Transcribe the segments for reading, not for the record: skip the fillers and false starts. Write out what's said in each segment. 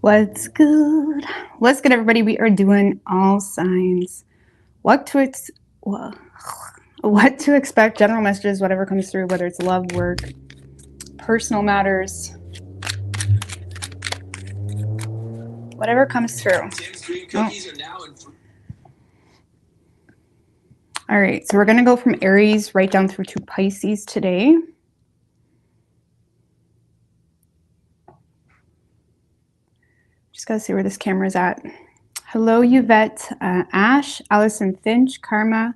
What's good? What's good, everybody? We are doing all signs. What to expect? General messages, whatever comes through, whether it's love, work, personal matters, whatever comes through. Oh. All right, so we're gonna go from Aries right down through to Pisces today. Just gotta see where this camera is at. Hello, Yvette, Ash, Allison Finch, Karma,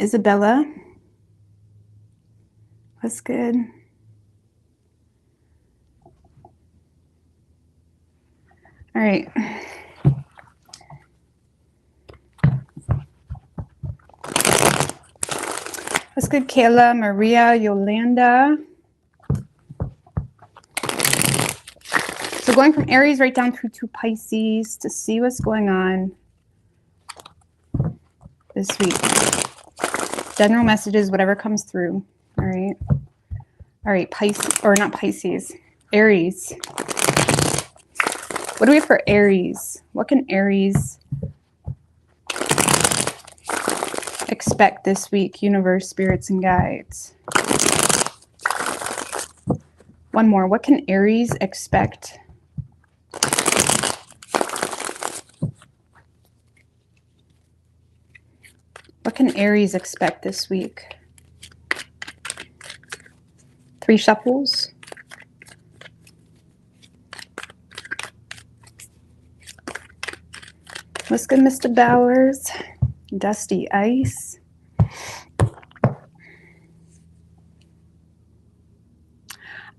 Isabella. What's good? All right. What's good, Kayla, Maria, Yolanda? So going from Aries right down through to Pisces to see what's going on this week. General messages, whatever comes through. All right. All right, Pisces, or not Pisces, Aries. What do we have for Aries? What can Aries expect this week? Universe, spirits, and guides. One more. What can Aries expect? What can Aries expect this week? 3 shuffles. What's good, Mr. Bowers? Dusty Ice.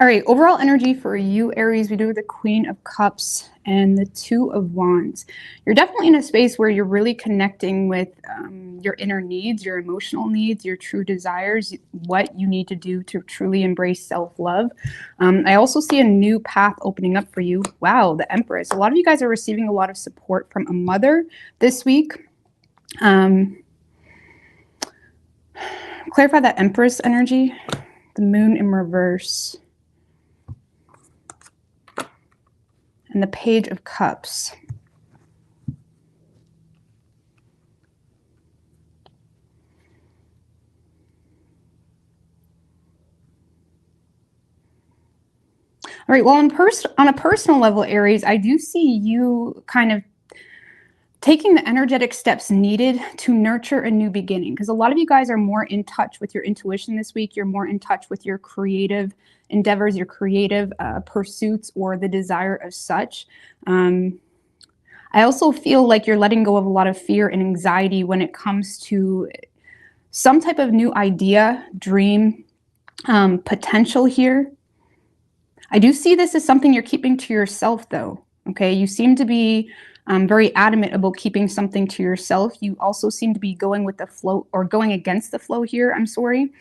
All right, overall energy for you, Aries, we do the Queen of Cups and the 2 of Wands. You're definitely in a space where you're really connecting with your inner needs, your emotional needs, your true desires, what you need to do to truly embrace self-love. I also see a new path opening up for you. Wow, the Empress. A lot of you guys are receiving a lot of support from a mother this week. Clarify that Empress energy. The Moon in reverse. And the Page of Cups. All right, well, on a personal level, Aries, I do see you kind of taking the energetic steps needed to nurture a new beginning, because a lot of you guys are more in touch with your intuition this week. You're more in touch with your creative endeavors, your creative pursuits, or the desire of such. I also feel like you're letting go of a lot of fear and anxiety when it comes to some type of new idea, dream, potential here. I do see this as something you're keeping to yourself, though. Okay, you seem to be very adamant about keeping something to yourself. You also seem to be going with the flow, or going against the flow here. I'm sorry.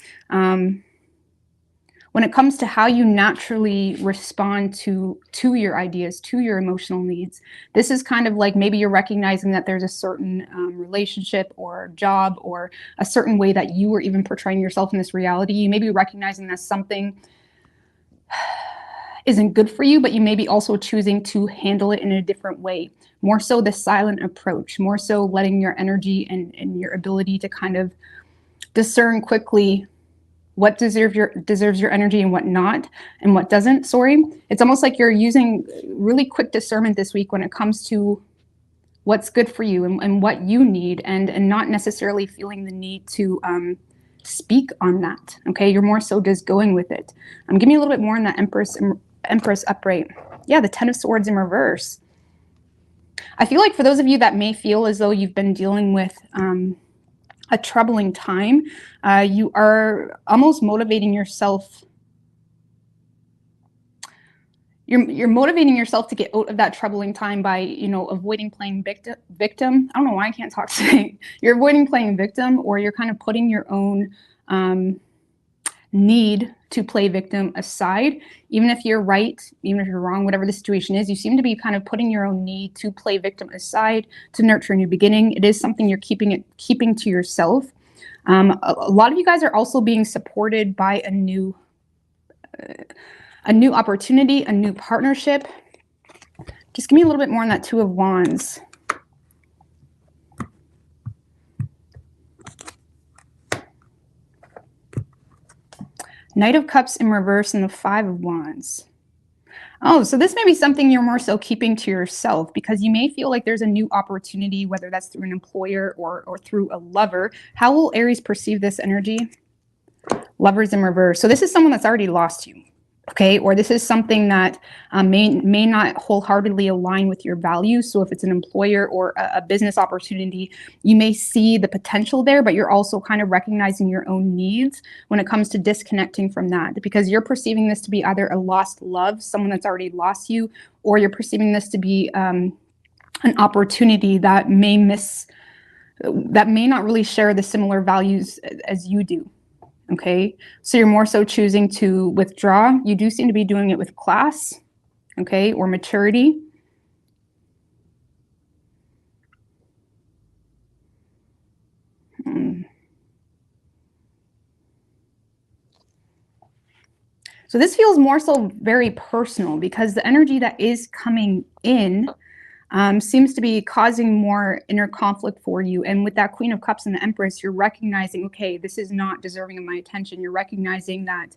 When it comes to how you naturally respond to your ideas, to your emotional needs, this is kind of like maybe you're recognizing that there's a certain relationship or job or a certain way that you are even portraying yourself in this reality. You may be recognizing that something isn't good for you, but you may be also choosing to handle it in a different way. More so the silent approach, more so letting your energy and your ability to kind of discern quickly what deserves your energy and what not, and what doesn't. Sorry. It's almost like you're using really quick discernment this week when it comes to what's good for you and what you need, and not necessarily feeling the need to speak on that. Okay, you're more so just going with it. Give me a little bit more on that Empress upright. Yeah, the 10 of Swords in reverse. I feel like for those of you that may feel as though you've been dealing with a troubling time, you are almost motivating yourself. You're motivating yourself to get out of that troubling time by, avoiding playing victim. I don't know why I can't talk today. You're avoiding playing victim, or you're kind of putting your own need to play victim aside. Even if you're right, even if you're wrong, whatever the situation is, you seem to be kind of putting your own need to play victim aside to nurture a new beginning. It is something you're keeping to yourself. A lot of you guys are also being supported by a new opportunity, a new partnership. Just give me a little bit more on that Two of Wands. Knight of Cups in reverse and the Five of Wands. Oh, so this may be something you're more so keeping to yourself, because you may feel like there's a new opportunity, whether that's through an employer or through a lover. How will Aries perceive this energy? Lovers in reverse. So this is someone that's already lost you. Okay, or this is something that may not wholeheartedly align with your values. So if it's an employer or a business opportunity, you may see the potential there, but you're also kind of recognizing your own needs when it comes to disconnecting from that, because you're perceiving this to be either a lost love, someone that's already lost you, or you're perceiving this to be an opportunity that may not really share the similar values as you do. Okay, so you're more so choosing to withdraw. You do seem to be doing it with class, okay, or maturity. So this feels more so very personal, because the energy that is coming in seems to be causing more inner conflict for you. And with that Queen of Cups and the Empress, you're recognizing, okay, this is not deserving of my attention. You're recognizing that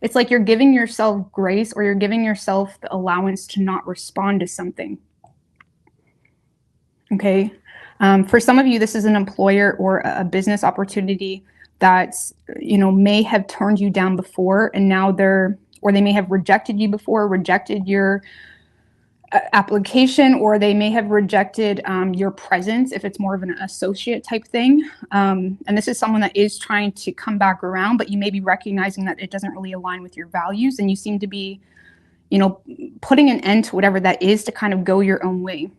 it's like you're giving yourself grace, or you're giving yourself the allowance to not respond to something. Okay. For some of you, this is an employer or a business opportunity that, may have turned you down before, and now they may have rejected you before, rejected your application, or they may have rejected your presence if it's more of an associate type thing. And this is someone that is trying to come back around, but you may be recognizing that it doesn't really align with your values, and you seem to be, putting an end to whatever that is to kind of go your own way.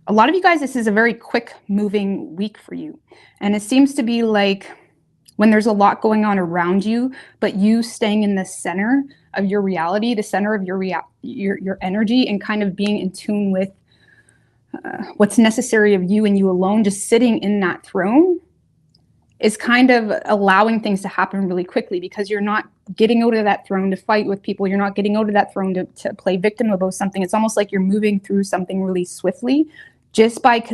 A lot of you guys, this is a very quick moving week for you. And it seems to be like when there's a lot going on around you, but you staying in the center of your reality, the center of your energy, and kind of being in tune with what's necessary of you and you alone, just sitting in that throne, is kind of allowing things to happen really quickly, because you're not getting out of that throne to fight with people. You're not getting out of that throne to play victim about something. It's almost like you're moving through something really swiftly, just by,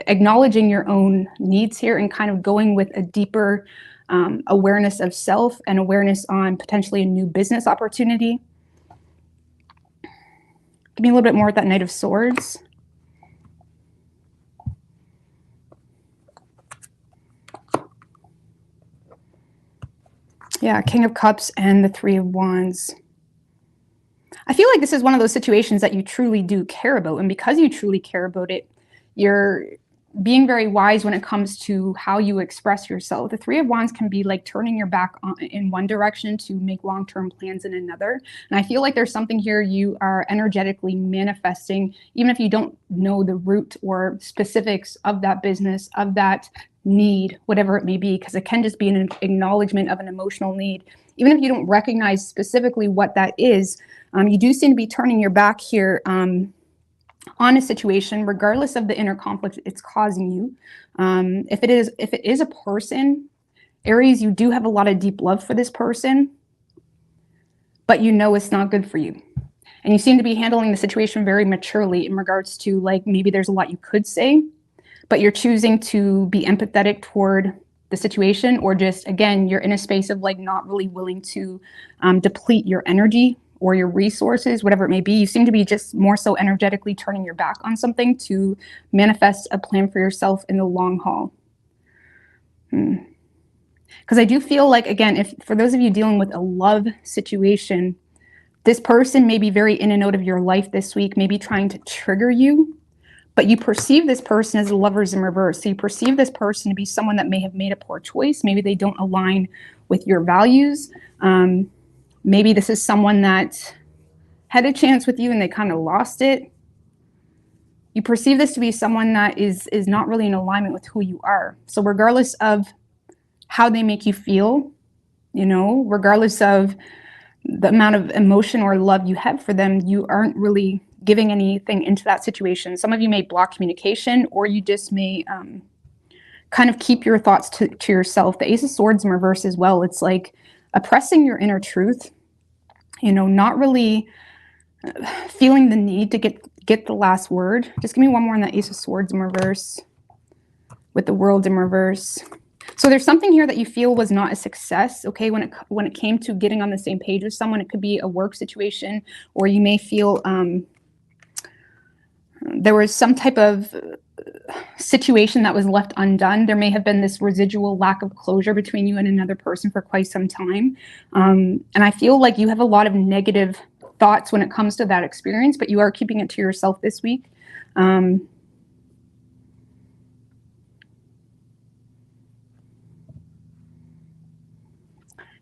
acknowledging your own needs here, and kind of going with a deeper awareness of self and awareness on potentially a new business opportunity. Give me a little bit more with that Knight of Swords. Yeah, King of Cups and the Three of Wands. I feel like this is one of those situations that you truly do care about. And because you truly care about it, you're being very wise when it comes to how you express yourself. The Three of Wands can be like turning your back in one direction to make long-term plans in another. And I feel like there's something here you are energetically manifesting, even if you don't know the root or specifics of that business, of that need, whatever it may be, because it can just be an acknowledgement of an emotional need. Even if you don't recognize specifically what that is, you do seem to be turning your back here on a situation, regardless of the inner conflict it's causing you. If it is a person, Aries, you do have a lot of deep love for this person, but it's not good for you. And you seem to be handling the situation very maturely in regards to, like, maybe there's a lot you could say, but you're choosing to be empathetic toward the situation, or just, again, you're in a space of like not really willing to deplete your energy or your resources, whatever it may be. You seem to be just more so energetically turning your back on something to manifest a plan for yourself in the long haul. Because I do feel like, again, if for those of you dealing with a love situation, this person may be very in and out of your life this week, maybe trying to trigger you, but you perceive this person as lovers in reverse. So you perceive this person to be someone that may have made a poor choice. Maybe they don't align with your values. Maybe this is someone that had a chance with you and they kind of lost it. You perceive this to be someone that is not really in alignment with who you are. So regardless of how they make you feel, regardless of the amount of emotion or love you have for them, you aren't really giving anything into that situation. Some of you may block communication, or you just may kind of keep your thoughts to yourself. The Ace of Swords in reverse as well. It's like oppressing your inner truth not really feeling the need to get the last word. Just give me one more on the Ace of Swords in reverse with the World in reverse. So there's something here that you feel was not a success, okay, when it came to getting on the same page with someone. It could be a work situation, or you may feel there was some type of situation that was left undone. There may have been this residual lack of closure between you and another person for quite some time. And I feel like you have a lot of negative thoughts when it comes to that experience, but you are keeping it to yourself this week.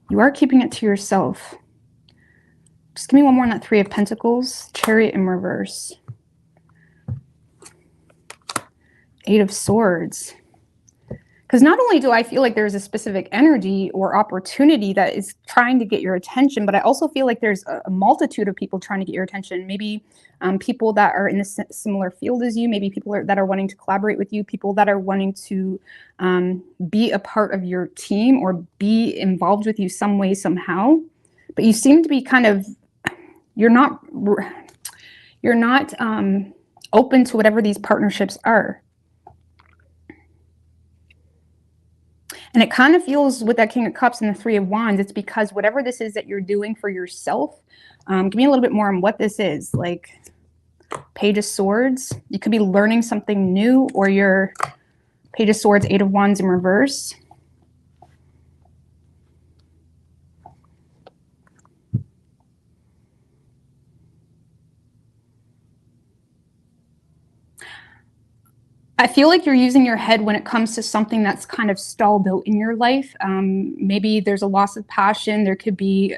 You are keeping it to yourself. Just give me one more on that Three of Pentacles, Chariot in reverse. Eight of Swords. Because not only do I feel like there's a specific energy or opportunity that is trying to get your attention, but I also feel like there's a multitude of people trying to get your attention. Maybe people that are in a similar field as you, maybe people that are wanting to collaborate with you, people that are wanting to be a part of your team or be involved with you some way, somehow. But you seem to be kind of, you're not open to whatever these partnerships are. And it kind of feels with that King of Cups and the Three of Wands, it's because whatever this is that you're doing for yourself, give me a little bit more on what this is. Like Page of Swords, you could be learning something new, or your Page of Swords, Eight of Wands in reverse. I feel like you're using your head when it comes to something that's kind of stalled out in your life. Maybe there's a loss of passion. There could be,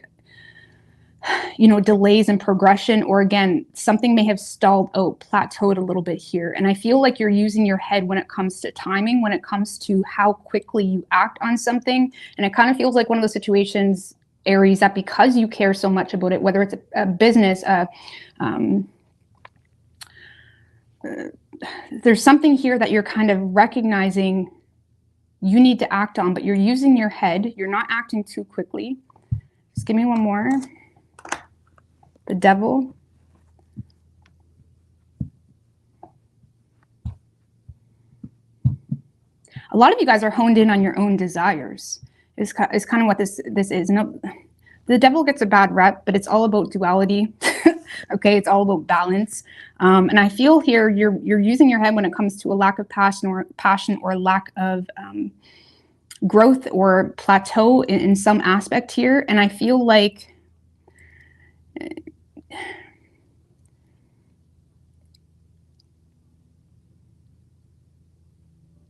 delays in progression, or again, something may have stalled out, plateaued a little bit here. And I feel like you're using your head when it comes to timing, when it comes to how quickly you act on something. And it kind of feels like one of those situations, Aries, that because you care so much about it, whether it's a business, there's something here that you're kind of recognizing you need to act on, but you're using your head. You're not acting too quickly. Just give me one more. The Devil. A lot of you guys are honed in on your own desires. Is kind of what this is. No, the Devil gets a bad rep, but it's all about duality. Okay, it's all about balance. And I feel here you're using your head when it comes to a lack of passion or lack of growth or plateau in some aspect here. And I feel like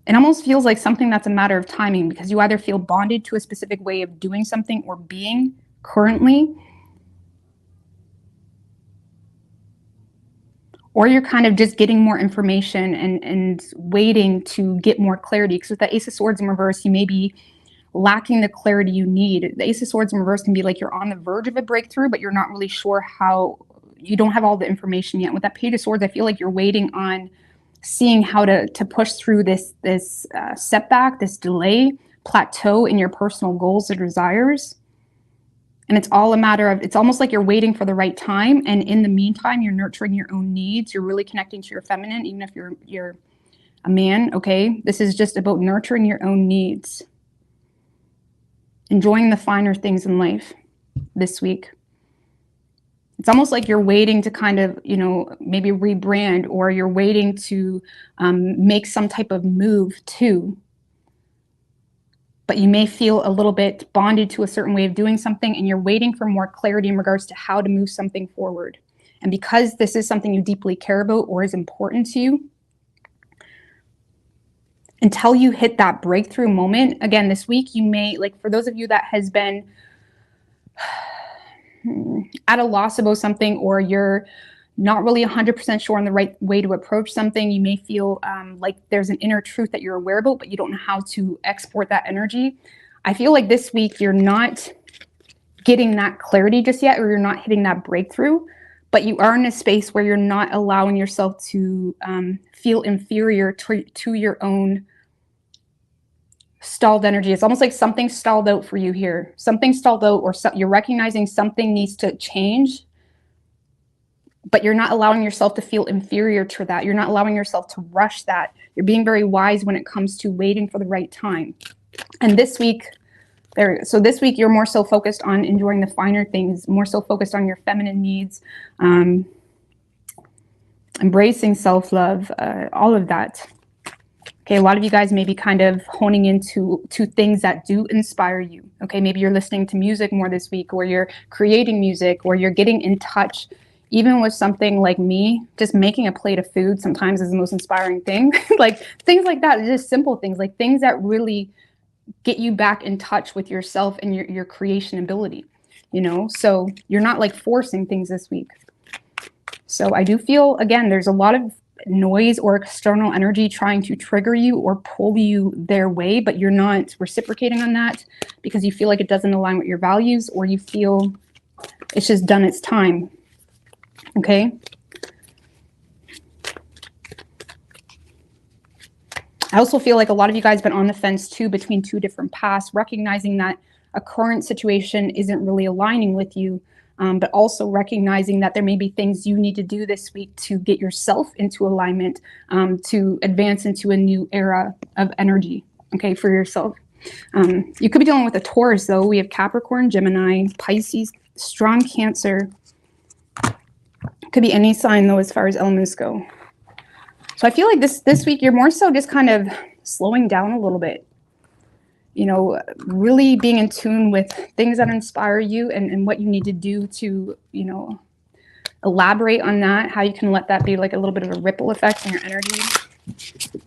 it almost feels like something that's a matter of timing, because you either feel bonded to a specific way of doing something or being currently, or you're kind of just getting more information and waiting to get more clarity. Because with the Ace of Swords in reverse, you may be lacking the clarity you need. The Ace of Swords in reverse can be like you're on the verge of a breakthrough, but you're not really sure how, you don't have all the information yet. With that Page of Swords, I feel like you're waiting on seeing how to push through this setback, this delay, plateau in your personal goals or desires. And it's all a matter of, it's almost like you're waiting for the right time. And in the meantime, you're nurturing your own needs. You're really connecting to your feminine, even if you're a man, okay? This is just about nurturing your own needs. Enjoying the finer things in life this week. It's almost like you're waiting to kind of, maybe rebrand, or you're waiting to make some type of move too. But you may feel a little bit bonded to a certain way of doing something, and you're waiting for more clarity in regards to how to move something forward. And because this is something you deeply care about or is important to you, until you hit that breakthrough moment, again, this week, you may, like for those of you that has been at a loss about something, or you're not really 100% sure on the right way to approach something, you may feel like there's an inner truth that you're aware about, but you don't know how to export that energy. I feel like this week you're not getting that clarity just yet, or you're not hitting that breakthrough, but you are in a space where you're not allowing yourself to feel inferior to your own stalled energy. It's almost like something stalled out for you here. Something stalled out, or you're recognizing something needs to change, but you're not allowing yourself to feel inferior to that. You're not allowing yourself to rush that. You're being very wise when it comes to waiting for the right time. And this week, so this week you're more so focused on enjoying the finer things, more so focused on your feminine needs, embracing self-love, all of that. Okay, a lot of you guys may be kind of honing into things that do inspire you. Okay, maybe you're listening to music more this week, or you're creating music, or you're getting in touch. Even with something like me, just making a plate of food sometimes is the most inspiring thing. Like things like that, just simple things, like things that really get you back in touch with yourself and your creation ability, you know? So you're not like forcing things this week. So I do feel, again, there's a lot of noise or external energy trying to trigger you or pull you their way, but you're not reciprocating on that because you feel like it doesn't align with your values, or you feel it's just done its time. Okay. I also feel like a lot of you guys have been on the fence too, between two different paths, recognizing that a current situation isn't really aligning with you, but also recognizing that there may be things you need to do this week to get yourself into alignment, to advance into a new era of energy, okay, for yourself. You could be dealing with a Taurus, though. We have Capricorn, Gemini, Pisces, strong Cancer. Could be any sign, though, as far as elements go. So I feel like this week you're more so just kind of slowing down a little bit. You know, really being in tune with things that inspire you, and what you need to do to, you know, elaborate on that, how you can let that be like a little bit of a ripple effect on your energy.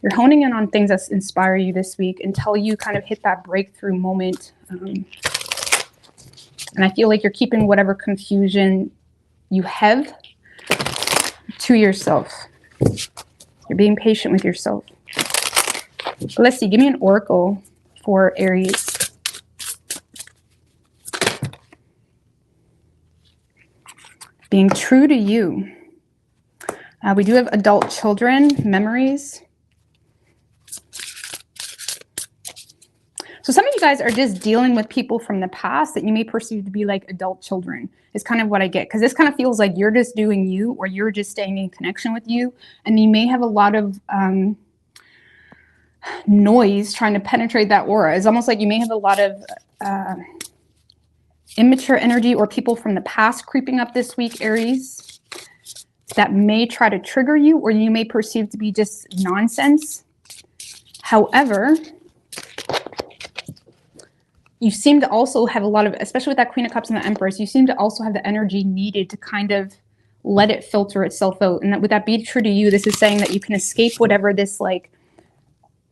You're honing in on things that inspire you this week until you kind of hit that breakthrough moment. And I feel like you're keeping whatever confusion you have to yourself. You're being patient with yourself. But let's see, give me an oracle for Aries. Being true to you. We do have adult children, memories. So some of you guys are just dealing with people from the past that you may perceive to be like adult children. Is kind of what I get, because this kind of feels like you're just doing you, or you're just staying in connection with you, and you may have a lot of noise trying to penetrate that aura. It's almost like you may have a lot of immature energy or people from the past creeping up this week, Aries, that may try to trigger you, or you may perceive to be just nonsense. However, you seem to also have a lot of, especially with that Queen of Cups and the Empress, you seem to also have the energy needed to kind of let it filter itself out. And that, with that be true to you, this is saying that you can escape whatever this like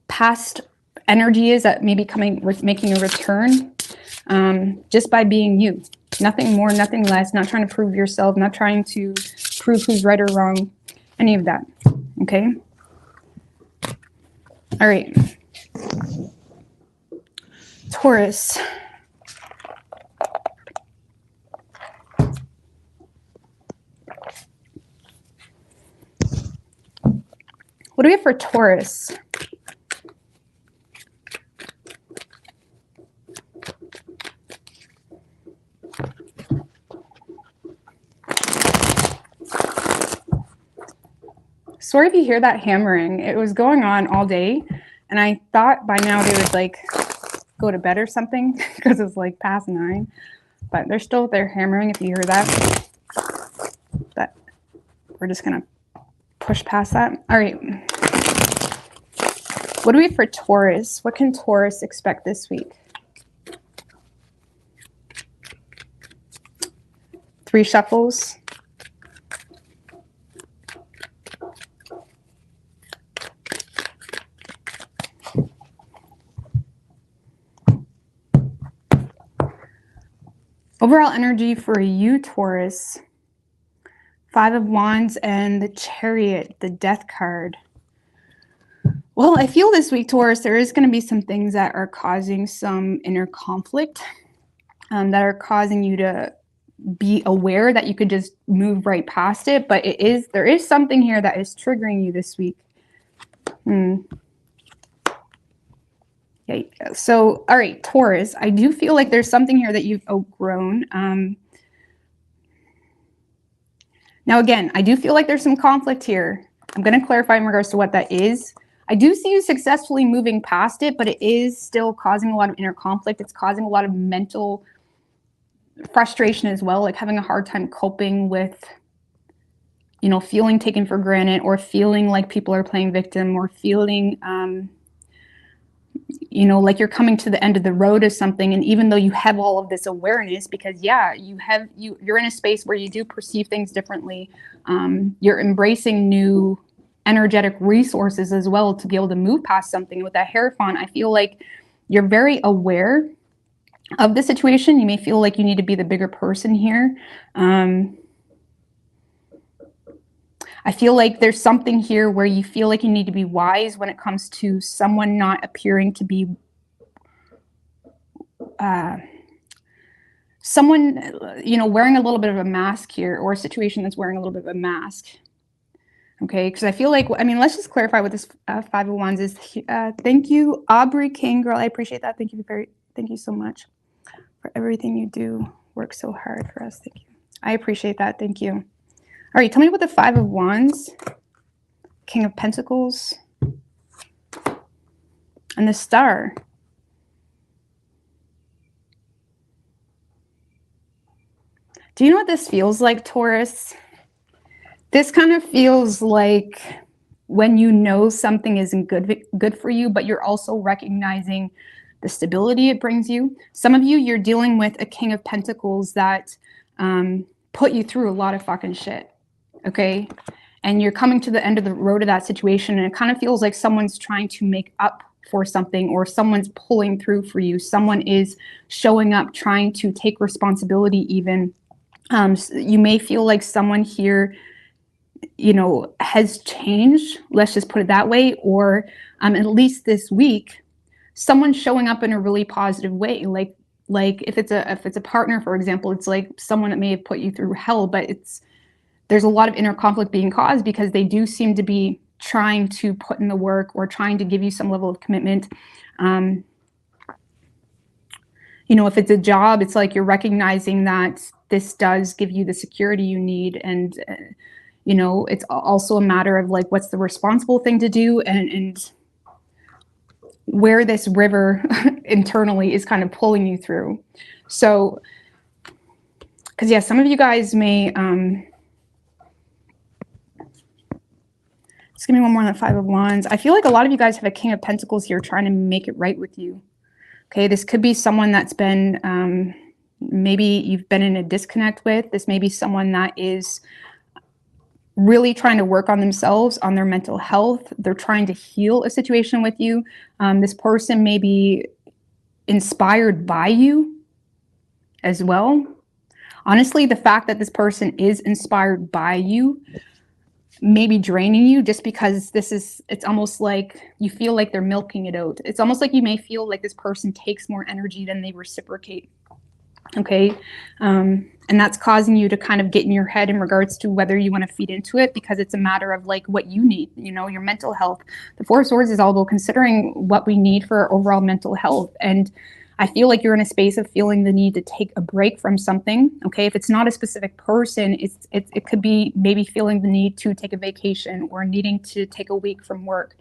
past energy is that may be coming, making a return, just by being you. Nothing more, nothing less, not trying to prove yourself, not trying to prove who's right or wrong, any of that. Okay? All right. Taurus. What do we have for Taurus? Sorry if you hear that hammering. It was going on all day, and I thought by now they would like go to bed or something because it's like past 9, but they're still there hammering if you hear that. But we're just gonna push past that. All right. What do we have for Taurus? What can Taurus expect this week? 3 shuffles. Overall energy for you, Taurus. 5 of Wands and the Chariot, the Death card. Well, I feel this week, Taurus, there is going to be some things that are causing some inner conflict, that are causing you to be aware that you could just move right past it. But there is something here that is triggering you this week. Okay. So, all right, Taurus, I do feel like there's something here that you've outgrown. Now, again, I do feel like there's some conflict here. I'm going to clarify in regards to what that is. I do see you successfully moving past it, but it is still causing a lot of inner conflict. It's causing a lot of mental frustration as well, like having a hard time coping with, you know, feeling taken for granted, or feeling like people are playing victim, or feeling, you know, like you're coming to the end of the road of something. And even though you have all of this awareness, because yeah, you're in a space where you do perceive things differently. You're embracing new energetic resources as well to be able to move past something. With that Hierophant, I feel like you're very aware of the situation. You may feel like you need to be the bigger person here. I feel like there's something here where you feel like you need to be wise when it comes to someone not appearing to be someone, you know, wearing a little bit of a mask here, or a situation that's wearing a little bit of a mask. Okay, because I feel like, I mean, let's just clarify what this Five of Wands is. Thank you, Aubrey King, girl. I appreciate that. Thank you so much for everything you do. Work so hard for us. Thank you. I appreciate that. Thank you. All right, tell me about the Five of Wands, King of Pentacles, and the Star. Do you know what this feels like, Taurus? This kind of feels like when you know something isn't good for you, but you're also recognizing the stability it brings you. Some of you, you're dealing with a King of Pentacles that put you through a lot of fucking shit, okay? And you're coming to the end of the road of that situation, and it kind of feels like someone's trying to make up for something, or someone's pulling through for you. Someone is showing up, trying to take responsibility even. You may feel like someone here, you know, has changed, let's just put it that way, or at least this week, someone's showing up in a really positive way. Like if it's a partner, for example, it's like someone that may have put you through hell, but there's a lot of inner conflict being caused because they do seem to be trying to put in the work, or trying to give you some level of commitment. You know, if it's a job, it's like you're recognizing that this does give you the security you need. And, you know, it's also a matter of like, what's the responsible thing to do, and where this river internally is kind of pulling you through. So, because yeah, some of you guys may, just give me one more on the Five of Wands. I feel like a lot of you guys have a King of Pentacles here trying to make it right with you. Okay, this could be someone that's been, maybe you've been in a disconnect with. This may be someone that is really trying to work on themselves, on their mental health. They're trying to heal a situation with you. This person may be inspired by you as well. Honestly, the fact that this person is inspired by you may be draining you, just because it's almost like you feel like they're milking it out. It's almost like you may feel like this person takes more energy than they reciprocate. Okay. And that's causing you to kind of get in your head in regards to whether you want to feed into it, because it's a matter of like what you need, you know, your mental health. The Four of Swords is all about considering what we need for our overall mental health. And I feel like you're in a space of feeling the need to take a break from something. Okay. If it's not a specific person, it could be maybe feeling the need to take a vacation, or needing to take a week from work,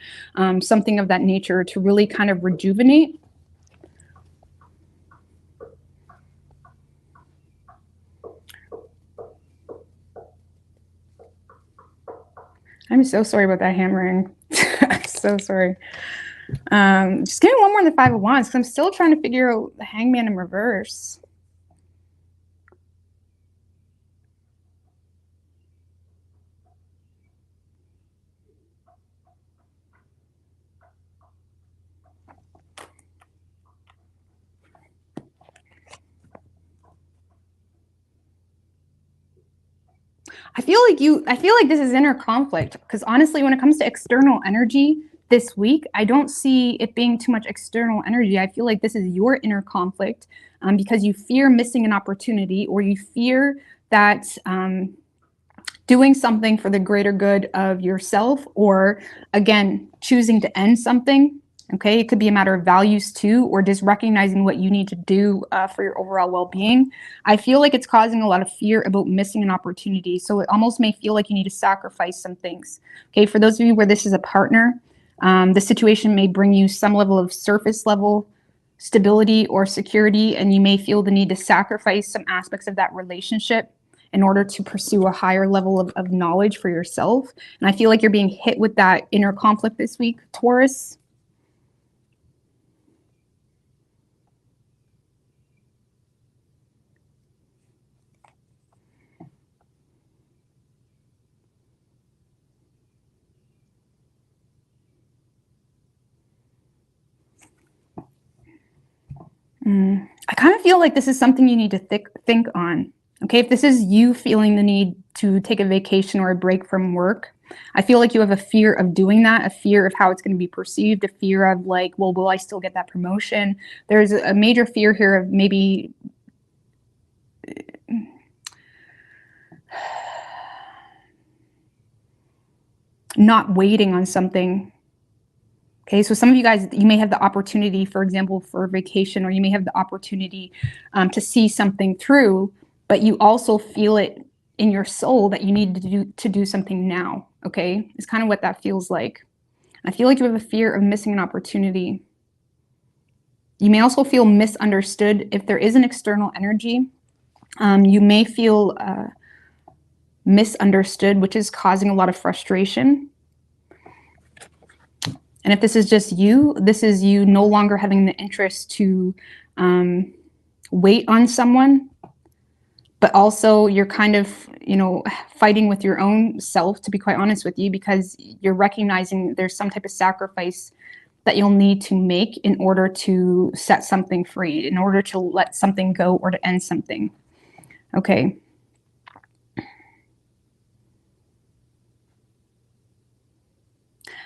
something of that nature, to really kind of rejuvenate. I'm so sorry about that hammering. I'm so sorry. Just give me one more on the Five of Wands, because I'm still trying to figure out the Hangman in reverse. I feel like this is inner conflict, because honestly, when it comes to external energy this week, I don't see it being too much external energy. I feel like this is your inner conflict, because you fear missing an opportunity, or you fear that doing something for the greater good of yourself, or again, choosing to end something. Okay, it could be a matter of values too, or just recognizing what you need to do for your overall well-being. I feel like it's causing a lot of fear about missing an opportunity. So it almost may feel like you need to sacrifice some things. Okay, for those of you where this is a partner, the situation may bring you some level of surface level stability or security, and you may feel the need to sacrifice some aspects of that relationship in order to pursue a higher level of knowledge for yourself. And I feel like you're being hit with that inner conflict this week, Taurus. I kind of feel like this is something you need to think on. Okay, if this is you feeling the need to take a vacation or a break from work, I feel like you have a fear of doing that, a fear of how it's going to be perceived, a fear of like, well, will I still get that promotion? There's a major fear here of maybe not waiting on something. Okay, so some of you guys, you may have the opportunity, for example, for a vacation, or you may have the opportunity to see something through, but you also feel it in your soul that you need to do something now. Okay, it's kind of what that feels like. I feel like you have a fear of missing an opportunity. You may also feel misunderstood. If there is an external energy, you may feel misunderstood, which is causing a lot of frustration. And if this is just you, this is you no longer having the interest to wait on someone, but also you're kind of, fighting with your own self, to be quite honest with you, because you're recognizing there's some type of sacrifice that you'll need to make in order to set something free, in order to let something go or to end something. Okay.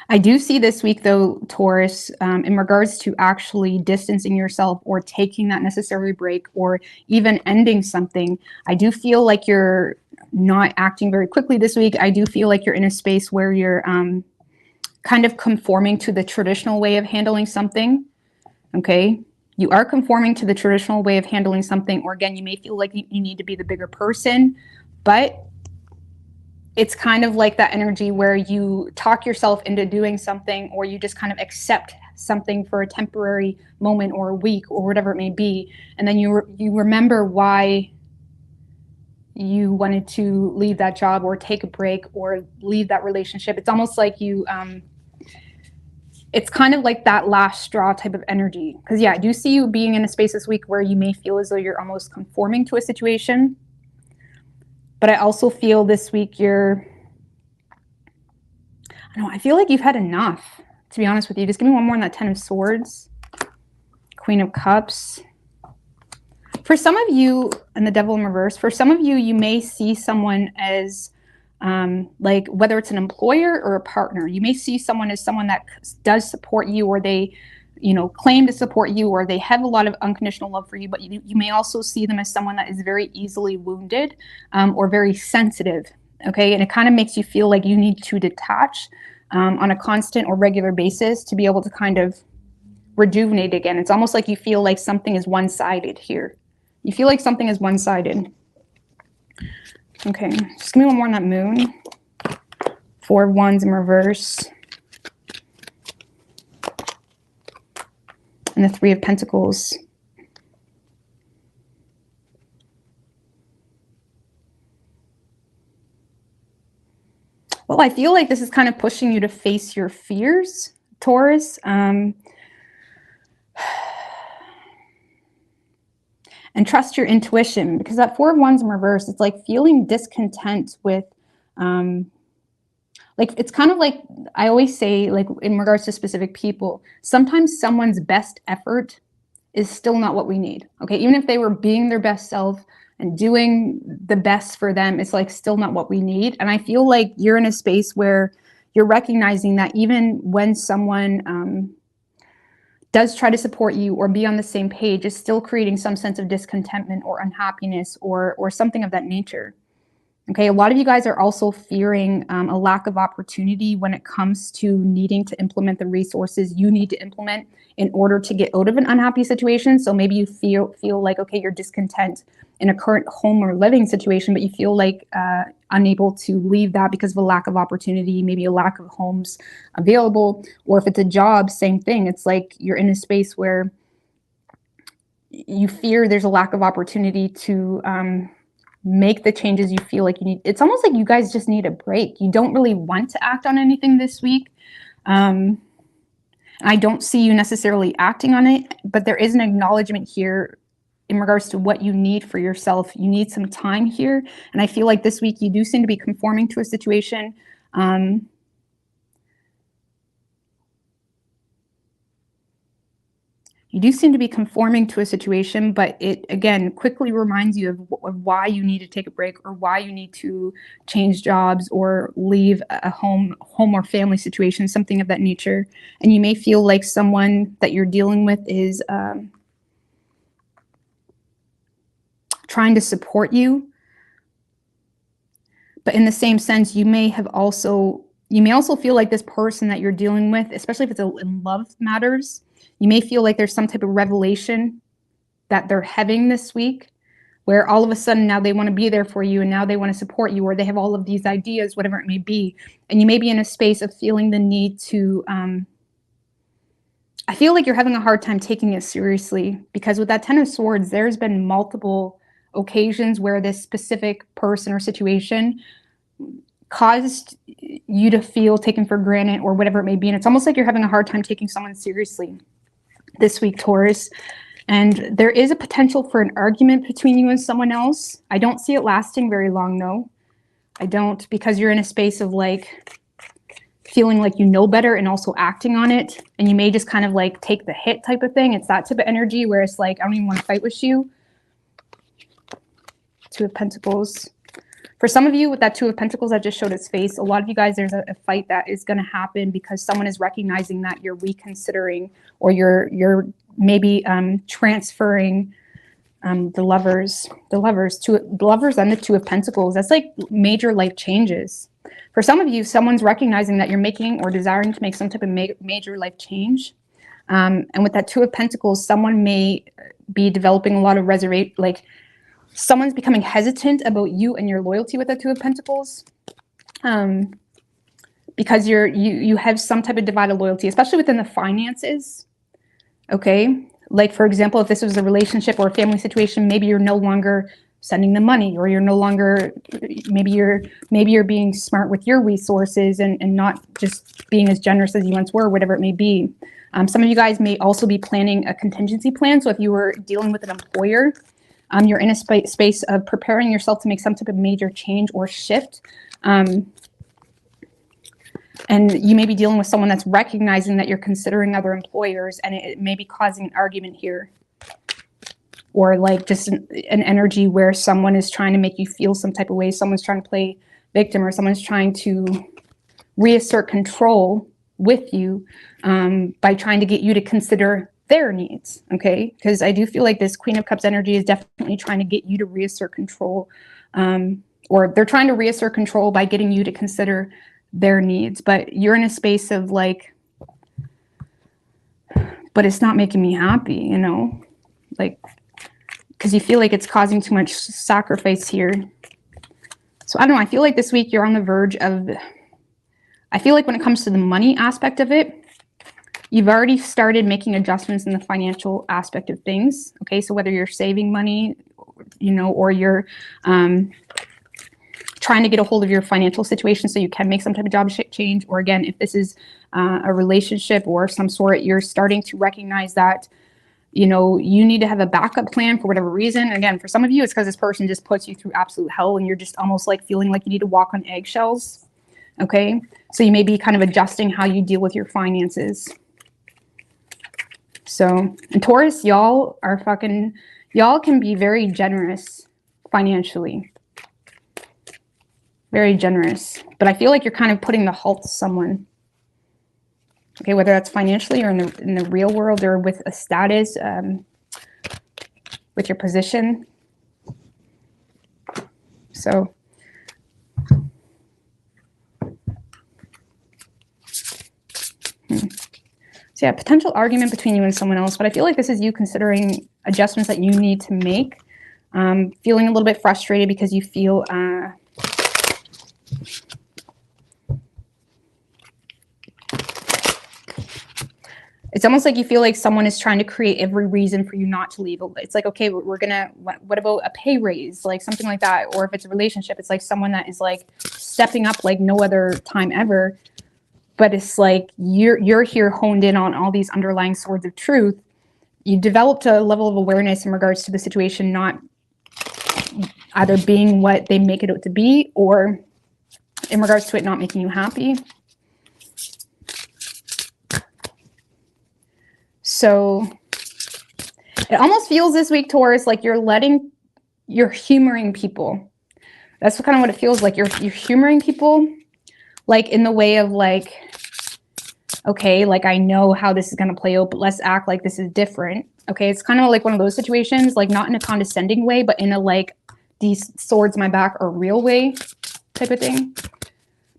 I do see this week, though, Taurus, in regards to actually distancing yourself or taking that necessary break or even ending something. I do feel like you're not acting very quickly this week. I do feel like you're in a space where you're kind of conforming to the traditional way of handling something. Okay. You are conforming to the traditional way of handling something, or again, you may feel like you need to be the bigger person, but it's kind of like that energy where you talk yourself into doing something, or you just kind of accept something for a temporary moment or a week or whatever it may be. And then you remember why you wanted to leave that job or take a break or leave that relationship. It's almost like it's kind of like that last straw type of energy. Because yeah, I do see you being in a space this week where you may feel as though you're almost conforming to a situation. But I also feel this week I feel like you've had enough, to be honest with you. Just give me one more on that 10 of Swords, Queen of Cups. For some of you, and the Devil in reverse, for some of you, you may see someone as like, whether it's an employer or a partner, you may see someone as someone that does support you, or they claim to support you, or they have a lot of unconditional love for you, but you may also see them as someone that is very easily wounded or very sensitive. Okay, and it kind of makes you feel like you need to detach on a constant or regular basis to be able to kind of rejuvenate again. It's almost like you feel like something is one-sided here. You feel like something is one-sided. Okay, just give me one more on that Moon. 4 of Wands in reverse. And the 3 of Pentacles. Well, I feel like this is kind of pushing you to face your fears, Taurus. And trust your intuition, because that 4 of Wands in reverse, it's like feeling discontent with, like, it's kind of like, I always say, like, in regards to specific people, sometimes someone's best effort is still not what we need. Okay, even if they were being their best self and doing the best for them, it's like still not what we need. And I feel like you're in a space where you're recognizing that even when someone does try to support you or be on the same page, is still creating some sense of discontentment or unhappiness or something of that nature. Okay, a lot of you guys are also fearing a lack of opportunity when it comes to needing to implement the resources you need to implement in order to get out of an unhappy situation. So maybe you feel like, okay, you're discontent in a current home or living situation, but you feel like unable to leave that because of a lack of opportunity, maybe a lack of homes available. Or if it's a job, same thing. It's like you're in a space where you fear there's a lack of opportunity to make the changes you feel like you need. It's almost like you guys just need a break. You don't really want to act on anything this week. I don't see you necessarily acting on it, but there is an acknowledgement here in regards to what you need for yourself. You need some time here. And I feel like this week you do seem to be conforming to a situation. You do seem to be conforming to a situation, but it, again, quickly reminds you of why you need to take a break or why you need to change jobs or leave a home or family situation, something of that nature. And you may feel like someone that you're dealing with is trying to support you. But in the same sense, you may also feel like this person that you're dealing with, especially if it's in love matters, you may feel like there's some type of revelation that they're having this week where all of a sudden now they want to be there for you and now they want to support you, or they have all of these ideas, whatever it may be. And you may be in a space of feeling the need to, I feel like you're having a hard time taking it seriously, because with that Ten of Swords, there's been multiple occasions where this specific person or situation caused you to feel taken for granted or whatever it may be. And it's almost like you're having a hard time taking someone seriously this week, Taurus. And there is a potential for an argument between you and someone else. I don't see it lasting very long, though. I don't, because you're in a space of like feeling like you know better and also acting on it. And you may just kind of like take the hit type of thing. It's that type of energy where it's like, I don't even want to fight with you. Two of Pentacles. For some of you with that Two of Pentacles that just showed its face, a lot of you guys, there's a fight that is going to happen because someone is recognizing that you're reconsidering, or you're maybe transferring the lovers and the Two of Pentacles. That's like major life changes. For some of you, someone's recognizing that you're making or desiring to make some type of major life change. And with that Two of Pentacles, someone may be developing a lot of reservation, like someone's becoming hesitant about you and your loyalty with the Two of Pentacles, because you have some type of divided loyalty, especially within the finances. Okay, like for example, if this was a relationship or a family situation, maybe you're no longer sending them money, or you're no longer, maybe you're being smart with your resources and not just being as generous as you once were, whatever it may be. Some of you guys may also be planning a contingency plan. So if you were dealing with an employer, you're in a space of preparing yourself to make some type of major change or shift. And you may be dealing with someone that's recognizing that you're considering other employers, and it may be causing an argument here. Or like just an energy where someone is trying to make you feel some type of way. Someone's trying to play victim, or someone's trying to reassert control with you by trying to get you to consider their needs, okay? Because I do feel like this Queen of Cups energy is definitely trying to get you to reassert control, or they're trying to reassert control by getting you to consider their needs. But you're in a space of like, but it's not making me happy, you know? Like, because you feel like it's causing too much sacrifice here. So I don't know, I feel like this week you're on the verge of, I feel like when it comes to the money aspect of it, you've already started making adjustments in the financial aspect of things. Okay, so whether you're saving money, you know, or you're trying to get a hold of your financial situation so you can make some type of job change, or again, if this is a relationship or some sort, you're starting to recognize that, you know, you need to have a backup plan for whatever reason. Again, for some of you, it's because this person just puts you through absolute hell and you're just almost like feeling like you need to walk on eggshells. Okay, so you may be kind of adjusting how you deal with your finances. So, and Taurus, y'all can be very generous financially. Very generous. But I feel like you're kind of putting the halt to someone. Okay, whether that's financially or in the real world, or with a status, with your position. So, So yeah, potential argument between you and someone else, but I feel like this is you considering adjustments that you need to make. Feeling a little bit frustrated because you feel it's almost like you feel like someone is trying to create every reason for you not to leave. It's like, okay, we're gonna, what about a pay raise, like something like that? Or if it's a relationship, it's like someone that is like stepping up like no other time ever. But it's like you're here honed in on all these underlying swords of truth. You developed a level of awareness in regards to the situation not either being what they make it out to be, or in regards to it not making you happy. So it almost feels this week, Taurus, like you're humoring people. That's kind of what it feels like. You're humoring people, like in the way of like, okay, like I know how this is going to play out, but let's act like this is different. Okay, it's kind of like one of those situations, like not in a condescending way, but in a like, these swords in my back are real way type of thing.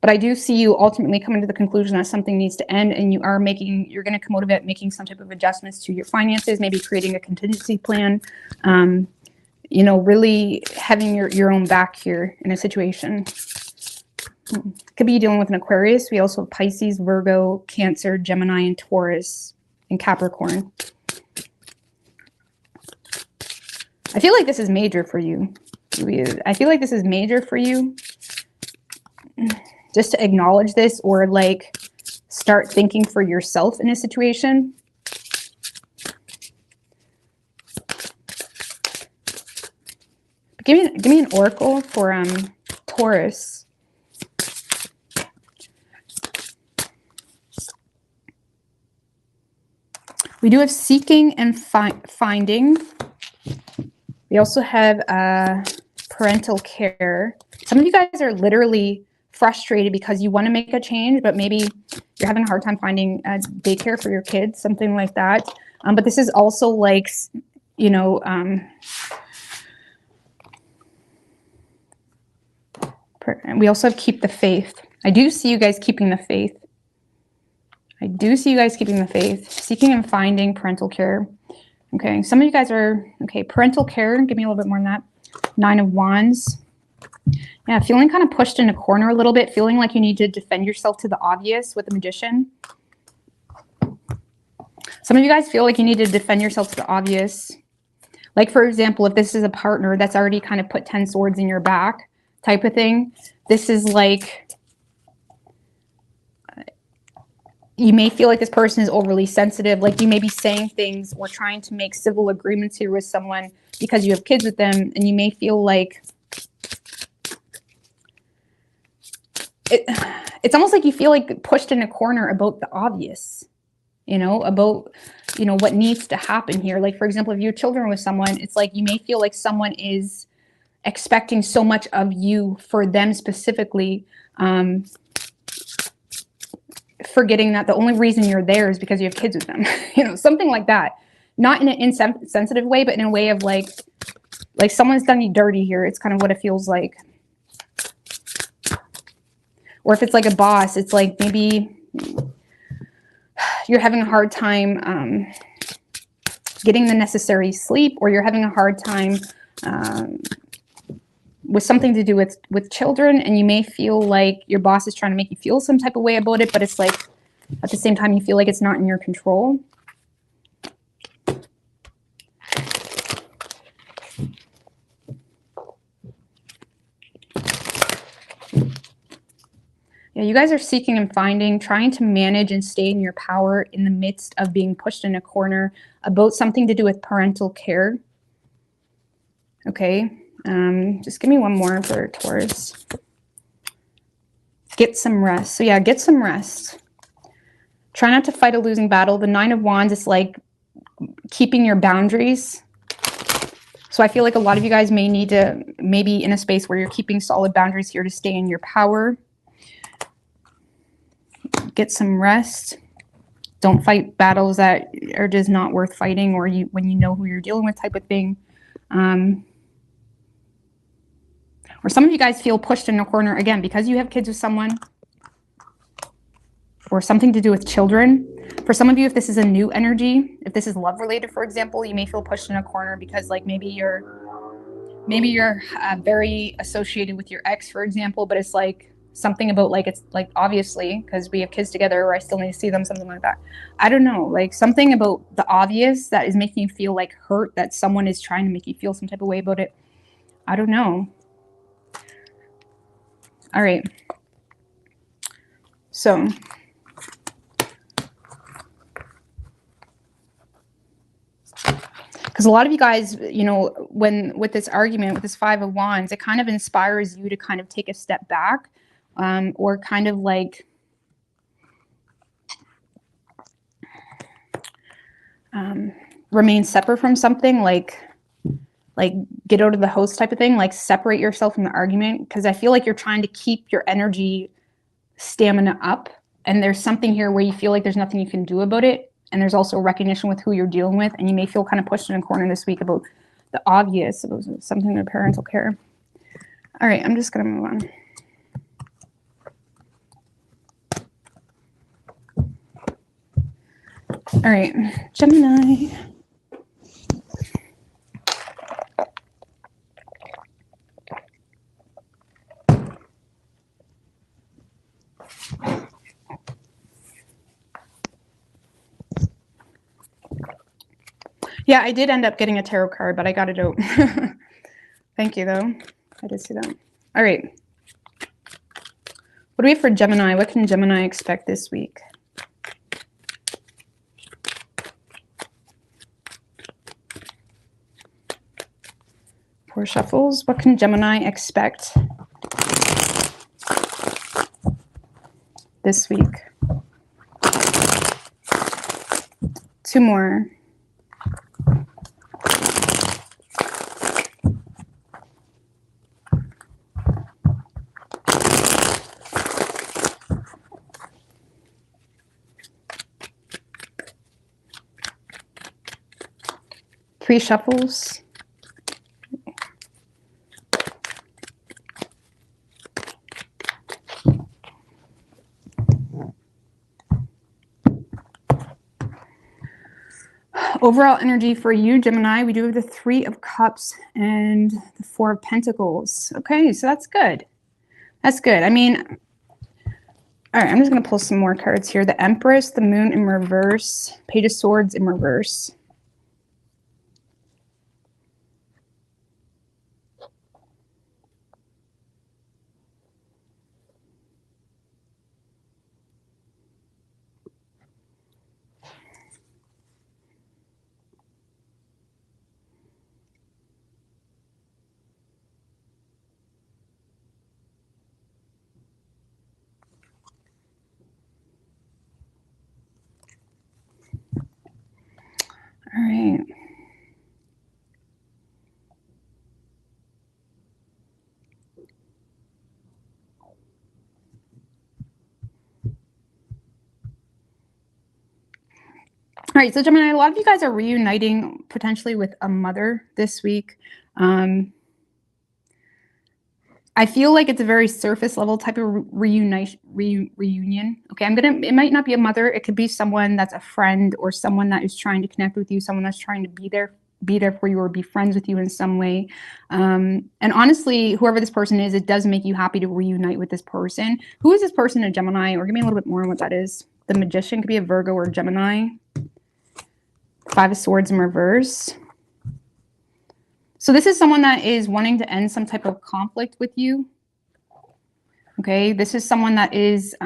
But I do see you ultimately coming to the conclusion that something needs to end, and you're going to come out of it making some type of adjustments to your finances, maybe creating a contingency plan, you know, really having your own back here in a situation. Could be dealing with an Aquarius. We also have Pisces, Virgo, Cancer, Gemini, and Taurus, and Capricorn. I feel like this is major for you. I feel like this is major for you. Just to acknowledge this, or like start thinking for yourself in a situation. Give me an oracle for Taurus. We do have seeking and finding. We also have parental care. Some of you guys are literally frustrated because you want to make a change, but maybe you're having a hard time finding daycare for your kids, something like that. But this is also like, you know, we also have keep the faith. I do see you guys keeping the faith. I do see you guys keeping the faith. Seeking and finding, parental care. Okay, some of you guys are, okay, parental care. Give me a little bit more than that. 9 of Wands. Yeah, feeling kind of pushed in a corner a little bit, feeling like you need to defend yourself to the obvious with the Magician. Some of you guys feel like you need to defend yourself to the obvious. Like, for example, if this is a partner that's already kind of put 10 swords in your back type of thing, this is like, you may feel like this person is overly sensitive. Like you may be saying things or trying to make civil agreements here with someone because you have kids with them, and you may feel like, it's almost like you feel like pushed in a corner about the obvious, you know, about, you know, what needs to happen here. Like, for example, if you have children with someone, it's like you may feel like someone is expecting so much of you for them specifically, forgetting that the only reason you're there is because you have kids with them, you know, something like that. Not in an insensitive way, but in a way of like someone's done you dirty here. It's kind of what it feels like. Or if it's like a boss, it's like maybe you're having a hard time getting the necessary sleep, or you're having a hard time with something to do with children, and you may feel like your boss is trying to make you feel some type of way about it, but it's like at the same time you feel like it's not in your control. Yeah, you guys are seeking and finding, trying to manage and stay in your power in the midst of being pushed in a corner about something to do with parental care. Okay, just give me one more for Taurus. Get some rest. So yeah, get some rest. Try not to fight a losing battle. The 9 of Wands is like keeping your boundaries. So I feel like a lot of you guys may need to, maybe in a space where you're keeping solid boundaries here to stay in your power. Get some rest. Don't fight battles that are just not worth fighting, or when you know who you're dealing with type of thing. Or some of you guys feel pushed in a corner again because you have kids with someone, or something to do with children. For some of you, if this is a new energy, if this is love related, for example, you may feel pushed in a corner because like maybe you're very associated with your ex, for example, but it's like something about like, it's like obviously because we have kids together or I still need to see them, something like that. I don't know, like something about the obvious that is making you feel like hurt, that someone is trying to make you feel some type of way about it. I don't know. All right. So because a lot of you guys, you know, when with this argument, with this Five of Wands, it kind of inspires you to kind of take a step back, or kind of like remain separate from something, like get out of the host type of thing, like separate yourself from the argument, because I feel like you're trying to keep your energy stamina up, and there's something here where you feel like there's nothing you can do about it. And there's also recognition with who you're dealing with, and you may feel kind of pushed in a corner this week about the obvious, about something to parental care. All right, I'm just going to move on. All right, Gemini. Yeah, I did end up getting a tarot card, but I got it out. Thank you, though. I did see that. All right. What do we have for Gemini? What can Gemini expect this week? Four shuffles. What can Gemini expect this week? Two more. Three shuffles. Overall energy for you, Gemini, we do have the Three of Cups and the Four of Pentacles. Okay, so that's good. That's good. I mean, all right, I'm just going to pull some more cards here. The Empress, the Moon in reverse, Page of Swords in reverse. All right. All right, so Gemini, a lot of you guys are reuniting potentially with a mother this week. I feel like it's a very surface level type of reunion. Okay, it might not be a mother. It could be someone that's a friend or someone that is trying to connect with you, someone that's trying to be there for you or be friends with you in some way. And honestly, whoever this person is, it does make you happy to reunite with this person. Who is this person, a Gemini? Or give me a little bit more on what that is. The Magician could be a Virgo or Gemini. Five of Swords in reverse. So this is someone that is wanting to end some type of conflict with you. Okay, this is someone that is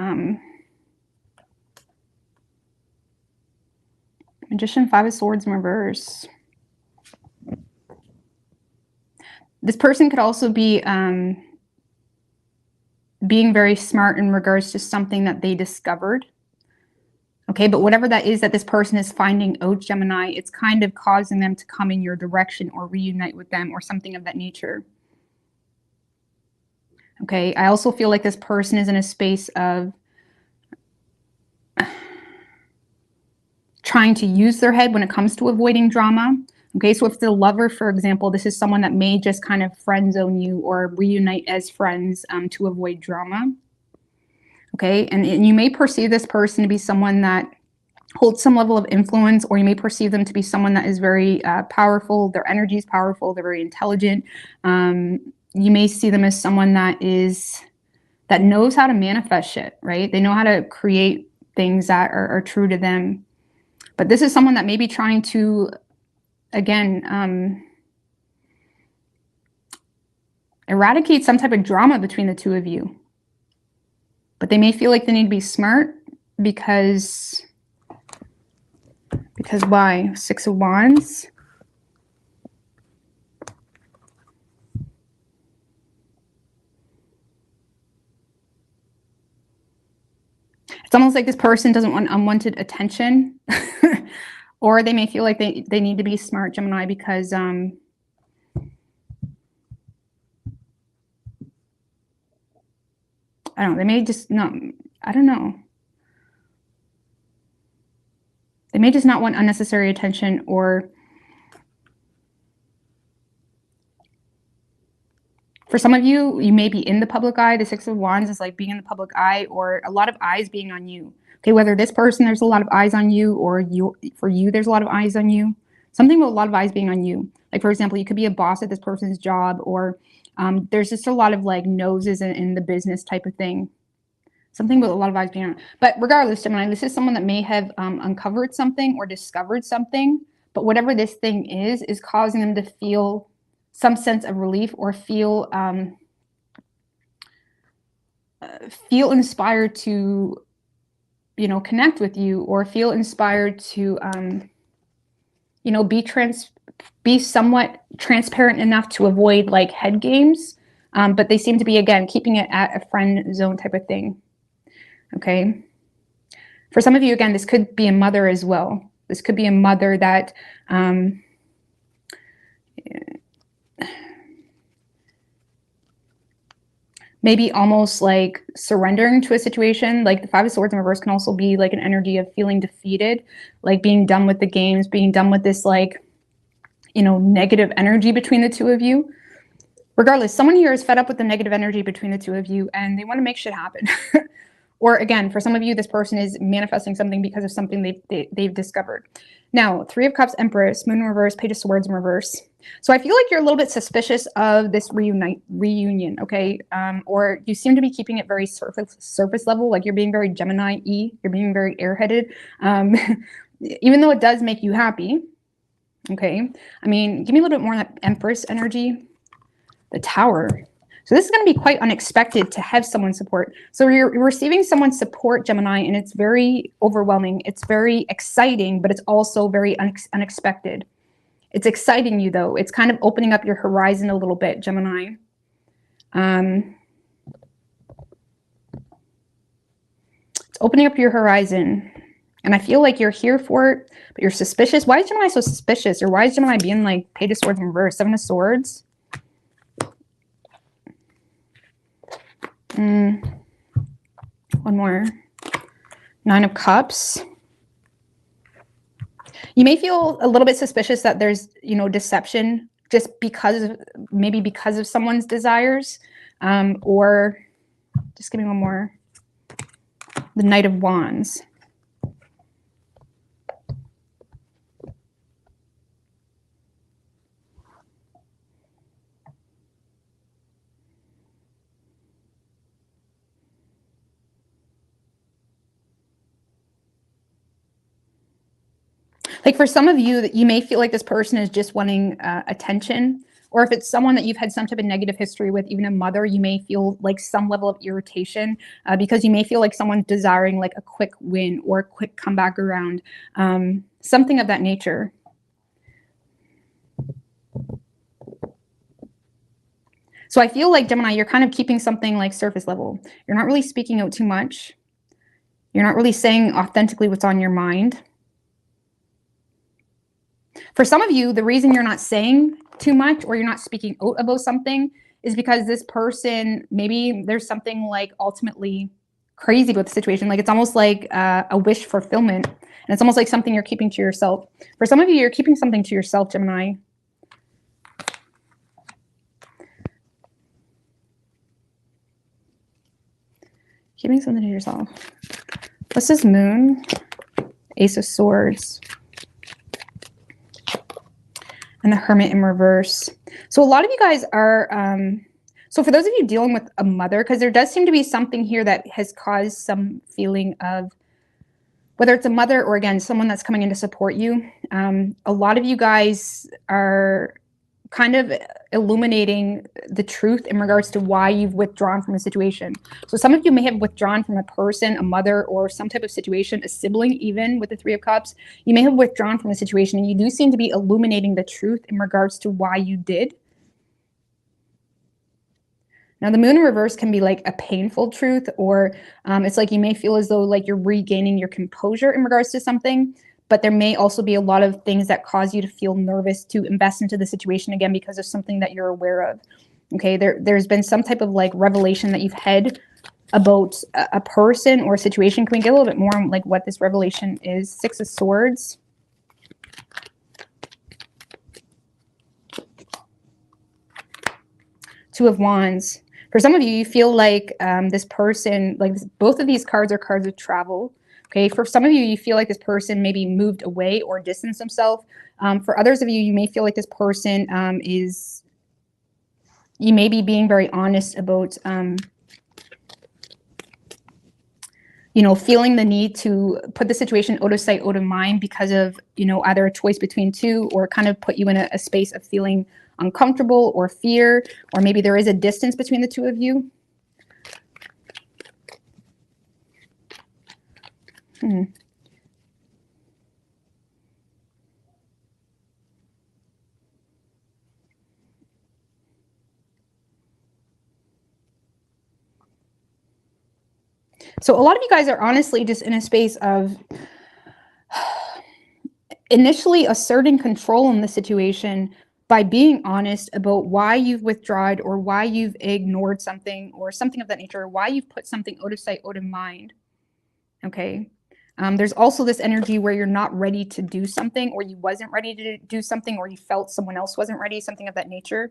Magician, Five of Swords in reverse. This person could also be being very smart in regards to something that they discovered. Okay, but whatever that is that this person is finding out, Gemini, it's kind of causing them to come in your direction or reunite with them or something of that nature. Okay, I also feel like this person is in a space of trying to use their head when it comes to avoiding drama. Okay, so if the lover, for example, this is someone that may just kind of friend zone you or reunite as friends to avoid drama. Okay, and you may perceive this person to be someone that hold some level of influence, or you may perceive them to be someone that is very powerful. Their energy is powerful. They're very intelligent. You may see them as someone that knows how to manifest shit, right? They know how to create things that are true to them. But this is someone that may be trying to, again, eradicate some type of drama between the two of you. But they may feel like they need to be smart because why? 6 of Wands. It's almost like this person doesn't want unwanted attention. Or they may feel like they need to be smart, Gemini, because I don't know, they may just not, I don't know. They may just not want unnecessary attention, or for some of you, you may be in the public eye. The 6 of Wands is like being in the public eye, or a lot of eyes being on you. Okay, whether this person, there's a lot of eyes on you, or for you, there's a lot of eyes on you. Something with a lot of eyes being on you. Like, for example, you could be a boss at this person's job, or there's just a lot of like noses in the business type of thing. Something with a lot of eyes being on. But regardless, Gemini, this is someone that may have uncovered something or discovered something. But whatever this thing is causing them to feel some sense of relief, or feel inspired to, connect with you, or feel inspired to, be somewhat transparent enough to avoid like head games. But they seem to be, again, keeping it at a friend zone type of thing. Okay. For some of you, again, this could be a mother as well. This could be a mother that, maybe almost like surrendering to a situation. Like the 5 of Swords in reverse can also be like an energy of feeling defeated, like being done with the games, being done with this like, negative energy between the two of you. Regardless, someone here is fed up with the negative energy between the two of you, and they want to make shit happen. Or again, for some of you, this person is manifesting something because of something they've discovered. Now, 3 of Cups, Empress, Moon in reverse, Page of Swords in reverse. So I feel like you're a little bit suspicious of this reunion, okay? Or you seem to be keeping it very surface level, like you're being very Gemini-y, you're being very airheaded, even though it does make you happy, okay? I mean, give me a little bit more on that Empress energy. The Tower. So this is going to be quite unexpected to have someone support. So you're receiving someone's support, Gemini, and it's very overwhelming. It's very exciting, but it's also very unexpected. It's exciting you, though. It's kind of opening up your horizon a little bit, Gemini. It's opening up your horizon. And I feel like you're here for it, but you're suspicious. Why is Gemini so suspicious? Or why is Gemini being like Page of Swords in reverse, 7 of Swords? One more. 9 of Cups. You may feel a little bit suspicious that there's, deception just maybe because of someone's desires, or just give me one more. The Knight of Wands. Like for some of you, that you may feel like this person is just wanting attention, or if it's someone that you've had some type of negative history with, even a mother, you may feel like some level of irritation because you may feel like someone's desiring like a quick win or a quick comeback around, something of that nature. So I feel like, Gemini, you're kind of keeping something like surface level. You're not really speaking out too much. You're not really saying authentically what's on your mind. For some of you, the reason you're not saying too much or you're not speaking out about something is because this person, maybe there's something like ultimately crazy about the situation. Like it's almost like a wish fulfillment. And it's almost like something you're keeping to yourself. For some of you, you're keeping something to yourself, Gemini. Keeping something to yourself. What's this Moon Ace of Swords, and the Hermit in reverse. So a lot of you guys are, so for those of you dealing with a mother, because there does seem to be something here that has caused some feeling of, whether it's a mother or again, someone that's coming in to support you. A lot of you guys are kind of illuminating the truth in regards to why you've withdrawn from a situation. So some of you may have withdrawn from a person, a mother, or some type of situation, a sibling, even with the Three of Cups. You may have withdrawn from a situation, and you do seem to be illuminating the truth in regards to why you did. Now, the Moon in reverse can be like a painful truth, or it's like you may feel as though like you're regaining your composure in regards to something. But there may also be a lot of things that cause you to feel nervous to invest into the situation again because of something that you're aware of. Okay, there's been some type of like revelation that you've had about a person or a situation. Can we get a little bit more on like what this revelation is? Six of Swords. Two of Wands. For some of you, you feel like this person, like both of these cards are cards of travel. Okay, for some of you, you feel like this person maybe moved away or distanced himself. For others of you, you may feel like this person you may be being very honest about, feeling the need to put the situation out of sight, out of mind because of, either a choice between two or kind of put you in a space of feeling uncomfortable or fear, or maybe there is a distance between the two of you. So a lot of you guys are honestly just in a space of initially asserting control in the situation by being honest about why you've withdrawn or why you've ignored something or something of that nature, or why you've put something out of sight, out of mind. Okay. There's also this energy where you're not ready to do something, or you wasn't ready to do something, or you felt someone else wasn't ready, something of that nature.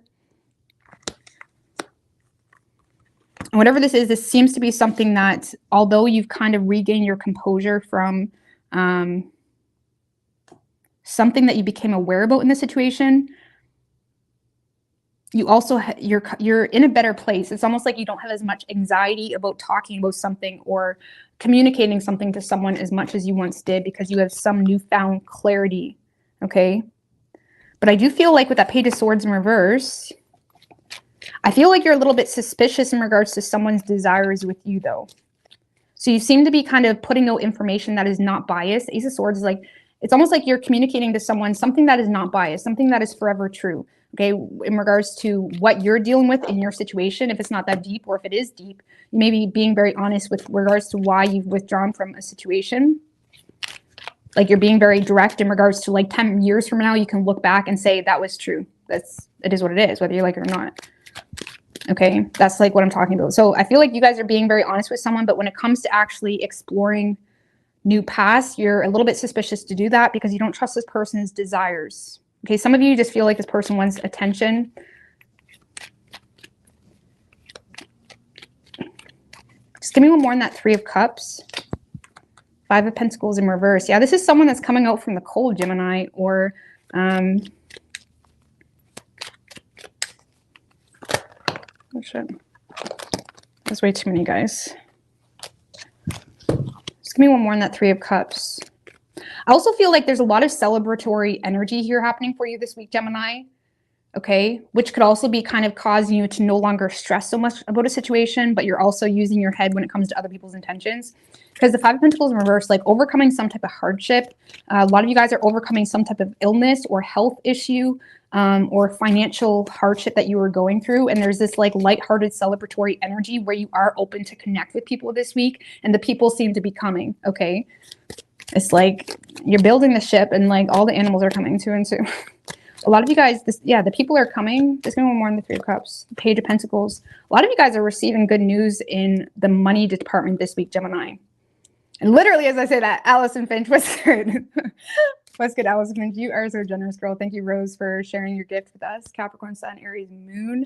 And whatever this seems to be something that, although you've kind of regained your composure from something that you became aware about in the situation, you also you're in a better place. It's almost like you don't have as much anxiety about talking about something or communicating something to someone as much as you once did, because you have some newfound clarity. Okay. But I do feel like with that Page of Swords in reverse, I feel like you're a little bit suspicious in regards to someone's desires with you, though. So you seem to be kind of putting out information that is not biased. Ace of Swords is like, it's almost like you're communicating to someone something that is not biased, something that is forever true. Okay, in regards to what you're dealing with in your situation, if it's not that deep, or if it is deep, you may be being very honest with regards to why you've withdrawn from a situation. Like you're being very direct in regards to like 10 years from now, you can look back and say that was true. It is what it is, whether you like it or not. Okay, that's like what I'm talking about. So I feel like you guys are being very honest with someone, but when it comes to actually exploring new paths, you're a little bit suspicious to do that because you don't trust this person's desires. Okay, some of you just feel like this person wants attention. Just give me one more on that Three of Cups. Five of Pentacles in reverse. Yeah, this is someone that's coming out from the cold, Gemini, or oh shit. There's way too many guys. Just give me one more on that Three of Cups. I also feel like there's a lot of celebratory energy here happening for you this week, Gemini. Okay, which could also be kind of causing you to no longer stress so much about a situation, but you're also using your head when it comes to other people's intentions. Because the Five of Pentacles in reverse, like overcoming some type of hardship. A lot of you guys are overcoming some type of illness or health issue or financial hardship that you were going through. And there's this like lighthearted celebratory energy where you are open to connect with people this week. And the people seem to be coming, okay? It's like you're building the ship and like all the animals are coming two and two. A lot of you guys, the people are coming. There's going to be one more in the Three of Cups. The Page of Pentacles. A lot of you guys are receiving good news in the money department this week, Gemini. And literally, as I say that, Allison Finch, what's good? What's good, Allison Finch? You are so generous, girl. Thank you, Rose, for sharing your gift with us. Capricorn, Sun, Aries, Moon,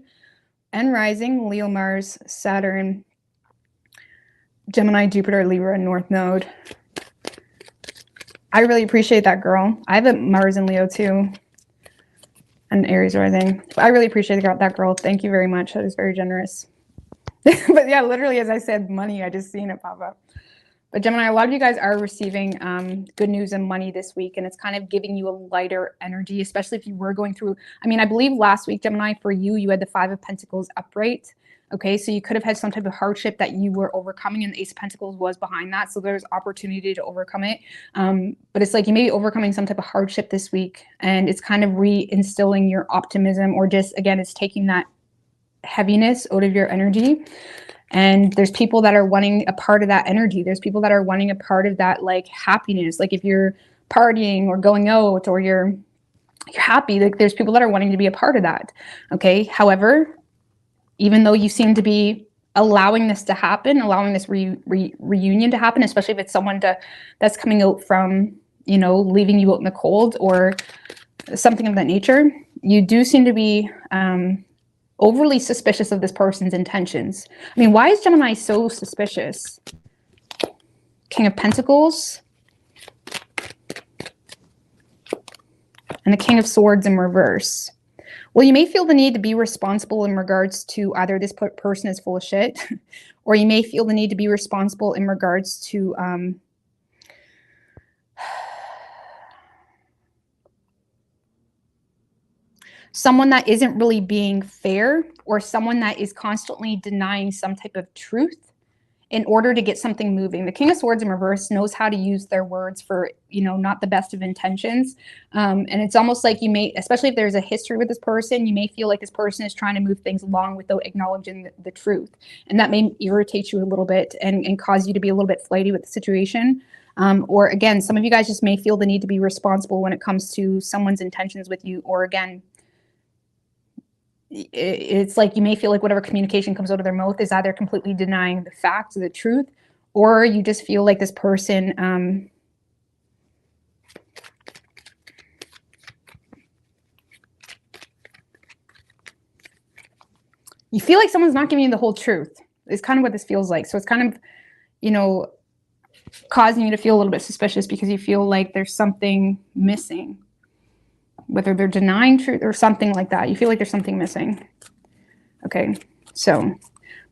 and Rising. Leo, Mars, Saturn, Gemini, Jupiter, Libra, and North Node. I really appreciate that, girl. I have a Mars in Leo too, and Aries rising. I really appreciate that, girl. Thank you very much. That is very generous. But yeah, literally, as I said, money, I just seen it pop up. But Gemini, a lot of you guys are receiving good news and money this week, and it's kind of giving you a lighter energy, especially if you were going through, I mean, I believe last week, Gemini, for you, you had the 5 of Pentacles upright. Okay, so you could have had some type of hardship that you were overcoming, and the Ace of Pentacles was behind that. So there's opportunity to overcome it. But it's like you may be overcoming some type of hardship this week, and it's kind of reinstilling your optimism, or just, again, it's taking that heaviness out of your energy. And there's people that are wanting a part of that energy. There's people that are wanting a part of that, like, happiness. Like if you're partying or going out, or you're happy, like there's people that are wanting to be a part of that. Okay. However, even though you seem to be allowing this to happen, allowing this reunion to happen, especially if it's someone that's coming out from, you know, leaving you out in the cold or something of that nature, you do seem to be overly suspicious of this person's intentions. I mean, why is Gemini so suspicious? King of Pentacles and the King of Swords in reverse. Well, you may feel the need to be responsible in regards to either this person is full of shit, or you may feel the need to be responsible in regards to someone that isn't really being fair, or someone that is constantly denying some type of truth in order to get something moving. The King of Swords in reverse knows how to use their words for, you know, not the best of intentions. And it's almost like you may, especially if there's a history with this person, you may feel like this person is trying to move things along without acknowledging the truth. And that may irritate you a little bit and cause you to be a little bit flighty with the situation. Or again, some of you guys just may feel the need to be responsible when it comes to someone's intentions with you. Or again, it's like you may feel like whatever communication comes out of their mouth is either completely denying the facts or the truth, or you just feel like this person you feel like someone's not giving you the whole truth. It's kind of what this feels like. So it's kind of, you know, causing you to feel a little bit suspicious because you feel like there's something missing, whether they're denying truth or something like that. You feel like there's something missing. Okay, so,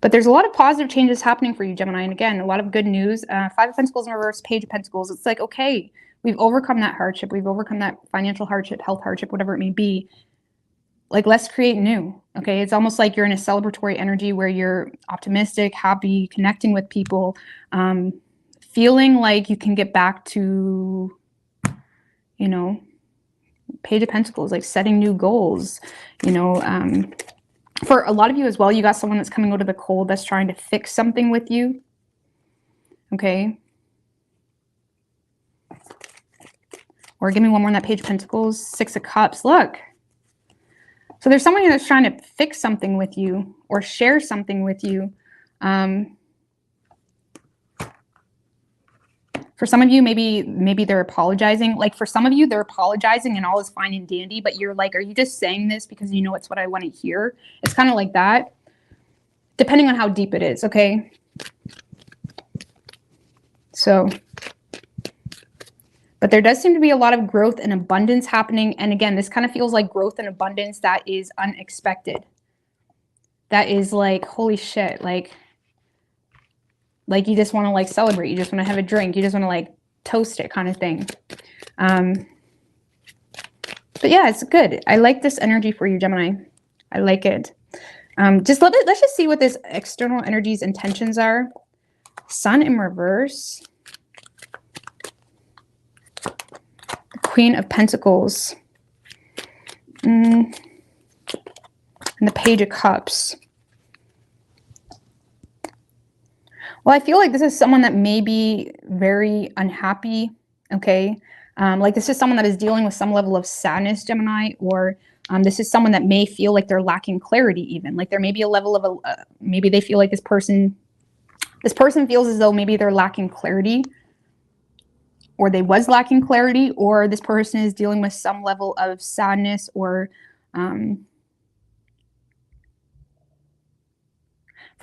but there's a lot of positive changes happening for you, Gemini. And again, a lot of good news. 5 of Pentacles in reverse, Page of Pentacles. It's like, okay, we've overcome that hardship. We've overcome that financial hardship, health hardship, whatever it may be. Like, let's create new. Okay, it's almost like you're in a celebratory energy where you're optimistic, happy, connecting with people, feeling like you can get back to, you know, Page of Pentacles, like setting new goals, you know. For a lot of you as well, you got someone that's coming out of the cold that's trying to fix something with you. Okay. Or give me one more on that Page of Pentacles, 6 of Cups. Look. So there's someone that's trying to fix something with you or share something with you. For some of you, maybe they're apologizing. Like for some of you, they're apologizing and all is fine and dandy, but you're like, are you just saying this because you know it's what I want to hear? It's kind of like that, depending on how deep it is, okay? So, but there does seem to be a lot of growth and abundance happening. And again, this kind of feels like growth and abundance that is unexpected. That is like, holy shit, like you just want to like celebrate. You just want to have a drink. You just want to like toast it kind of thing. But yeah, it's good. I like this energy for you, Gemini. I like it. Let's just see what this external energy's intentions are. Sun in reverse. Queen of Pentacles. And the Page of Cups. Well, I feel like this is someone that may be very unhappy, okay? Like this is someone that is dealing with some level of sadness, Gemini, or this is someone that may feel like they're lacking clarity even. Like there may be a level of, maybe they feel like this person feels as though maybe they're lacking clarity, or they was lacking clarity, or this person is dealing with some level of sadness, or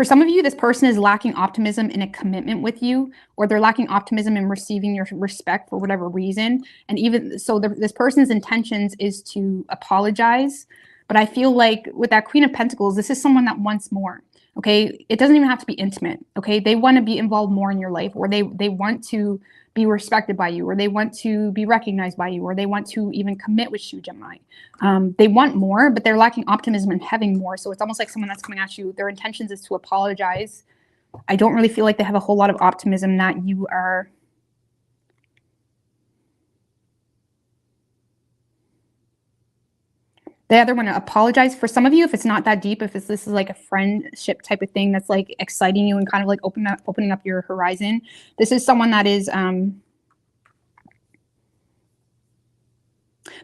For some of you, this person is lacking optimism in a commitment with you, or they're lacking optimism in receiving your respect for whatever reason. And even so, this person's intentions is to apologize. But I feel like with that Queen of Pentacles, this is someone that wants more. Okay, it doesn't even have to be intimate. Okay, they want to be involved more in your life, or they want to be respected by you, or they want to be recognized by you, or they want to even commit with you, Gemini. They want more, but they're lacking optimism and having more. So it's almost like someone that's coming at you, their intentions is to apologize. I don't really feel like they have a whole lot of optimism that you are. They either want to apologize. For some of you, if it's not that deep, if this is like a friendship type of thing that's like exciting you and kind of like opening up your horizon, this is someone that is,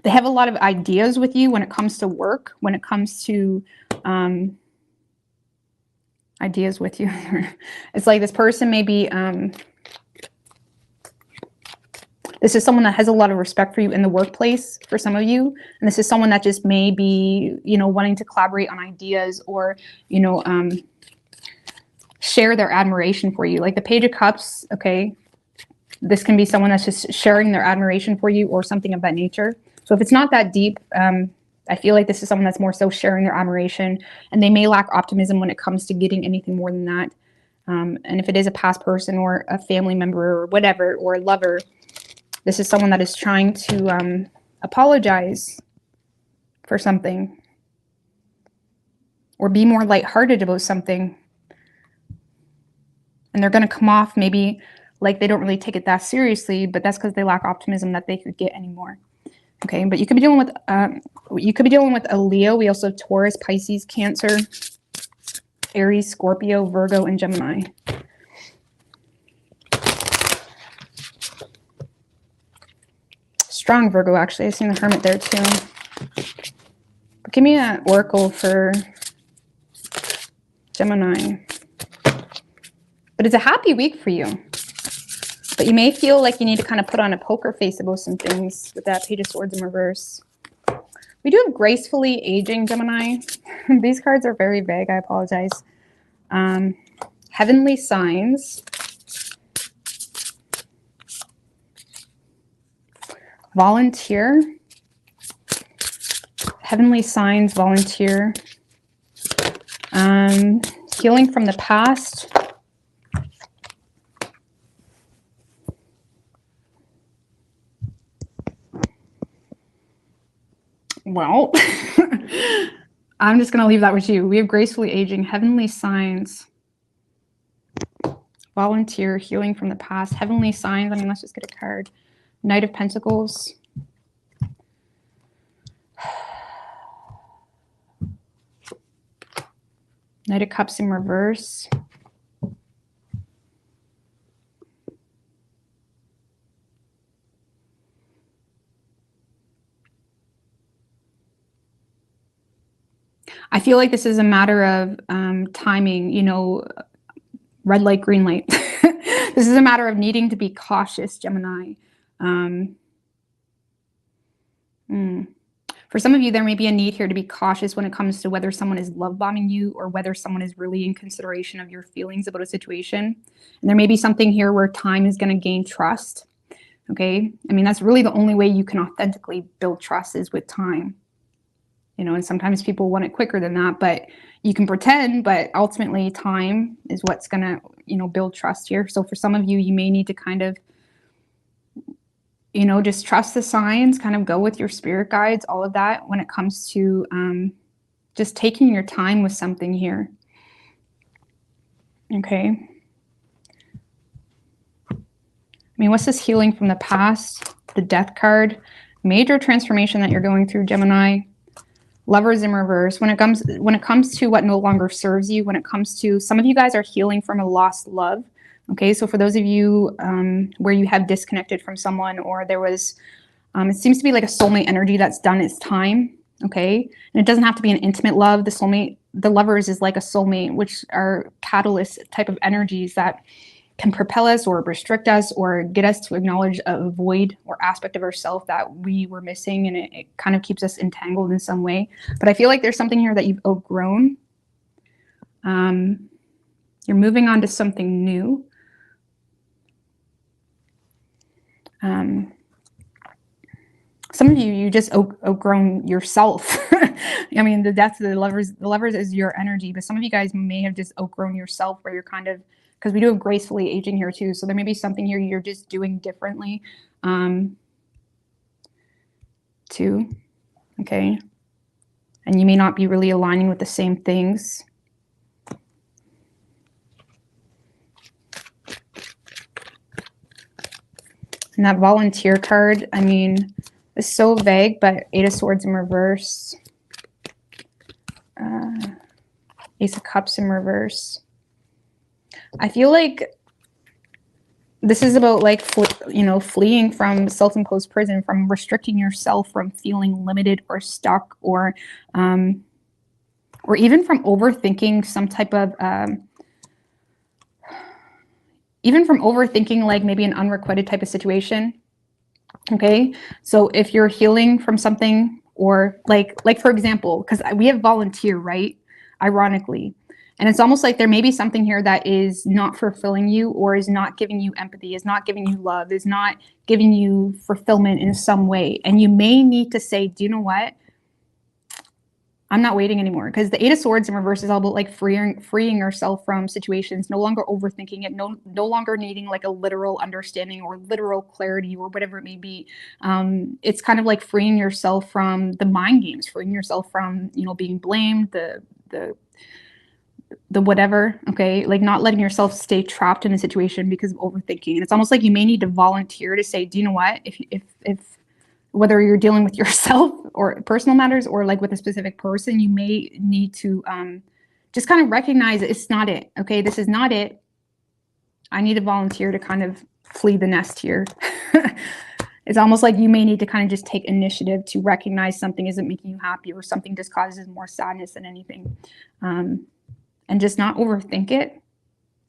they have a lot of ideas with you when it comes to work, when it comes to ideas with you. It's like this person may be, this is someone that has a lot of respect for you in the workplace for some of you. And this is someone that just may be, you know, wanting to collaborate on ideas, or, you know, share their admiration for you. Like the Page of Cups, okay? This can be someone that's just sharing their admiration for you or something of that nature. So if it's not that deep, I feel like this is someone that's more so sharing their admiration, and they may lack optimism when it comes to getting anything more than that. And if it is a past person or a family member or whatever, or a lover, this is someone that is trying to apologize for something, or be more lighthearted about something. And they're going to come off maybe like they don't really take it that seriously, but that's because they lack optimism that they could get anymore. Okay, but you could be dealing with a Leo. We also have Taurus, Pisces, Cancer, Aries, Scorpio, Virgo, and Gemini. Strong Virgo, actually. I've seen the Hermit there too. But give me an oracle for Gemini. But it's a happy week for you. But you may feel like you need to kind of put on a poker face about some things with that Page of Swords in reverse. We do have gracefully aging, Gemini. These cards are very vague. I apologize. Heavenly signs. Volunteer. Heavenly signs, volunteer. Healing from the past. Well, I'm just going to leave that with you. We have gracefully aging, heavenly signs, volunteer, healing from the past, heavenly signs. I mean, let's just get a card. Knight of Pentacles. Knight of Cups in reverse. I feel like this is a matter of timing, you know, red light, green light. This is a matter of needing to be cautious, Gemini. For some of you, there may be a need here to be cautious when it comes to whether someone is love bombing you or whether someone is really in consideration of your feelings about a situation. And there may be something here where time is going to gain trust. Okay. I mean, that's really the only way you can authentically build trust is with time. You know, and sometimes people want it quicker than that, but you can pretend, but ultimately time is what's going to, you know, build trust here. So for some of you, you may need to kind of, you know, just trust the signs, kind of go with your spirit guides, all of that when it comes to just taking your time with something here. Okay. I mean, what's this healing from the past? The Death card, major transformation that you're going through, Gemini. Lovers in reverse. When it comes to what no longer serves you, when it comes to, some of you guys are healing from a lost love. Okay, so for those of you where you have disconnected from someone, or there was, it seems to be like a soulmate energy that's done its time. Okay, and it doesn't have to be an intimate love. The soulmate, the lovers is like a soulmate, which are catalyst type of energies that can propel us or restrict us or get us to acknowledge a void or aspect of ourselves that we were missing, and it kind of keeps us entangled in some way. But I feel like there's something here that you've outgrown. You're moving on to something new. Some of you just outgrown yourself. I mean, the death of the lovers is your energy, but some of you guys may have just outgrown yourself, where you're kind of, because we do have gracefully aging here too. So there may be something here you're just doing differently, too. Okay. And you may not be really aligning with the same things. And that volunteer card, I mean, it's so vague, but Eight of Swords in reverse. Ace of Cups in reverse. I feel like this is about like, fleeing from self-imposed prison, from restricting yourself, from feeling limited or stuck, or even from overthinking some type of, even from overthinking like maybe an unrequited type of situation. Okay, so if you're healing from something, or like for example, because we have volunteer, right? Ironically. And it's almost like there may be something here that is not fulfilling you, or is not giving you empathy, is not giving you love, is not giving you fulfillment in some way. And you may need to say, do you know what? I'm not waiting anymore. Because the Eight of Swords in reverse is all about like freeing yourself from situations, no longer overthinking it, no longer needing like a literal understanding or literal clarity or whatever it may be. It's kind of like freeing yourself from the mind games, freeing yourself from, being blamed, the whatever, okay? Like not letting yourself stay trapped in a situation because of overthinking. And it's almost like you may need to volunteer to say, do you know what? If whether you're dealing with yourself or personal matters, or like with a specific person, you may need to just kind of recognize it's not it. Okay, this is not it. I need to volunteer to kind of flee the nest here. It's almost like you may need to kind of just take initiative to recognize something isn't making you happy, or something just causes more sadness than anything. And just not overthink it.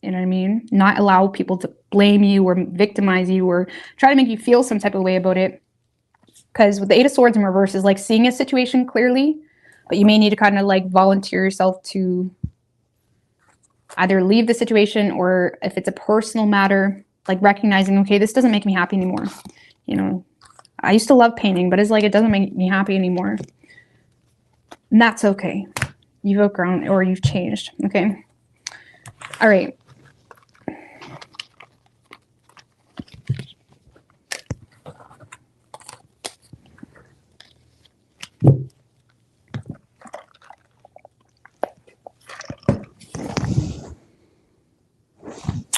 You know what I mean? Not allow people to blame you or victimize you or try to make you feel some type of way about it. Because with the Eight of Swords in reverse is like seeing a situation clearly, but you may need to kind of like volunteer yourself to either leave the situation, or if it's a personal matter, like recognizing, okay, this doesn't make me happy anymore. I used to love painting, but it's like, it doesn't make me happy anymore. And that's okay. You've outgrown, or you've changed. Okay. All right.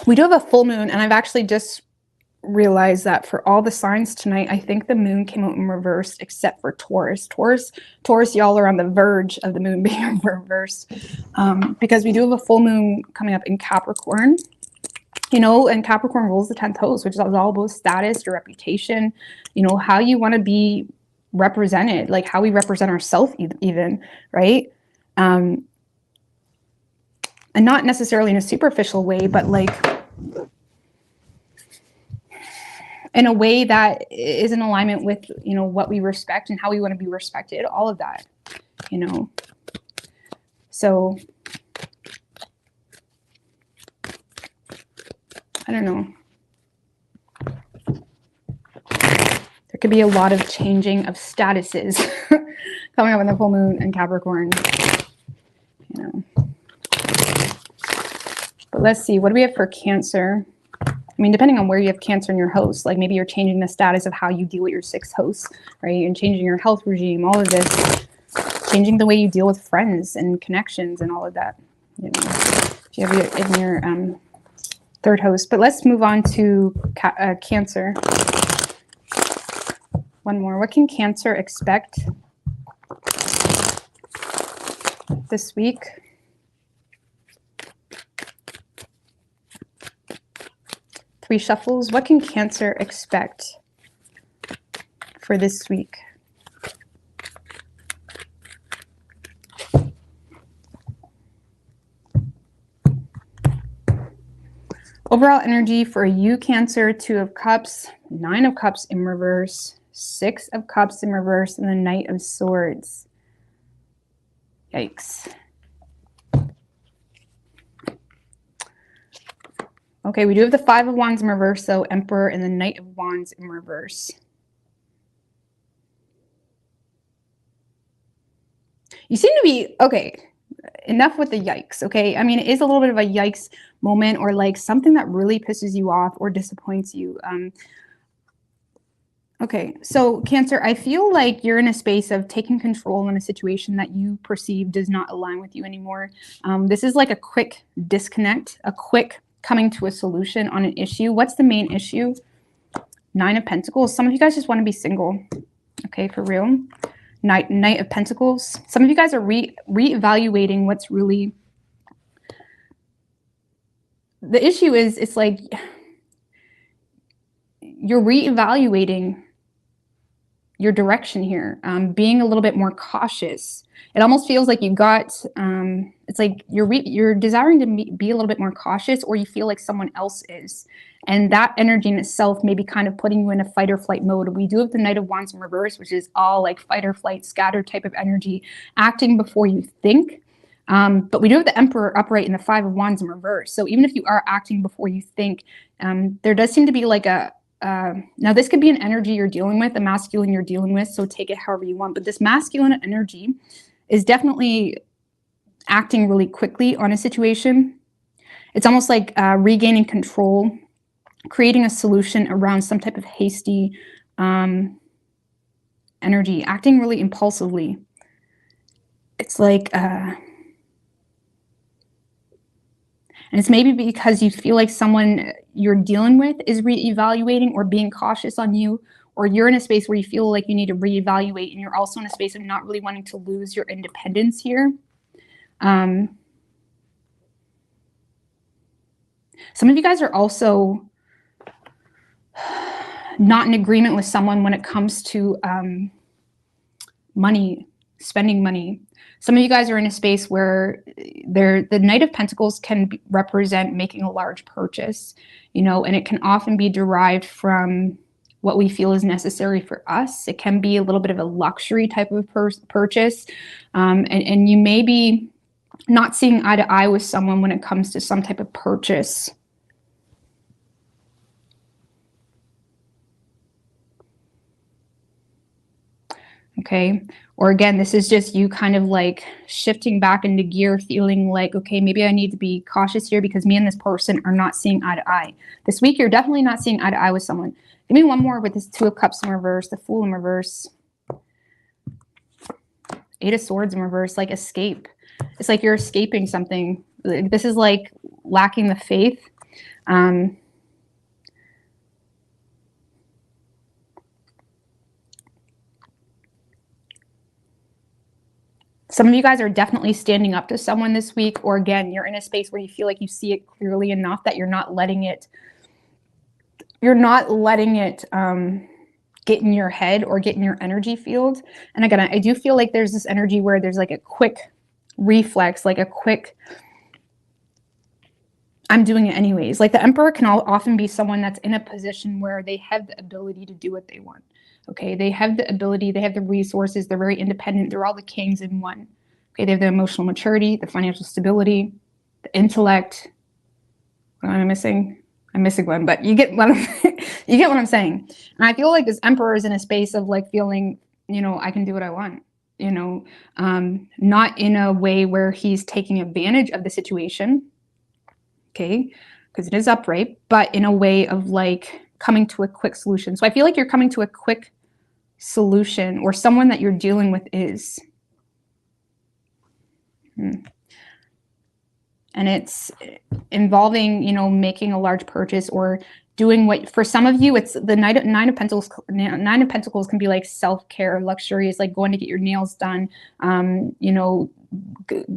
We do have a full moon, and I've actually just realized that for all the signs tonight, I think the moon came out in reverse except for Taurus. Taurus, y'all are on the verge of the moon being in reverse, because we do have a full moon coming up in Capricorn. And Capricorn rules the 10th house, which is all about status, your reputation, how you want to be represented, like how we represent ourselves even, right? And not necessarily in a superficial way, but like in a way that is in alignment with, what we respect and how we want to be respected, all of that, So I don't know. There could be a lot of changing of statuses coming up in the full moon in Capricorn, But let's see, what do we have for Cancer? I mean, depending on where you have Cancer in your house, like maybe you're changing the status of how you deal with your 6th house, right? And changing your health regime, all of this, changing the way you deal with friends and connections and all of that, if you have it in your 3rd house. But let's move on to Cancer. One more. What can Cancer expect this week? Three shuffles. What can Cancer expect for this week? Overall energy for you, Cancer: 2 of Cups, 9 of Cups in reverse, 6 of Cups in reverse, and the Knight of Swords. Yikes. Okay, we do have the Five of Wands in reverse, so Emperor, and the Knight of Wands in reverse. You seem to be, okay, enough with the yikes, okay? I mean, it is a little bit of a yikes moment, or like something that really pisses you off or disappoints you. Okay, so Cancer, I feel like you're in a space of taking control in a situation that you perceive does not align with you anymore. This is like a quick disconnect, a quick coming to a solution on an issue. What's the main issue? Nine of Pentacles. Some of you guys just want to be single. Okay, for real. Knight of Pentacles. Some of you guys are reevaluating what's really... The issue is, it's like you're reevaluating your direction here, being a little bit more cautious. It almost feels like you got, it's like you're desiring to be a little bit more cautious, or you feel like someone else is. And that energy in itself may be kind of putting you in a fight or flight mode. We do have the Knight of Wands in reverse, which is all like fight or flight, scattered type of energy, acting before you think. But we do have the Emperor upright and the Five of Wands in reverse. So even if you are acting before you think, there does seem to be like a, now this could be an energy you're dealing with, a masculine you're dealing with, so take it however you want. But this masculine energy is definitely acting really quickly on a situation. It's almost like regaining control, creating a solution around some type of hasty energy, acting really impulsively. It's like... and it's maybe because you feel like someone you're dealing with is reevaluating or being cautious on you, or you're in a space where you feel like you need to reevaluate, and you're also in a space of not really wanting to lose your independence here. Some of you guys are also not in agreement with someone when it comes to money, spending money. Some of you guys are in a space where the Knight of Pentacles can represent making a large purchase, you know, and it can often be derived from what we feel is necessary for us. It can be a little bit of a luxury type of purchase. And you may be not seeing eye to eye with someone when it comes to some type of purchase. Okay. Or again, this is just you kind of like shifting back into gear, feeling like, okay, maybe I need to be cautious here because me and this person are not seeing eye to eye. This week, you're definitely not seeing eye to eye with someone. Give me one more with this Two of Cups in reverse, the Fool in reverse, Eight of Swords in reverse, like escape. It's like you're escaping something. This is like lacking the faith. Some of you guys are definitely standing up to someone this week, or again, you're in a space where you feel like you see it clearly enough that you're not letting it get in your head or get in your energy field. And again, I do feel like there's this energy where there's like a quick reflex, like a quick, I'm doing it anyways. Like the Emperor can often be someone that's in a position where they have the ability to do what they want. Okay, they have the ability, they have the resources, they're very independent, they're all the kings in one. Okay, they have the emotional maturity, the financial stability, the intellect. What am I missing? I'm missing one, but you get what I'm saying. And I feel like this Emperor is in a space of like feeling, you know, I can do what I want, you know, not in a way where he's taking advantage of the situation. Okay, because it is upright, but in a way of like coming to a quick solution. So I feel like you're coming to a quick solution, or someone that you're dealing with is. And it's involving, you know, making a large purchase or doing what, for some of you, it's the Nine of Pentacles. Nine of Pentacles can be like self-care, luxuries, like going to get your nails done, you know,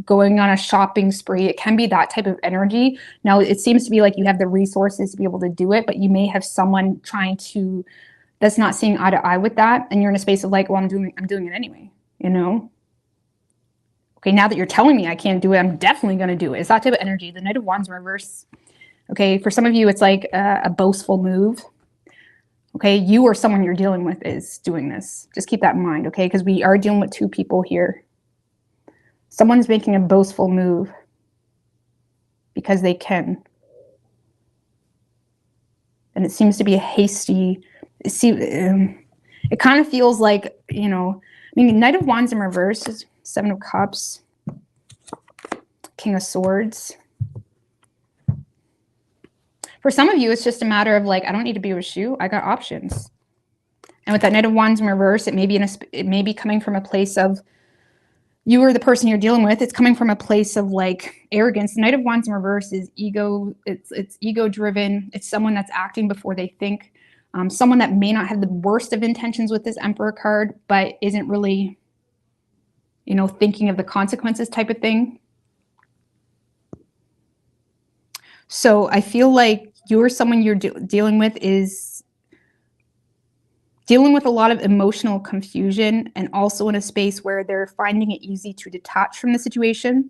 going on a shopping spree. It can be that type of energy. Now, it seems to be like you have the resources to be able to do it, but you may have someone trying to, that's not seeing eye to eye with that. And you're in a space of like, well, I'm doing it anyway, you know? Okay, now that you're telling me I can't do it, I'm definitely going to do it. It's that type of energy. The Knight of Wands in reverse. Okay, for some of you, it's like a boastful move. Okay, you or someone you're dealing with is doing this. Just keep that in mind, okay? Because we are dealing with two people here. Someone's making a boastful move because they can. And it seems to be a hasty, it kind of feels like, you know, I mean, Knight of Wands in reverse is 7 of Cups, King of Swords. For some of you, it's just a matter of like, I don't need to be with you. I got options. And with that Knight of Wands in reverse, it may be coming from a place of, you or the person you're dealing with, it's coming from a place of like arrogance. The Knight of Wands in reverse is ego. It's ego driven. It's someone that's acting before they think. Someone that may not have the worst of intentions with this Emperor card, but isn't really, you know, thinking of the consequences type of thing. So I feel like someone you're dealing with is dealing with a lot of emotional confusion, and also in a space where they're finding it easy to detach from the situation.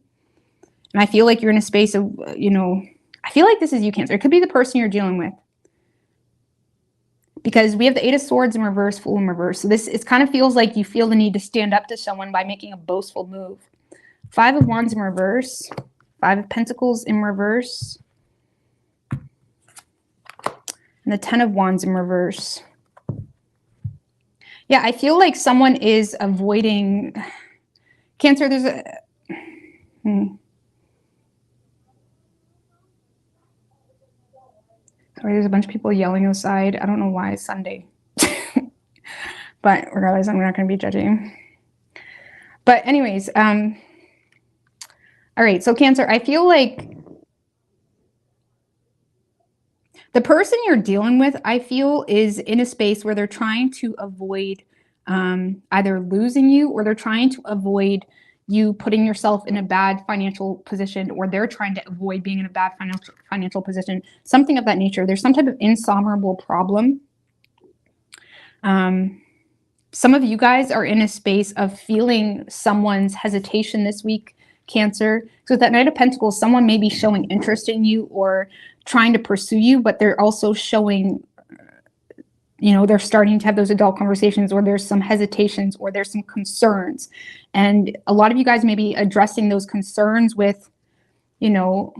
And I feel like you're in a space of, you know, I feel like this is you, Cancer. It could be the person you're dealing with. Because we have the 8 of Swords in reverse, Fool in reverse. So it kind of feels like you feel the need to stand up to someone by making a boastful move. 5 of Wands in reverse, 5 of Pentacles in reverse, and the 10 of Wands in reverse. Yeah, I feel like someone is avoiding Cancer. Sorry, there's a bunch of people yelling outside. I don't know why it's Sunday. But regardless, I'm not going to be judging. But anyways, all right, so Cancer, I feel like the person you're dealing with, I feel, is in a space where they're trying to avoid either losing you, or they're trying to avoid you putting yourself in a bad financial position, or they're trying to avoid being in a bad financial position, something of that nature. There's some type of insurmountable problem. Some of you guys are in a space of feeling someone's hesitation this week, Cancer. So with that Knight of Pentacles, someone may be showing interest in you or trying to pursue you, but they're also showing, you know, they're starting to have those adult conversations, or there's some hesitations, or there's some concerns. And a lot of you guys may be addressing those concerns with, you know,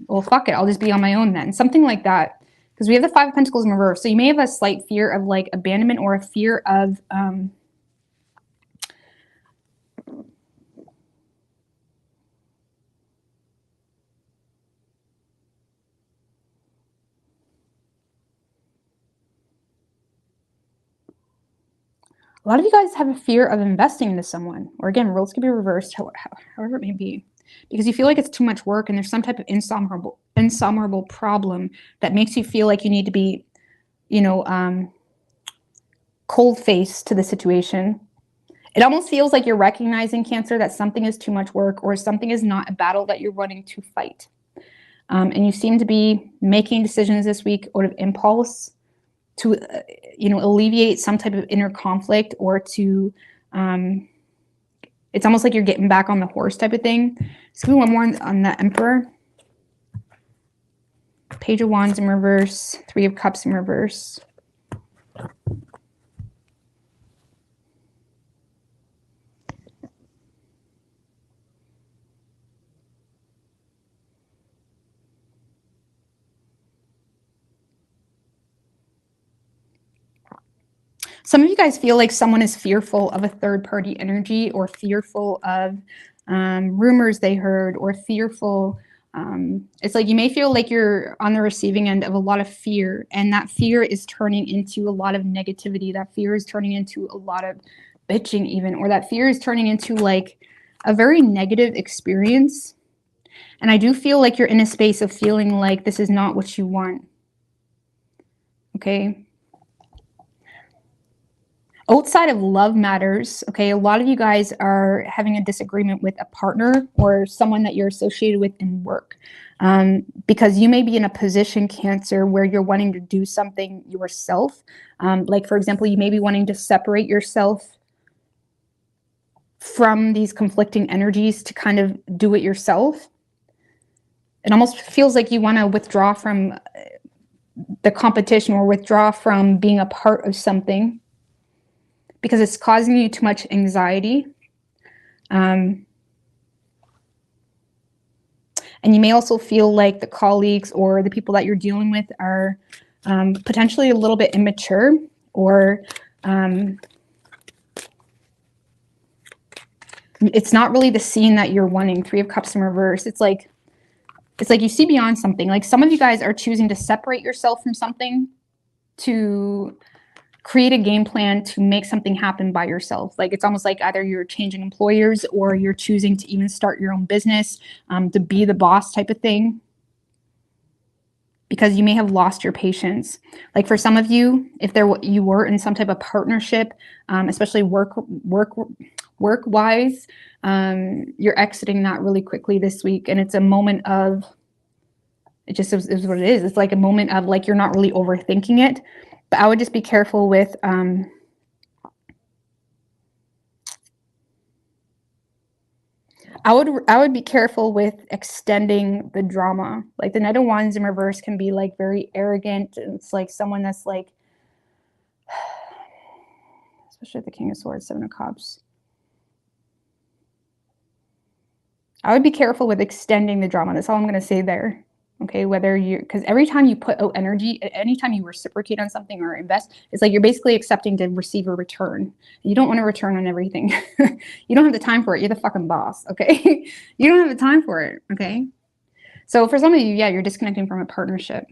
well, fuck it, I'll just be on my own then. Something like that. Because we have the 5 of Pentacles in reverse. So you may have a slight fear of like abandonment, or a fear of a lot of you guys have a fear of investing into someone. Or again, roles can be reversed, however it may be. Because you feel like it's too much work, and there's some type of insurmountable problem that makes you feel like you need to be, you know, cold-faced to the situation. It almost feels like you're recognizing, Cancer, that something is too much work, or something is not a battle that you're running to fight. And you seem to be making decisions this week out of impulse to, you know, alleviate some type of inner conflict, or to, it's almost like you're getting back on the horse type of thing. Let's give me one more on the Emperor. Page of Wands in reverse, 3 of Cups in reverse. Some of you guys feel like someone is fearful of a third-party energy, or fearful of rumors they heard, or fearful. It's like you may feel like you're on the receiving end of a lot of fear, and that fear is turning into a lot of negativity. That fear is turning into a lot of bitching even, or that fear is turning into like a very negative experience. And I do feel like you're in a space of feeling like this is not what you want. Okay. Outside of love matters, okay, a lot of you guys are having a disagreement with a partner, or someone that you're associated with in work. Because you may be in a position, Cancer, where you're wanting to do something yourself. Like, for example, you may be wanting to separate yourself from these conflicting energies to kind of do it yourself. It almost feels like you want to withdraw from the competition, or withdraw from being a part of something, because it's causing you too much anxiety. And And you may also feel like the colleagues or the people that you're dealing with are potentially a little bit immature, or it's not really the scene that you're wanting. Three of Cups in reverse. It's like you see beyond something. Like some of you guys are choosing to separate yourself from something to create a game plan to make something happen by yourself. Like it's almost like either you're changing employers or you're choosing to even start your own business, to be the boss type of thing, because you may have lost your patience. Like for some of you, if you were in some type of partnership, especially work-wise, you're exiting that really quickly this week. And it's a moment of, it just is what it is. It's like a moment of like, you're not really overthinking it. But I would just be careful with I would be careful with extending the drama. Like the Knight of Wands in reverse can be like very arrogant. It's like someone that's like, especially the King of Swords, Seven of Cups. I would be careful with extending the drama. That's all I'm going to say there. Okay, because every time you put out energy, anytime you reciprocate on something or invest, it's like you're basically accepting to receive a return. You don't want to return on everything. You don't have the time for it. You're the fucking boss, okay? You don't have the time for it, okay? So for some of you, yeah, you're disconnecting from a partnership,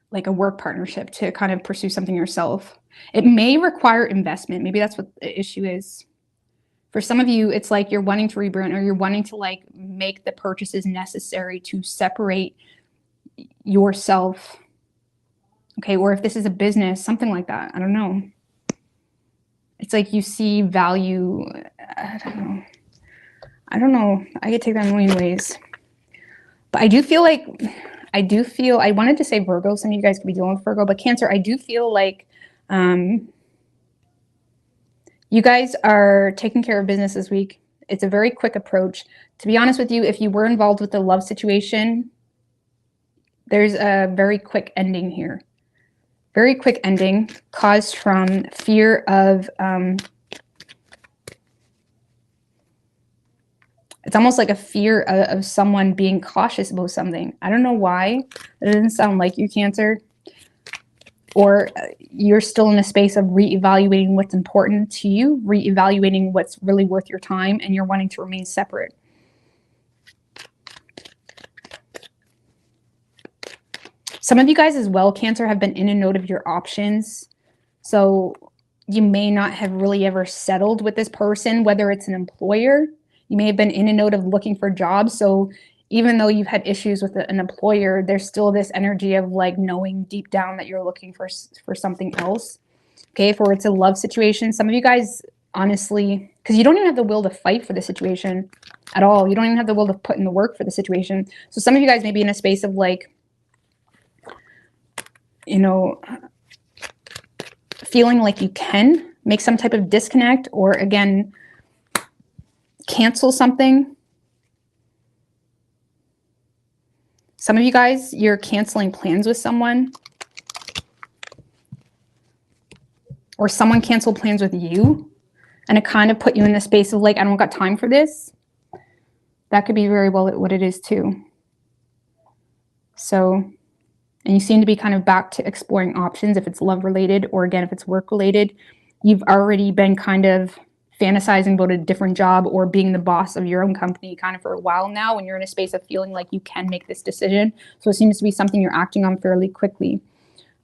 like a work partnership, to kind of pursue something yourself. It may require investment. Maybe that's what the issue is. For some of you, it's like you're wanting to rebrand, or you're wanting to like make the purchases necessary to separate yourself. Okay, or if this is a business, something like that. I don't know. It's like you see value. I don't know. I could take that a million ways. But I do feel like, I wanted to say Virgo. Some of you guys could be dealing with Virgo, but Cancer, I do feel like you guys are taking care of business this week. It's a very quick approach. To be honest with you, if you were involved with a love situation, there's a very quick ending here. Very quick ending caused from fear of, it's almost like a fear of someone being cautious about something. I don't know why. It doesn't sound like you, Cancer. Or you're still in a space of reevaluating what's important to you, reevaluating what's really worth your time, and you're wanting to remain separate. Some of you guys as well, Cancer, have been in and out of your options. So you may not have really ever settled with this person, whether it's an employer. You may have been in and out of looking for jobs. So even though you've had issues with an employer, there's still this energy of like knowing deep down that you're looking for something else. Okay, for it's a love situation. Some of you guys, honestly, because you don't even have the will to fight for the situation at all. You don't even have the will to put in the work for the situation. So some of you guys may be in a space of like, you know, feeling like you can make some type of disconnect, or again, cancel something. Some of you guys, you're canceling plans with someone, or someone canceled plans with you, and it kind of put you in the space of like, I don't got time for this. That could be very well what it is too. So, and you seem to be kind of back to exploring options if it's love related, or again, if it's work related. You've already been kind of fantasizing about a different job or being the boss of your own company kind of for a while now, when you're in a space of feeling like you can make this decision. So it seems to be something you're acting on fairly quickly.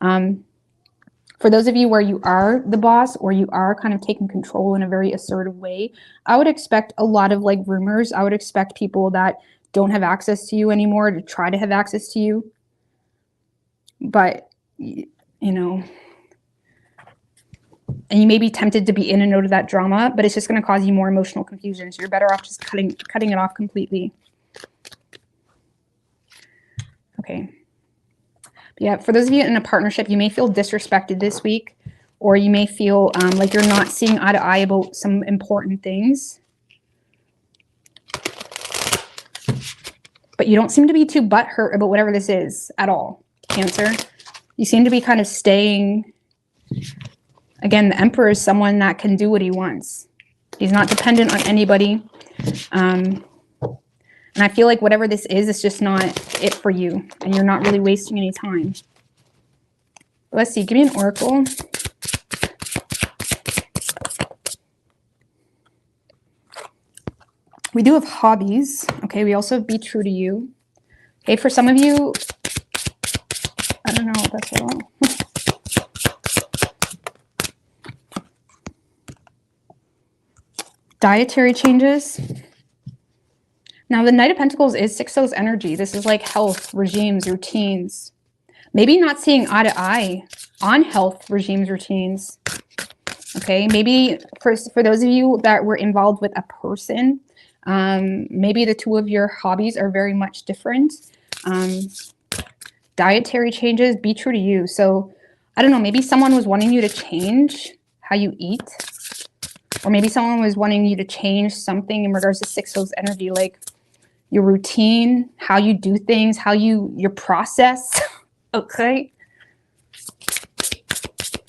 For those of you where you are the boss, or you are kind of taking control in a very assertive way, I would expect a lot of like rumors. I would expect people that don't have access to you anymore to try to have access to you. But, you know, and you may be tempted to be in and out of that drama, but it's just going to cause you more emotional confusion. So you're better off just cutting it off completely. Okay. But yeah, for those of you in a partnership, you may feel disrespected this week, or you may feel like you're not seeing eye to eye about some important things. But you don't seem to be too butthurt about whatever this is at all, Cancer. You seem to be kind of staying. Again, the Emperor is someone that can do what he wants. He's not dependent on anybody. And I feel like whatever this is, it's just not it for you. And you're not really wasting any time. Let's see. Give me an oracle. We do have hobbies. Okay, we also have be true to you. Okay, for some of you, I don't know what that's all. Dietary changes. Now, the Knight of Pentacles is 6 O's energy. This is like health, regimes, routines. Maybe not seeing eye to eye on health, regimes, routines. Okay, maybe for those of you that were involved with a person, maybe the two of your hobbies are very much different. Dietary changes, be true to you. So, I don't know, maybe someone was wanting you to change how you eat. Or maybe someone was wanting you to change something in regards to 6 O's energy, like your routine, how you do things, how your process. Okay.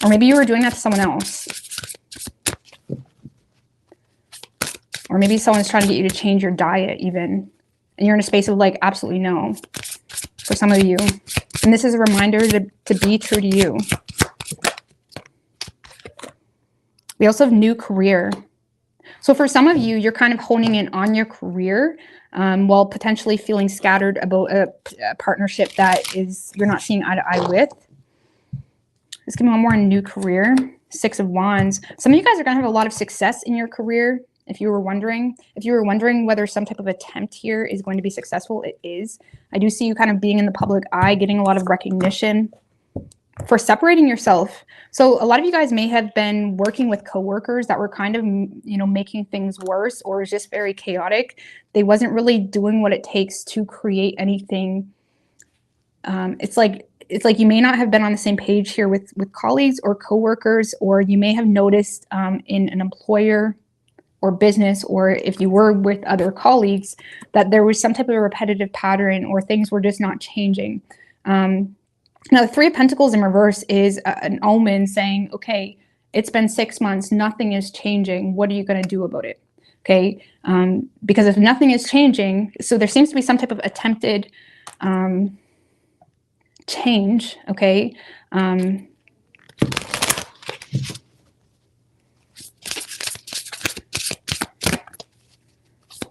Or maybe you were doing that to someone else. Or maybe someone's trying to get you to change your diet even. And you're in a space of like, absolutely no. For some of you. And this is a reminder to be true to you. We also have new career. So for some of you, you're kind of honing in on your career while potentially feeling scattered about a partnership that you're not seeing eye to eye with. Let's give me one more on new career. 6 of Wands. Some of you guys are going to have a lot of success in your career. If you were wondering whether some type of attempt here is going to be successful, it is. I do see you kind of being in the public eye, getting a lot of recognition for separating yourself. So a lot of you guys may have been working with coworkers that were kind of, making things worse, or is just very chaotic. They wasn't really doing what it takes to create anything. It's like you may not have been on the same page here with colleagues or coworkers, or you may have noticed in an employer or business, or if you were with other colleagues, that there was some type of a repetitive pattern or things were just not changing. Now, the 3 of Pentacles in reverse is an omen saying, okay, it's been 6 months, nothing is changing. What are you going to do about it? Okay, because if nothing is changing, so there seems to be some type of attempted change, okay?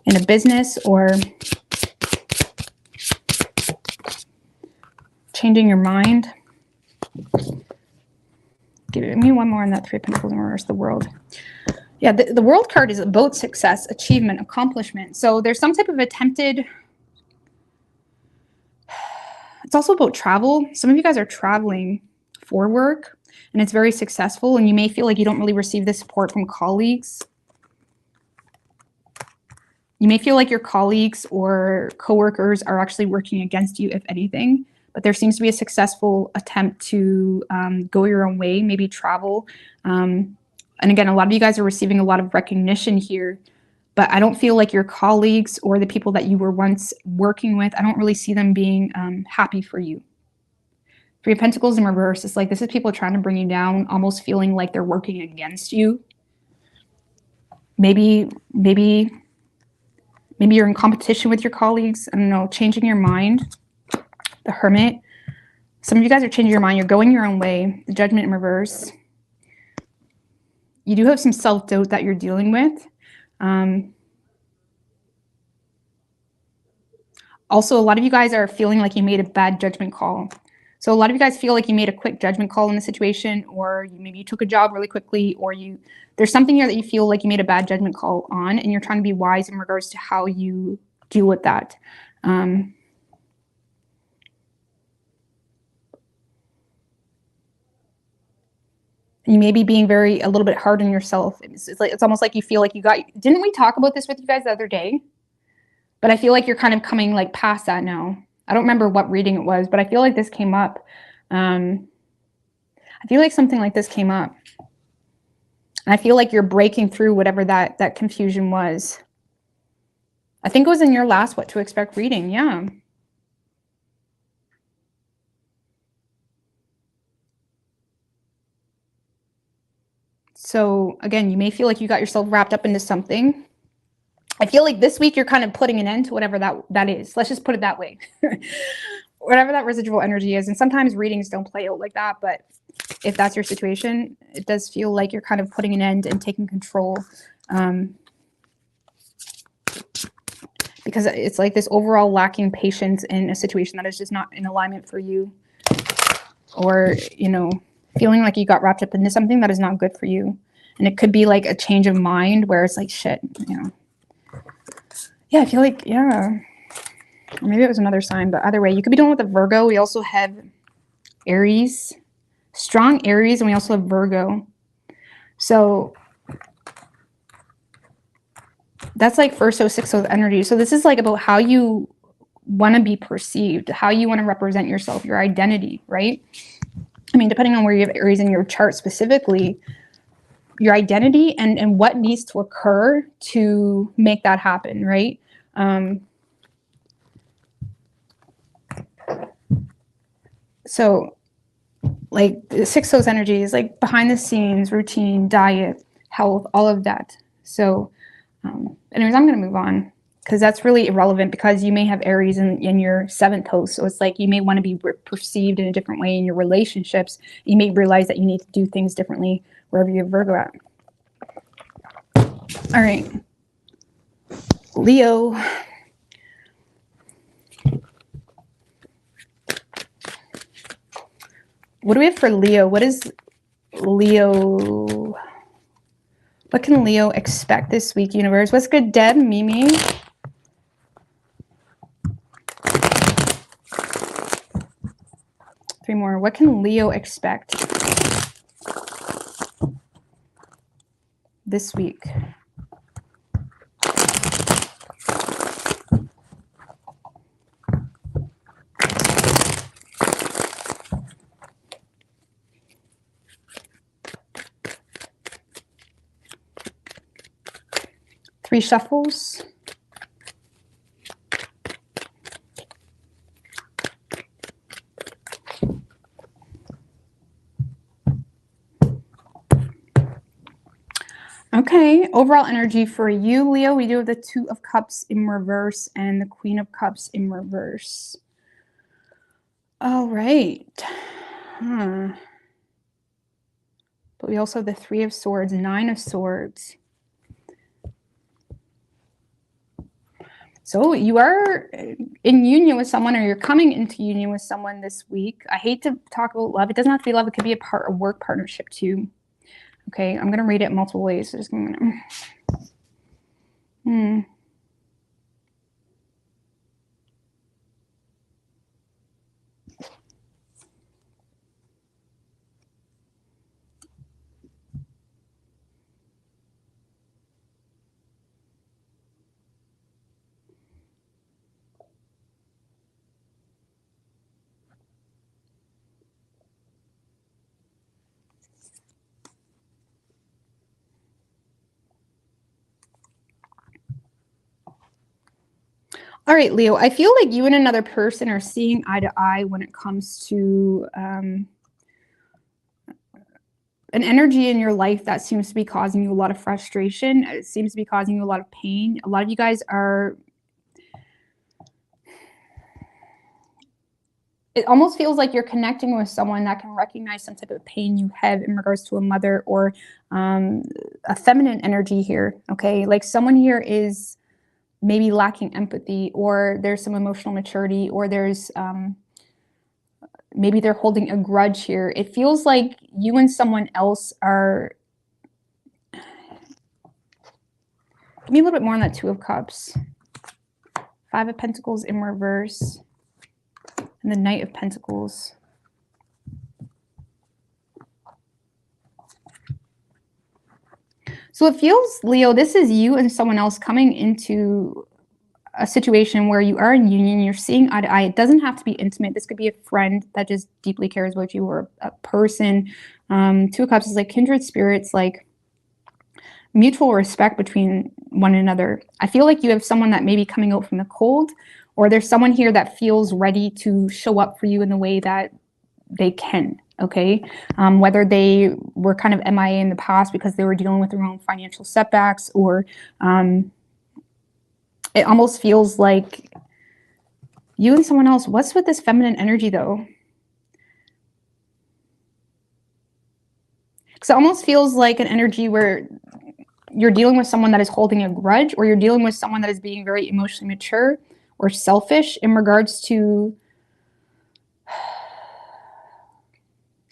In a business or changing your mind. Give me one more on that 3 of Pentacles in reverse, the World. Yeah, the World card is about success, achievement, accomplishment. So there's some type of attempted. It's also about travel. Some of you guys are traveling for work, and it's very successful, and you may feel like you don't really receive the support from colleagues. You may feel like your colleagues or coworkers are actually working against you, if anything. But there seems to be a successful attempt to go your own way, maybe travel. And again, a lot of you guys are receiving a lot of recognition here, but I don't feel like your colleagues or the people that you were once working with, I don't really see them being happy for you. 3 of Pentacles in reverse, it's like this is people trying to bring you down, almost feeling like they're working against you. Maybe you're in competition with your colleagues. I don't know, changing your mind. The Hermit. Some of you guys are changing your mind. You're going your own way. The Judgment in reverse. You do have some self-doubt that you're dealing with. Also, a lot of you guys are feeling like you made a bad judgment call. So a lot of you guys feel like you made a quick judgment call in the situation, or maybe you took a job really quickly, or there's something here that you feel like you made a bad judgment call on, and you're trying to be wise in regards to how you deal with that. You may be being a little bit hard on yourself. It's almost like you feel like didn't we talk about this with you guys the other day? But I feel like you're kind of coming like past that now. I don't remember what reading it was, but I feel like this came up. I feel like something like this came up. And I feel like you're breaking through whatever that confusion was. I think it was in your last What to Expect reading. Yeah. So again, you may feel like you got yourself wrapped up into something. I feel like this week you're kind of putting an end to whatever that is. Let's just put it that way. Whatever that residual energy is. And sometimes readings don't play out like that, but if that's your situation, it does feel like you're kind of putting an end and taking control. Because it's like this overall lacking patience in a situation that is just not in alignment for you. Or, you know, feeling like you got wrapped up into something that is not good for you. And it could be like a change of mind where it's like, shit, you know. Yeah, I feel like, yeah. Or maybe it was another sign, but either way, you could be dealing with a Virgo. We also have Aries, strong Aries, and we also have Virgo. So that's like first, so sixth, so energy. So this is like about how you want to be perceived, how you want to represent yourself, your identity, right? I mean, depending on where you have Aries in your chart specifically, your identity and what needs to occur to make that happen, right? So like the six of those energies, like behind the scenes, routine, diet, health, all of that. So anyways, I'm going to move on because that's really irrelevant because you may have Aries in your seventh house. So it's like you may want to be perceived in a different way in your relationships. You may realize that you need to do things differently wherever you have Virgo at. All right. Leo. What do we have for Leo? What is Leo? What can Leo expect this week, universe? What's good, Deb, Mimi? Three more. What can Leo expect this week? Three shuffles. Okay, overall energy for you, Leo. We do have the Two of Cups in reverse and the Queen of Cups in reverse. All right. But we also have the Three of Swords, Nine of Swords. So you are in union with someone, or you're coming into union with someone this week. I hate to talk about love. It doesn't have to be love. It could be a work partnership too. Okay, I'm going to read it multiple ways. So just a minute. All right, Leo, I feel like you and another person are seeing eye to eye when it comes to an energy in your life that seems to be causing you a lot of frustration. It seems to be causing you a lot of pain. A lot of you guys are... It almost feels like you're connecting with someone that can recognize some type of pain you have in regards to a mother or a feminine energy here, okay? Like someone here is maybe lacking empathy, or there's some emotional maturity, or there's maybe they're holding a grudge here. It feels like you and someone else are... Give me a little bit more on that Two of Cups. Five of Pentacles in reverse. And the Knight of Pentacles. So it feels, Leo, this is you and someone else coming into a situation where you are in union, you're seeing eye to eye. It doesn't have to be intimate. This could be a friend that just deeply cares about you, or a person. Two of Cups is like kindred spirits, like mutual respect between one another. I feel like you have someone that may be coming out from the cold, or there's someone here that feels ready to show up for you in the way that they can, okay? Whether they were kind of MIA in the past because they were dealing with their own financial setbacks, or It almost feels like you and someone else. What's with this feminine energy though? Because it almost feels like an energy where you're dealing with someone that is holding a grudge, or you're dealing with someone that is being very emotionally mature or selfish in regards to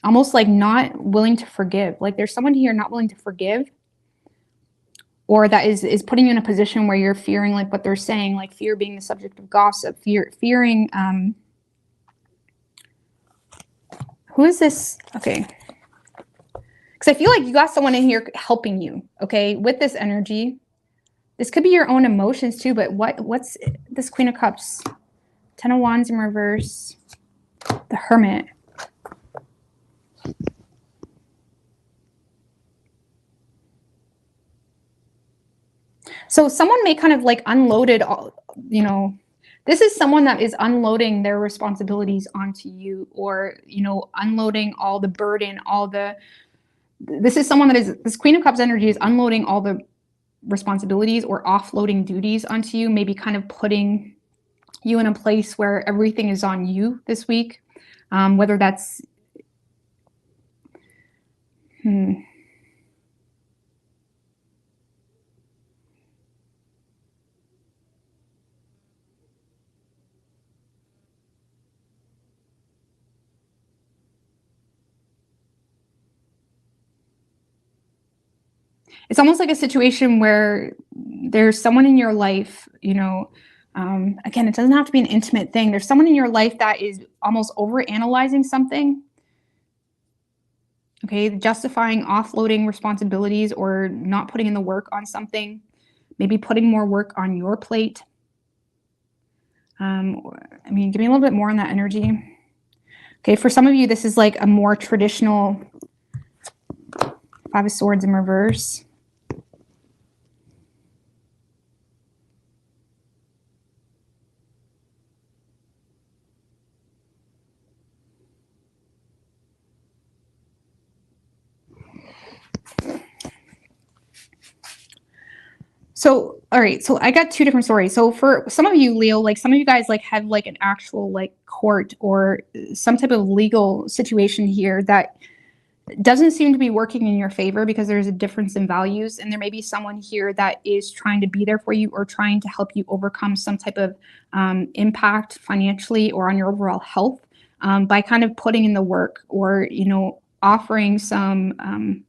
almost like not willing to forgive. Like there's someone here not willing to forgive, or that is putting you in a position where you're fearing like what they're saying, like fear being the subject of gossip, fearing who is this? Okay. Because I feel like you got someone in here helping you, okay, with this energy. This could be your own emotions too, but what's this Queen of Cups? 10 of Wands in reverse. The Hermit. So someone may kind of like unloaded all, you know, this is someone that is unloading their responsibilities onto you, or, you know, unloading all the burden, this is someone that is, this Queen of Cups energy is unloading all the responsibilities or offloading duties onto you, maybe kind of putting you in a place where everything is on you this week, whether that's, it's almost like a situation where there's someone in your life, you know, again, it doesn't have to be an intimate thing. There's someone in your life that is almost over analyzing something. Okay, justifying offloading responsibilities or not putting in the work on something, maybe putting more work on your plate. I mean, give me a little bit more on that energy. Okay, for some of you, this is like a more traditional Five of Swords in reverse. So, all right, so I got two different stories. So for some of you, Leo, like some of you guys like have like an actual like court or some type of legal situation here that doesn't seem to be working in your favor because there's a difference in values. And there may be someone here that is trying to be there for you or trying to help you overcome some type of impact financially or on your overall health by kind of putting in the work or, you know, offering some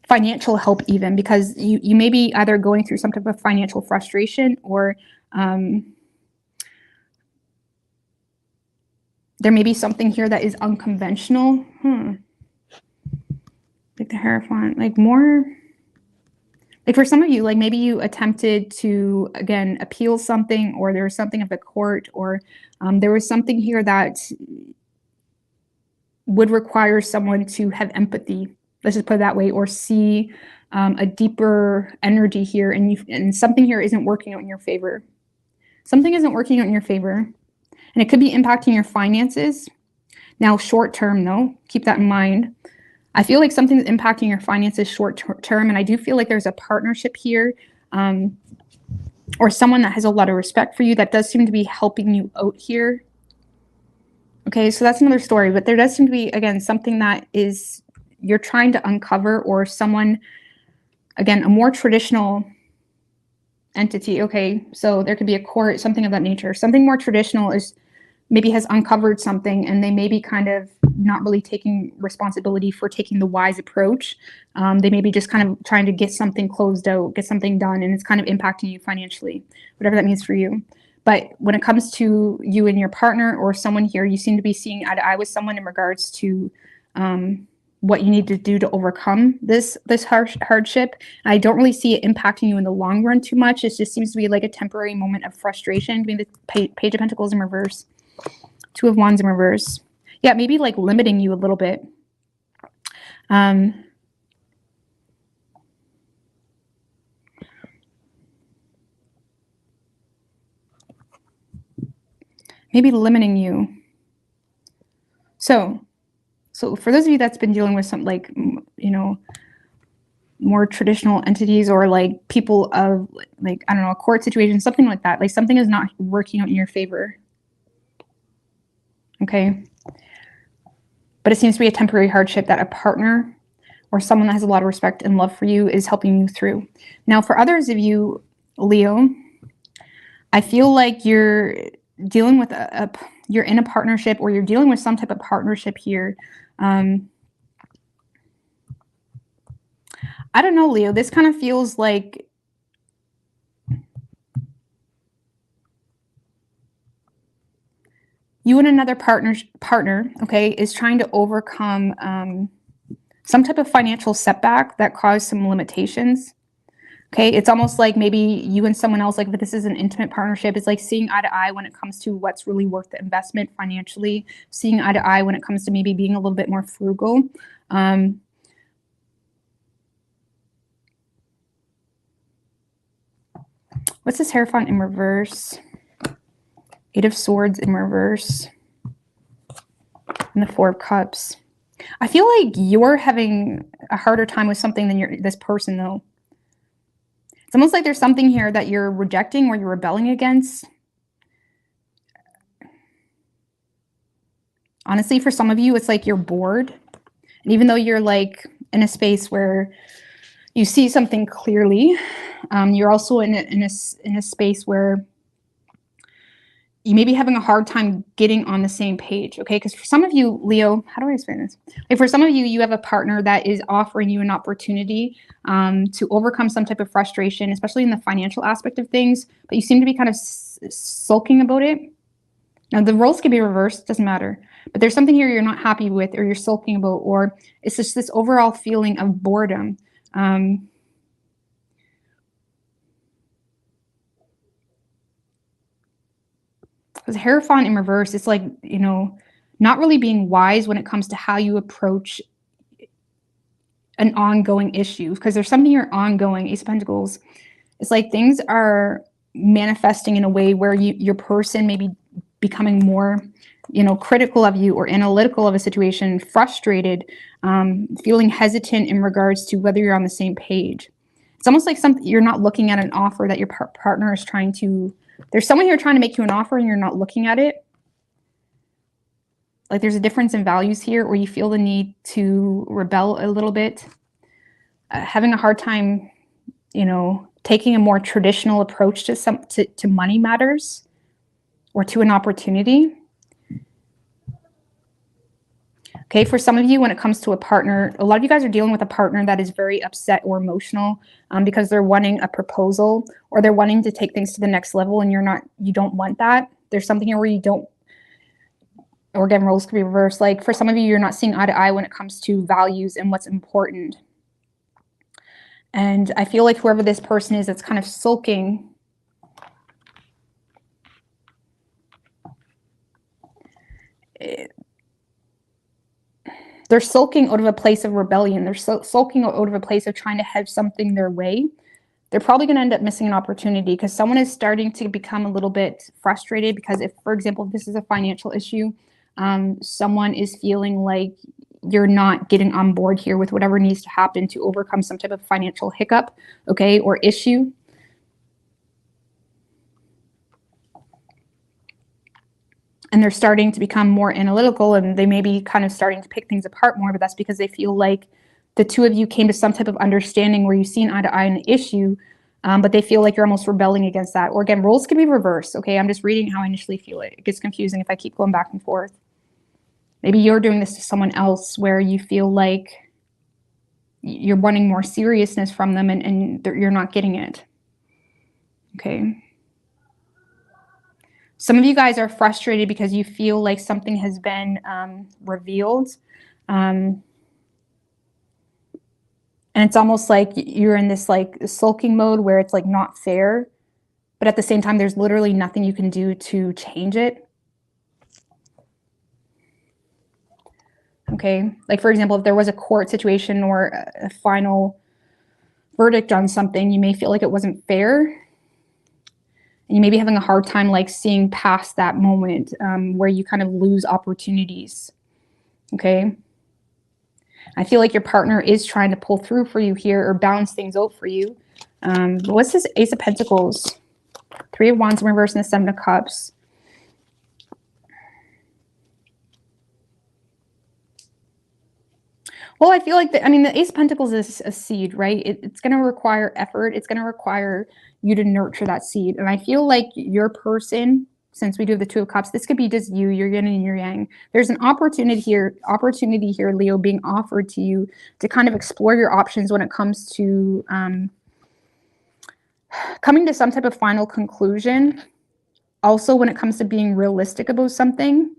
financial help even, because you may be either going through some type of financial frustration or there may be something here that is unconventional. Like the Hierophant, like more, like for some of you, like maybe you attempted to, again, appeal something, or there was something at the court, or there was something here that would require someone to have empathy, let's just put it that way, or see a deeper energy here, and something here isn't working out in your favor. Something isn't working out in your favor, and it could be impacting your finances. Now, short term, though, keep that in mind. I feel like something's impacting your finances short term, and I do feel like there's a partnership here, or someone that has a lot of respect for you that does seem to be helping you out here. Okay, so that's another story, but there does seem to be, again, something that is you're trying to uncover, or someone, again, a more traditional entity. Okay, so there could be a court, something of that nature. Something more traditional is maybe has uncovered something, and they may be kind of not really taking responsibility for taking the wise approach. They may be just kind of trying to get something closed out, get something done, and it's kind of impacting you financially, whatever that means for you. But when it comes to you and your partner or someone here, you seem to be seeing eye to eye with someone in regards to what you need to do to overcome this hardship. And I don't really see it impacting you in the long run too much. It just seems to be like a temporary moment of frustration. Between the Page of Pentacles in reverse, Two of Wands in reverse. Yeah, maybe like limiting you a little bit. Maybe limiting you. So for those of you that's been dealing with some, like, you know, more traditional entities, or like people of like, I don't know, a court situation, something like that. Like something is not working out in your favor. Okay. But it seems to be a temporary hardship that a partner or someone that has a lot of respect and love for you is helping you through. Now, for others of you, Leo, I feel like you're dealing with you're in a partnership, or you're dealing with some type of partnership here. I don't know, Leo, this kind of feels like you and another partner, okay, is trying to overcome some type of financial setback that caused some limitations. Okay, it's almost like maybe you and someone else, like if this is an intimate partnership, it's like seeing eye to eye when it comes to what's really worth the investment financially, seeing eye to eye when it comes to maybe being a little bit more frugal. What's this Hierophant in reverse? Eight of Swords in reverse. And the Four of Cups. I feel like you're having a harder time with something than this person, though. It's almost like there's something here that you're rejecting or you're rebelling against. Honestly, for some of you, it's like you're bored. And even though you're like in a space where you see something clearly, you're also in a space where you may be having a hard time getting on the same page, okay? Because for some of you, Leo, how do I explain this? Like for some of you, you have a partner that is offering you an opportunity to overcome some type of frustration, especially in the financial aspect of things, but you seem to be kind of sulking about it. Now, the roles can be reversed, doesn't matter. But there's something here you're not happy with, or you're sulking about, or it's just this overall feeling of boredom. Because Hierophant in reverse, it's like, you know, not really being wise when it comes to how you approach an ongoing issue. Because there's something you're ongoing, Ace of Pentacles. It's like things are manifesting in a way where your person may be becoming more, you know, critical of you or analytical of a situation, frustrated, feeling hesitant in regards to whether you're on the same page. It's almost like you're not looking at an offer that your partner is trying to. There's someone here trying to make you an offer and you're not looking at it. Like there's a difference in values here, or you feel the need to rebel a little bit, having a hard time, you know, taking a more traditional approach to money matters or to an opportunity. Okay, for some of you, when it comes to a partner, a lot of you guys are dealing with a partner that is very upset or emotional because they're wanting a proposal, or they're wanting to take things to the next level, and you don't want that. There's something here where you don't, or again, roles could be reversed. Like for some of you, you're not seeing eye to eye when it comes to values and what's important. And I feel like whoever this person is that's kind of sulking, they're sulking out of a place of rebellion. They're sulking out of a place of trying to have something their way. They're probably going to end up missing an opportunity because someone is starting to become a little bit frustrated because if, for example, if this is a financial issue, someone is feeling like you're not getting on board here with whatever needs to happen to overcome some type of financial hiccup, okay, or issue. And they're starting to become more analytical, and they may be kind of starting to pick things apart more, but that's because they feel like the two of you came to some type of understanding where you've seen eye to eye an issue, but they feel like you're almost rebelling against that. Or again, roles can be reversed, okay? I'm just reading how I initially feel it. It gets confusing if I keep going back and forth. Maybe you're doing this to someone else where you feel like you're wanting more seriousness from them and you're not getting it, okay? Some of you guys are frustrated because you feel like something has been revealed. And it's almost like you're in this like sulking mode where it's like not fair. But at the same time, there's literally nothing you can do to change it. Okay. Like, for example, if there was a court situation or a final verdict on something, you may feel like it wasn't fair. And you may be having a hard time like seeing past that moment where you kind of lose opportunities. Okay. I feel like your partner is trying to pull through for you here or balance things out for you. What's this Ace of Pentacles? Three of Wands in reverse and the Seven of Cups. Well, I feel like, the Ace of Pentacles is a seed, right? It's going to require effort. It's going to require you to nurture that seed. And I feel like your person, since we do have the Two of Cups, this could be just you, your yin and your yang. There's an opportunity here, Leo, being offered to you to kind of explore your options when it comes to coming to some type of final conclusion. Also, when it comes to being realistic about something.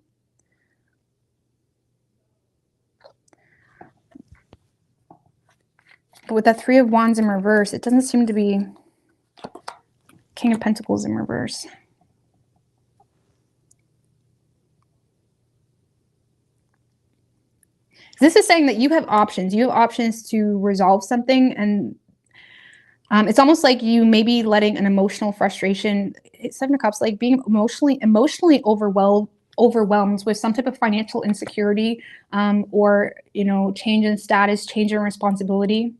But with that Three of Wands in reverse, it doesn't seem to be King of Pentacles in reverse. This is saying that you have options. You have options to resolve something, and it's almost like you may be letting an emotional frustration, Seven of Cups, like being emotionally overwhelmed with some type of financial insecurity, or change in status, change in responsibility.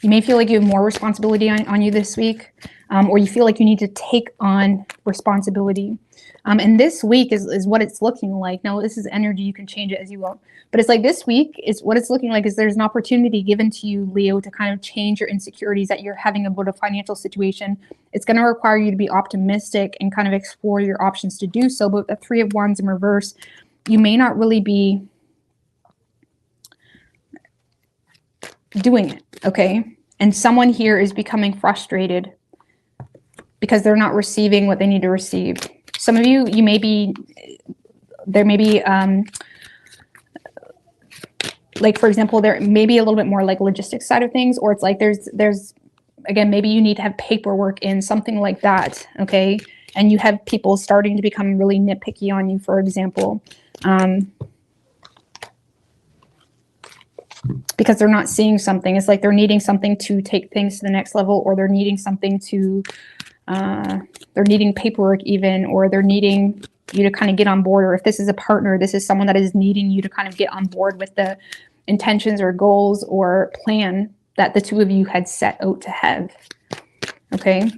You may feel like you have more responsibility on you this week, or you feel like you need to take on responsibility. And this week is what it's looking like. Now, this is energy. You can change it as you want. But it's like this week is what it's looking like is there's an opportunity given to you, Leo, to kind of change your insecurities that you're having about a financial situation. It's going to require you to be optimistic and kind of explore your options to do so. But the Three of Wands in reverse, you may not really be doing it, okay? And someone here is becoming frustrated because they're not receiving what they need to receive. Some of you, there may be, like, for example, there may be a little bit more like logistics side of things, or it's like there's again, maybe you need to have paperwork in, something like that, okay? And you have people starting to become really nitpicky on you, for example. Because they're not seeing something. It's like they're needing something to take things to the next level, or they're needing something to, they're needing paperwork even, or they're needing you to kind of get on board. Or if this is a partner, this is someone that is needing you to kind of get on board with the intentions or goals or plan that the two of you had set out to have. Okay.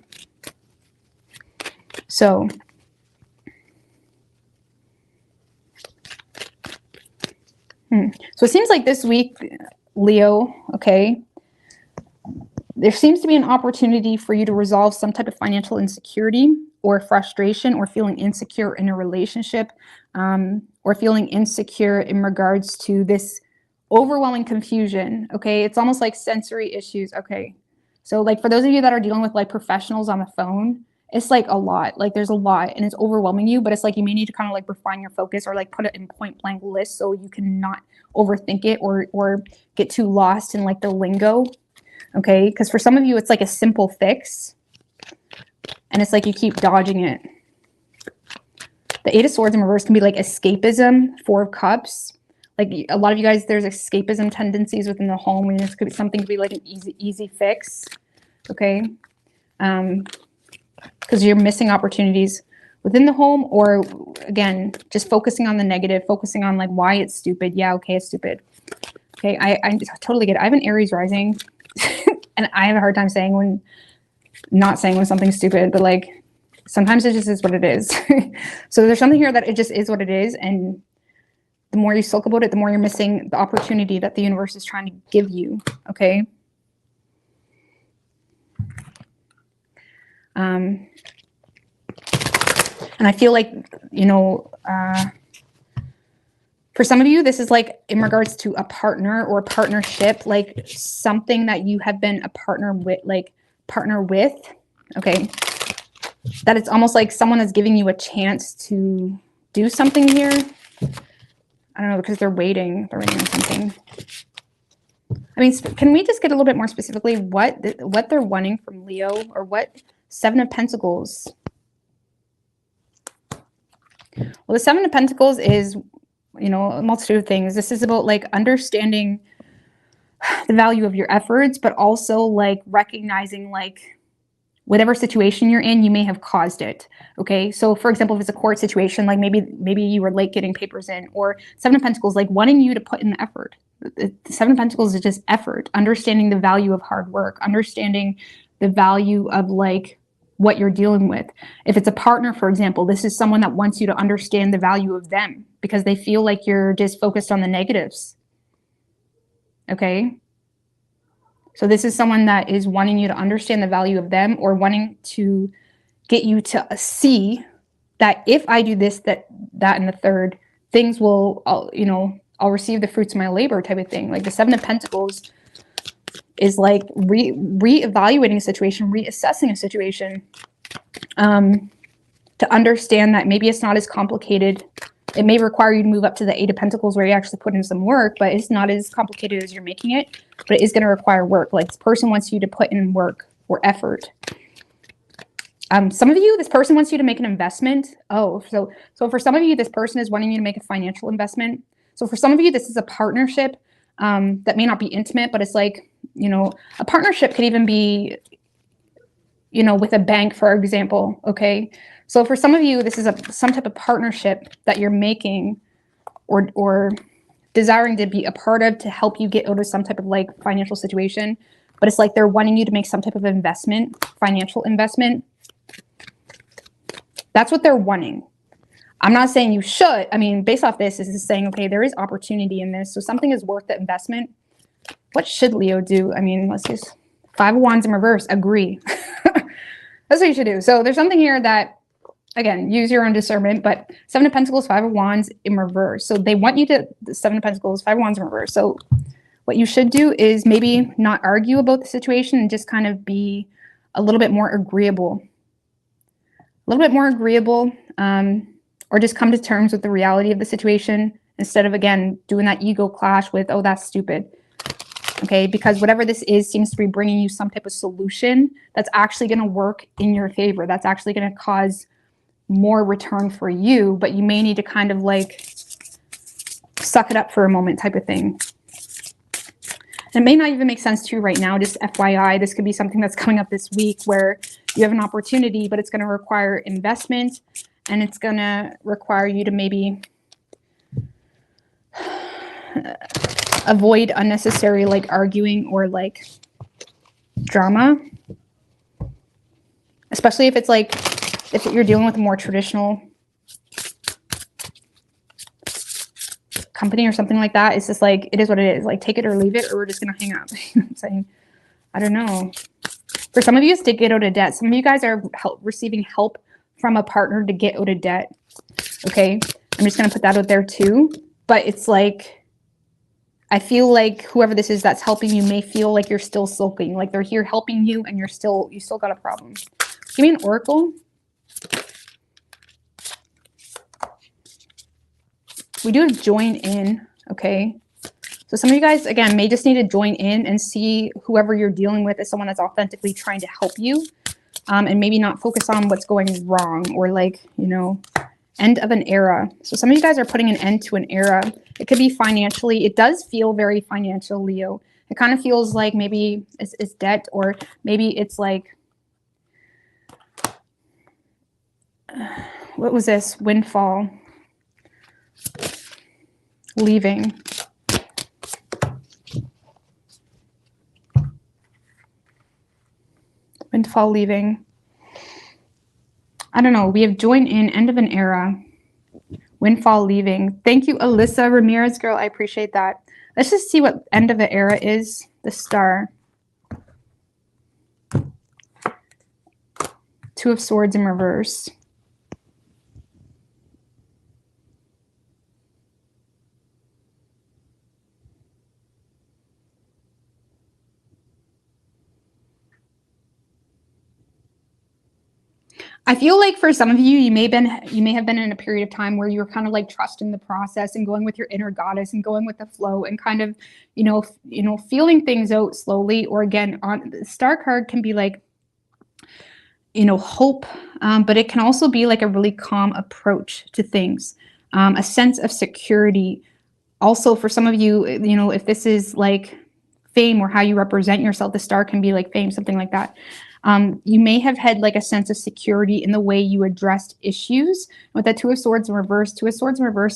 So So it seems like this week, Leo, okay, there seems to be an opportunity for you to resolve some type of financial insecurity or frustration, or feeling insecure in a relationship, or feeling insecure in regards to this overwhelming confusion, okay? It's almost like sensory issues, okay? So like for those of you that are dealing with like professionals on the phone, it's like a lot, like there's a lot and it's overwhelming you, but it's like you may need to kind of like refine your focus, or like put it in point blank list so you can not overthink it or get too lost in like the lingo, okay? Because for some of you, it's like a simple fix and it's like you keep dodging it. The Eight of Swords in reverse can be like escapism. Four of Cups. Like a lot of you guys, there's escapism tendencies within the home, and this could be something to be like an easy fix, okay? Because you're missing opportunities within the home, or again, just focusing on the negative, focusing on like why it's stupid. Yeah, okay, it's stupid. Okay, I totally get it. I have an Aries rising, and I have a hard time not saying when something's stupid, but like sometimes it just is what it is. So there's something here that it just is what it is, and the more you sulk about it, the more you're missing the opportunity that the universe is trying to give you, okay? And I feel like, for some of you, this is like in regards to a partner or partnership, like something that you have been a partner with, okay? That it's almost like someone is giving you a chance to do something here. I don't know, because they're waiting on something. I mean, can we just get a little bit more specifically what they're wanting from Leo, or what? Seven of Pentacles. Well, the Seven of Pentacles is, a multitude of things. This is about like understanding the value of your efforts, but also like recognizing like whatever situation you're in, you may have caused it. Okay. So for example, if it's a court situation, like maybe you were late getting papers in, or Seven of Pentacles, like wanting you to put in the effort. The Seven of Pentacles is just effort, understanding the value of hard work, understanding the value of like what you're dealing with. If it's a partner, for example, this is someone that wants you to understand the value of them because they feel like you're just focused on the negatives. Okay. So this is someone that is wanting you to understand the value of them, or wanting to get you to see that if I do this, that, and the third, things will, I'll receive the fruits of my labor type of thing. Like the Seven of Pentacles is like reevaluating a situation, reassessing a situation, to understand that maybe it's not as complicated. It may require you to move up to the Eight of Pentacles where you actually put in some work, but it's not as complicated as you're making it, but it is going to require work. Like this person wants you to put in work or effort. Some of you, this person wants you to make an investment. Oh, so for some of you, this person is wanting you to make a financial investment. So for some of you, this is a partnership that may not be intimate, but it's like, a partnership could even be, with a bank, for example. Okay. So for some of you, this is some type of partnership that you're making or desiring to be a part of to help you get out of some type of like financial situation. But it's like they're wanting you to make some type of investment, financial investment. That's what they're wanting. I'm not saying you should. I mean, based off this, is saying, okay, there is opportunity in this. So something is worth the investment. What should Leo do? I mean, let's just, Five of Wands in reverse, agree. That's what you should do. So there's something here that, again, use your own discernment, but Seven of Pentacles, Five of Wands in reverse. So they want you to, the Seven of Pentacles, Five of Wands in reverse. So what you should do is maybe not argue about the situation and just kind of be a little bit more agreeable. A little bit more agreeable, or just come to terms with the reality of the situation instead of, again, doing that ego clash with, oh, that's stupid. Okay, because whatever this is seems to be bringing you some type of solution that's actually going to work in your favor. That's actually going to cause more return for you, but you may need to kind of like suck it up for a moment type of thing. And it may not even make sense to you right now, just FYI. This could be something that's coming up this week where you have an opportunity, but it's going to require investment, and it's going to require you to maybe avoid unnecessary like arguing or like drama, especially if it's like, if you're dealing with a more traditional company or something like that. It's just like, it is what it is. Like, take it or leave it, or we're just going to hang up. I'm saying, I don't know. For some of you, it's to get out of debt. Some of you guys are receiving help from a partner to get out of debt. Okay. I'm just going to put that out there too. But it's like, I feel like whoever this is that's helping you may feel like you're still sulking. Like they're here helping you and you still got a problem. Give me an oracle. We do join in. Okay. So some of you guys, again, may just need to join in and see whoever you're dealing with as someone that's authentically trying to help you. And maybe not focus on what's going wrong or like, end of an era. So some of you guys are putting an end to an era. It could be financially. It does feel very financial, Leo. It kind of feels like maybe it's debt, or maybe it's like, what was this? Windfall. Leaving. Windfall leaving. I don't know. We have joined in, end of an era. Windfall leaving. Thank you, Alyssa Ramirez, girl. I appreciate that. Let's just see what end of an era is. The Star. Two of Swords in reverse. I feel like for some of you, you may have been in a period of time where you were kind of like trusting the process and going with your inner goddess and going with the flow and kind of, feeling things out slowly. Or again, on the Star card can be like, hope, but it can also be like a really calm approach to things, a sense of security. Also, for some of you, if this is like fame or how you represent yourself, the Star can be like fame, something like that. You may have had like a sense of security in the way you addressed issues. With that Two of Swords in reverse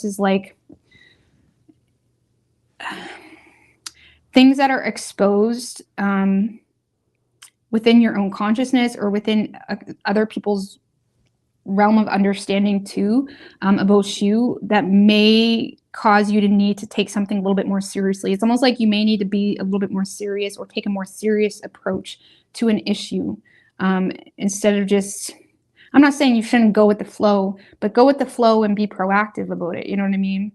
is like, things that are exposed within your own consciousness or within other people's realm of understanding too, about you, that may cause you to need to take something a little bit more seriously. It's almost like you may need to be a little bit more serious or take a more serious approach to an issue, instead of just, I'm not saying you shouldn't go with the flow, but go with the flow and be proactive about it. You know what I mean?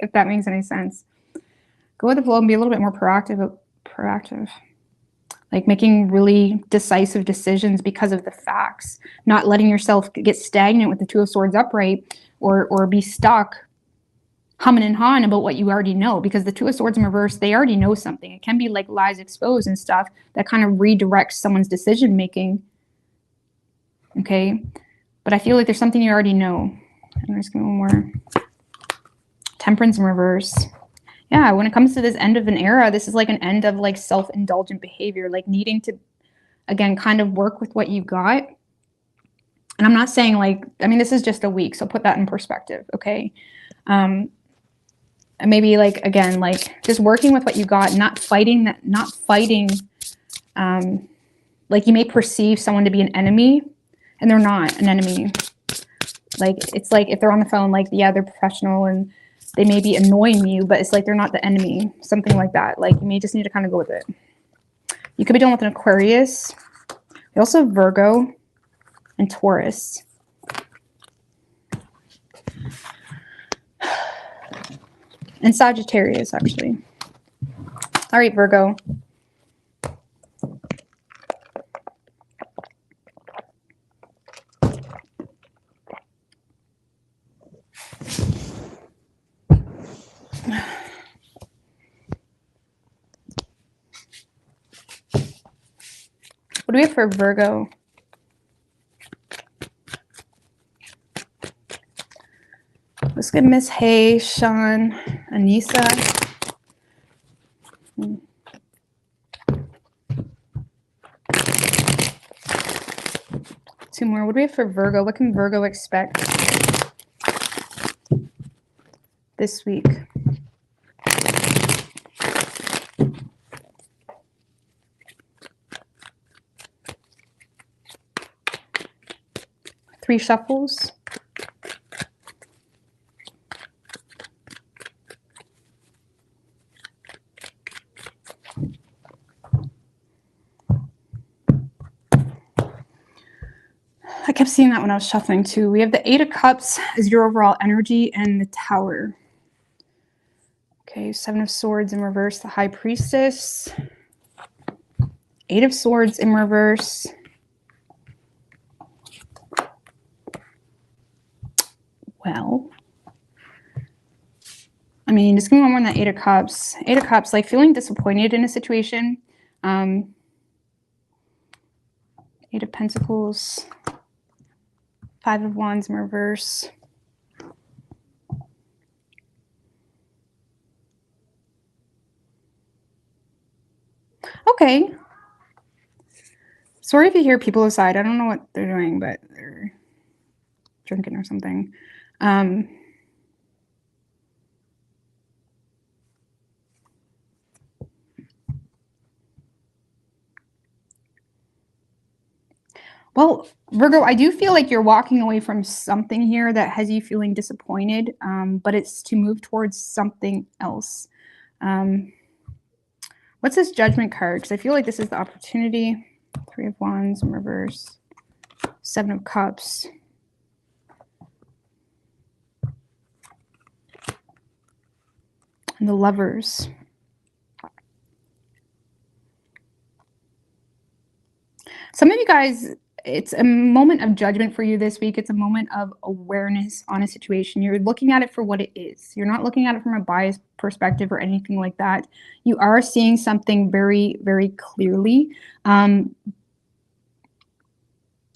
If that makes any sense. Go with the flow and be a little bit more proactive. Like making really decisive decisions because of the facts, not letting yourself get stagnant with the Two of Swords upright, or be stuck humming and hawing about what you already know, because the Two of Swords in reverse, they already know something. It can be like lies exposed and stuff that kind of redirects someone's decision making. Okay, but I feel like there's something you already know. I'm just going one more. Temperance in reverse. Yeah, when it comes to this end of an era, this is like an end of like self-indulgent behavior, like needing to, again, kind of work with what you got. And I'm not saying like, I mean, this is just a week, so put that in perspective, okay? And maybe like, again, like just working with what you got, not fighting, like you may perceive someone to be an enemy, and they're not an enemy. Like, it's like if they're on the phone, like, yeah, they're professional and they may be annoying you, but it's like they're not the enemy, something like that. Like, you may just need to kind of go with it. You could be dealing with an Aquarius. We also have Virgo and Taurus. And Sagittarius, actually. All right, Virgo. What do we have for Virgo? Let's get Miss Hay, Sean, Anissa. Two more. What do we have for Virgo? What can Virgo expect this week? Three shuffles. I kept seeing that when I was shuffling too. We have the Eight of Cups as your overall energy, and the Tower. Okay, Seven of Swords in reverse, the High Priestess. Eight of Swords in reverse. Well, I mean, just give me one more on that Eight of Cups. Eight of Cups, like feeling disappointed in a situation. Eight of Pentacles. Five of Wands in reverse. Okay. Sorry if you hear people aside. I don't know what they're doing, but they're drinking or something. Well, Virgo, I do feel like you're walking away from something here that has you feeling disappointed, but it's to move towards something else. What's this Judgment card? Because I feel like this is the opportunity. Three of Wands in reverse. Seven of Cups. And the Lovers. Some of you guys, it's a moment of judgment for you this week. It's a moment of awareness on a situation. You're looking at it for what it is. You're not looking at it from a biased perspective or anything like that. You are seeing something very, very clearly.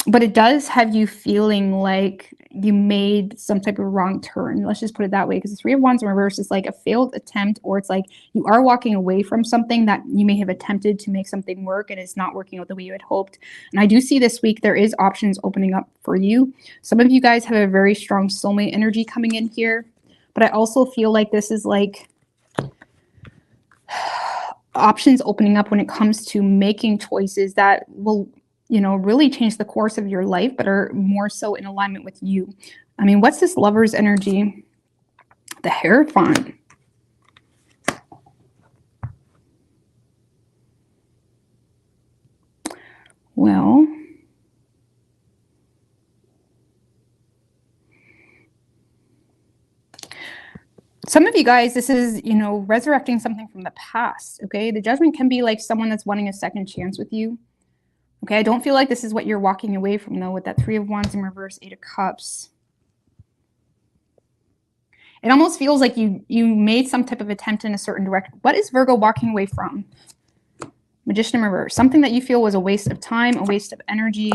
But it does have you feeling like you made some type of wrong turn. Let's just put it that way, because the Three of Wands in reverse is like a failed attempt, or it's like you are walking away from something that you may have attempted to make something work and it's not working out the way you had hoped. And I do see this week there is options opening up for you. Some of you guys have a very strong soulmate energy coming in here, but I also feel like this is like options opening up when it comes to making choices that will, really change the course of your life, but are more so in alignment with you. I mean, what's this Lover's energy? The Hierophant. Well, some of you guys, this is, resurrecting something from the past, okay? The Judgment can be like someone that's wanting a second chance with you. Okay, I don't feel like this is what you're walking away from, though, with that Three of Wands in reverse, Eight of Cups. It almost feels like you made some type of attempt in a certain direction. What is Virgo walking away from? Magician in reverse. Something that you feel was a waste of time, a waste of energy.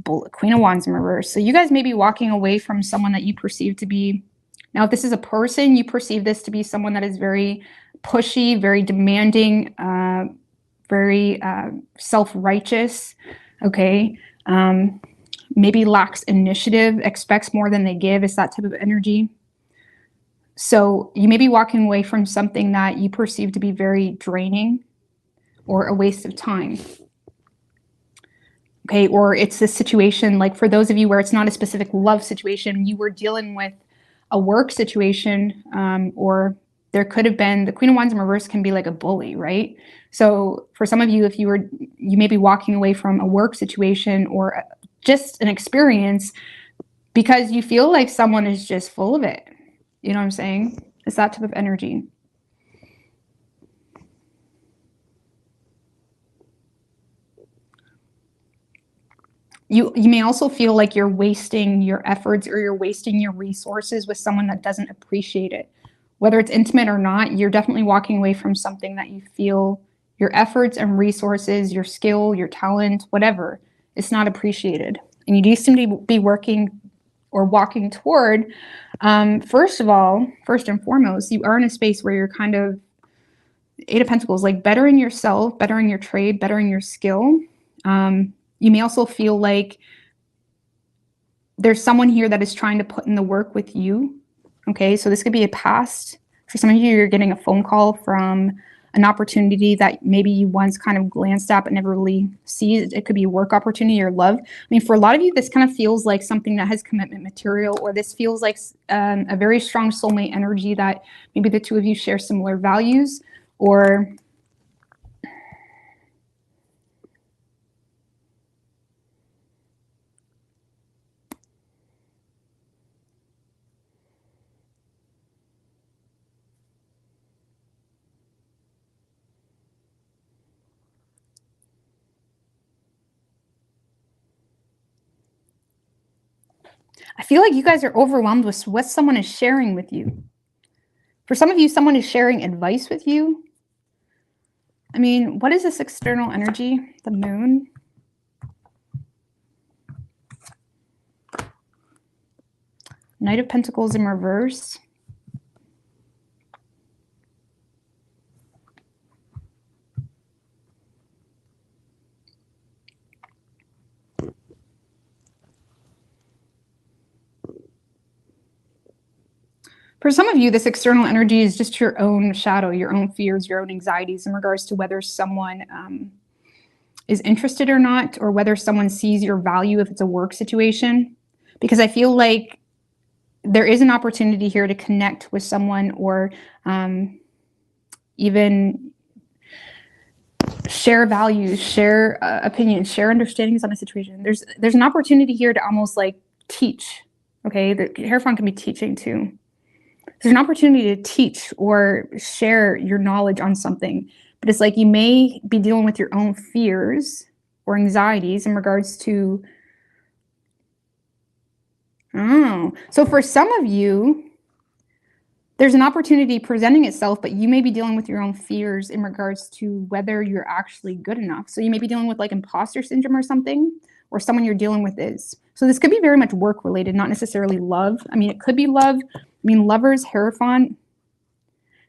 Queen of Wands in reverse. So you guys may be walking away from someone that you perceive to be... Now, if this is a person, you perceive this to be someone that is very pushy, very demanding, very self-righteous, okay? Maybe lacks initiative, expects more than they give. It's that type of energy. So you may be walking away from something that you perceive to be very draining or a waste of time. Okay, or it's this situation, like for those of you where it's not a specific love situation, you were dealing with a work situation, or there could have been, the Queen of Wands in reverse can be like a bully, right? So for some of you, if you may be walking away from a work situation or just an experience because you feel like someone is just full of it. You know what I'm saying? It's that type of energy. You may also feel like you're wasting your efforts or you're wasting your resources with someone that doesn't appreciate it. Whether it's intimate or not, you're definitely walking away from something that you feel your efforts and resources, your skill, your talent, whatever, it's not appreciated. And you do seem to be working or walking toward, first and foremost, you are in a space where you're kind of, Eight of Pentacles, like bettering yourself, bettering your trade, bettering your skill. You may also feel like there's someone here that is trying to put in the work with you. Okay, so this could be a past. For some of you, you're getting a phone call from an opportunity that maybe you once kind of glanced at but never really seized. It could be a work opportunity or love. I mean, for a lot of you, this kind of feels like something that has commitment material, or this feels like a very strong soulmate energy that maybe the two of you share similar values, or I feel like you guys are overwhelmed with what someone is sharing with you. For some of you, someone is sharing advice with you. I mean, what is this external energy? The Moon. Knight of Pentacles in reverse. For some of you, this external energy is just your own shadow, your own fears, your own anxieties in regards to whether someone is interested or not, or whether someone sees your value if it's a work situation. Because I feel like there is an opportunity here to connect with someone, or even share values, share opinions, share understandings on a situation. There's an opportunity here to almost like teach. Okay, the Hierophant can be teaching too. There's an opportunity to teach or share your knowledge on something, but it's like you may be dealing with your own fears or anxieties in regards to, so for some of you, there's an opportunity presenting itself, but you may be dealing with your own fears in regards to whether you're actually good enough. So you may be dealing with like imposter syndrome or something, or someone you're dealing with is. So this could be very much work related, not necessarily love. I mean, it could be love. I mean, Lovers, Hierophant.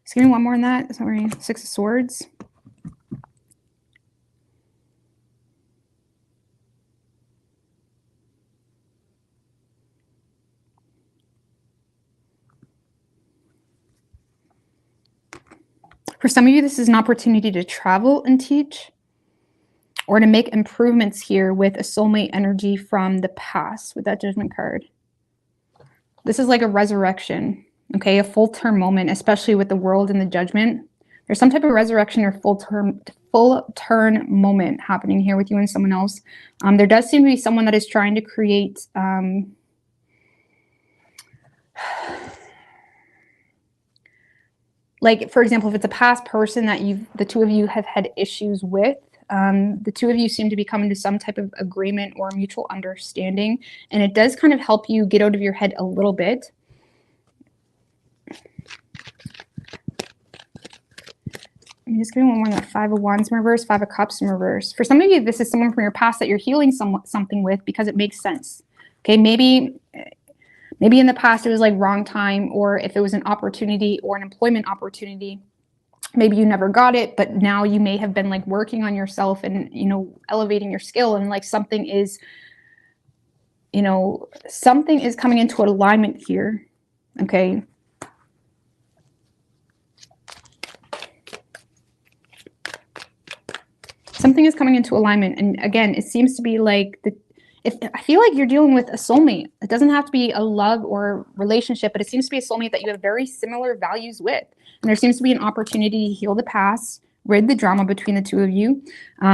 Just give me one more on that. Sorry, Six of Swords. For some of you, this is an opportunity to travel and teach, or to make improvements here with a soulmate energy from the past with that Judgment card. This is like a resurrection, okay? A full term moment, especially with the World and the Judgment. There's some type of resurrection or full turn moment happening here with you and someone else. There does seem to be someone that is trying to create like, for example, if it's a past person that the two of you have had issues with, the two of you seem to be coming to some type of agreement or mutual understanding, and it does kind of help you get out of your head a little bit. I'm just giving one more, that Five of Wands in reverse, Five of Cups in reverse. For some of you, this is someone from your past that you're healing something with because it makes sense. Okay, maybe in the past it was like wrong time, or if it was an opportunity or an employment opportunity, maybe you never got it, but now you may have been like working on yourself and, you know, elevating your skill, and like something is, you know, something is coming into alignment here. Okay. Something is coming into alignment. And again, it seems to be like I feel like you're dealing with a soulmate. It doesn't have to be a love or relationship, but it seems to be a soulmate that you have very similar values with. And there seems to be an opportunity to heal the past, rid the drama between the two of you.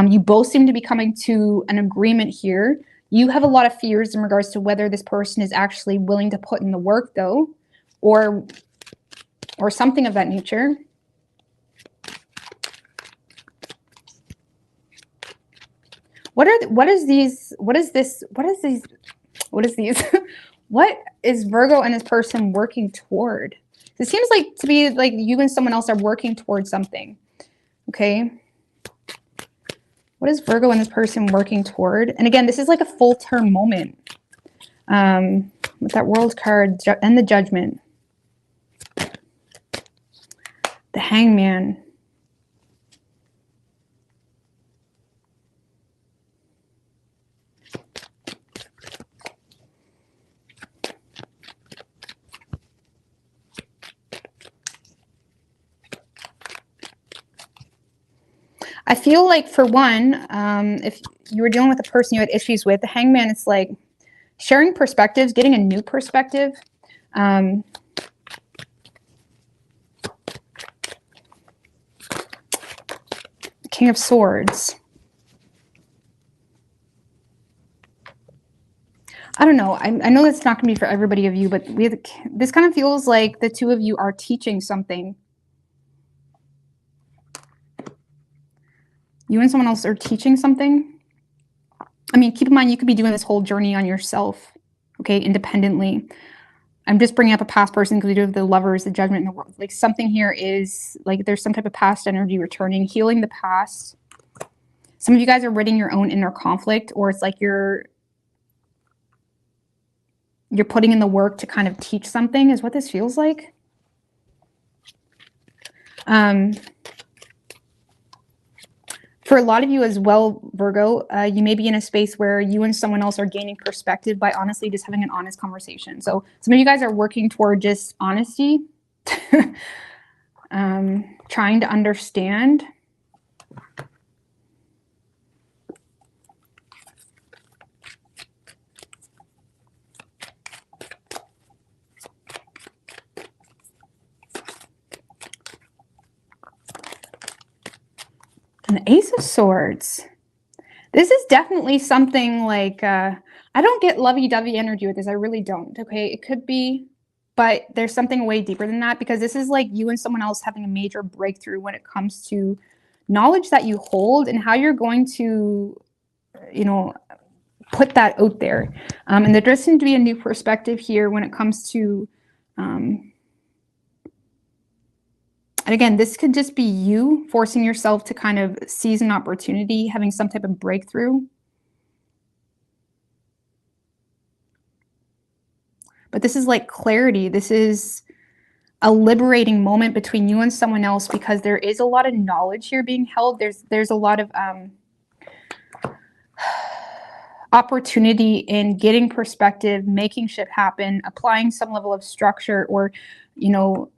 You both seem to be coming to an agreement here. You have a lot of fears in regards to whether this person is actually willing to put in the work, though, or something of that nature. What is Virgo and his person working toward? It seems like to be like you and someone else are working towards something. Okay. What is Virgo and this person working toward? And again, this is like a full term moment. With that World card and the Judgment. The Hangman. I feel like, for one, if you were dealing with a person you had issues with, the Hangman, it's like sharing perspectives, getting a new perspective. King of Swords. I don't know. I know that's not going to be for everybody of you, but this kind of feels like the two of you are teaching something. You and someone else are teaching something. I mean, keep in mind, you could be doing this whole journey on yourself, okay, independently. I'm just bringing up a past person because we do have the Lovers, the Judgment, and the World. Like, something here is like there's some type of past energy returning, healing the past. Some of you guys are ridding your own inner conflict, or it's like you're putting in the work to kind of teach something, is what this feels like. For a lot of you as well, Virgo, you may be in a space where you and someone else are gaining perspective by honestly just having an honest conversation. So some of you guys are working toward just honesty, trying to understand. An Ace of Swords. This is definitely something like, I don't get lovey-dovey energy with this. I really don't. Okay, it could be, but there's something way deeper than that, because this is like you and someone else having a major breakthrough when it comes to knowledge that you hold and how you're going to, you know, put that out there. And there does seem to be a new perspective here when it comes to, and again, this could just be you forcing yourself to kind of seize an opportunity, having some type of breakthrough. But this is like clarity. This is a liberating moment between you and someone else, because there is a lot of knowledge here being held. There's a lot of opportunity in getting perspective, making shit happen, applying some level of structure, or, you know,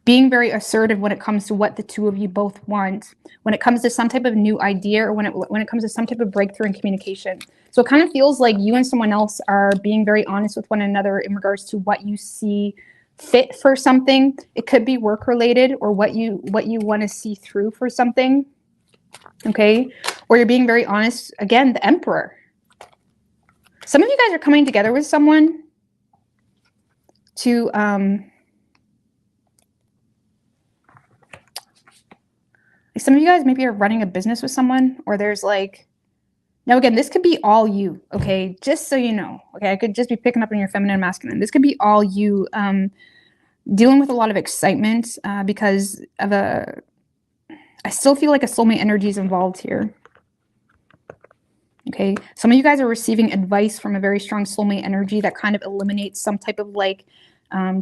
being very assertive when it comes to what the two of you both want, when it comes to some type of new idea, or when it comes to some type of breakthrough in communication. So it kind of feels like you and someone else are being very honest with one another in regards to what you see fit for something. It could be work related, or what you want to see through for something. Okay, or you're being very honest. Again, the Emperor. Some of you guys are coming together with someone to some of you guys maybe are running a business with someone, or there's like, now again, this could be all you, okay? Just so you know, okay? I could just be picking up on your feminine and masculine. This could be all you dealing with a lot of excitement because of I still feel like a soulmate energy is involved here. Okay, some of you guys are receiving advice from a very strong soulmate energy that kind of eliminates some type of like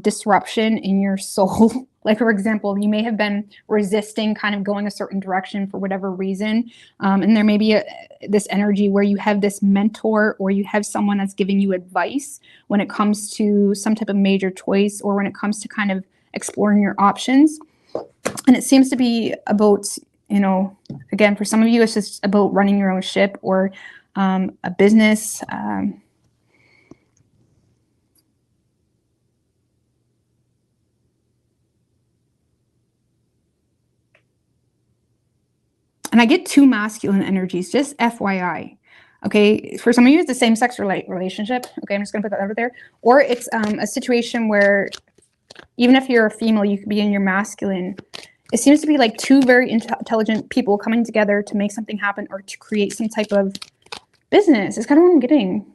disruption in your soul. Like, for example, you may have been resisting kind of going a certain direction for whatever reason. And there may be this energy where you have this mentor, or you have someone that's giving you advice when it comes to some type of major choice, or when it comes to kind of exploring your options. And it seems to be about, you know, again, for some of you, it's just about running your own ship, or a business. And I get two masculine energies, just FYI. Okay, for some of you, it's the same sex relationship. Okay, I'm just gonna put that over there. Or it's a situation where even if you're a female, you could be in your masculine. It seems to be like two very intelligent people coming together to make something happen, or to create some type of business. It's kind of what I'm getting.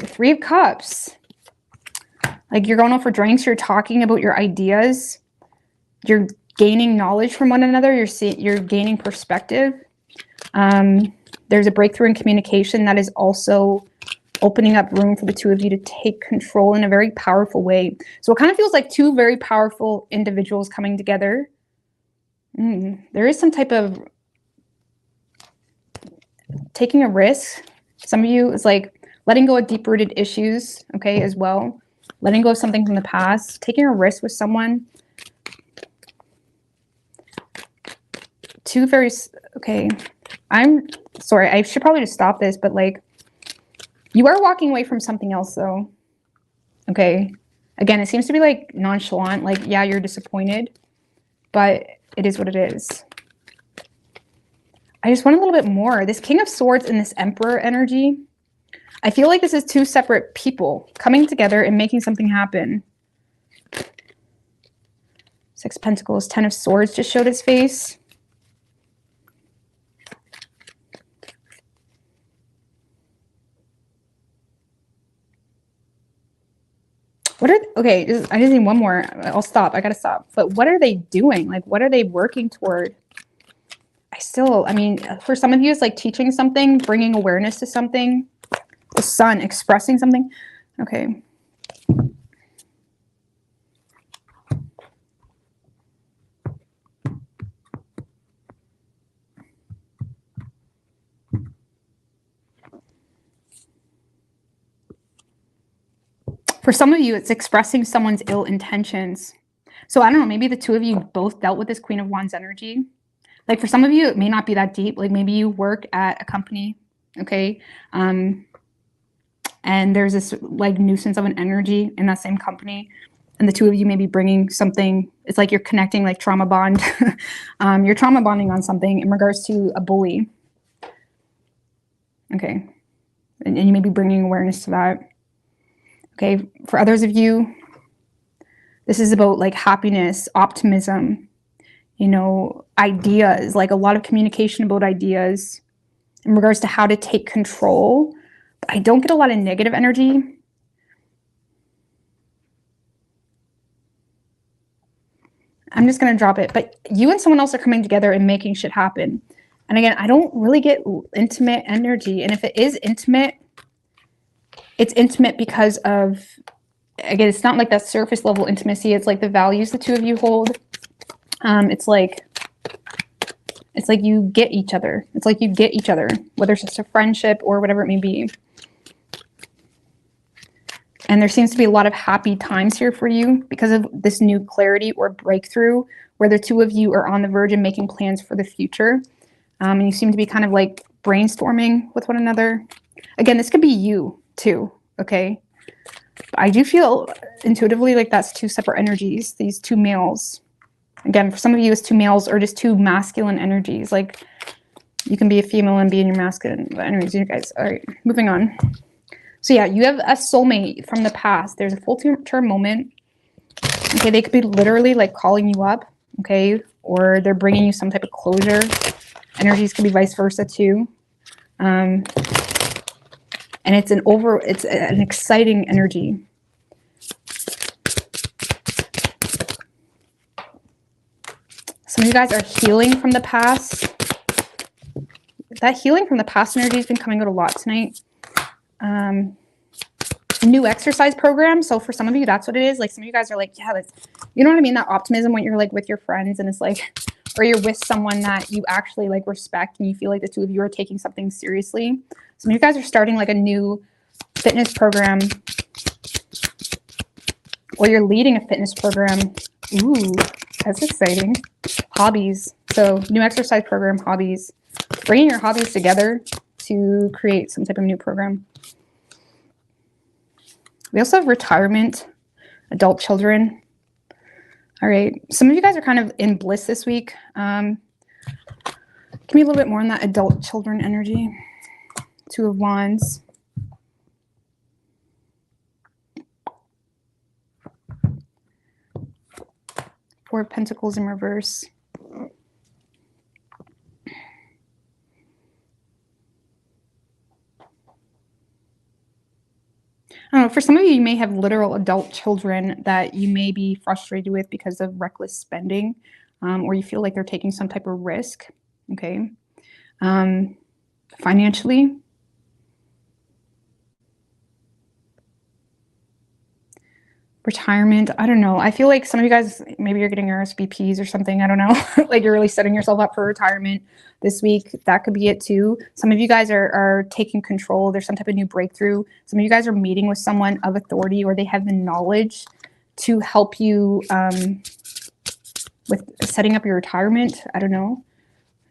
Three of Cups. Like, you're going out for drinks, you're talking about your ideas, you're gaining knowledge from one another, you're gaining perspective. There's a breakthrough in communication that is also opening up room for the two of you to take control in a very powerful way. So it kind of feels like two very powerful individuals coming together. There is some type of taking a risk. Some of you is like letting go of deep-rooted issues, okay, as well. Letting go of something from the past, taking a risk with someone. Okay, I'm sorry, I should probably just stop this, but like, you are walking away from something else though. Okay, again, it seems to be like nonchalant, like, yeah, you're disappointed, but it is what it is. I just want a little bit more. This King of Swords and this Emperor energy, I feel like this is two separate people coming together and making something happen. Six of Pentacles, Ten of Swords just showed its face. Okay, I just need one more. I'll stop. I gotta stop. But what are they doing? Like, what are they working toward? I mean, for some of you, it's like teaching something, bringing awareness to something. The Sun, expressing something. Okay. For some of you, it's expressing someone's ill intentions. So I don't know, maybe the two of you both dealt with this Queen of Wands energy. Like, for some of you, it may not be that deep. Like, maybe you work at a company, okay? And there's this like nuisance of an energy in that same company. And the two of you may be bringing something. It's like you're connecting, like trauma bond. You're trauma bonding on something in regards to a bully. Okay. And you may be bringing awareness to that. Okay. For others of you, this is about like happiness, optimism, you know, ideas, like a lot of communication about ideas in regards to how to take control. But I don't get a lot of negative energy. I'm just going to drop it. But you and someone else are coming together and making shit happen. And again, I don't really get intimate energy. And if it is intimate, it's intimate because of, again, it's not like that surface level intimacy. It's like the values the two of you hold. It's like you get each other. It's like you get each other, whether it's just a friendship or whatever it may be. And there seems to be a lot of happy times here for you because of this new clarity or breakthrough where the two of you are on the verge of making plans for the future. And you seem to be kind of like brainstorming with one another. Again, this could be you too, okay? But I do feel intuitively like that's two separate energies, these two males. Again, for some of you, it's two males or just two masculine energies. Like you can be a female and be in your masculine. But anyways, you guys, all right, moving on. So yeah, you have a soulmate from the past. There's a full-term moment. Okay, they could be literally like calling you up, okay? Or they're bringing you some type of closure. Energies could be vice versa too. And it's an exciting energy. Some of you guys are healing from the past. That healing from the past energy has been coming out a lot tonight. New exercise program. So for some of you, that's what it is. Like some of you guys are like, yeah, that's, you know what I mean? That optimism when you're like with your friends and it's like, or you're with someone that you actually like respect and you feel like the two of you are taking something seriously. Some of you guys are starting like a new fitness program or you're leading a fitness program. Ooh, that's exciting. Hobbies. So new exercise program, hobbies. Bringing your hobbies together to create some type of new program. We also have retirement, adult children. All right. Some of you guys are kind of in bliss this week. Give me a little bit more on that adult children energy. Two of Wands. Four of Pentacles in reverse. I don't know, for some of you, you may have literal adult children that you may be frustrated with because of reckless spending, or you feel like they're taking some type of risk, okay? Financially. Retirement, I don't know. I feel like some of you guys, maybe you're getting RSVPs or something. I don't know. Like you're really setting yourself up for retirement this week. That could be it too. Some of you guys are taking control. There's some type of new breakthrough. Some of you guys are meeting with someone of authority or they have the knowledge to help you with setting up your retirement. I don't know.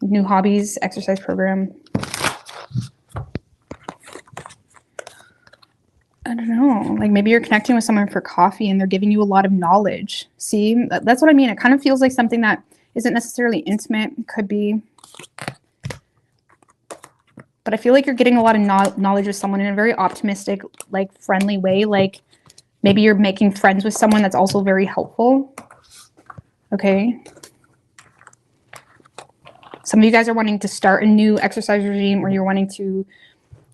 New hobbies, exercise program. I don't know, like maybe you're connecting with someone for coffee and they're giving you a lot of knowledge. See, that's what I mean. It kind of feels like something that isn't necessarily intimate. It could be. But I feel like you're getting a lot of knowledge with someone in a very optimistic, like friendly way. Like maybe you're making friends with someone that's also very helpful. Okay. Some of you guys are wanting to start a new exercise regime or you're wanting to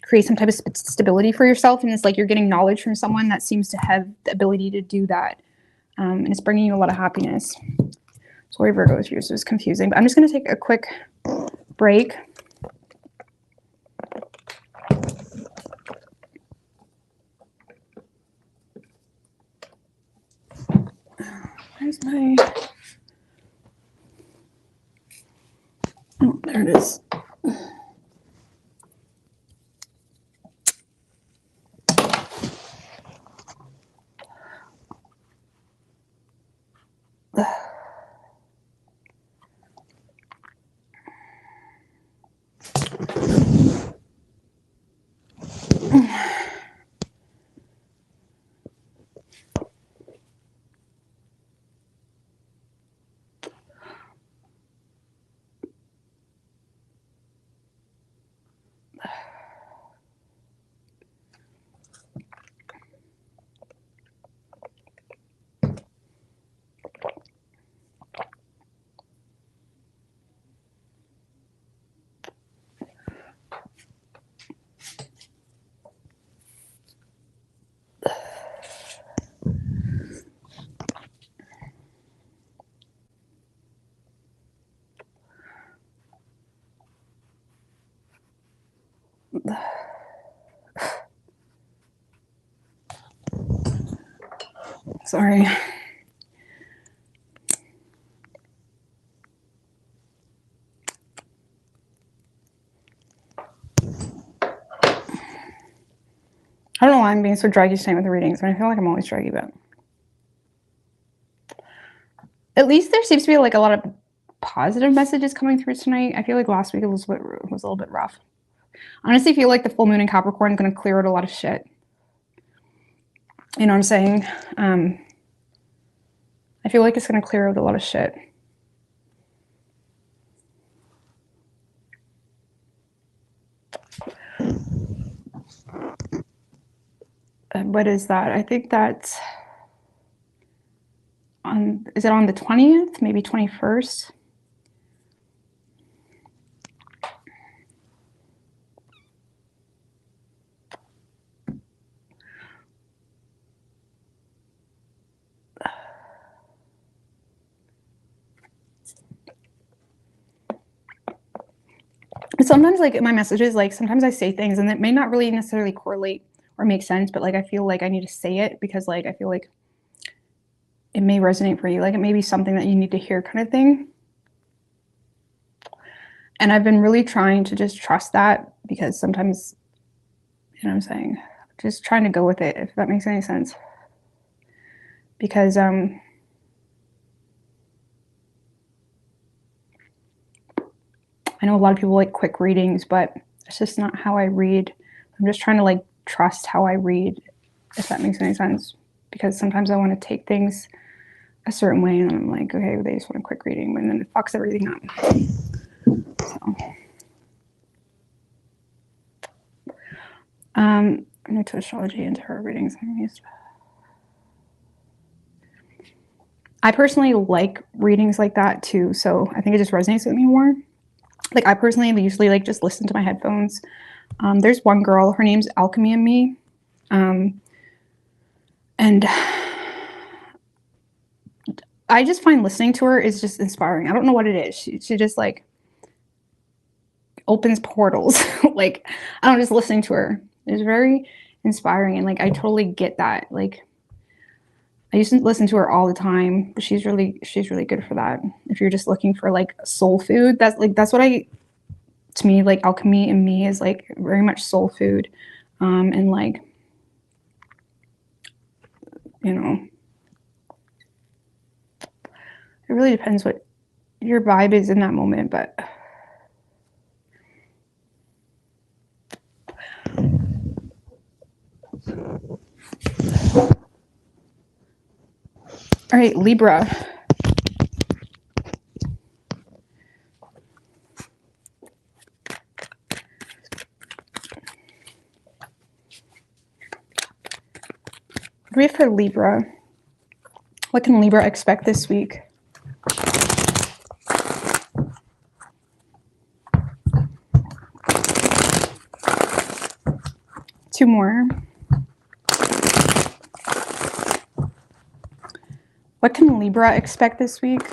create some type of stability for yourself. And it's like you're getting knowledge from someone that seems to have the ability to do that. And it's bringing you a lot of happiness. Sorry, Virgos, yours was confusing. But I'm just going to take a quick break. Where's my... Oh, there it is. Sorry. I don't know why I'm being so draggy tonight with the readings. I feel like I'm always draggy, but at least there seems to be like a lot of positive messages coming through tonight. I feel like last week was a little bit rough. Honestly, I feel like the full moon in Capricorn is going to clear out a lot of shit. You know what I'm saying? I feel like it's going to clear out a lot of shit. What is that? I think that's on, is it on the 20th? Maybe 21st? Sometimes like in my messages, like sometimes I say things and it may not really necessarily correlate or make sense, but like I feel like I need to say it because like I feel like it may resonate for you. Like it may be something that you need to hear kind of thing. And I've been really trying to just trust that because sometimes, you know what I'm saying, just trying to go with it, if that makes any sense. Because I know a lot of people like quick readings, but it's just not how I read. I'm just trying to like trust how I read, if that makes any sense. Because sometimes I want to take things a certain way and then I'm like, okay, they just want a quick reading, and then it fucks everything up. So I'm new to astrology and tarot readings. I personally like readings like that too, so I think it just resonates with me more. Like I personally usually like just listen to my headphones. There's one girl, her name's Alchemy and Me, and I just find listening to her is just inspiring. I don't know what it is. She just like opens portals. Like I don't know, just listening to her is very inspiring, and like I totally get that. Like I used to listen to her all the time, but she's really good for that. If you're just looking for like soul food, that's what to me, like Alchemy and Me is like very much soul food. And like, you know, it really depends what your vibe is in that moment, but all right, Libra. What do we have for Libra? What can Libra expect this week? Two more. What can Libra expect this week?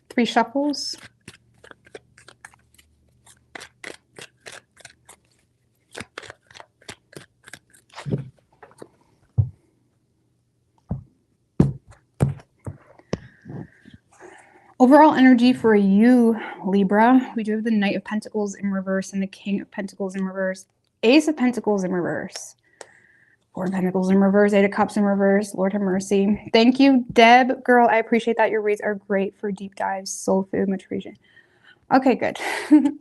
Three shuffles. Overall energy for you, Libra. We do have the Knight of Pentacles in reverse and the King of Pentacles in reverse. Ace of Pentacles in reverse. Four of Pentacles in reverse. Eight of Cups in reverse. Lord have mercy. Thank you, Deb. Girl, I appreciate that. Your reads are great for deep dives. Soul food, much appreciated. Okay, good.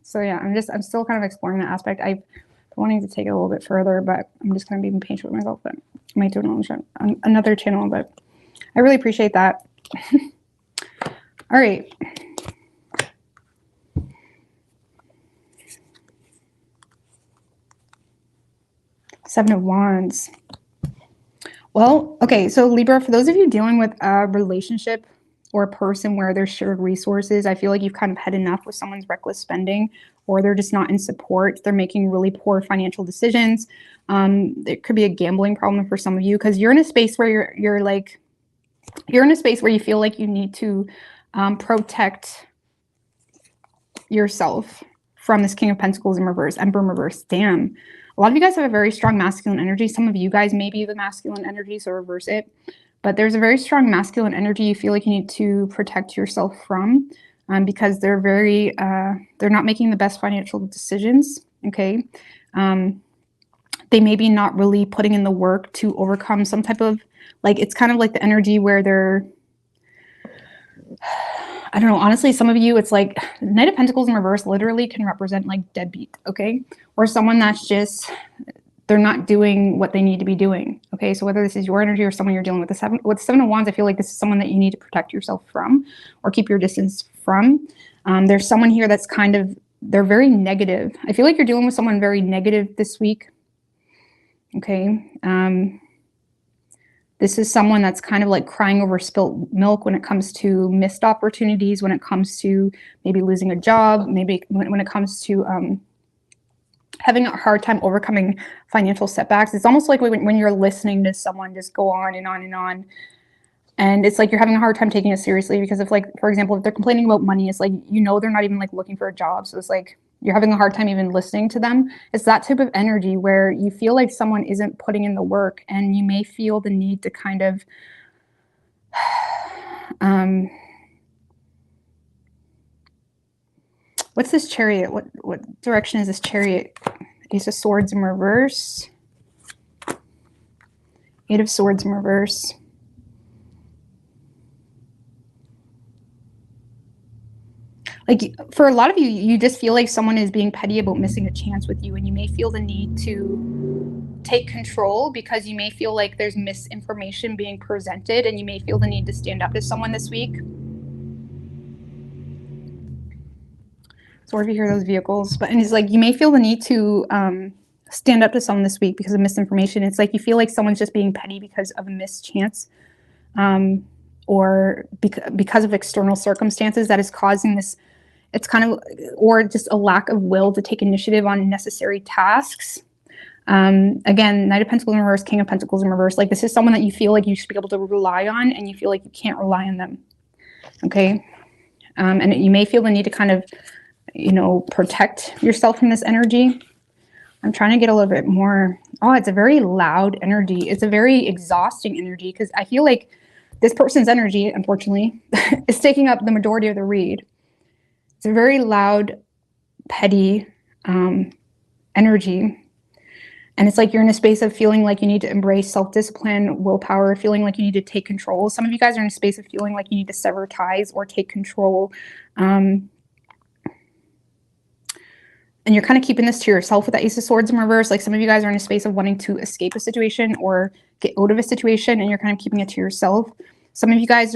So yeah, I'm still kind of exploring that aspect. I've been wanting to take it a little bit further, but I'm just kind of being patient with myself. But I might do it on another channel, but I really appreciate that. All right. Seven of Wands. Well, okay, so Libra, for those of you dealing with a relationship or a person where there's shared resources, I feel like you've kind of had enough with someone's reckless spending, or they're just not in support. They're making really poor financial decisions. It could be a gambling problem for some of you because you're in a space where you're in a space where you feel like you need to protect yourself. from this King of Pentacles in reverse, Emperor in reverse. Damn. A lot of you guys have a very strong masculine energy. Some of you guys may be the masculine energy, so reverse it. But there's a very strong masculine energy you feel like you need to protect yourself from, because they're not making the best financial decisions, okay? They may be not really putting in the work to overcome some type of, like, it's kind of like the energy where they're, I don't know, honestly, some of you, it's like Knight of Pentacles in reverse literally can represent like deadbeat, okay? Or someone that's just, they're not doing what they need to be doing, okay? So whether this is your energy or someone you're dealing with, with Seven of Wands, I feel like this is someone that you need to protect yourself from or keep your distance from. There's someone here that's kind of, they're very negative. I feel like you're dealing with someone very negative this week, okay? This is someone that's kind of like crying over spilt milk when it comes to missed opportunities, when it comes to maybe losing a job, maybe when it comes to having a hard time overcoming financial setbacks. It's almost like when you're listening to someone just go on and on and on. And it's like you're having a hard time taking it seriously because if, like, for example, if they're complaining about money, it's like, you know, they're not even like looking for a job. So it's like you're having a hard time even listening to them. It's that type of energy where you feel like someone isn't putting in the work and you may feel the need to kind of what's this Chariot? What direction is this Chariot? Ace of Swords in reverse. Eight of Swords in reverse. Like, for a lot of you, you just feel like someone is being petty about missing a chance with you, and you may feel the need to take control because you may feel like there's misinformation being presented, and you may feel the need to stand up to someone this week. So if you hear those vehicles, but and it's like you may feel the need to stand up to someone this week because of misinformation. It's like you feel like someone's just being petty because of a missed chance, or because of external circumstances that is causing this. It's kind of, or just a lack of will to take initiative on necessary tasks. Again, Knight of Pentacles in reverse, King of Pentacles in reverse. Like, this is someone that you feel like you should be able to rely on, and you feel like you can't rely on them. Okay. And you may feel the need to kind of, you know, protect yourself from this energy. I'm trying to get a little bit more. Oh, it's a very loud energy. It's a very exhausting energy because I feel like this person's energy, unfortunately, is taking up the majority of the read. It's a very loud, petty energy. And it's like you're in a space of feeling like you need to embrace self-discipline, willpower, feeling like you need to take control. Some of you guys are in a space of feeling like you need to sever ties or take control. And you're kind of keeping this to yourself with the Ace of Swords in reverse. Like, some of you guys are in a space of wanting to escape a situation or get out of a situation, and you're kind of keeping it to yourself. Some of you guys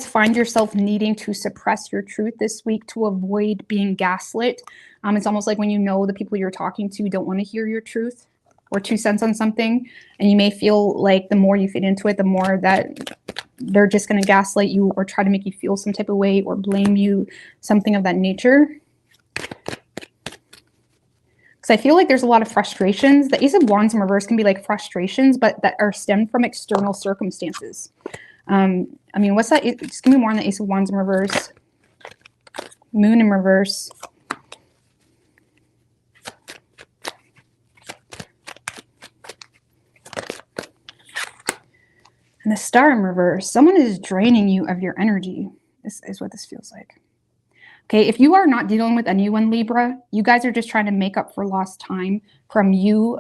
find yourself needing to suppress your truth this week to avoid being gaslit. It's almost like when you know the people you're talking to don't want to hear your truth or 2 cents on something, and you may feel like the more you fit into it, the more that they're just going to gaslight you or try to make you feel some type of way or blame you, something of that nature. Because I feel like there's a lot of frustrations. The Ace of Wands in reverse can be like frustrations, but that are stemmed from external circumstances. I mean, what's that? Just give me more on the Ace of Wands in reverse. Moon in reverse. And the Star in reverse. Someone is draining you of your energy. This is what this feels like. Okay, if you are not dealing with anyone, Libra, you guys are just trying to make up for lost time from you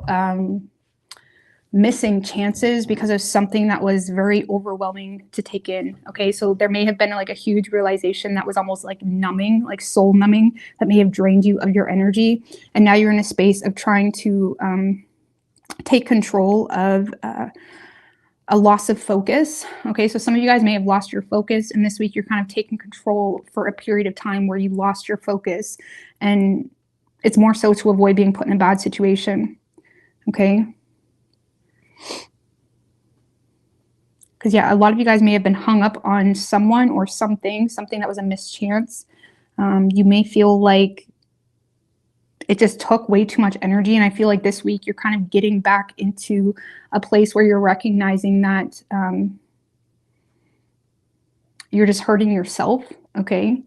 missing chances because of something that was very overwhelming to take in. Okay, so there may have been like a huge realization that was almost like numbing, like soul numbing, that may have drained you of your energy. And now you're in a space of trying to take control of a loss of focus. Okay, so some of you guys may have lost your focus, and this week you're kind of taking control for a period of time where you lost your focus, and it's more so to avoid being put in a bad situation. Okay, because yeah, a lot of you guys may have been hung up on someone or something that was a mischance. You may feel like it just took way too much energy. And I feel like this week you're kind of getting back into a place where you're recognizing that you're just hurting yourself. Okay.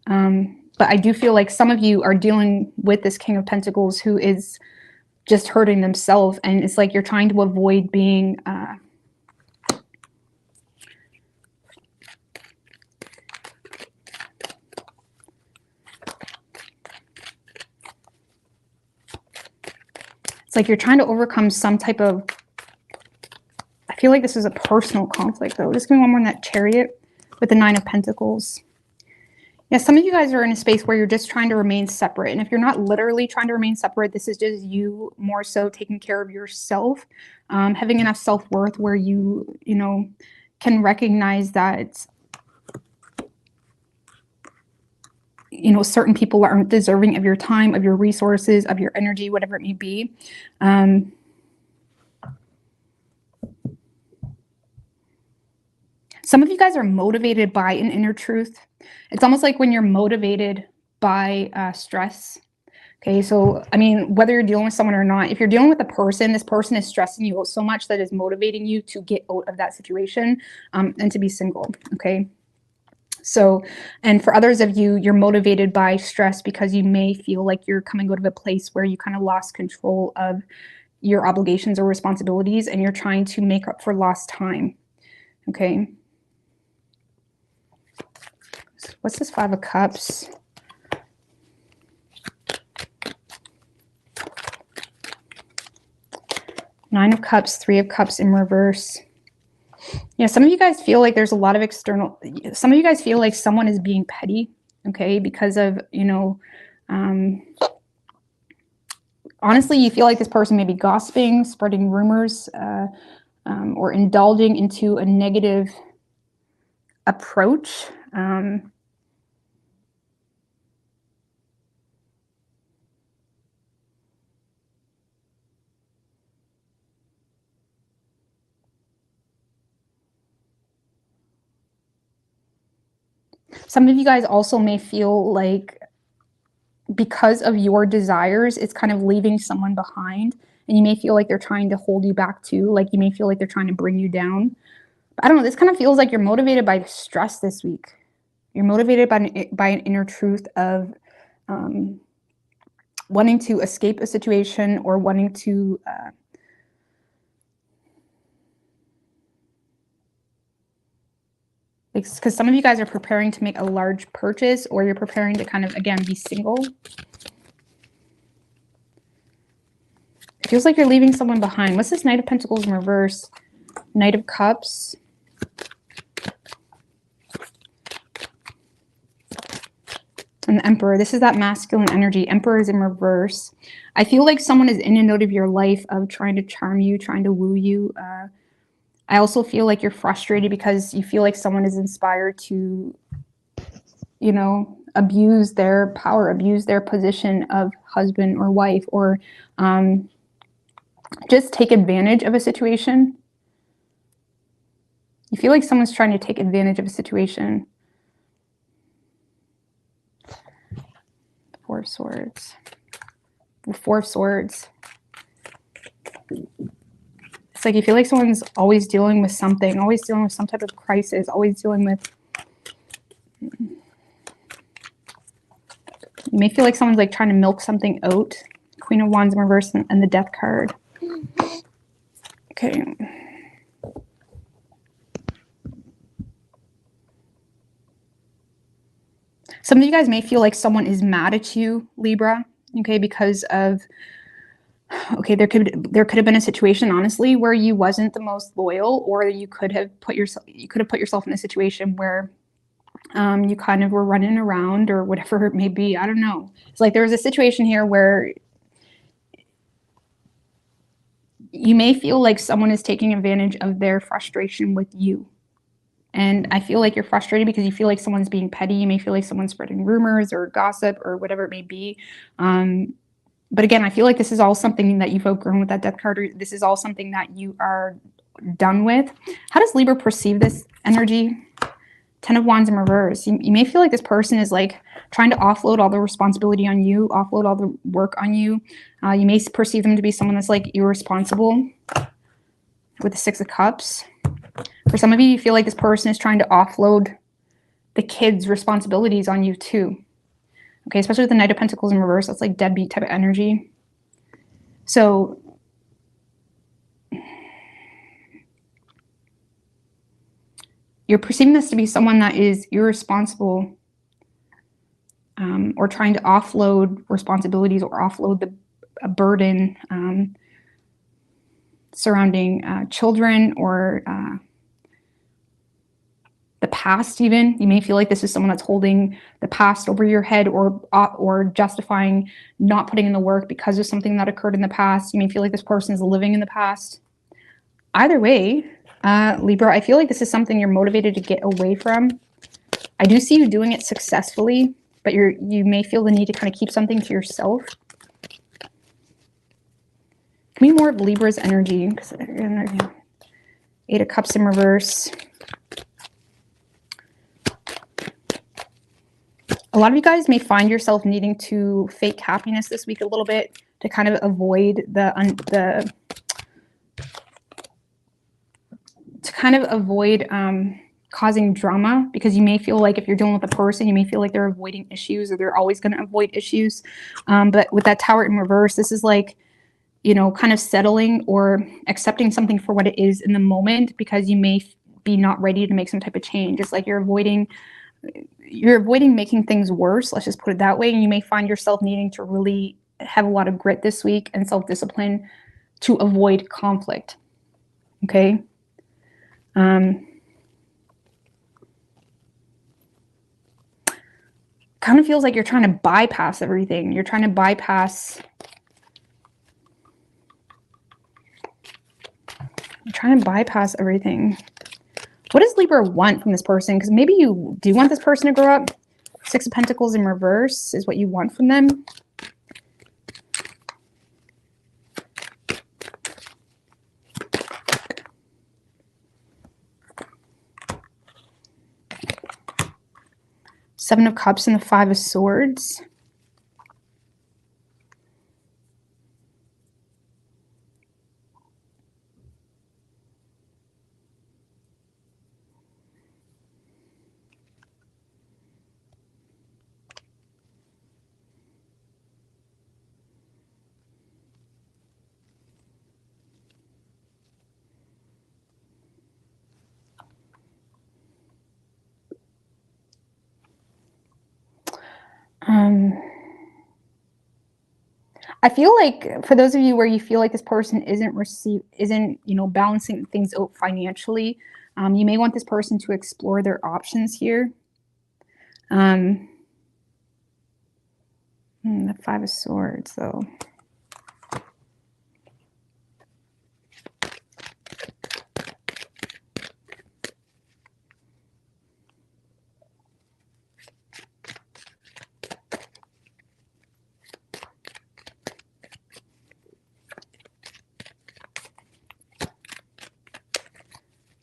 But I do feel like some of you are dealing with this King of Pentacles who is just hurting themselves. And it's like you're trying to avoid being... it's like you're trying to overcome some type of... I feel like this is a personal conflict, though. Just give me one more on that Chariot with the Nine of Pentacles. Yeah, some of you guys are in a space where you're just trying to remain separate. And if you're not literally trying to remain separate, this is just you more so taking care of yourself, having enough self-worth where you know, can recognize that, you know, certain people aren't deserving of your time, of your resources, of your energy, whatever it may be. Some of you guys are motivated by an inner truth. It's almost like when you're motivated by stress. Okay, so, I mean, whether you're dealing with someone or not, if you're dealing with a person, this person is stressing you out so much that is motivating you to get out of that situation and to be single, okay? So, and for others of you, you're motivated by stress because you may feel like you're coming out of a place where you kind of lost control of your obligations or responsibilities and you're trying to make up for lost time, okay? What's this Five of Cups? Nine of Cups, Three of Cups in reverse. Yeah, some of you guys feel like there's a lot of external... Some of you guys feel like someone is being petty, okay, because of, you know... honestly, you feel like this person may be gossiping, spreading rumors, or indulging into a negative approach. Some of you guys also may feel like because of your desires, it's kind of leaving someone behind. And you may feel like they're trying to hold you back too. Like you may feel like they're trying to bring you down. But I don't know. This kind of feels like you're motivated by stress this week. You're motivated by an inner truth of wanting to escape a situation or wanting to... because some of you guys are preparing to make a large purchase or you're preparing to kind of, again, be single. It feels like you're leaving someone behind. What's this Knight of Pentacles in reverse? Knight of Cups. And the Emperor. This is that masculine energy. Emperor is in reverse. I feel like someone is in and out of your life of trying to charm you, trying to woo you. I also feel like you're frustrated because you feel like someone is inspired to, you know, abuse their power, abuse their position of husband or wife, or just take advantage of a situation. You feel like someone's trying to take advantage of a situation. Four of Swords. Four of Swords. It's like you feel like someone's always dealing with something, always dealing with some type of crisis, always dealing with... You may feel like someone's like trying to milk something out. Queen of Wands in reverse and the Death card. Okay. Some of you guys may feel like someone is mad at you, Libra, okay, because of... Okay, there could have been a situation, honestly, where you wasn't the most loyal, or you could have put yourself in a situation where you kind of were running around or whatever it may be. I don't know. It's like there was a situation here where you may feel like someone is taking advantage of their frustration with you. And I feel like you're frustrated because you feel like someone's being petty. You may feel like someone's spreading rumors or gossip or whatever it may be. But again, I feel like this is all something that you've outgrown with that Death card. Or this is all something that you are done with. How does Libra perceive this energy? Ten of Wands in reverse. You may feel like this person is like trying to offload all the responsibility on you, offload all the work on you. You may perceive them to be someone that's like irresponsible with the Six of Cups. For some of you, you feel like this person is trying to offload the kids' responsibilities on you too. Okay, especially with the Knight of Pentacles in reverse, that's like deadbeat type of energy. So you're perceiving this to be someone that is irresponsible, or trying to offload responsibilities or offload a burden surrounding children or the past. Even you may feel like this is someone that's holding the past over your head, or justifying not putting in the work because of something that occurred in the past. You may feel like this person is living in the past. Either way, Libra, I feel like this is something you're motivated to get away from. I do see you doing it successfully, but you may feel the need to kind of keep something to yourself. Give me more of Libra's energy. 8 of Cups in reverse. A lot of you guys may find yourself needing to fake happiness this week a little bit to kind of avoid causing drama, because you may feel like if you're dealing with a person, you may feel like they're avoiding issues, or they're always going to avoid issues. But with that Tower in reverse, this is like, you know, kind of settling or accepting something for what it is in the moment, because you may be not ready to make some type of change. It's like you're avoiding making things worse. Let's just put it that way. And you may find yourself needing to really have a lot of grit this week and self-discipline to avoid conflict. Okay. Kind of feels like you're trying to bypass everything. You're trying to bypass. You're trying to bypass everything. What does Libra want from this person? Because maybe you do want this person to grow up. 6 of Pentacles in reverse is what you want from them. Seven of Cups and the 5 of Swords. I feel like for those of you where you feel like this person isn't, you know, balancing things out financially, you may want this person to explore their options here. The 5 of Swords, though.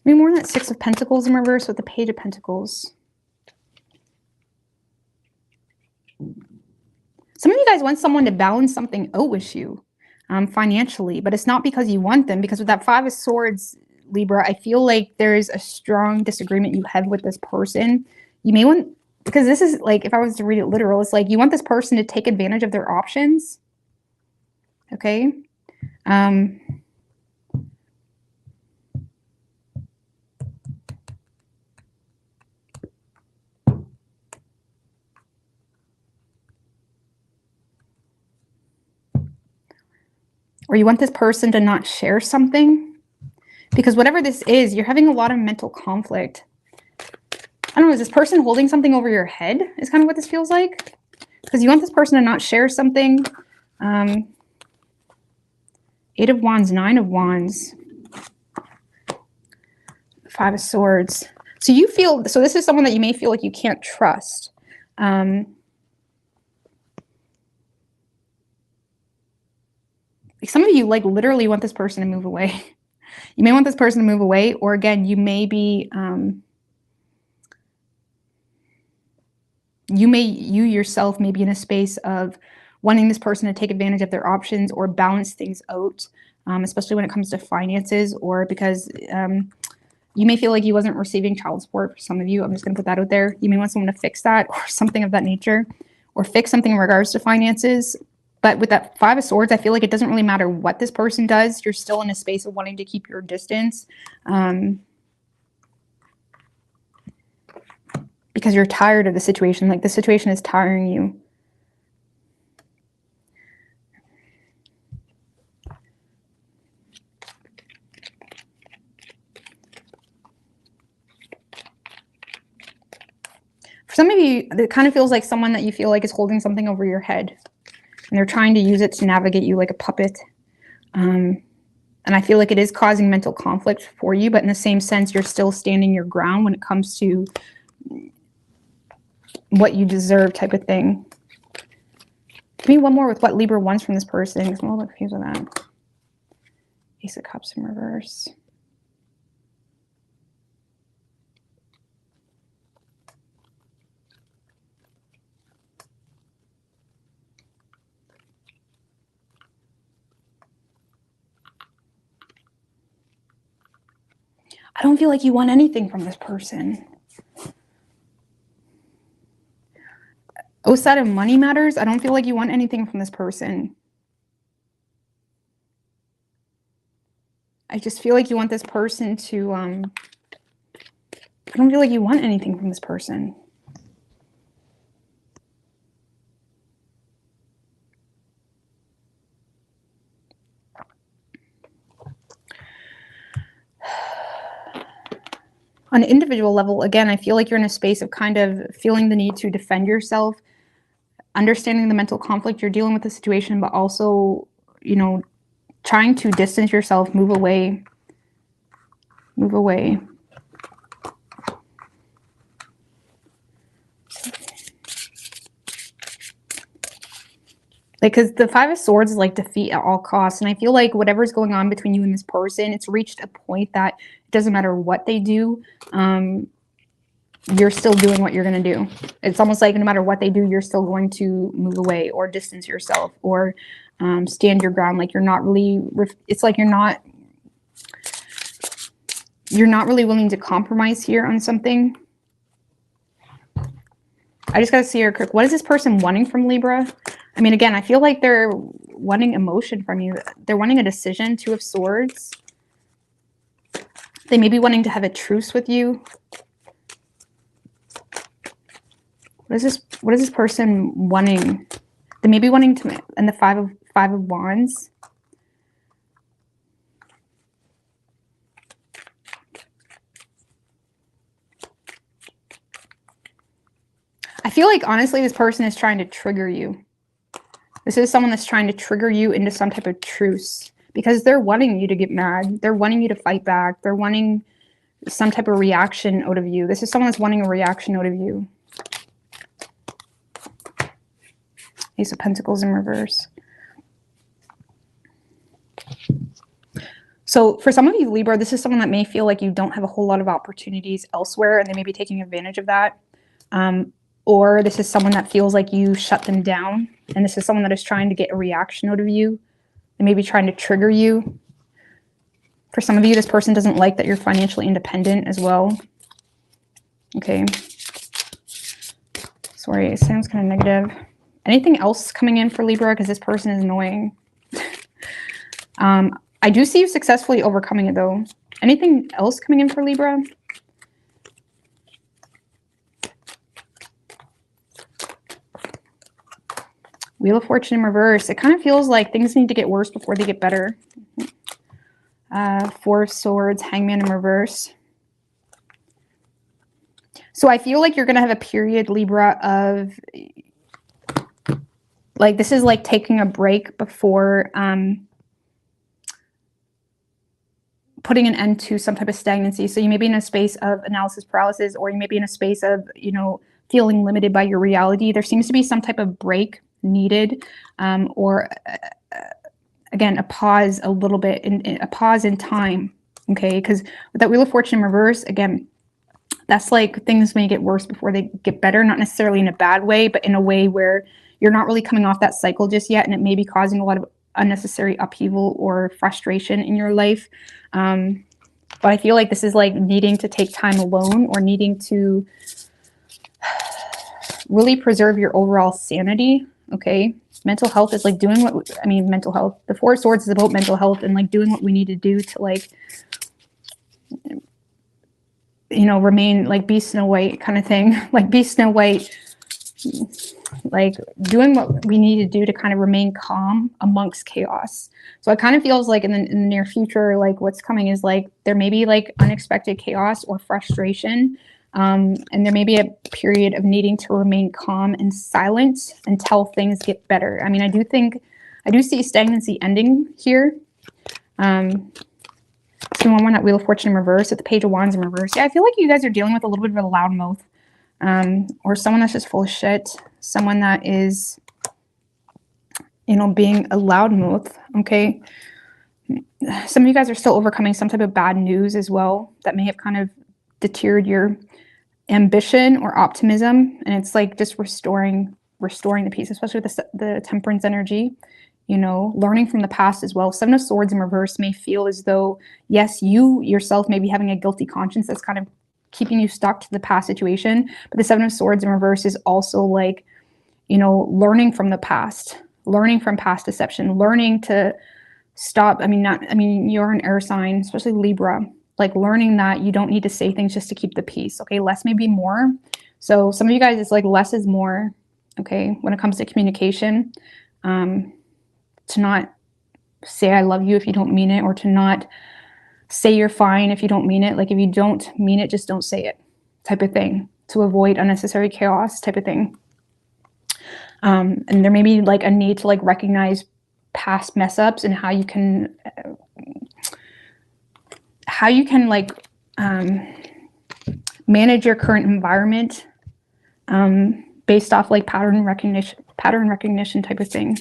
Maybe more than that 6 of Pentacles in reverse with the Page of Pentacles. Some of you guys want someone to balance something out with you financially, but it's not because you want them. Because with that 5 of Swords, Libra, I feel like there is a strong disagreement you have with this person. You may want, because this is like, if I was to read it literal, it's like you want this person to take advantage of their options. Okay. Or you want this person to not share something, because whatever this is, you're having a lot of mental conflict. I don't know, is this person holding something over your head is kind of what this feels like? Because you want this person to not share something. 8 of Wands, 9 of Wands, 5 of Swords. So you feel, so this is someone that you may feel like you can't trust. Some of you like literally want this person to move away. You may want this person to move away, or again, you may be, you yourself may be in a space of wanting this person to take advantage of their options or balance things out, especially when it comes to finances, or because You may feel like you wasn't receiving child support for some of you. I'm just going to put that out there. You may want someone to fix that or something of that nature, or fix something in regards to finances. But with that Five of Swords, I feel like it doesn't really matter what this person does. You're still in a space of wanting to keep your distance. Because you're tired of the situation. Like the situation is tiring you. For some of you, it kind of feels like someone that you feel like is holding something over your head. And they're trying to use it to navigate you like a puppet. And I feel like it is causing mental conflict for you. But in the same sense, you're still standing your ground when it comes to what you deserve type of thing. Give me one more with what Libra wants from this person, because I'm a little bit confused with that. Ace of Cups in reverse. I don't feel like you want anything from this person. Outside of money matters, I don't feel like you want anything from this person. I just feel like you want this person to, I don't feel like you want anything from this person. On an individual level, again, I feel like you're in a space of kind of feeling the need to defend yourself, understanding the mental conflict you're dealing with the situation, but also, you know, trying to distance yourself, move away. Move away. Like, because the Five of Swords is like defeat at all costs. And I feel like whatever's going on between you and this person, it's reached a point that it doesn't matter what they do. You're still doing what you're going to do. It's almost like no matter what they do, you're still going to move away or distance yourself or stand your ground. Like you're not really, it's like you're not really willing to compromise here on something. I just got to see here, Kirk. What is this person wanting from Libra? I mean, again, I feel like they're wanting emotion from you. They're wanting a decision, Two of Swords. They may be wanting to have a truce with you. What is this person wanting? They may be wanting to, and the Five of Wands. I feel like, honestly, this person is trying to trigger you. This is someone that's trying to trigger you into some type of truce because they're wanting you to get mad. They're wanting you to fight back. They're wanting some type of reaction out of you. This is someone that's wanting a reaction out of you. Ace of Pentacles in reverse. So for some of you, Libra, this is someone that may feel like you don't have a whole lot of opportunities elsewhere, and they may be taking advantage of that. Or this is someone that feels like you shut them down, and this is someone that is trying to get a reaction out of you. They may be trying to trigger you. For some of you, this person doesn't like that you're financially independent as well. Okay. Sorry, it sounds kind of negative. Anything else coming in for Libra? Because this person is annoying. I do see you successfully overcoming it, though. Anything else coming in for Libra? Wheel of Fortune in reverse. It kind of feels like things need to get worse before they get better. Four of Swords, Hangman in reverse. So I feel like you're going to have a period, Libra, of like, this is like taking a break before putting an end to some type of stagnancy. So you may be in a space of analysis paralysis, or you may be in a space of, you know, feeling limited by your reality. There seems to be some type of break needed, or again, a pause a little bit, a pause in time. Okay, because with that Wheel of Fortune in reverse, again, that's like things may get worse before they get better, not necessarily in a bad way, but in a way where you're not really coming off that cycle just yet, and it may be causing a lot of unnecessary upheaval or frustration in your life. But I feel like this is like needing to take time alone, or needing to really preserve your overall sanity. Okay. Mental health is like doing what, I mean, mental health, the Four of Swords is about mental health and like doing what we need to do to like, you know, remain like be Snow White kind of thing, like be Snow White, like doing what we need to do to kind of remain calm amongst chaos. So it kind of feels like in the near future, like what's coming is like there may be like unexpected chaos or frustration. And there may be a period of needing to remain calm and silent until things get better. I mean, I do see stagnancy ending here. So one that Wheel of Fortune in reverse, with the Page of Wands in reverse. Yeah, I feel like you guys are dealing with a little bit of a loudmouth, or someone that's just full of shit. Someone that is, you know, being a loudmouth. Okay. Some of you guys are still overcoming some type of bad news as well that may have kind of deterred your ambition or optimism, and it's like just restoring the peace, especially with the Temperance energy. You know, learning from the past as well. Seven of Swords in reverse may feel as though, yes, you yourself may be having a guilty conscience that's kind of keeping you stuck to the past situation, but the Seven of Swords in reverse is also like, you know, learning from the past, learning from past deception, learning to stop. I mean, you're an air sign, especially Libra, like learning that you don't need to say things just to keep the peace. Okay. Less may be more. So some of you guys, it's like less is more. Okay. When it comes to communication, to not say I love you if you don't mean it, or to not say you're fine if you don't mean it. Like if you don't mean it, just don't say it, type of thing, to avoid unnecessary chaos, type of thing. And there may be like a need to like recognize past mess ups and how you can like manage your current environment based off like pattern recognition type of thing.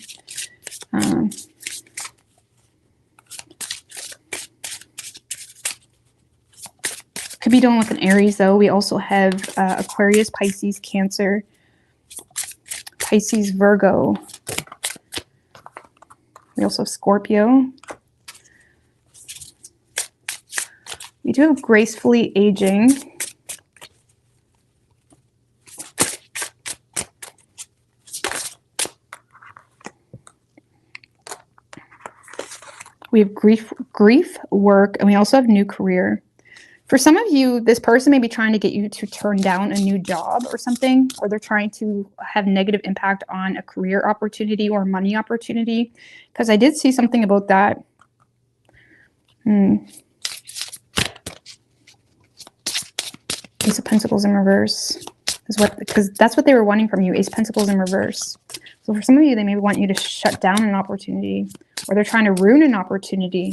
Could be dealing with an Aries though. We also have Aquarius, Pisces, Cancer, Pisces, Virgo. We also have Scorpio. We do have gracefully aging. We have grief work, and we also have new career. For some of you, this person may be trying to get you to turn down a new job or something, or they're trying to have negative impact on a career opportunity or money opportunity, because I did see something about that. Ace of Pentacles in reverse is what, because that's what they were wanting from you. Ace of Pentacles in reverse. So for some of you, they may want you to shut down an opportunity, or they're trying to ruin an opportunity.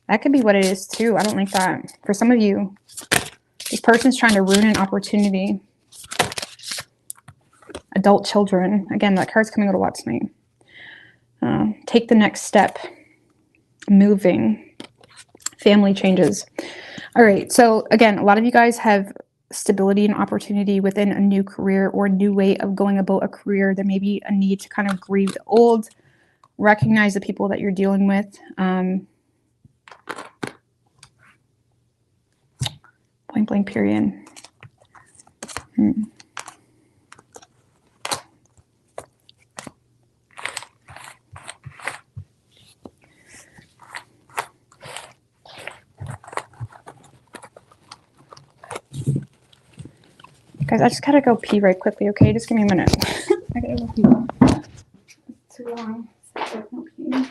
That could be what it is too. I don't like that. For some of you, this person's trying to ruin an opportunity. Adult children. Again, that card's coming out a lot tonight. Take the next step. Moving. Family changes. All right. So again, a lot of you guys have stability and opportunity within a new career or a new way of going about a career. There may be a need to kind of grieve the old, recognize the people that you're dealing with. Blank, blank, period. Guys, I just gotta go pee right quickly, okay? Just give me a minute. I gotta go pee. It's too long. No pee.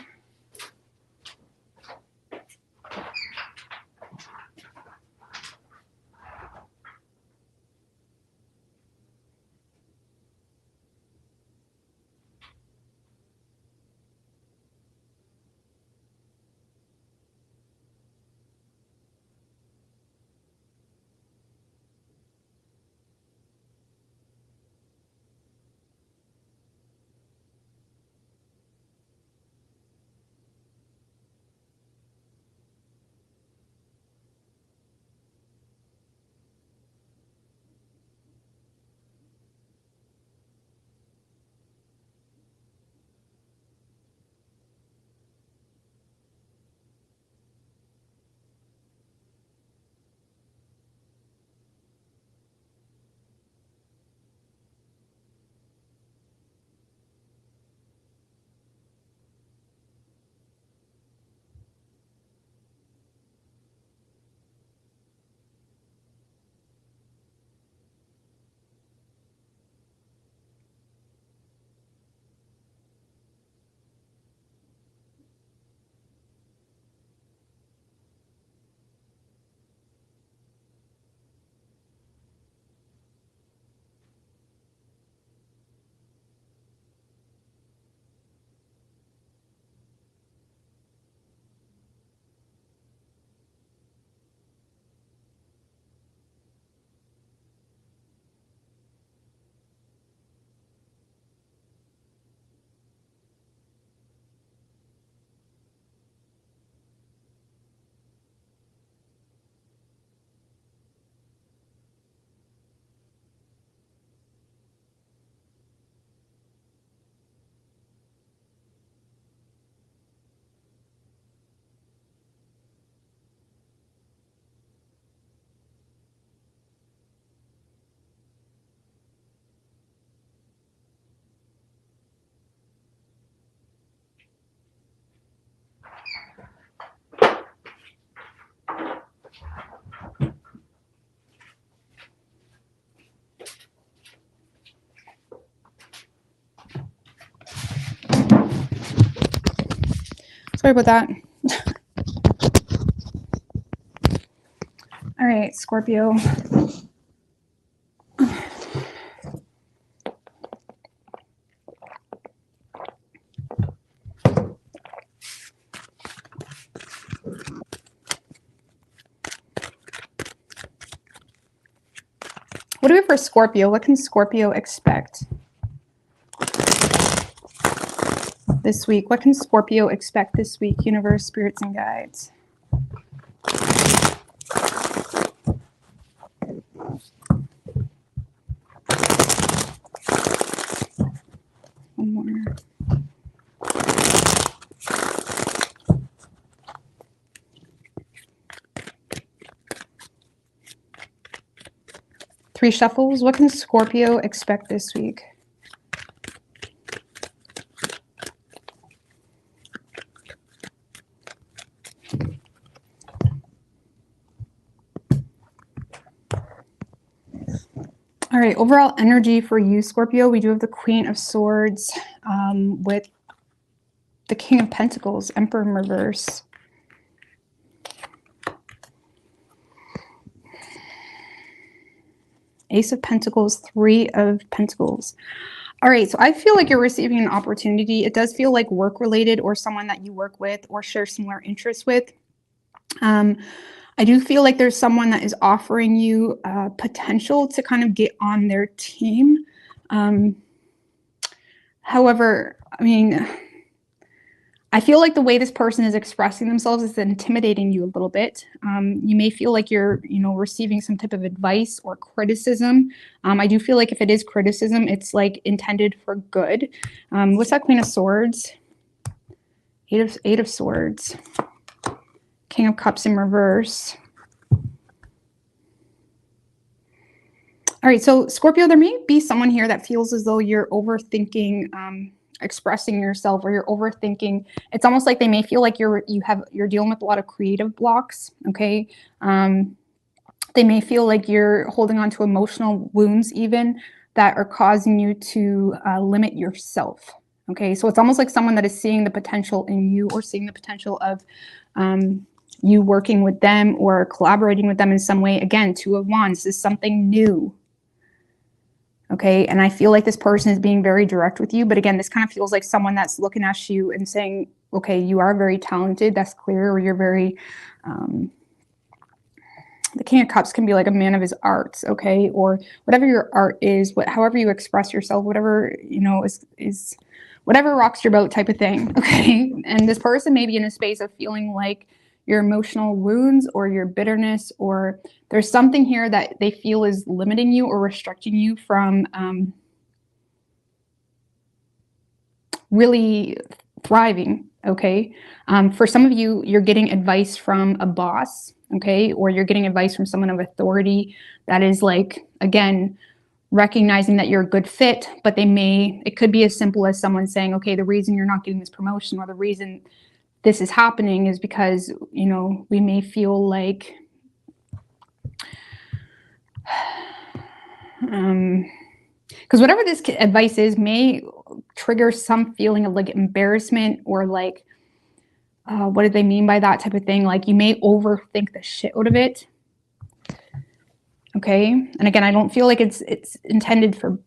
Sorry about that. All right, Scorpio. What do we have for Scorpio? What can Scorpio expect this week? What can Scorpio expect this week? Universe, spirits, and guides. One more. Three shuffles. What can Scorpio expect this week? All right, overall energy for you, Scorpio. We do have the Queen of Swords with the King of Pentacles, Emperor in reverse. Ace of Pentacles, Three of Pentacles. All right, so I feel like you're receiving an opportunity. It does feel like work-related or someone that you work with or share similar interests with. I do feel like there's someone that is offering you potential to kind of get on their team. However, I mean, I feel like the way this person is expressing themselves is intimidating you a little bit. You may feel like you're, receiving some type of advice or criticism. I do feel like if it is criticism, it's like intended for good. What's that Queen of Swords? Eight of Swords. King of Cups in reverse. All right, so Scorpio, there may be someone here that feels as though you're overthinking expressing yourself, or you're overthinking. It's almost like they may feel like you're dealing with a lot of creative blocks. Okay, they may feel like you're holding on to emotional wounds even that are causing you to limit yourself. Okay, so it's almost like someone that is seeing the potential in you, or seeing the potential of you working with them or collaborating with them in some way. Again, Two of Wands is something new. Okay, and I feel like this person is being very direct with you. But again, this kind of feels like someone that's looking at you and saying, okay, you are very talented. That's clear. Or you're very, the King of Cups can be like a man of his arts. Okay, or whatever your art is, however you express yourself, whatever, is whatever rocks your boat type of thing. Okay, and this person may be in a space of feeling like your emotional wounds or your bitterness, or there's something here that they feel is limiting you or restricting you from really thriving. Okay, for some of you, you're getting advice from a boss. Okay, or you're getting advice from someone of authority that is like, again, recognizing that you're a good fit, but it could be as simple as someone saying, okay, the reason you're not getting this promotion, or the reason this is happening is because, we may feel like because whatever this advice is may trigger some feeling of like embarrassment, or like, what did they mean by that type of thing? Like, you may overthink the shit out of it. Okay, and again, I don't feel like it's intended for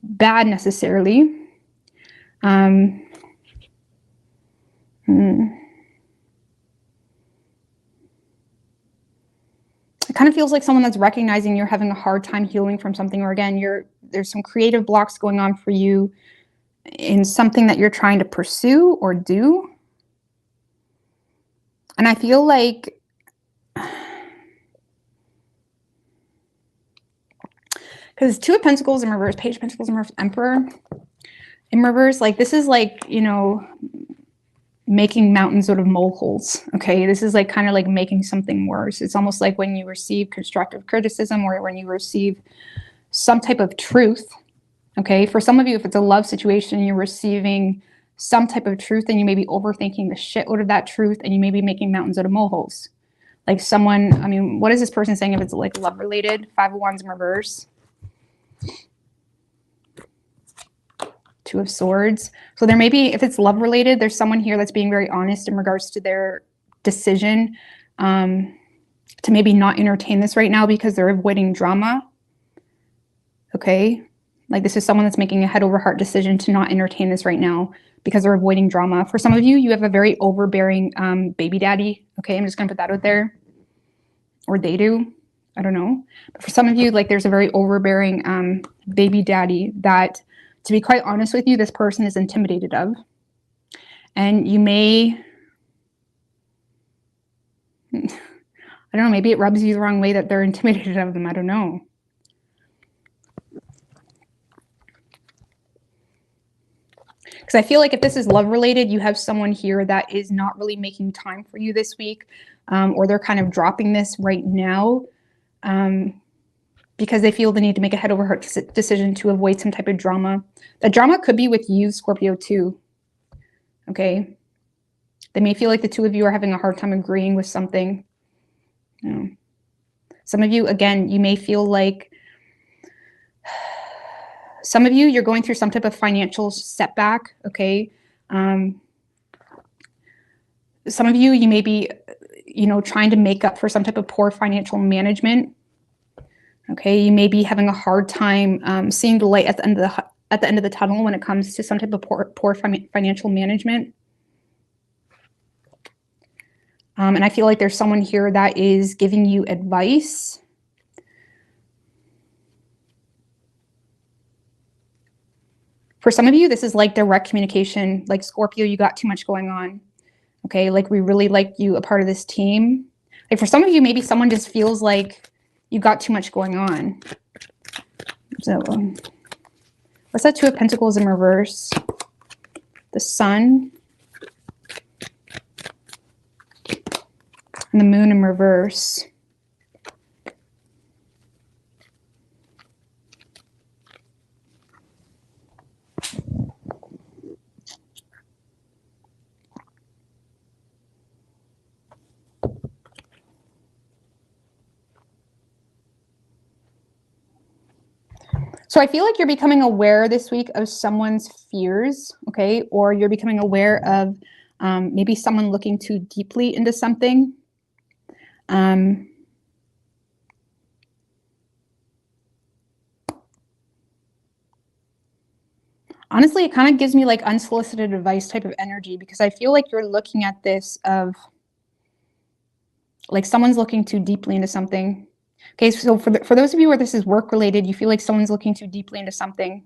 bad necessarily. It kind of feels like someone that's recognizing you're having a hard time healing from something, or again, there's some creative blocks going on for you in something that you're trying to pursue or do. And I feel like because Two of Pentacles in reverse, Page of Pentacles in reverse, Emperor in reverse, like this is like, making mountains out of molehills. Okay, this is like kind of like making something worse. It's almost like when you receive constructive criticism, or when you receive some type of truth. Okay, for some of you, if it's a love situation, you're receiving some type of truth, and you may be overthinking the shit out of that truth, and you may be making mountains out of molehills. Like someone, I mean, what is this person saying if it's like love related? Five of Wands in reverse. Two of Swords. So there may be, if it's love related, there's someone here that's being very honest in regards to their decision to maybe not entertain this right now because they're avoiding drama. Okay. Like this is someone that's making a head over heart decision to not entertain this right now because they're avoiding drama. For some of you, you have a very overbearing baby daddy. Okay. I'm just going to put that out there. Or they do. I don't know. But for some of you, like there's a very overbearing baby daddy that, to be quite honest with you, this person is intimidated of. And you may, I don't know, maybe it rubs you the wrong way that they're intimidated of them. I don't know. Because I feel like if this is love related, you have someone here that is not really making time for you this week, or they're kind of dropping this right now because they feel the need to make a head over heart decision to avoid some type of drama. The drama could be with you, Scorpio, too. Okay. They may feel like the two of you are having a hard time agreeing with something. You know. Some of you, again, you may feel like some of you, you're going through some type of financial setback, okay? Some of you, you may be, you know, trying to make up for some type of poor financial management, okay? You may be having a hard time seeing the light at the end of the tunnel when it comes to some type of poor financial management. And I feel like there's someone here that is giving you advice. For some of you, this is like direct communication. Like Scorpio, you got too much going on. Okay, like we really like you a part of this team. Like for some of you, maybe someone just feels like you got too much going on. So what's that Two of Pentacles in reverse? The Sun. And the Moon in reverse. So I feel like you're becoming aware this week of someone's fears, okay? Or you're becoming aware of maybe someone looking too deeply into something. Honestly, it kind of gives me like unsolicited advice type of energy because I feel like you're looking at this of like someone's looking too deeply into something. Okay, so for those of you where this is work related, you feel like someone's looking too deeply into something.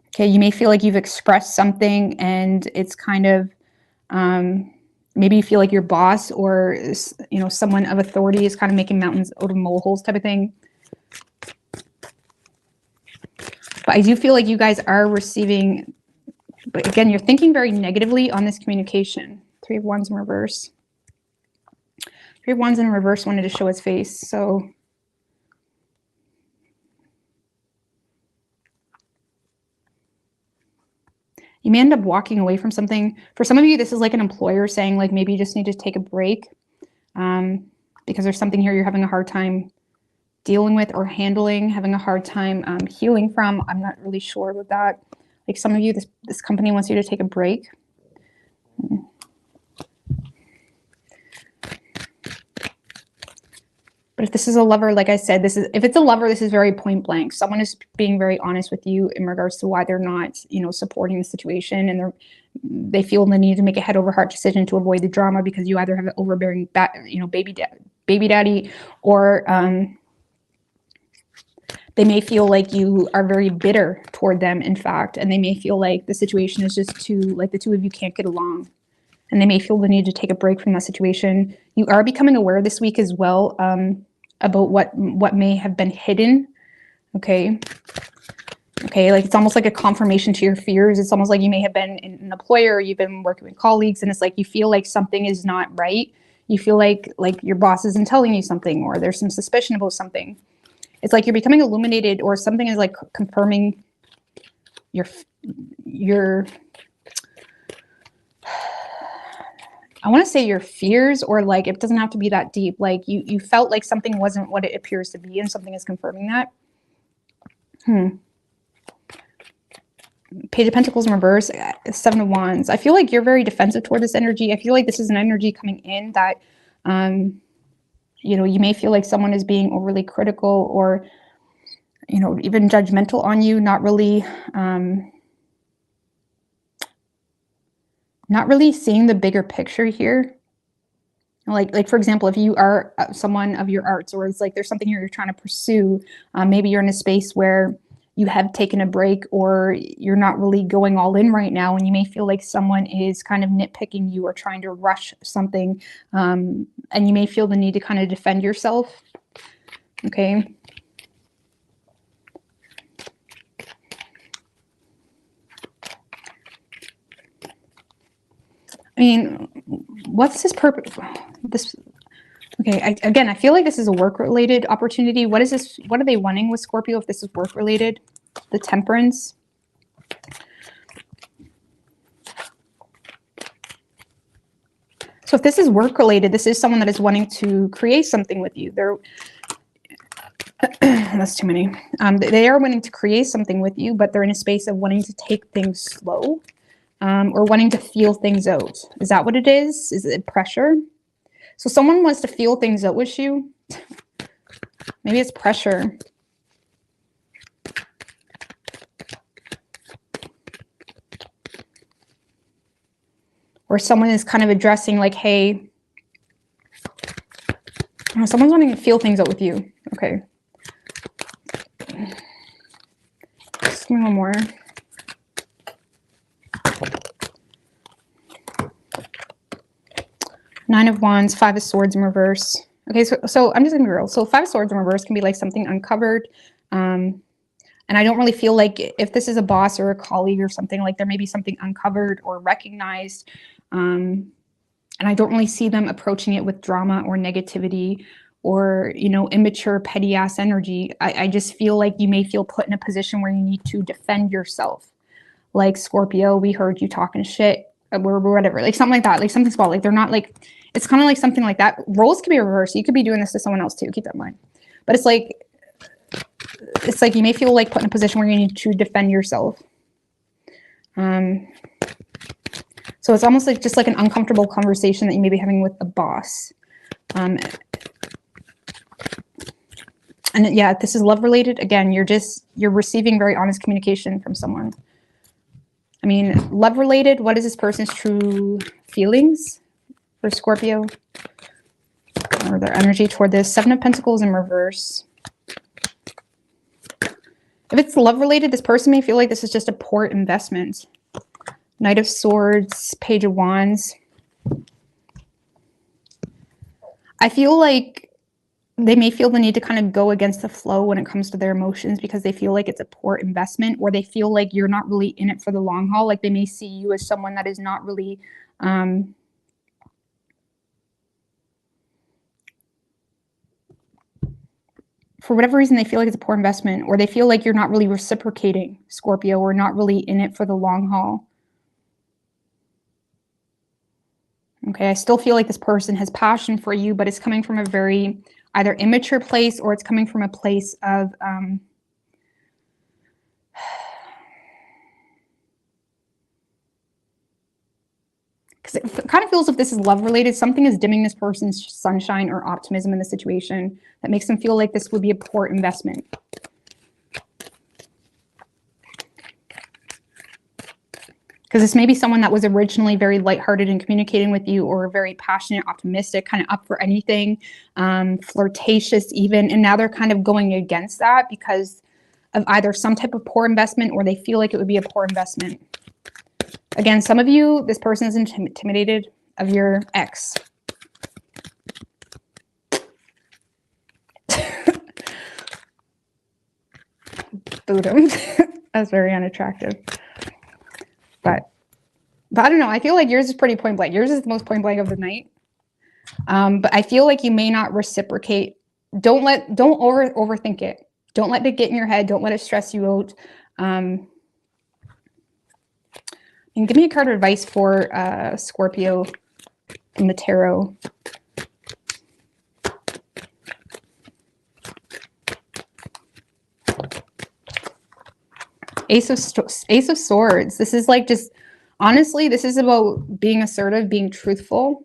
Okay, you may feel like you've expressed something and it's kind of, maybe you feel like your boss or, you know, someone of authority is kind of making mountains out of molehills type of thing. But I do feel like you guys are receiving, but again, you're thinking very negatively on this communication. Three of Wands in reverse. Three of Wands in reverse wanted to show its face, so. You may end up walking away from something. For some of you, this is like an employer saying like maybe you just need to take a break because there's something here you're having a hard time dealing with or handling, having a hard time healing from. I'm not really sure with that. Like some of you, this company wants you to take a break. But if this is a lover, like I said, if it's a lover, this is very point blank. Someone is being very honest with you in regards to why they're not, you know, supporting the situation, and they feel the need to make a head over heart decision to avoid the drama because you either have an overbearing, you know, baby daddy, or they may feel like you are very bitter toward them, in fact, and they may feel like the situation is just too, like the two of you can't get along. And they may feel the need to take a break from that situation. You are becoming aware this week as well about what may have been hidden. Okay. Okay, like it's almost like a confirmation to your fears. It's almost like you may have been an employer, you've been working with colleagues, and it's like you feel like something is not right. You feel like your boss isn't telling you something, or there's some suspicion about something. It's like you're becoming illuminated, or something is like confirming your I want to say your fears, or like it doesn't have to be that deep. Like you felt like something wasn't what it appears to be, and something is confirming that. Page of Pentacles in reverse, Seven of Wands. I feel like you're very defensive toward this energy. I feel like this is an energy coming in that, you know, you may feel like someone is being overly critical or, you know, even judgmental on you, not really seeing the bigger picture here. Like for example, if you are someone of your arts, or it's like there's something you're trying to pursue, maybe you're in a space where you have taken a break, or you're not really going all in right now, and you may feel like someone is kind of nitpicking you or trying to rush something, and you may feel the need to kind of defend yourself. Okay. I mean, what's this purpose? Okay, again, I feel like this is a work-related opportunity. What is this? What are they wanting with Scorpio if this is work-related? The Temperance. So if this is work-related, this is someone that is wanting to create something with you. They're that's too many. They are wanting to create something with you, but they're in a space of wanting to take things slow, or wanting to feel things out. Is that what it is? Is it pressure? So someone wants to feel things out with you. Maybe it's pressure. Or someone is kind of addressing like, hey, someone's wanting to feel things out with you. Okay. Just give me one more. Nine of Wands, Five of Swords in reverse. Okay, so I'm just gonna be real. So Five of Swords in reverse can be like something uncovered. And I don't really feel like if this is a boss or a colleague or something, like there may be something uncovered or recognized. And I don't really see them approaching it with drama or negativity or, you know, immature, petty ass energy. I just feel like you may feel put in a position where you need to defend yourself. Like Scorpio, we heard you talking shit, or whatever, like something like that, like something small. Like they're not like, it's kind of like something like that. Roles could be reversed. You could be doing this to someone else too. Keep that in mind. But it's like you may feel like put in a position where you need to defend yourself. So it's almost like just like an uncomfortable conversation that you may be having with a boss. And yeah, if this is love related, again, you're receiving very honest communication from someone. I mean, love related, what is this person's true feelings for Scorpio? Or their energy toward this? Seven of Pentacles in reverse. If it's love related, this person may feel like this is just a poor investment. Knight of Swords, Page of Wands. I feel like they may feel the need to kind of go against the flow when it comes to their emotions because they feel like it's a poor investment, or they feel like you're not really in it for the long haul. Like they may see you as someone that is not really for whatever reason, they feel like it's a poor investment, or they feel like you're not really reciprocating, Scorpio, or not really in it for the long haul. Okay, I still feel like this person has passion for you, but it's coming from a very either immature place, or it's coming from a place of because it kind of feels if this is love related, something is dimming this person's sunshine or optimism in the situation that makes them feel like this would be a poor investment. Because this may be someone that was originally very lighthearted in communicating with you, or very passionate, optimistic, kind of up for anything, flirtatious even. And now they're kind of going against that because of either some type of poor investment, or they feel like it would be a poor investment. Again, some of you, this person is intimidated of your ex. Buddha. That's very unattractive. But I don't know. I feel like yours is pretty point blank. Yours is the most point blank of the night. But I feel like you may not reciprocate. Don't overthink it. Don't let it get in your head. Don't let it stress you out. And give me a card of advice for Scorpio from the tarot. Ace of Swords. This is like just, honestly, this is about being assertive, being truthful,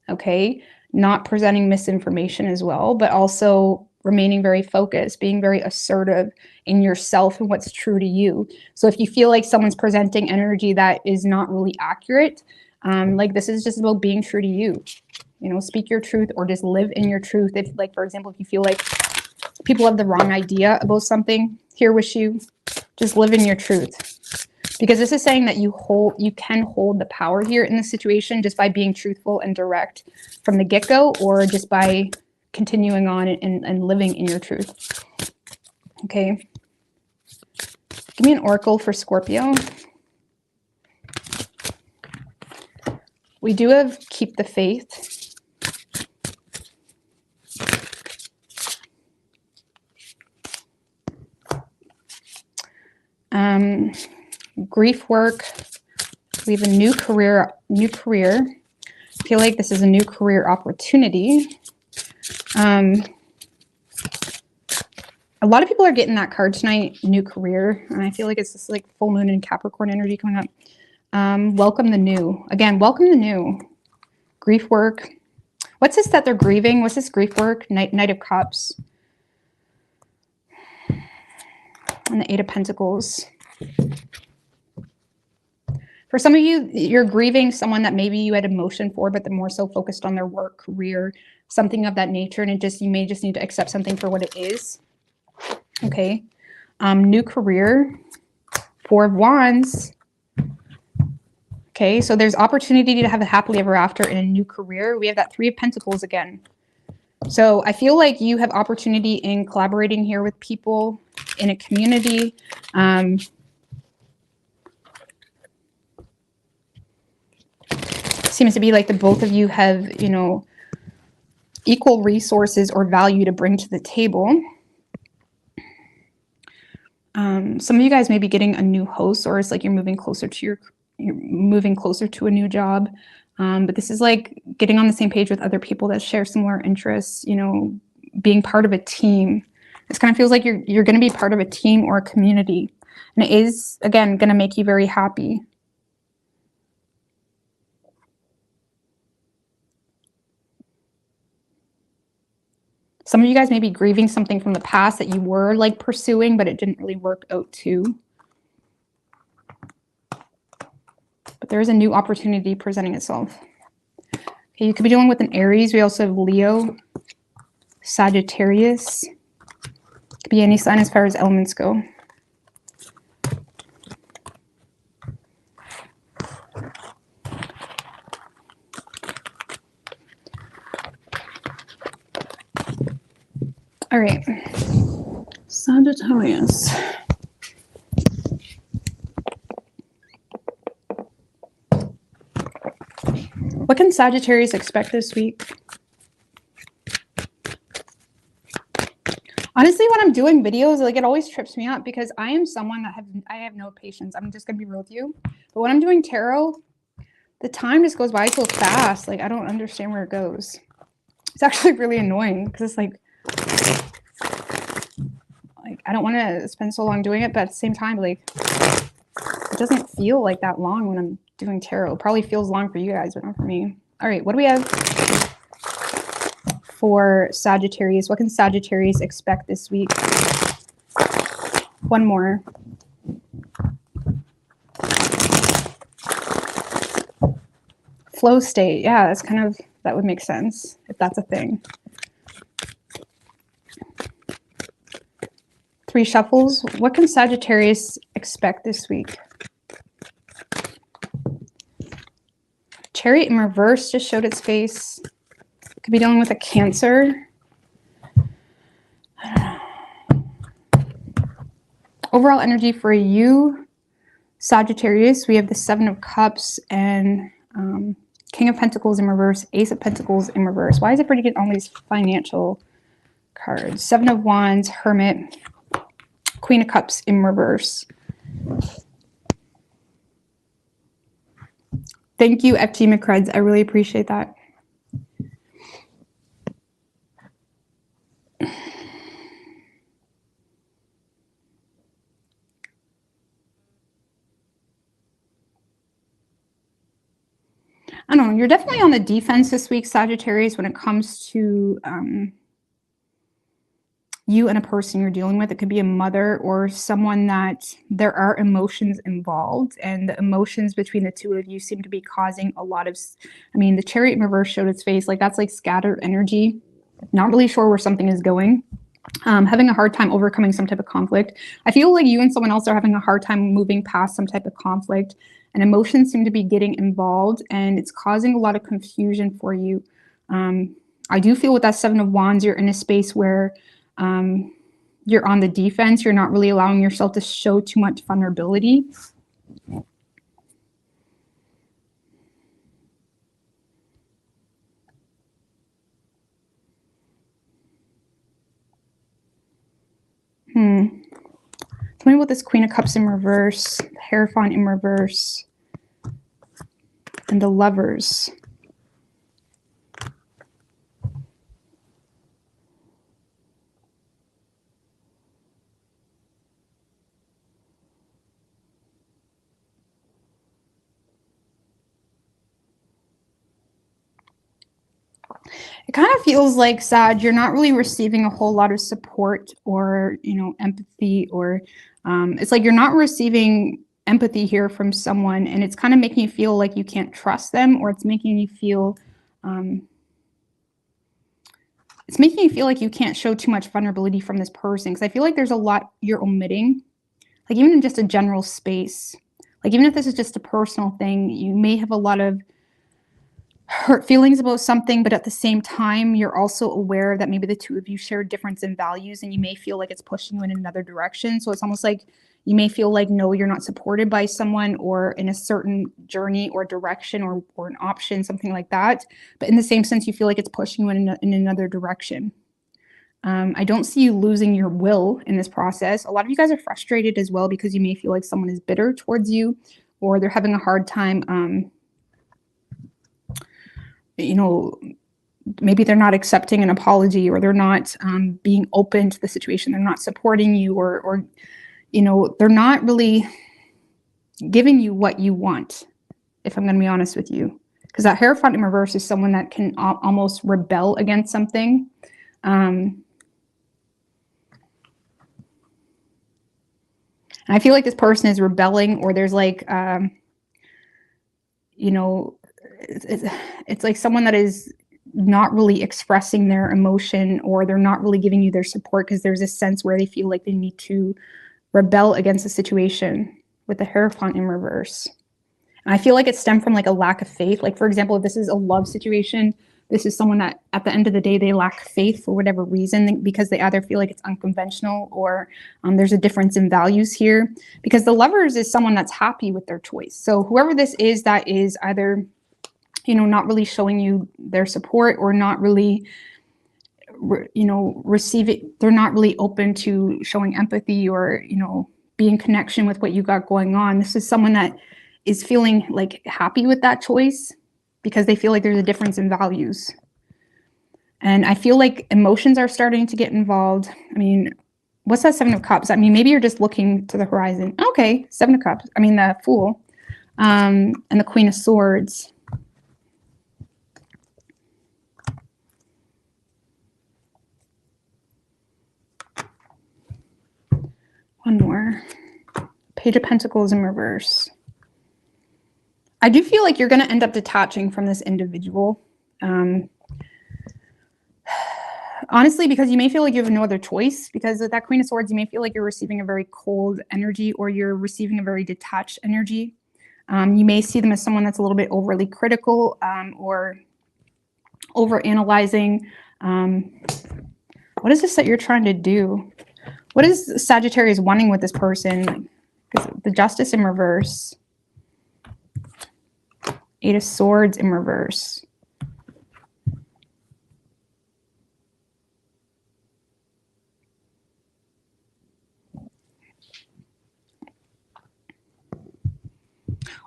okay? Not presenting misinformation as well, but also remaining very focused, being very assertive in yourself and what's true to you. So if you feel like someone's presenting energy that is not really accurate, like this is just about being true to you. You know, speak your truth or just live in your truth. If, like, for example, if you feel like people have the wrong idea about something, here with you, just live in your truth. Because this is saying that you can hold the power here in the situation just by being truthful and direct from the get-go, or just by continuing on and living in your truth. Okay. Give me an oracle for Scorpio. We do have keep the faith. Grief work. We have a new career. I feel like this is a new career opportunity. A lot of people are getting that card tonight, new career. And I feel like it's just like full moon and Capricorn energy coming up. Welcome the new. Again, welcome the new. Grief work. What's this that they're grieving? What's this grief work? Knight of Cups. And the Eight of Pentacles. For some of you, you're grieving someone that maybe you had emotion for, but they're more so focused on their work, career, something of that nature. And you may just need to accept something for what it is. Okay. New career. Four of Wands. Okay. So there's opportunity to have a happily ever after in a new career. We have that Three of Pentacles again. So I feel like you have opportunity in collaborating here with people in a community. Seems to be like the both of you have, you know, equal resources or value to bring to the table. Some of you guys may be getting a new host, or it's like you're moving closer to a new job. But this is like getting on the same page with other people that share similar interests, you know, being part of a team. This kind of feels like you're going to be part of a team or a community. And it is, again, going to make you very happy. Some of you guys may be grieving something from the past that you were like pursuing, but it didn't really work out too. But there is a new opportunity presenting itself. Okay, you could be dealing with an Aries. We also have Leo, Sagittarius. Could be any sign as far as elements go. All right, Sagittarius. What can Sagittarius expect this week? Honestly, when I'm doing videos, like, it always trips me up because I am someone that I have no patience. I'm just gonna be real with you. But when I'm doing tarot, the time just goes by so fast. Like, I don't understand where it goes. It's actually really annoying because it's like I don't want to spend so long doing it, but at the same time, like, it doesn't feel like that long when I'm doing tarot. It probably feels long for you guys, but not for me. All right, what do we have for Sagittarius? What can Sagittarius expect this week? One more. Flow state. Yeah, that's kind of, that would make sense if that's a thing. Three shuffles. What can Sagittarius expect this week? Chariot in reverse just showed its face. Could be dealing with a Cancer. Overall energy for you, Sagittarius, we have the Seven of Cups and King of Pentacles in reverse, Ace of Pentacles in reverse. Why is it pretty good on these financial cards? Seven of Wands, Hermit, Queen of Cups in reverse. Thank you, FG McCreds. I really appreciate that. I don't know, you're definitely on the defense this week, Sagittarius, when it comes to you and a person you're dealing with. It could be a mother or someone that there are emotions involved, and the emotions between the two of you seem to be causing a lot of, I mean, the Chariot in reverse showed its face. Like, that's like scattered energy, not really sure where something is going, having a hard time overcoming some type of conflict. I feel like you and someone else are having a hard time moving past some type of conflict, and emotions seem to be getting involved, and it's causing a lot of confusion for you. I do feel with that Seven of Wands, you're in a space where you're on the defense. You're not really allowing yourself to show too much vulnerability. Tell me about this Queen of Cups in reverse, the Hierophant in reverse, and the Lovers. It kind of feels like, Sag, you're not really receiving a whole lot of support or, empathy, or it's like you're not receiving empathy here from someone, and it's kind of making you feel like you can't trust them, or it's making you feel like you can't show too much vulnerability from this person, because I feel like there's a lot you're omitting, like even in just a general space. Like, even if this is just a personal thing, you may have a lot of hurt feelings about something, but at the same time, you're also aware that maybe the two of you share a difference in values, and you may feel like it's pushing you in another direction. So it's almost like you may feel like, no, you're not supported by someone, or in a certain journey or direction, or an option, something like that. But in the same sense, you feel like it's pushing you in another direction. I don't see you losing your will in this process. A lot of you guys are frustrated as well, because you may feel like someone is bitter towards you, or they're having a hard time maybe they're not accepting an apology, or they're not being open to the situation. They're not supporting you, or they're not really giving you what you want, if I'm going to be honest with you. Because that Hierophant in reverse is someone that can almost rebel against something. And I feel like this person is rebelling, or there's like, it's like someone that is not really expressing their emotion, or they're not really giving you their support, because there's a sense where they feel like they need to rebel against the situation with the Hierophant in reverse. And I feel like it stemmed from like a lack of faith. Like, for example, if this is a love situation, this is someone that at the end of the day, they lack faith for whatever reason, because they either feel like it's unconventional, or there's a difference in values here. Because the Lovers is someone that's happy with their choice. So whoever this is that is either not really showing you their support, or not really, receive it. They're not really open to showing empathy, or, be in connection with what you got going on. This is someone that is feeling like happy with that choice, because they feel like there's a difference in values. And I feel like emotions are starting to get involved. I mean, what's that Seven of Cups? I mean, maybe you're just looking to the horizon. Okay, Seven of Cups. I mean, the Fool, and the Queen of Swords. One more. Page of Pentacles in reverse. I do feel like you're going to end up detaching from this individual. Honestly, because you may feel like you have no other choice, because with that Queen of Swords, you may feel like you're receiving a very cold energy, or you're receiving a very detached energy. You may see them as someone that's a little bit overly critical, or over analyzing. What is this that you're trying to do? What is Sagittarius wanting with this person? Because the Justice in reverse. Eight of Swords in reverse.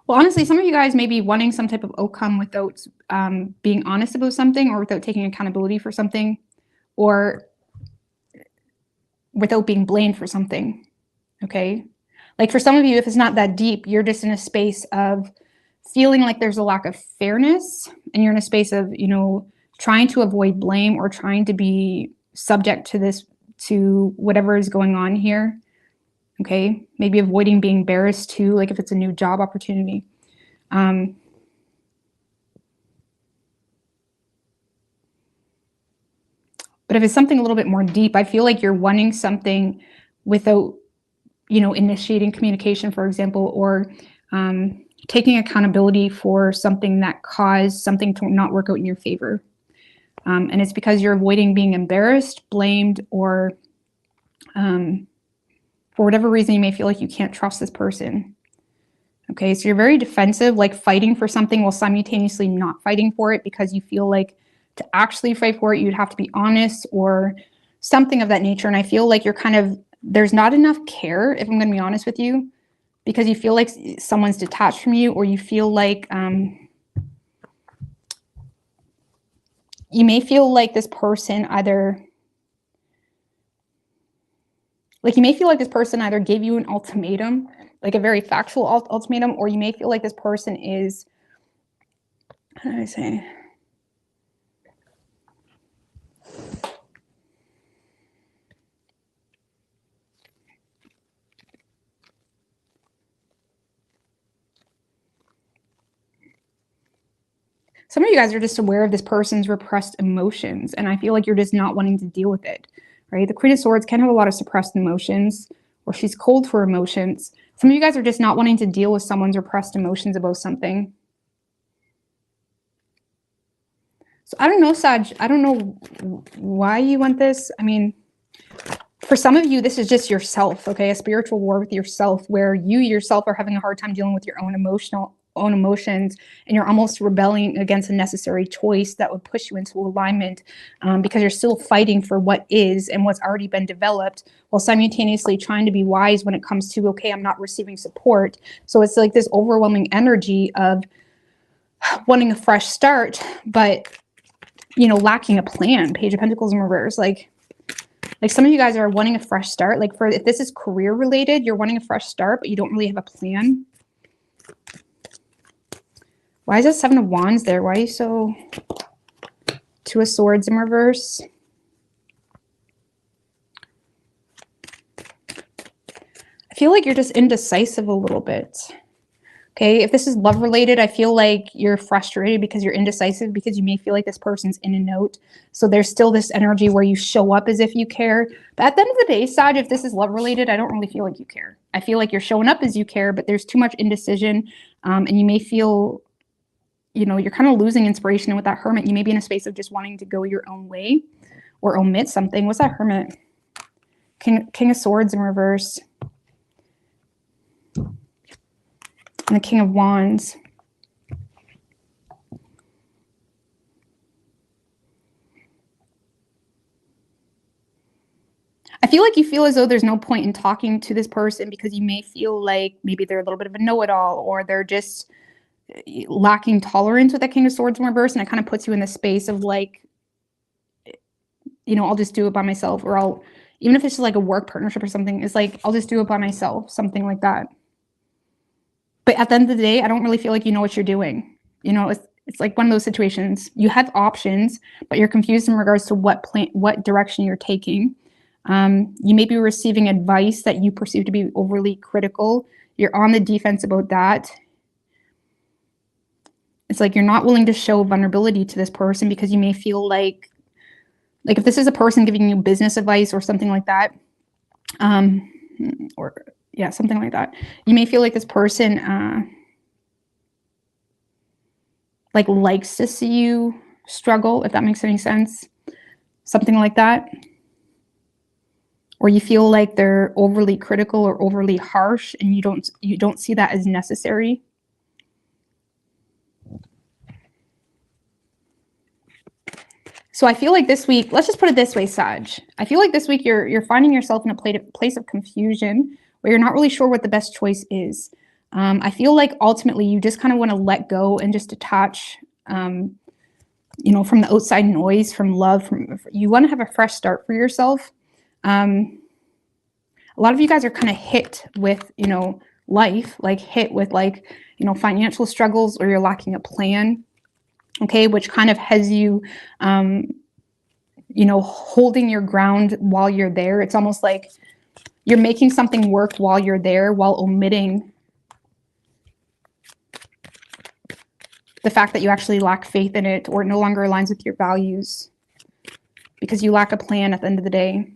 Well, honestly, some of you guys may be wanting some type of outcome without being honest about something, or without taking accountability for something, or without being blamed for something. Okay? Like, for some of you, if it's not that deep, you're just in a space of feeling like there's a lack of fairness, and you're in a space of, you know, trying to avoid blame or trying to be subject to this, to whatever is going on here. Okay, maybe avoiding being embarrassed too, like if it's a new job opportunity. But if it's something a little bit more deep, I feel like you're wanting something without, you know, initiating communication, for example, or taking accountability for something that caused something to not work out in your favor. And it's because you're avoiding being embarrassed, blamed, or for whatever reason, you may feel like you can't trust this person. Okay, so you're very defensive, like fighting for something while simultaneously not fighting for it, because you feel like to actually fight for it, you'd have to be honest or something of that nature. And I feel like you're kind of, there's not enough care, if I'm going to be honest with you, because you feel like someone's detached from you, or you feel like you may feel like this person either, gave you an ultimatum, like a very factual ultimatum, or you may feel like this person is, how do I say? Some of you guys are just aware of this person's repressed emotions, and I feel like you're just not wanting to deal with it, right? The Queen of Swords can have a lot of suppressed emotions, or she's cold for emotions. Some of you guys are just not wanting to deal with someone's repressed emotions about something. So I don't know, Sag, I don't know why you want this. I mean, for some of you, this is just yourself, okay? A spiritual war with yourself, where you yourself are having a hard time dealing with your own emotions, and you're almost rebelling against a necessary choice that would push you into alignment, because you're still fighting for what is and what's already been developed, while simultaneously trying to be wise when it comes to, okay, I'm not receiving support. So it's like this overwhelming energy of wanting a fresh start, but, you know, lacking a plan. Page of Pentacles in reverse. Like some of you guys are wanting a fresh start. Like if this is career related, you're wanting a fresh start, but you don't really have a plan. Why is that Seven of Wands there? Why are you so... Two of Swords in reverse. I feel like you're just indecisive a little bit. Okay, if this is love related, I feel like you're frustrated because you're indecisive, because you may feel like this person's in and out. So there's still this energy where you show up as if you care. But at the end of the day, Sag, if this is love related, I don't really feel like you care. I feel like you're showing up as you care, but there's too much indecision. And you may feel, you know, you're kind of losing inspiration. And with that Hermit, you may be in a space of just wanting to go your own way or omit something. What's that Hermit? King of Swords in reverse. And the King of Wands. I feel like you feel as though there's no point in talking to this person, because you may feel like maybe they're a little bit of a know-it-all, or they're just lacking tolerance with that King of Swords in reverse. And it kind of puts you in the space of like, you know, I'll just do it by myself, or I'll, even if it's just like a work partnership or something, it's like, I'll just do it by myself, something like that. But at the end of the day, I don't really feel like you know what you're doing. You know, it's like one of those situations. You have options, but you're confused in regards to what direction you're taking. You may be receiving advice that you perceive to be overly critical. You're on the defense about that. It's like you're not willing to show vulnerability to this person, because you may feel like if this is a person giving you business advice or something like that, or yeah, something like that, you may feel like this person like likes to see you struggle, if that makes any sense. Something like that. Or you feel like they're overly critical or overly harsh, and you don't see that as necessary. So I feel like this week, let's just put it this way, Sag. I feel like this week you're finding yourself in a place of confusion, where you're not really sure what the best choice is. I feel like ultimately you just kind of want to let go and just detach, you know, from the outside noise, from love. You want to have a fresh start for yourself. A lot of you guys are kind of hit with, you know, life, like hit with like, you know, financial struggles, or you're lacking a plan, okay, which kind of has you, you know, holding your ground while you're there. It's almost like you're making something work while you're there, while omitting the fact that you actually lack faith in it, or it no longer aligns with your values because you lack a plan at the end of the day.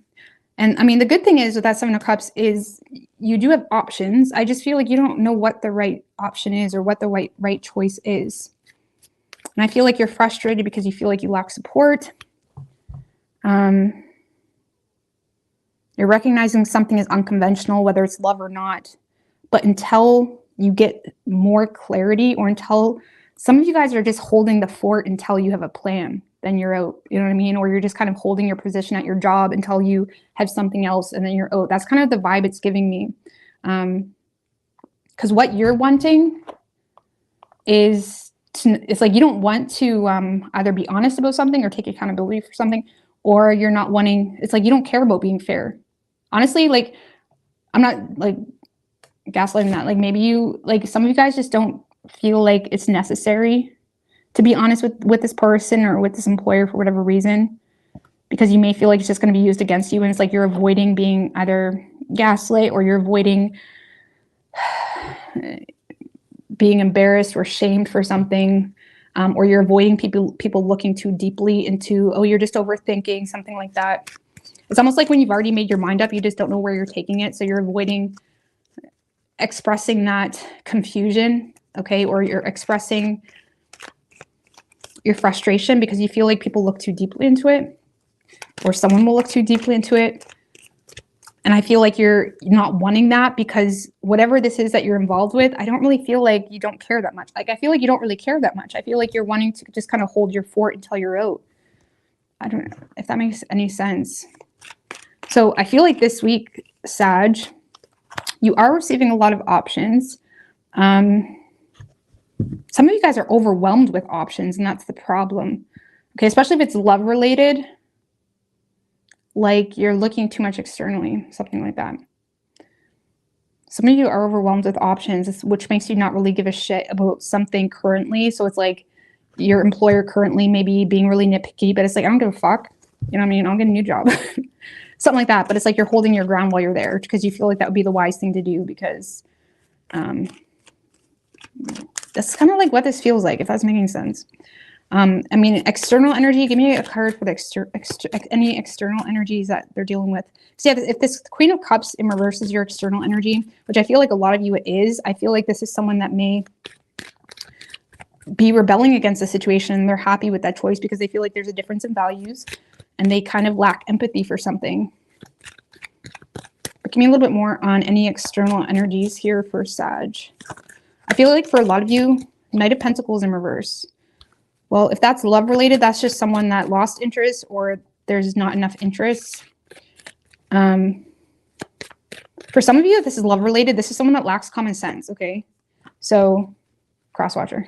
And I mean, the good thing is with that Seven of Cups is you do have options. I just feel like you don't know what the right option is, or what the right choice is. And I feel like you're frustrated because you feel like you lack support. You're recognizing something is unconventional, whether it's love or not. But until you get more clarity, or until some of you guys are just holding the fort until you have a plan, then you're out. You know what I mean? Or you're just kind of holding your position at your job until you have something else, and then you're out. That's kind of the vibe it's giving me. Because what you're wanting is, it's like you don't want to either be honest about something or take accountability for something, or you're not wanting, it's like you don't care about being fair. Honestly, like, I'm not like gaslighting that. Like, maybe you, like, some of you guys just don't feel like it's necessary to be honest with this person or with this employer for whatever reason, because you may feel like it's just going to be used against you, and it's like you're avoiding being either gaslit, or you're avoiding being embarrassed or shamed for something, or you're avoiding people looking too deeply into, oh, you're just overthinking, something like that. It's almost like when you've already made your mind up, you just don't know where you're taking it, so you're avoiding expressing that confusion, okay, or you're expressing your frustration because you feel like people look too deeply into it, or someone will look too deeply into it. And I feel like you're not wanting that, because whatever this is that you're involved with, I don't really feel like you don't care that much. Like, I feel like you don't really care that much. I feel like you're wanting to just kind of hold your fort until you're out. I don't know if that makes any sense. So I feel like this week, Sag, you are receiving a lot of options. Some of you guys are overwhelmed with options, and that's the problem. Okay, especially if it's love related, like you're looking too much externally, something like that. Some of you are overwhelmed with options, which makes you not really give a shit about something currently. So it's like your employer currently maybe being really nitpicky, but it's like, I don't give a fuck. You know what I mean? I'll get a new job. Something like that. But it's like you're holding your ground while you're there, because you feel like that would be the wise thing to do, because that's kind of like what this feels like, if that's making sense. I mean, external energy, give me a card for the any external energies that they're dealing with. So yeah, if this Queen of Cups in reverse is your external energy, which I feel like a lot of you it is, I feel like this is someone that may be rebelling against the situation, and they're happy with that choice because they feel like there's a difference in values, and they kind of lack empathy for something. But give me a little bit more on any external energies here for Sag. I feel like for a lot of you, Knight of Pentacles in reverse. Well, if that's love related, that's just someone that lost interest, or there's not enough interest. For some of you, if this is love related, this is someone that lacks common sense, okay? So, crosswatcher.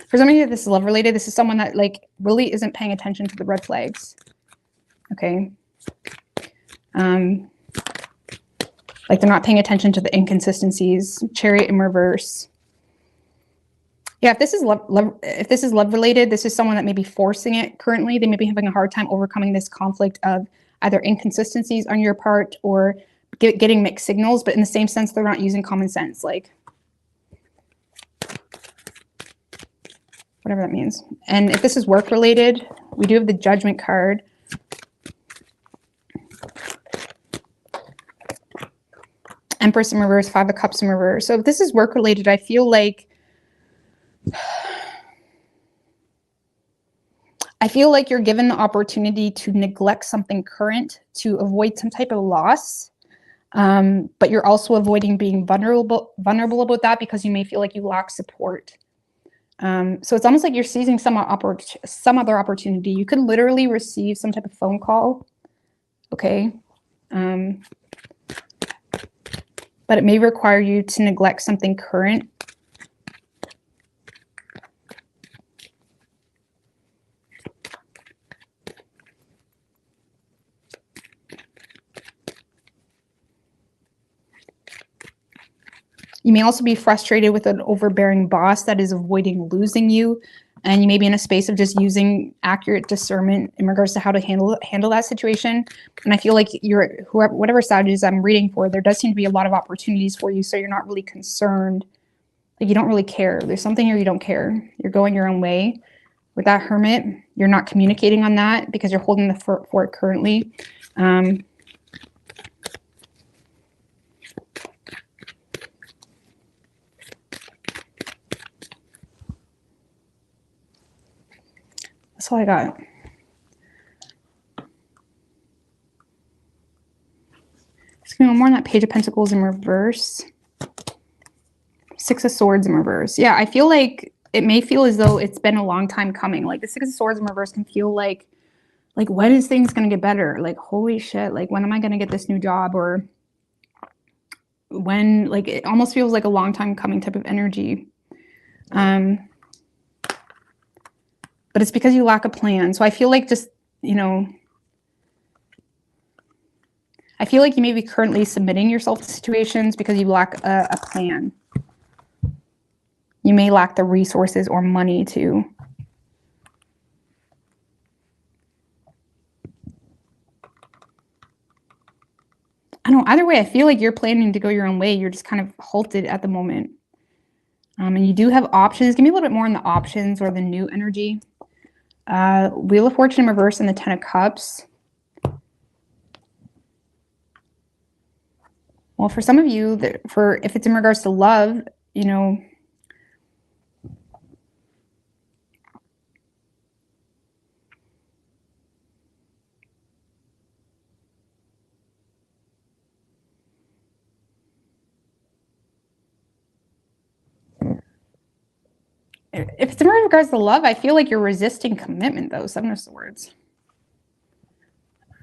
For some of you, if this is love related, this is someone that like really isn't paying attention to the red flags, okay? Like they're not paying attention to the inconsistencies. Chariot in reverse. Yeah, if this is love related, this is someone that may be forcing it currently. They may be having a hard time overcoming this conflict of either inconsistencies on your part, or getting mixed signals, but in the same sense, they're not using common sense, like whatever that means. And if this is work related, we do have the Judgment card. Empress in reverse, Five of Cups in reverse. So if this is work related, I feel like you're given the opportunity to neglect something current to avoid some type of loss. But you're also avoiding being vulnerable about that, because you may feel like you lack support. So it's almost like you're seizing some other opportunity. You could literally receive some type of phone call, okay? But it may require you to neglect something current. You may also be frustrated with an overbearing boss that is avoiding losing you. And you may be in a space of just using accurate discernment in regards to how to handle that situation. And I feel like whatever strategies I'm reading for, there does seem to be a lot of opportunities for you. So you're not really concerned. Like you don't really care. There's something here you don't care. You're going your own way. With that Hermit, you're not communicating on that because you're holding the fort currently. That's all I got. Just going to go more on that Page of Pentacles in reverse. Six of Swords in reverse. Yeah, I feel like it may feel as though it's been a long time coming. Like the Six of Swords in reverse can feel like when is things going to get better? Like, holy shit, like when am I going to get this new job? Or when, like, it almost feels like a long time coming type of energy. But it's because you lack a plan. So I feel like just, you know, I feel like you may be currently submitting yourself to situations because you lack a plan. You may lack the resources or money to. I don't know, either way, I feel like you're planning to go your own way. You're just kind of halted at the moment. And you do have options. Give me a little bit more on the options or the new energy. Wheel of Fortune in reverse and the Ten of Cups. Well, for some of you, if it's in regards to love, you know, if it's in regards to love, I feel like you're resisting commitment, though. Seven of Swords.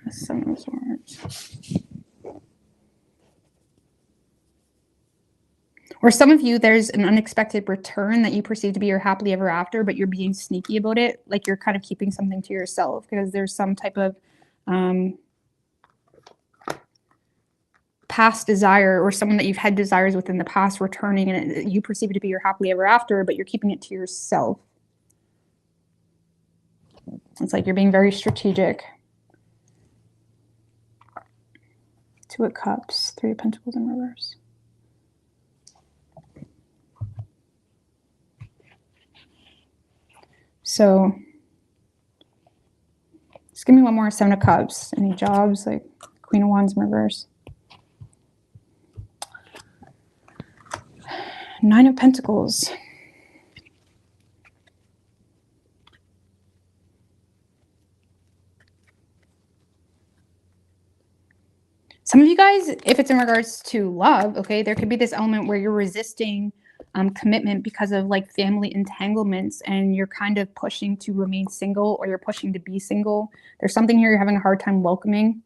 Seven of Swords. Or some of you, there's an unexpected return that you perceive to be your happily ever after, but you're being sneaky about it. Like you're kind of keeping something to yourself because there's some type of past desire or someone that you've had desires with in the past returning, and you perceive it to be your happily ever after, but you're keeping it to yourself. It's like you're being very strategic. Two of Cups, Three of Pentacles in reverse. So just give me one more. Seven of Cups. Any jobs? Like Queen of Wands in reverse. Nine of Pentacles. Some of you guys, if it's in regards to love, okay, there could be this element where you're resisting commitment because of like family entanglements, and you're kind of pushing to remain single, or you're pushing to be single. There's something here you're having a hard time welcoming,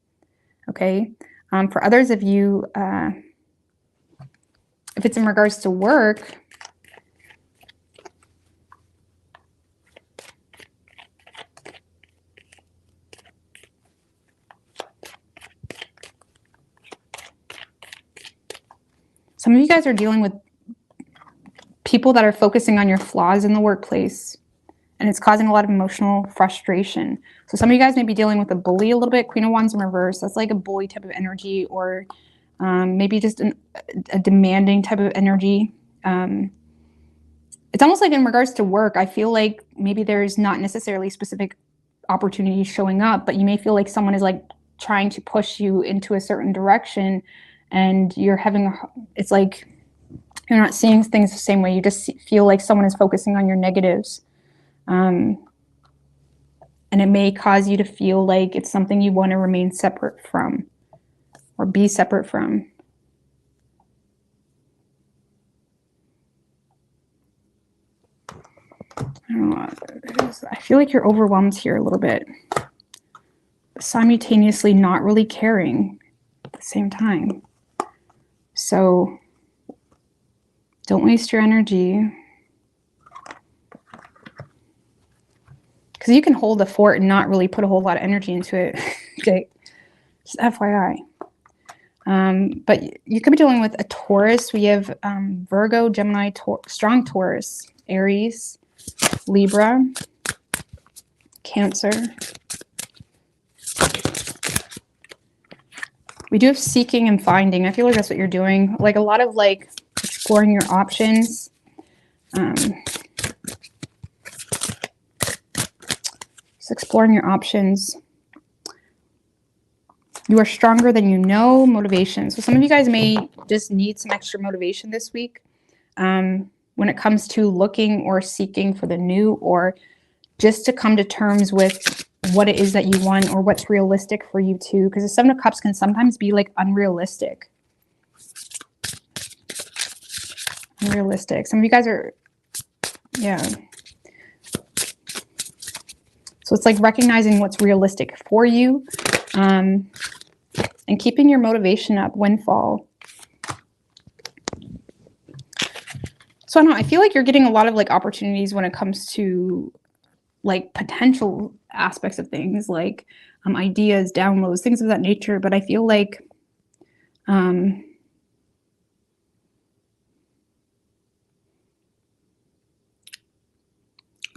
okay? For others of you, if it's in regards to work, some of you guys are dealing with people that are focusing on your flaws in the workplace, and it's causing a lot of emotional frustration. So some of you guys may be dealing with a bully a little bit. Queen of Wands in reverse. That's like a bully type of energy, or maybe just a demanding type of energy. It's almost like in regards to work, I feel like maybe there's not necessarily specific opportunities showing up, but you may feel like someone is like trying to push you into a certain direction, and you're having, it's like you're not seeing things the same way. You just feel like someone is focusing on your negatives. And it may cause you to feel like it's something you want to remain separate from or be separate from. I don't know. I feel like you're overwhelmed here a little bit. Simultaneously not really caring at the same time. So don't waste your energy. Because you can hold a fort and not really put a whole lot of energy into it. Okay, just FYI. But you could be dealing with a Taurus. We have Virgo, Gemini, strong Taurus, Aries, Libra, Cancer. We do have seeking and finding. I feel like that's what you're doing. Like a lot of like exploring your options. Just exploring your options. You are stronger than you know. Motivation. So some of you guys may just need some extra motivation this week when it comes to looking or seeking for the new, or just to come to terms with what it is that you want or what's realistic for you too. Because the Seven of Cups can sometimes be like unrealistic. Unrealistic. Some of you guys are, yeah. So it's like recognizing what's realistic for you. And keeping your motivation up. Windfall. So I don't know, I feel like you're getting a lot of like opportunities when it comes to like potential aspects of things, like ideas, downloads, things of that nature. But I feel like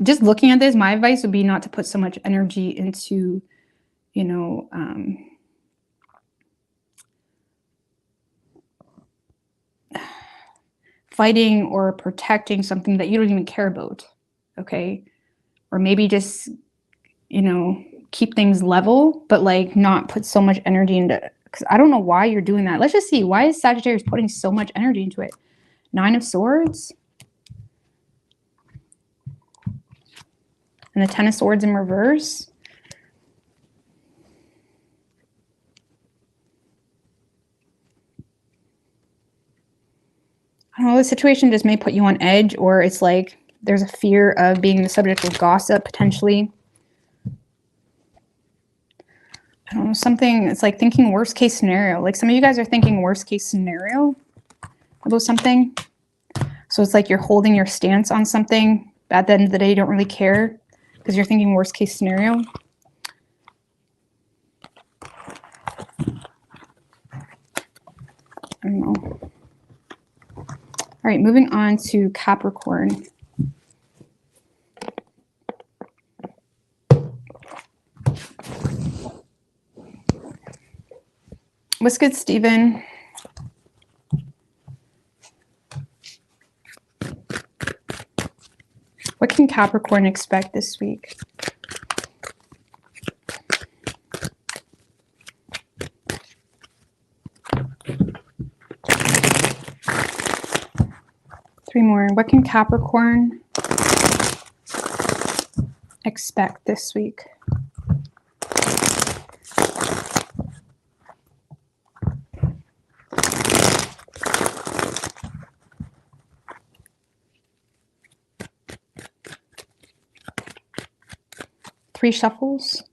just looking at this, my advice would be not to put so much energy into, you know, fighting or protecting something that you don't even care about, okay? Or maybe just, you know, keep things level, but like not put so much energy into, because I don't know why you're doing that. Let's just see. Why is Sagittarius putting so much energy into it? Nine of Swords. And the Ten of Swords in reverse. I don't know, the situation just may put you on edge, or it's like there's a fear of being the subject of gossip, potentially. I don't know, something, it's like thinking worst case scenario. Like some of you guys are thinking worst case scenario about something. So it's like you're holding your stance on something. At the end of the day, you don't really care because you're thinking worst case scenario. I don't know. All right, moving on to Capricorn. What's good, Steven? What can Capricorn expect this week? Three more. What can Capricorn expect this week? Three shuffles.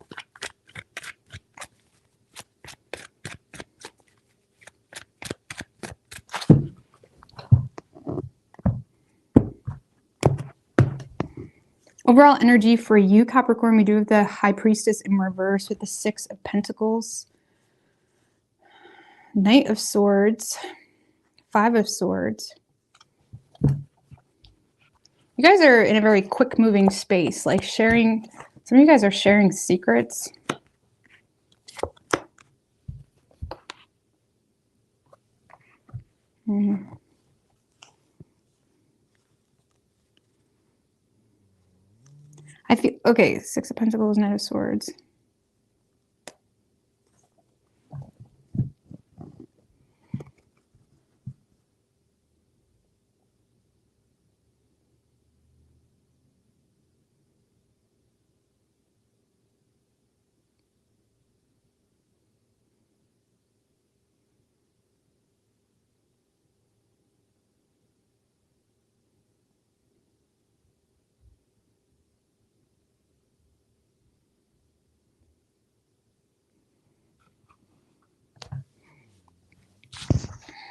Overall energy for you, Capricorn, we do have the High Priestess in reverse with the Six of Pentacles. Knight of Swords. Five of Swords. You guys are in a very quick moving space, like sharing, some of you guys are sharing secrets. I feel, okay, Six of Pentacles, Knight of Swords.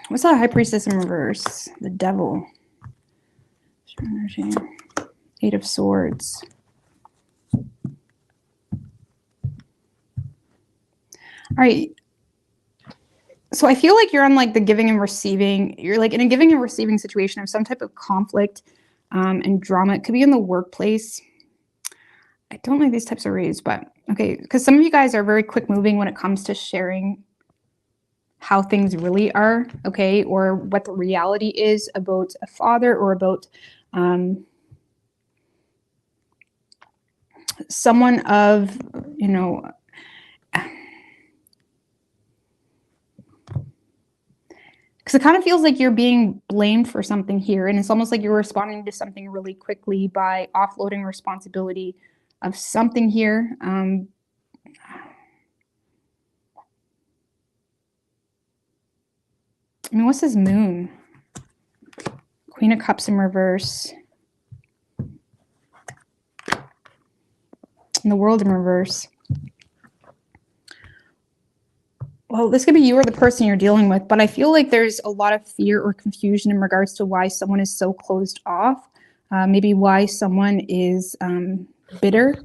What's that High Priestess in reverse? The Devil. Eight of Swords. All right. So I feel like you're on like the giving and receiving. You're like in a giving and receiving situation of some type of conflict and drama. It could be in the workplace. I don't like these types of reads, but okay, because some of you guys are very quick moving when it comes to sharing how things really are, okay, or what the reality is about a father or about someone of, you know, because it kind of feels like you're being blamed for something here, and it's almost like you're responding to something really quickly by offloading responsibility of something here. I mean, what's this moon? Queen of Cups in reverse. And the World in reverse. Well, this could be you or the person you're dealing with, but I feel like there's a lot of fear or confusion in regards to why someone is so closed off. Maybe why someone is bitter.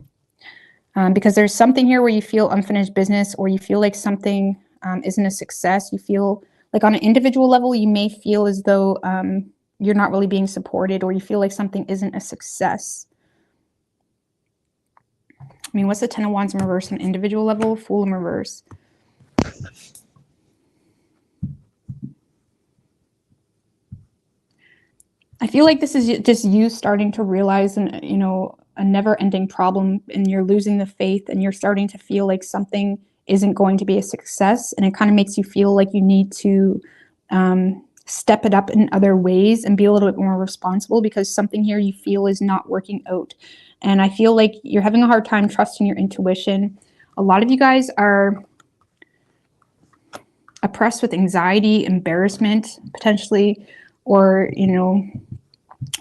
Because there's something here where you feel unfinished business, or you feel like something isn't a success. You feel like on an individual level, you may feel as though you're not really being supported, or you feel like something isn't a success. I mean, what's the Ten of Wands in reverse on an individual level? Fool in reverse. I feel like this is just you starting to realize, you know, a never-ending problem, and you're losing the faith, and you're starting to feel like something isn't going to be a success, and it kind of makes you feel like you need to step it up in other ways and be a little bit more responsible, because something here you feel is not working out. And I feel like you're having a hard time trusting your intuition. A lot of you guys are oppressed with anxiety, embarrassment, potentially, or, you know,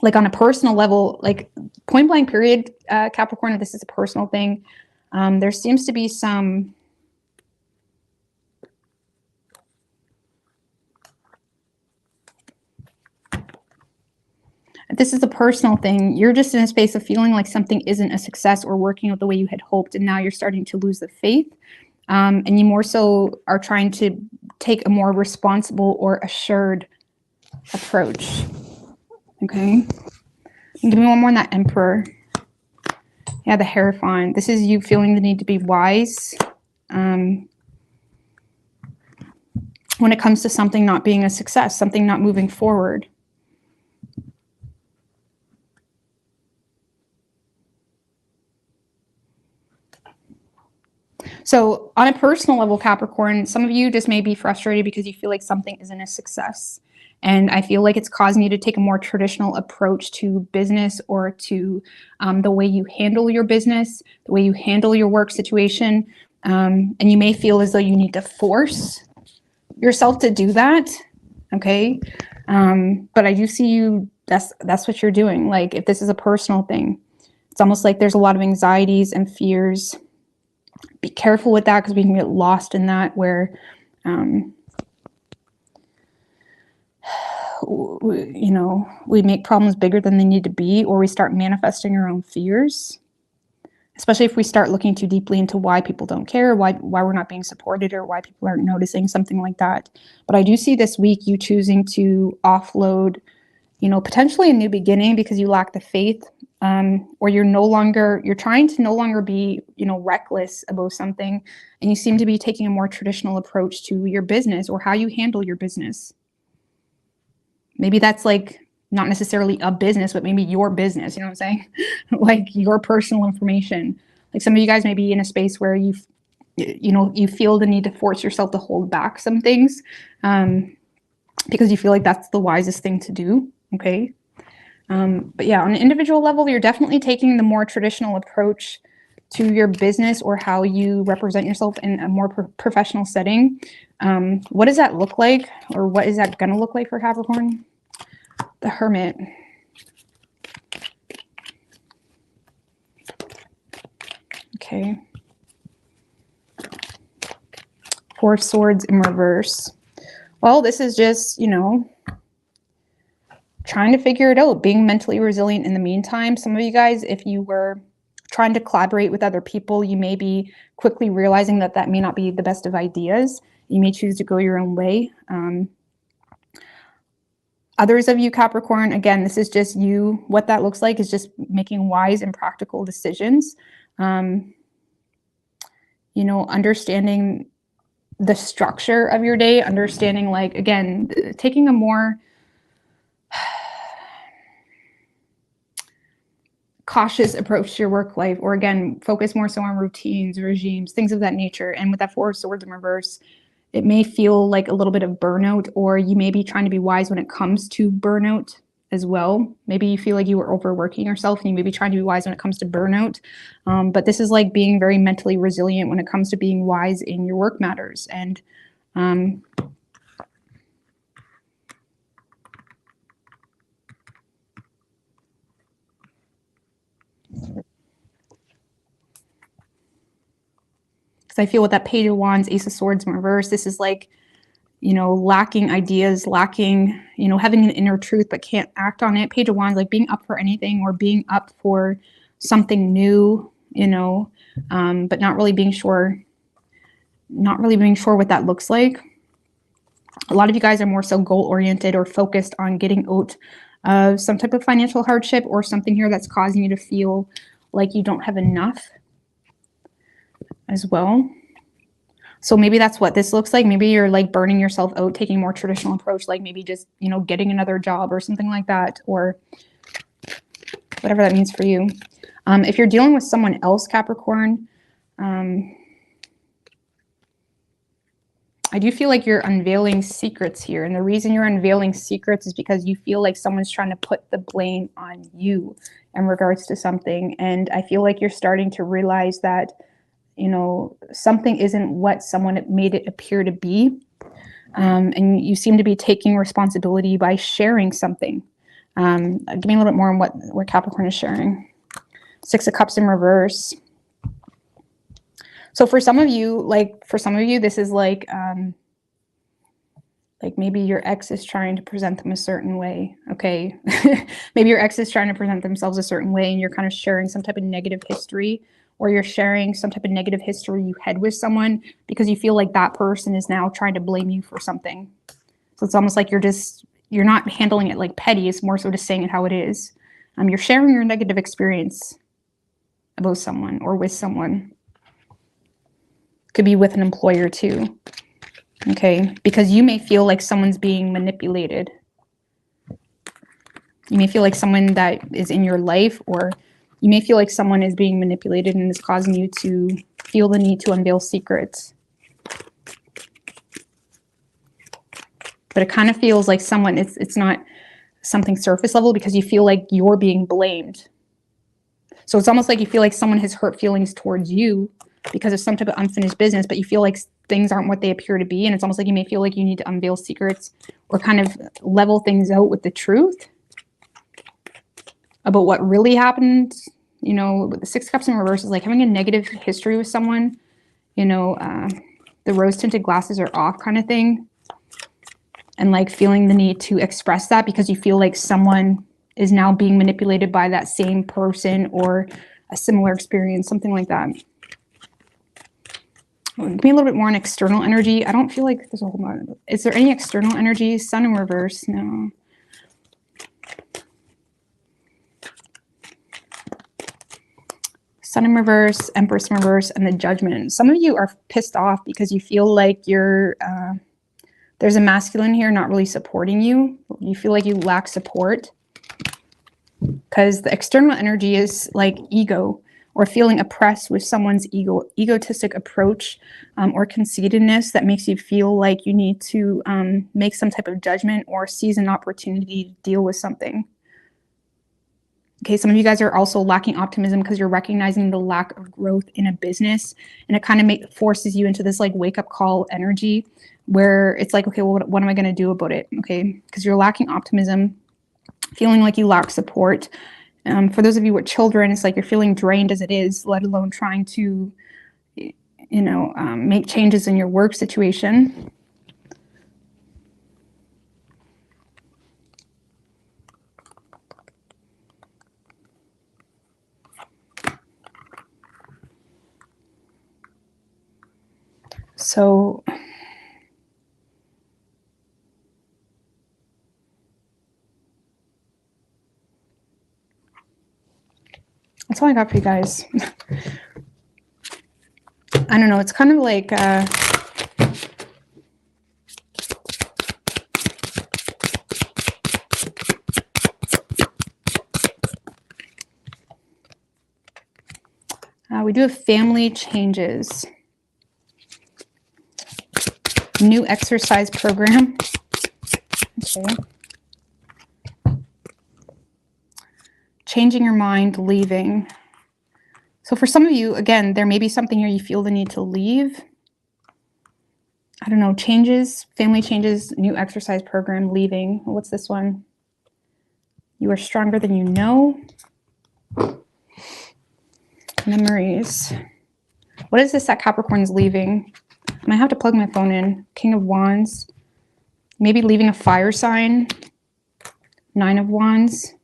like on a personal level, like point blank period, Capricorn, if this is a personal thing, there seems to be some if this is a personal thing, you're just in a space of feeling like something isn't a success or working out the way you had hoped, and now you're starting to lose the faith, and you more so are trying to take a more responsible or assured approach. Okay, and give me one more on that Emperor. Yeah, the Hierophant. This is you feeling the need to be wise when it comes to something not being a success, something not moving forward. So on a personal level, Capricorn, some of you just may be frustrated because you feel like something isn't a success. And I feel like it's causing you to take a more traditional approach to business, or to the way you handle your business, the way you handle your work situation. And you may feel as though you need to force yourself to do that. Okay. But I do see you, that's what you're doing. Like if this is a personal thing, it's almost like there's a lot of anxieties and fears. Be careful with that, because we can get lost in that, where you know, we make problems bigger than they need to be, or we start manifesting our own fears, especially if we start looking too deeply into why people don't care, why we're not being supported, or why people aren't noticing, something like that. But I do see this week you choosing to offload, you know, potentially a new beginning, because you lack the faith, or you're trying to no longer be, you know, reckless about something, and you seem to be taking a more traditional approach to your business or how you handle your business. Maybe that's like not necessarily a business, but maybe your business, you know what I'm saying? Like your personal information. Like some of you guys may be in a space where you feel the need to force yourself to hold back some things, because you feel like that's the wisest thing to do. Okay. But yeah, on an individual level, you're definitely taking the more traditional approach to your business, or how you represent yourself in a more professional setting. What does that look like, or what is that going to look like for Capricorn? The Hermit. Okay. Four of Swords in reverse. Well, this is just, you know, trying to figure it out, being mentally resilient in the meantime. Some of you guys, if you were trying to collaborate with other people, you may be quickly realizing that that may not be the best of ideas. You may choose to go your own way. Others of you, Capricorn, again, this is just you. What that looks like is just making wise and practical decisions. You know, understanding the structure of your day, understanding, like, again, taking a more cautious approach to your work life, or again, focus more so on routines, regimes, things of that nature. And with that Four of Swords in reverse, it may feel like a little bit of burnout, or you may be trying to be wise when it comes to burnout as well. Maybe you feel like you were overworking yourself and you may be trying to be wise when it comes to burnout. But this is like being very mentally resilient when it comes to being wise in your work matters. And because I feel with that Page of Wands, Ace of Swords in reverse, this is like, you know, lacking ideas, lacking, you know, having an inner truth but can't act on it. Page of Wands, like being up for anything or being up for something new, you know, but not really being sure what that looks like. A lot of you guys are more so goal oriented or focused on getting out of some type of financial hardship or something here that's causing you to feel like you don't have enough as well. So maybe that's what this looks like. Maybe you're like burning yourself out, taking a more traditional approach, like maybe just, you know, getting another job or something like that, or whatever that means for you. If you're dealing with someone else, Capricorn, I do feel like you're unveiling secrets here. And the reason you're unveiling secrets is because you feel like someone's trying to put the blame on you in regards to something. And I feel like you're starting to realize that, you know, something isn't what someone made it appear to be. And you seem to be taking responsibility by sharing something. Give me a little bit more on what Capricorn is sharing. Six of Cups in reverse. So for some of you, this is like maybe your ex is trying to present them a certain way. Okay. Maybe your ex is trying to present themselves a certain way and you're kind of sharing some type of negative history, or you're sharing some type of negative history you had with someone because you feel like that person is now trying to blame you for something. So it's almost like you're not handling it like petty. It's more so just saying it how it is. You're sharing your negative experience about someone or with someone. Could be with an employer too. Okay, because you may feel like someone's being manipulated. You may feel like someone that is in your life, or you may feel like someone is being manipulated and is causing you to feel the need to unveil secrets. But it kind of feels like someone, it's not something surface level because you feel like you're being blamed. So it's almost like you feel like someone has hurt feelings towards you because of some type of unfinished business, but you feel like things aren't what they appear to be. And it's almost like you may feel like you need to unveil secrets or kind of level things out with the truth about what really happened. You know, with the Six of Cups in reverse is like having a negative history with someone, you know, the rose tinted glasses are off kind of thing. And like feeling the need to express that because you feel like someone is now being manipulated by that same person or a similar experience, something like that. Give me a little bit more on external energy. I don't feel like there's a whole lot. Is there any external energy? Sun in reverse? No. Sun in reverse, Empress in reverse, and the Judgment. Some of you are pissed off because you feel like you're, there's a masculine here not really supporting you. You feel like you lack support because the external energy is like ego, or feeling oppressed with someone's egotistic approach or conceitedness that makes you feel like you need to make some type of judgment or seize an opportunity to deal with something. Okay, some of you guys are also lacking optimism because you're recognizing the lack of growth in a business, and it kind of forces you into this like wake up call energy where it's like, okay, well, what am I going to do about it? Okay, because you're lacking optimism, feeling like you lack support. For those of you with children, it's like you're feeling drained as it is, let alone trying to, you know, make changes in your work situation. So That's all I got for you guys. I don't know. It's kind of like we do have family changes. New exercise program. Okay. Changing your mind, leaving. So for some of you, again, there may be something here you feel the need to leave. I don't know, changes, family changes, new exercise program, leaving. What's this one? You are stronger than you know. Memories. What is this that Capricorn's leaving? I might have to plug my phone in. King of Wands. Maybe leaving a fire sign. 9 of Wands.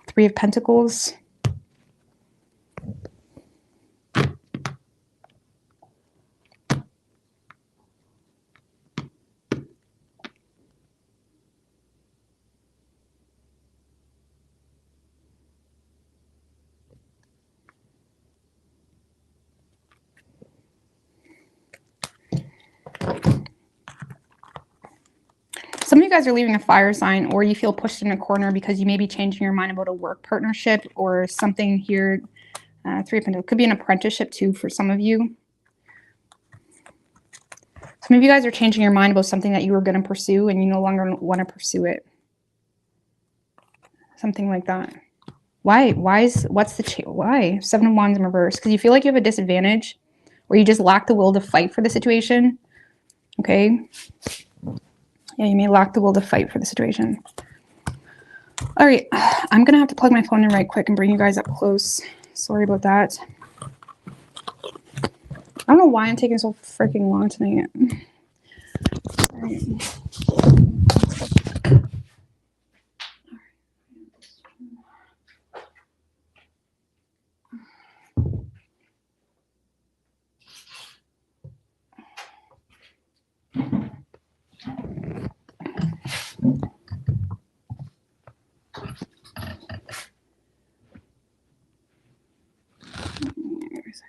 Three of Pentacles. Some of you guys are leaving a fire sign, or you feel pushed in a corner because you may be changing your mind about a work partnership or something here. 3 of Pentacles. Could be an apprenticeship too for some of you. Some of you guys are changing your mind about something that you were going to pursue and you no longer want to pursue it. Something like that. Why? What's the why? 7 of Wands in reverse. Because you feel like you have a disadvantage or you just lack the will to fight for the situation. Okay. Yeah, you may lack the will to fight for the situation. All right. I'm going to have to plug my phone in right quick and bring you guys up close. Sorry about that. I don't know why I'm taking so freaking long tonight. All right. Wait a second.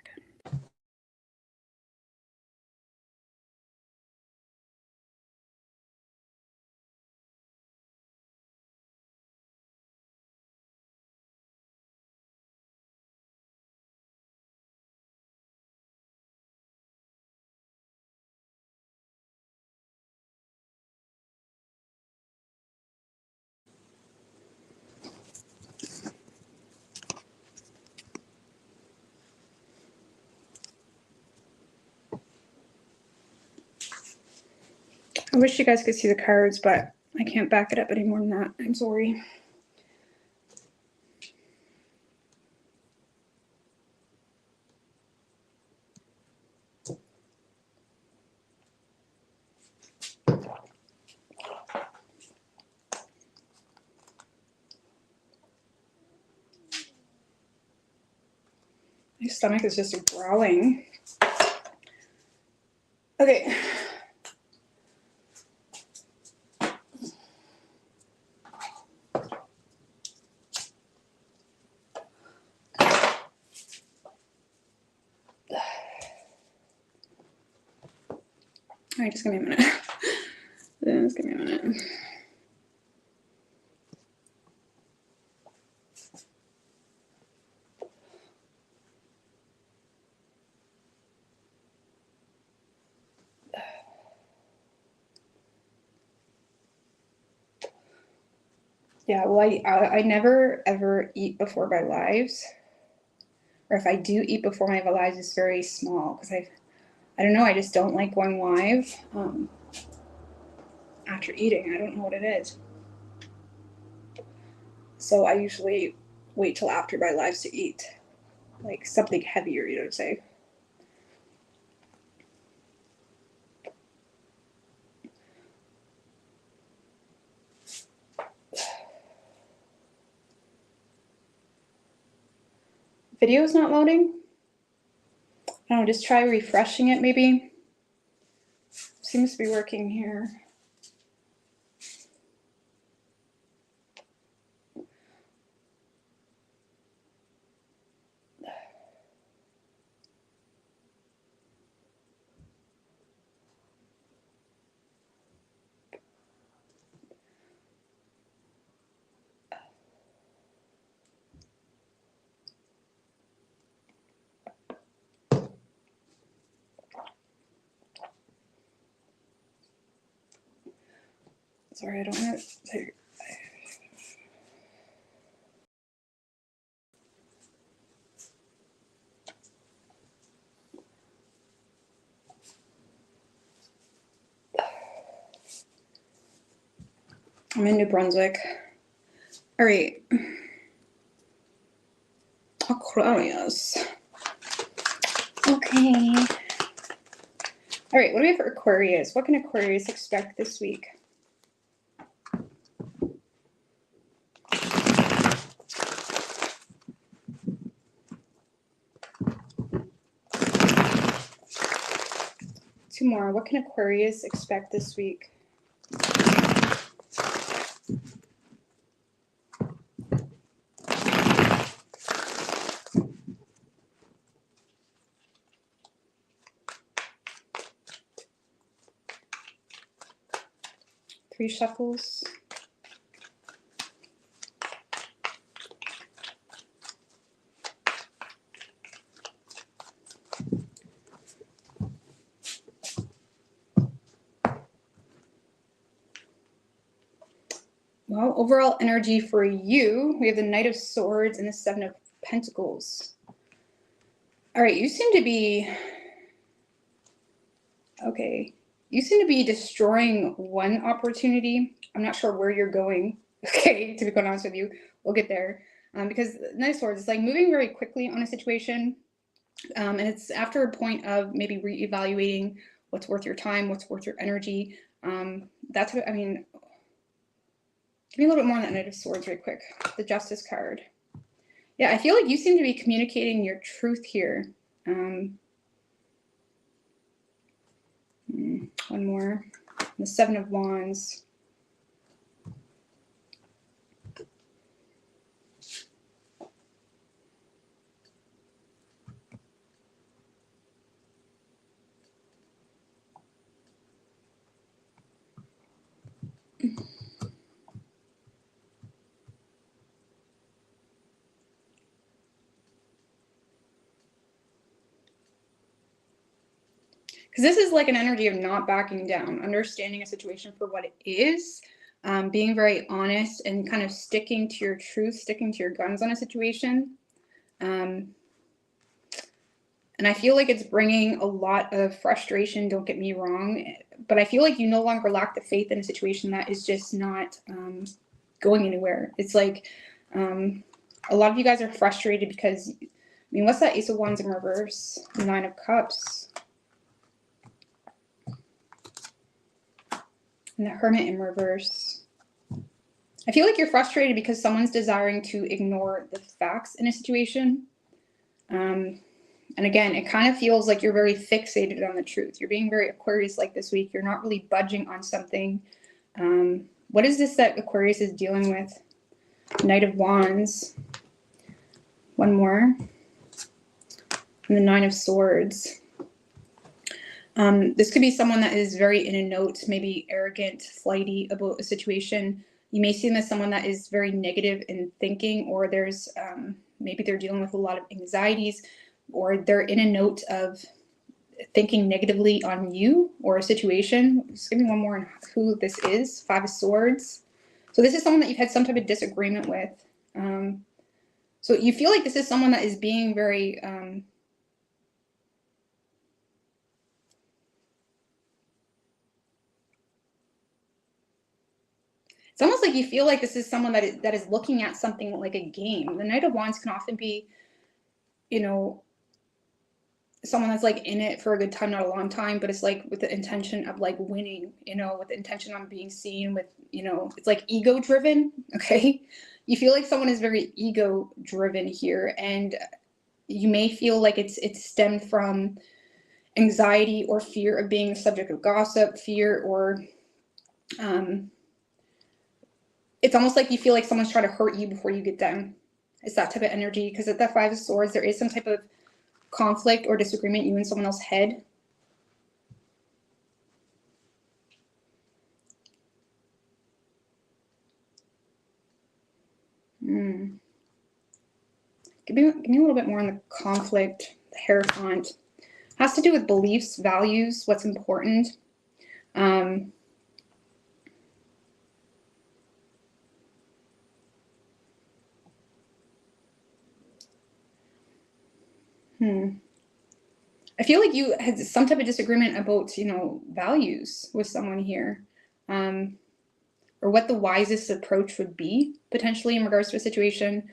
I wish you guys could see the cards, but I can't back it up any more than that. I'm sorry. My stomach is just growling. Okay. All right, just give me a minute. Just give me a minute. Yeah, well, I never ever eat before my lives, or if I do eat before my lives, it's very small because I don't know, I just don't like going live after eating. I don't know what it is. So I usually wait till after my lives to eat, like something heavier, you know what I'm saying? Video's not loading? I don't know, just try refreshing it maybe. Seems to be working here. Sorry, I don't want to. I'm in New Brunswick. All right. Aquarius. Okay. All right, what do we have for Aquarius? What can Aquarius expect this week? Two more. What can Aquarius expect this week? Three shuffles. Well, overall energy for you, we have the Knight of Swords and the Seven of Pentacles. All right, you seem to be, okay, you seem to be destroying one opportunity. I'm not sure where you're going, okay, to be quite honest with you. We'll get there. Because Knight of Swords is like moving very quickly on a situation. And it's after a point of maybe reevaluating what's worth your time, what's worth your energy. That's what, I mean, give me a little bit more on that Knight of Swords right quick. The Justice card. Yeah, I feel like you seem to be communicating your truth here. One more. The Seven of Wands. Because this is like an energy of not backing down, understanding a situation for what it is, being very honest and kind of sticking to your truth, sticking to your guns on a situation. And I feel like it's bringing a lot of frustration, don't get me wrong, but I feel like you no longer lack the faith in a situation that is just not going anywhere. It's like a lot of you guys are frustrated because, I mean, what's that Ace of Wands in reverse? The Nine of Cups. And the Hermit in reverse. I feel like you're frustrated because someone's desiring to ignore the facts in a situation. And again, it kind of feels like you're very fixated on the truth. You're being very Aquarius-like this week. You're not really budging on something. What is this that Aquarius is dealing with? Knight of Wands. One more. And the Nine of Swords. This could be someone that is very in a note, maybe arrogant, flighty about a situation. You may see them as someone that is very negative in thinking, or there's maybe they're dealing with a lot of anxieties, or they're in a note of thinking negatively on you or a situation. Just give me one more on who this is. Five of Swords. So this is someone that you've had some type of disagreement with. So you feel like this is someone that is being very it's almost like you feel like this is someone that is looking at something like a game. The Knight of Wands can often be, you know, someone that's like in it for a good time, not a long time, but it's like with the intention of like winning, you know, with the intention on being seen, with, you know, it's like ego driven. Okay. You feel like someone is very ego driven here, and you may feel like it's stemmed from anxiety or fear of being the subject of gossip, fear, or it's almost like you feel like someone's trying to hurt you before you get them. It's that type of energy, because at that Five of Swords, there is some type of conflict or disagreement you and someone else's head. Give me a little bit more on the conflict. The Hierophant has to do with beliefs, values, what's important. I feel like you had some type of disagreement about, you know, values with someone here, or what the wisest approach would be potentially in regards to a situation.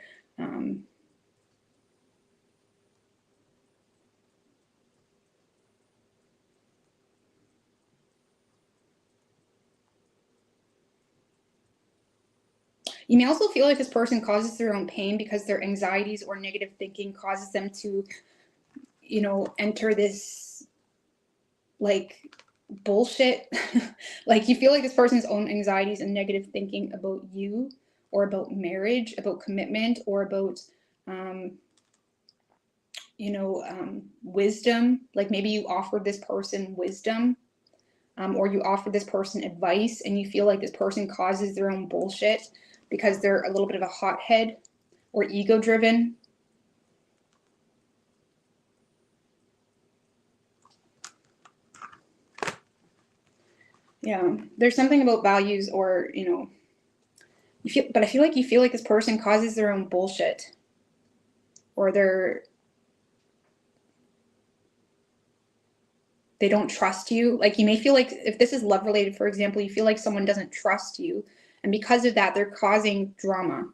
You may also feel like this person causes their own pain because their anxieties or negative thinking causes them to, you know, enter this like bullshit. Like you feel like this person's own anxieties and negative thinking about you or about marriage, about commitment, or about, you know, wisdom. Like maybe you offered this person wisdom, or you offered this person advice, and you feel like this person causes their own bullshit because they're a little bit of a hothead or ego driven. Yeah, there's something about values, or, you know, you feel, but I feel like you feel like this person causes their own bullshit, or they don't trust you. Like you may feel like, if this is love related, for example, you feel like someone doesn't trust you, and because of that, they're causing drama.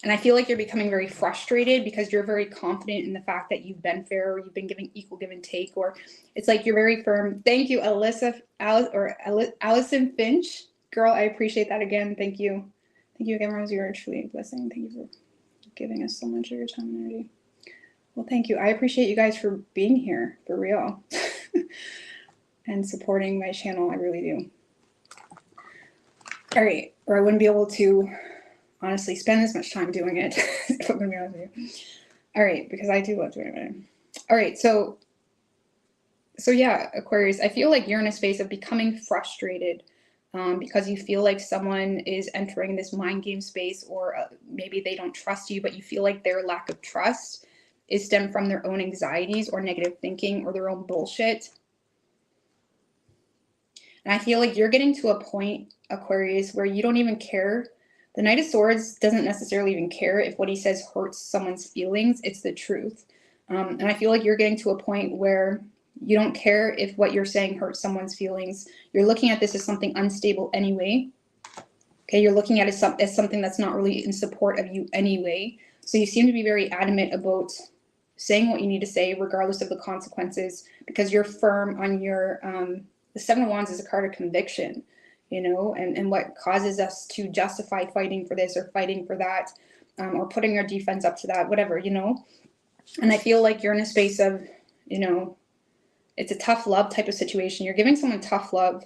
And I feel like you're becoming very frustrated because you're very confident in the fact that you've been fair, or you've been giving equal give and take, or it's like you're very firm. Thank you, Allison Finch. Girl, I appreciate that again. Thank you. Thank you again, Rose. You're truly a blessing. Thank you for giving us so much of your time and energy. Well, thank you. I appreciate you guys for being here, for real, and supporting my channel. I really do. All right, or I wouldn't be able to honestly spend this much time doing it. If I'm gonna be honest with you. All right, because I do love doing it. All right, so yeah, Aquarius, I feel like you're in a space of becoming frustrated because you feel like someone is entering this mind game space, or maybe they don't trust you, but you feel like their lack of trust is stemmed from their own anxieties or negative thinking or their own bullshit. And I feel like you're getting to a point, Aquarius, where you don't even care. The Knight of Swords doesn't necessarily even care if what he says hurts someone's feelings. It's the truth. And I feel like you're getting to a point where you don't care if what you're saying hurts someone's feelings. You're looking at this as something unstable anyway. Okay, you're looking at it as something that's not really in support of you anyway. So you seem to be very adamant about saying what you need to say, regardless of the consequences, because you're firm on your, the Seven of Wands is a card of conviction, you know, and what causes us to justify fighting for this or fighting for that, or putting our defense up to that, whatever, you know. And I feel like you're in a space of, you know, it's a tough love type of situation. You're giving someone tough love,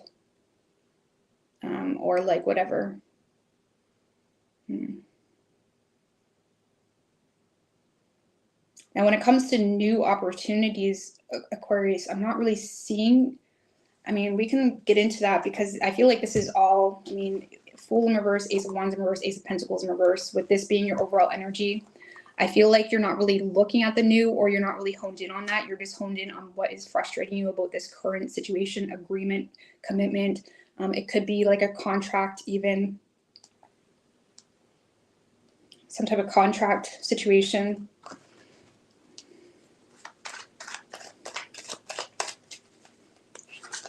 or like whatever. Now, when it comes to new opportunities, Aquarius, I'm not really seeing, I mean, we can get into that because I feel like this is all, I mean, Fool in reverse, Ace of Wands in reverse, Ace of Pentacles in reverse, with this being your overall energy. I feel like you're not really looking at the new, or you're not really honed in on that. You're just honed in on what is frustrating you about this current situation, agreement, commitment. It could be like a contract, even some type of contract situation.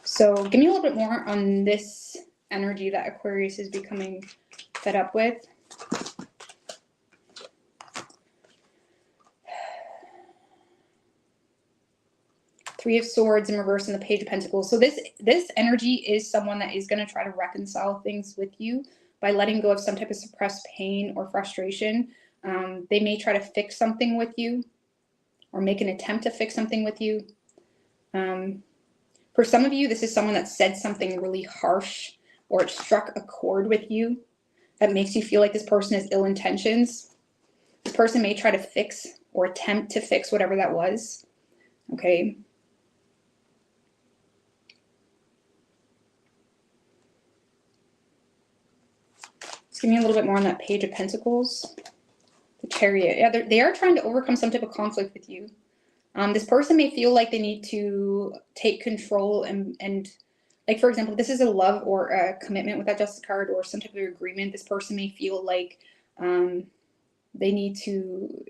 So give me a little bit more on this energy that Aquarius is becoming fed up with. Three of Swords in reverse and the Page of Pentacles. So this energy is someone that is going to try to reconcile things with you by letting go of some type of suppressed pain or frustration. They may try to fix something with you, or make an attempt to fix something with you. For some of you, this is someone that said something really harsh, or it struck a chord with you that makes you feel like this person has ill intentions. This person may try to fix or attempt to fix whatever that was. Okay. Let's give me a little bit more on that Page of Pentacles. The Chariot. Yeah, they are trying to overcome some type of conflict with you. This person may feel like they need to take control and like, for example, this is a love or a commitment with that Justice card, or some type of agreement. This person may feel like they need to,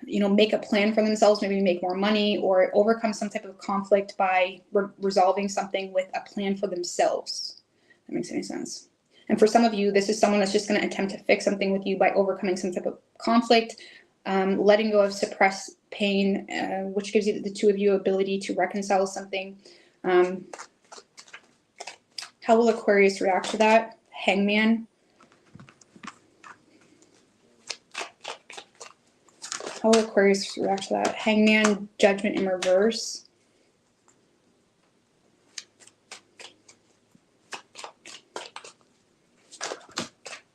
make a plan for themselves, maybe make more money, or overcome some type of conflict by resolving something with a plan for themselves. That makes any sense. And for some of you, this is someone that's just going to attempt to fix something with you by overcoming some type of conflict, letting go of suppressed pain, which gives you, the two of you, ability to reconcile something. How will Aquarius react to that? Hangman. How will Aquarius react to that? Hangman, Judgment in reverse.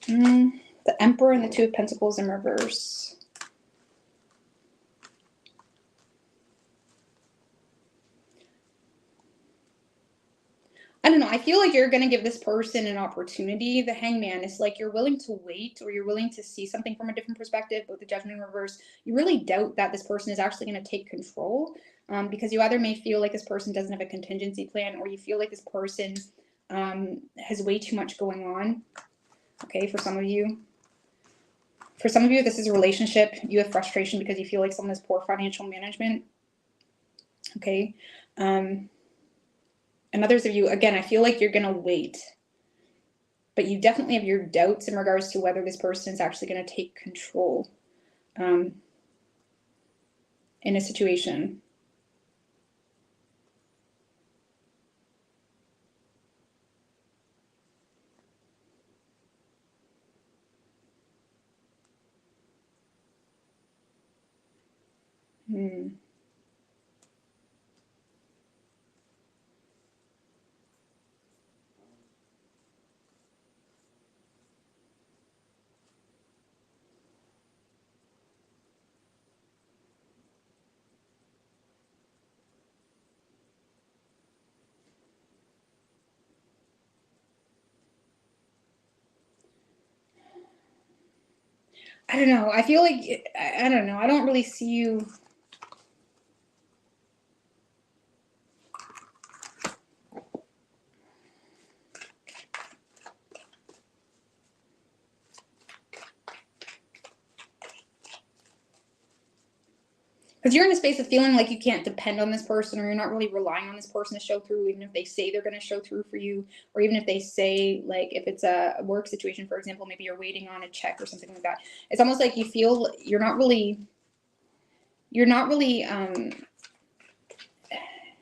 The Emperor and the Two of Pentacles in reverse. I don't know. I feel like you're going to give this person an opportunity. The Hangman is like you're willing to wait, or you're willing to see something from a different perspective. But with the Judgment in reverse, you really doubt that this person is actually going to take control, because you either may feel like this person doesn't have a contingency plan, or you feel like this person has way too much going on. Okay, for some of you. For some of you, this is a relationship. You have frustration because you feel like someone has poor financial management. Okay. And others of you, again, I feel like you're going to wait. But you definitely have your doubts in regards to whether this person is actually going to take control in a situation. I don't know. I feel like, I don't know. I don't really see you. Because you're in a space of feeling like you can't depend on this person, or you're not really relying on this person to show through, even if they say they're going to show through for you, or even if they say, like, if it's a work situation, for example, maybe you're waiting on a check or something like that. It's almost like you feel you're not really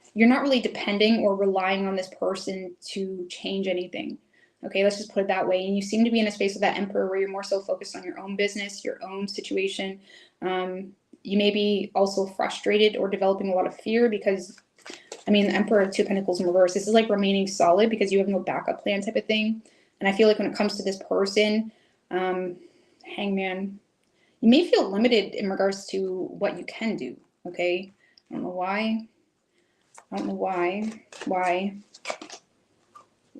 depending or relying on this person to change anything. Okay, let's just put it that way. And you seem to be in a space with that Emperor where you're more so focused on your own business, your own situation. You may be also frustrated or developing a lot of fear because, I mean, the Emperor of Two Pentacles in reverse, this is like remaining solid because you have no backup plan type of thing. And I feel like when it comes to this person, Hangman, you may feel limited in regards to what you can do. Okay, I don't know why. Why?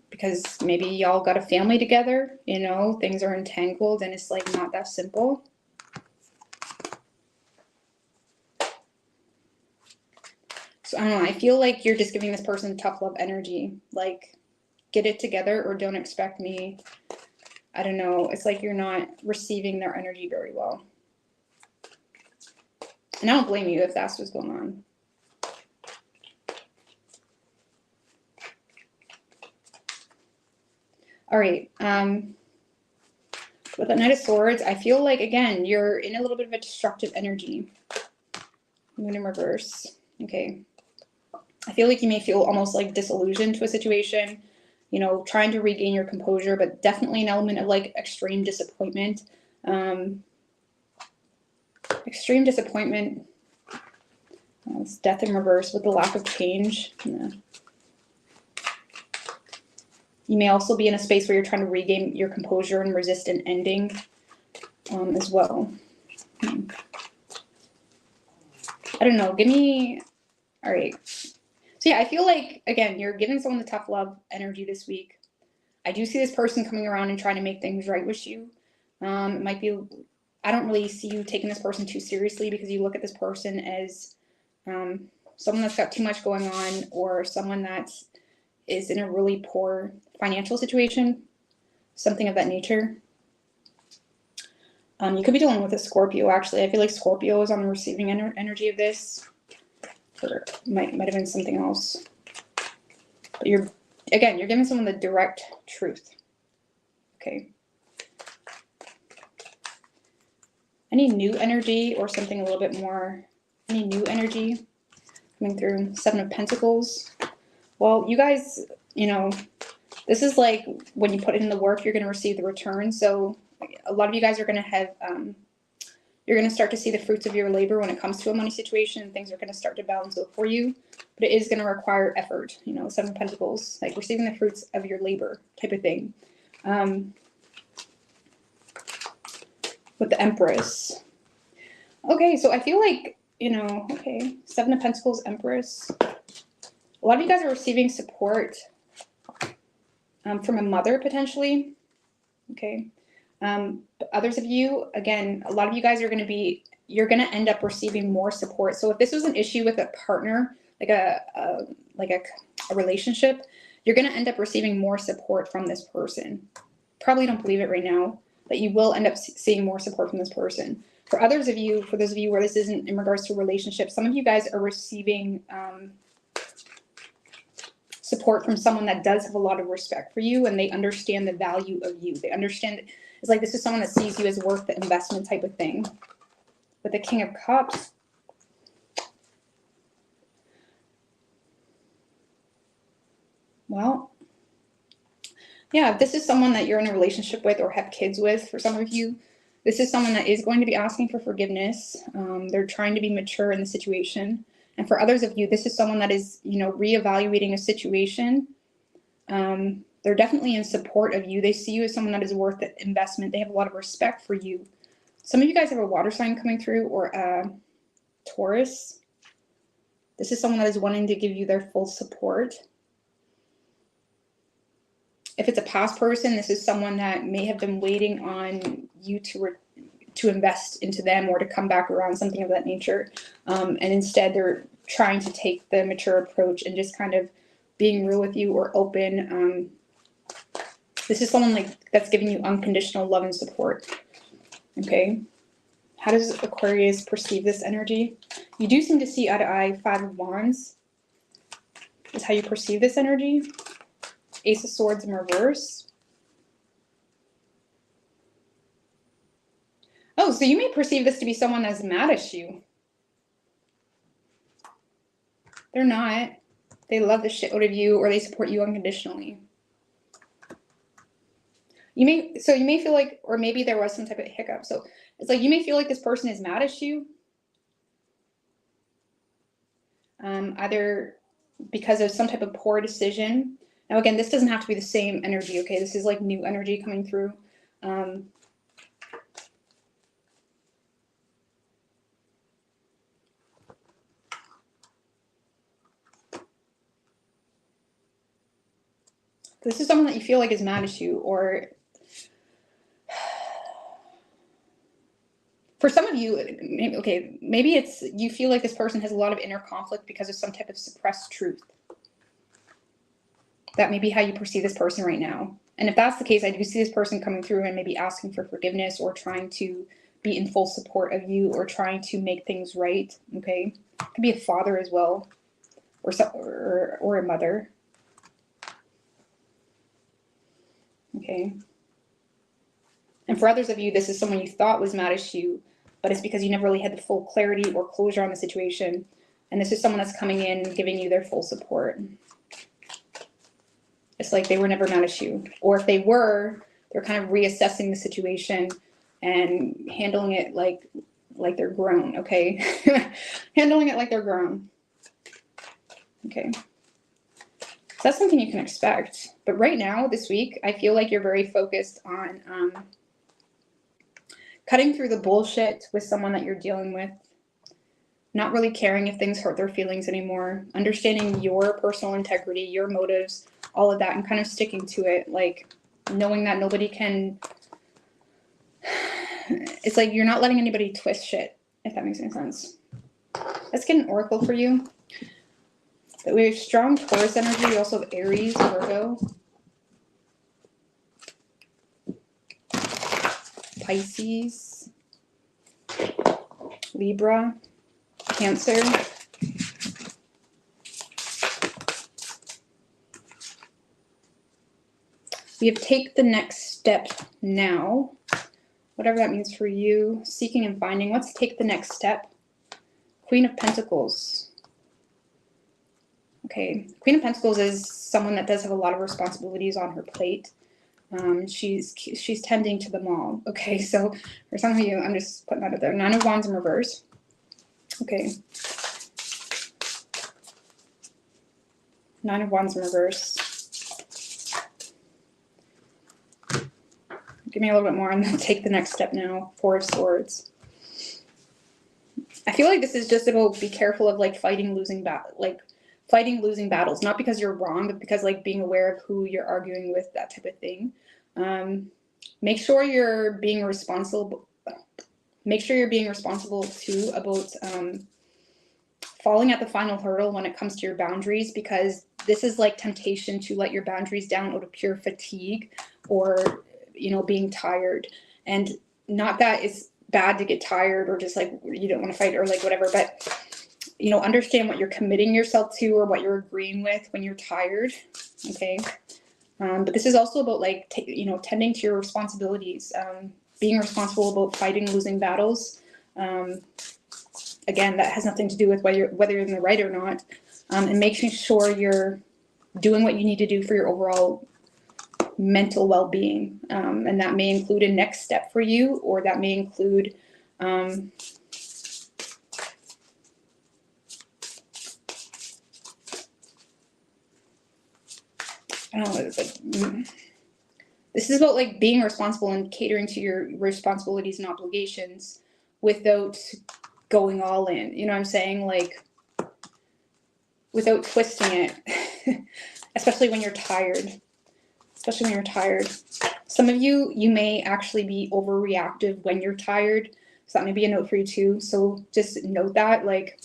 Because maybe y'all got a family together, things are entangled and it's like not that simple. So I don't know, I feel like you're just giving this person tough love energy. Like, get it together or don't expect me. I don't know. It's like you're not receiving their energy very well. And I don't blame you if that's what's going on. All right. With the Knight of Swords, I feel like, again, you're in a little bit of a destructive energy. Moon in reverse. Okay. I feel like you may feel almost like disillusioned to a situation, trying to regain your composure, but definitely an element of like extreme disappointment. Extreme disappointment. It's Death in reverse with the lack of change. Yeah. You may also be in a space where you're trying to regain your composure and resist an ending as well. I don't know. All right. So yeah, I feel like, again, you're giving someone the tough love energy this week. I do see this person coming around and trying to make things right with you. It might be, I don't really see you taking this person too seriously because you look at this person as someone that's got too much going on, or someone that is in a really poor financial situation, something of that nature. You could be dealing with a Scorpio, actually. I feel like Scorpio is on the receiving energy of this. Or might have been something else. But you're giving someone the direct truth. Okay. Any new energy or something a little bit more, any new energy coming through? Seven of Pentacles. Well, you guys, you know, this is like when you put in the work, you're going to receive the return. So a lot of you guys are going to have, you're going to start to see the fruits of your labor when it comes to a money situation, and things are going to start to balance out for you. But it is going to require effort, you know, Seven of Pentacles, like receiving the fruits of your labor type of thing. With the Empress. Okay, so I feel like, you know, okay, Seven of Pentacles, Empress. A lot of you guys are receiving support from a mother, potentially. Okay. But others of you, again, a lot of you guys are going to be, you're going to end up receiving more support. So if this was an issue with a partner, like a relationship, you're going to end up receiving more support from this person. Probably don't believe it right now, but you will end up seeing more support from this person. For others of you, for those of you where this isn't in regards to relationships, some of you guys are receiving support from someone that does have a lot of respect for you, and they understand the value of you. They understand, it's like this is someone that sees you as worth the investment type of thing. With the King of Cups, well, yeah, if this is someone that you're in a relationship with or have kids with, for some of you, this is someone that is going to be asking for forgiveness. They're trying to be mature in the situation. And for others of you, this is someone that is, you know, reevaluating a situation. They're definitely in support of you. They see you as someone that is worth the investment. They have a lot of respect for you. Some of you guys have a water sign coming through, or a Taurus. This is someone that is wanting to give you their full support. If it's a past person, this is someone that may have been waiting on you to invest into them or to come back around, something of that nature. And instead, they're trying to take the mature approach and just kind of being real with you or open. This is someone like that's giving you unconditional love and support. Okay. How does Aquarius perceive this energy? You do seem to see eye to eye. Five of Wands is how you perceive this energy. Ace of Swords in reverse. Oh, so you may perceive this to be someone that's mad at you. They're not. They love the shit out of you, or they support you unconditionally. You may feel like, or maybe there was some type of hiccup. So it's like you may feel like this person is mad at you. Either because of some type of poor decision. Now, again, this doesn't have to be the same energy, okay? This is like new energy coming through. This is someone that you feel like is mad at you, or for some of you, maybe it's you feel like this person has a lot of inner conflict because of some type of suppressed truth. That may be how you perceive this person right now. And if that's the case, I do see this person coming through and maybe asking for forgiveness or trying to be in full support of you or trying to make things right, okay? It could be a father as well, or a mother. Okay. And for others of you, this is someone you thought was mad at you, but it's because you never really had the full clarity or closure on the situation. And this is someone that's coming in, giving you their full support. It's like they were never mad at you. Or if they were, they're kind of reassessing the situation and handling it like they're grown, okay? Handling it like they're grown. Okay. So that's something you can expect. But right now, this week, I feel like you're very focused on cutting through the bullshit with someone that you're dealing with. Not really caring if things hurt their feelings anymore. Understanding your personal integrity, your motives, all of that, and kind of sticking to it. Like knowing that nobody can... It's like you're not letting anybody twist shit, if that makes any sense. Let's get an oracle for you. But we have strong Taurus energy. We also have Aries, Virgo, Pisces, Libra, Cancer. We have take the next step now. Whatever that means for you. Seeking and finding. Let's take the next step. Queen of Pentacles. Okay. Queen of Pentacles is someone that does have a lot of responsibilities on her plate. She's tending to them all. Okay, so for some of you, I'm just putting that out there. 9 of Wands in reverse. Okay. 9 of Wands in reverse. Give me a little bit more and then take the next step now. 4 of Swords. I feel like this is just about be careful of like fighting losing battles, not because you're wrong, but because like being aware of who you're arguing with, that type of thing. Make sure you're being responsible. Make sure you're being responsible too about falling at the final hurdle when it comes to your boundaries, because this is like temptation to let your boundaries down out of pure fatigue or, you know, being tired. And not that it's bad to get tired or just like you don't want to fight or like whatever, but you know, understand what you're committing yourself to or what you're agreeing with when you're tired. Okay. But this is also about like, you know, tending to your responsibilities, being responsible about fighting losing battles. Again, that has nothing to do with whether you're in the right or not, and making sure you're doing what you need to do for your overall mental well-being. And that may include a next step for you, or that may include, I don't know, it's like, this is about like being responsible and catering to your responsibilities and obligations without going all in. You know what I'm saying? Like, without twisting it, especially when you're tired. Especially when you're tired. Some of you may actually be overreactive when you're tired. So that may be a note for you too. So just note that, like,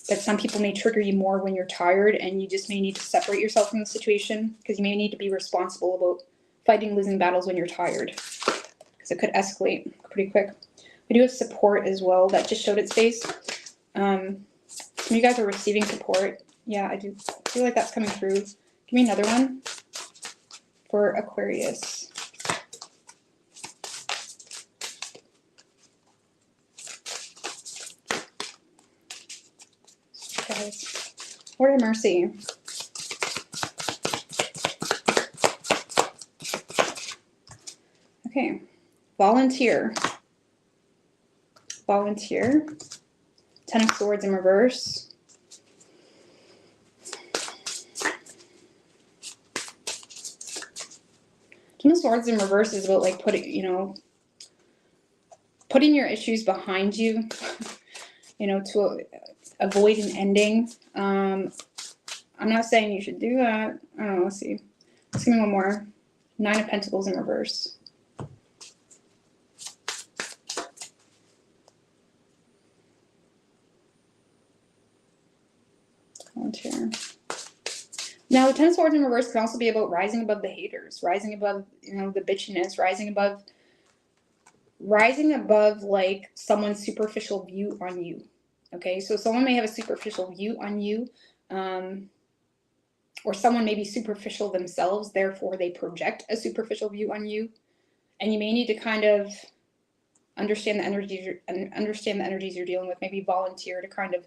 that some people may trigger you more when you're tired, and you just may need to separate yourself from the situation, because you may need to be responsible about fighting losing battles when you're tired, because it could escalate pretty quick. We do have support as well that just showed its face. Some of you guys are receiving support. Yeah, I do feel like that's coming through. Give me another one for Aquarius. Guys, Lord have mercy. Okay, volunteer. Volunteer. 10 of Swords in reverse. Ten of Swords in reverse is about like putting your issues behind you, you know, to avoid an ending. I'm not saying you should do that. I don't know. Let's see. Let's give me one more. 9 of Pentacles in reverse. Volunteer. Now, the 10 of Swords in reverse can also be about rising above the haters, rising above, you know, the bitchiness, rising above like someone's superficial view on you. Okay, so someone may have a superficial view on you, or someone may be superficial themselves, therefore they project a superficial view on you, and you may need to kind of understand the energies you're dealing with. Maybe volunteer to kind of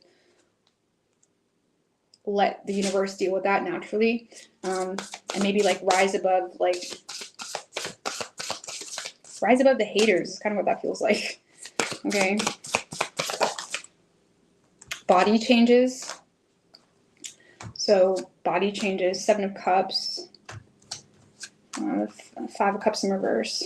let the universe deal with that naturally, and maybe like rise above the haters is kind of what that feels like. Okay. Body changes. So body changes. 7 of Cups. 5 of Cups in reverse.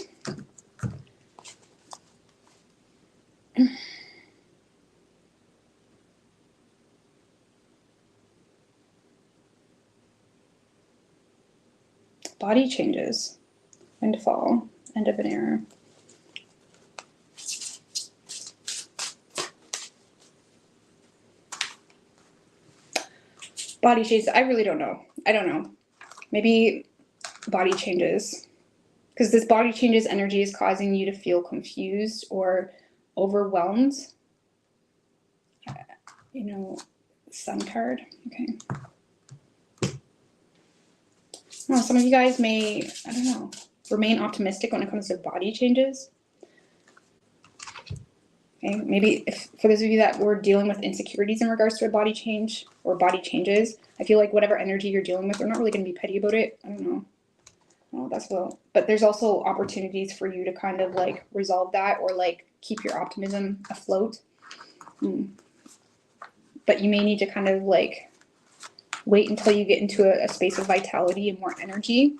Body changes. Windfall. End of an era. Body changes. I really don't know. I don't know. Maybe body changes. Because this body changes energy is causing you to feel confused or overwhelmed. you know, Sun card. Okay. Well, some of you guys may, I don't know, remain optimistic when it comes to body changes. Okay, maybe for those of you that were dealing with insecurities in regards to a body change or body changes, I feel like whatever energy you're dealing with, they're not really going to be petty about it. I don't know. Oh, that's well. But there's also opportunities for you to kind of like resolve that or like keep your optimism afloat. But you may need to kind of like wait until you get into a space of vitality and more energy.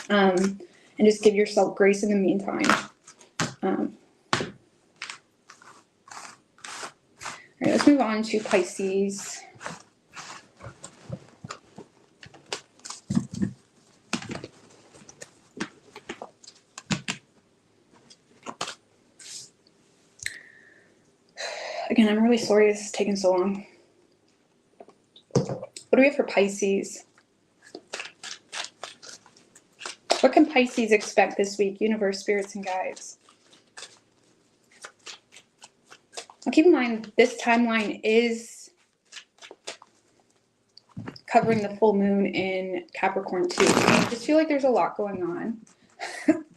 And just give yourself grace in the meantime. All right, let's move on to Pisces. Again, I'm really sorry this is taking so long. What do we have for Pisces? What can Pisces expect this week? Universe, spirits, and guides. Now keep in mind, this timeline is covering the full moon in Capricorn too. I just feel like there's a lot going on.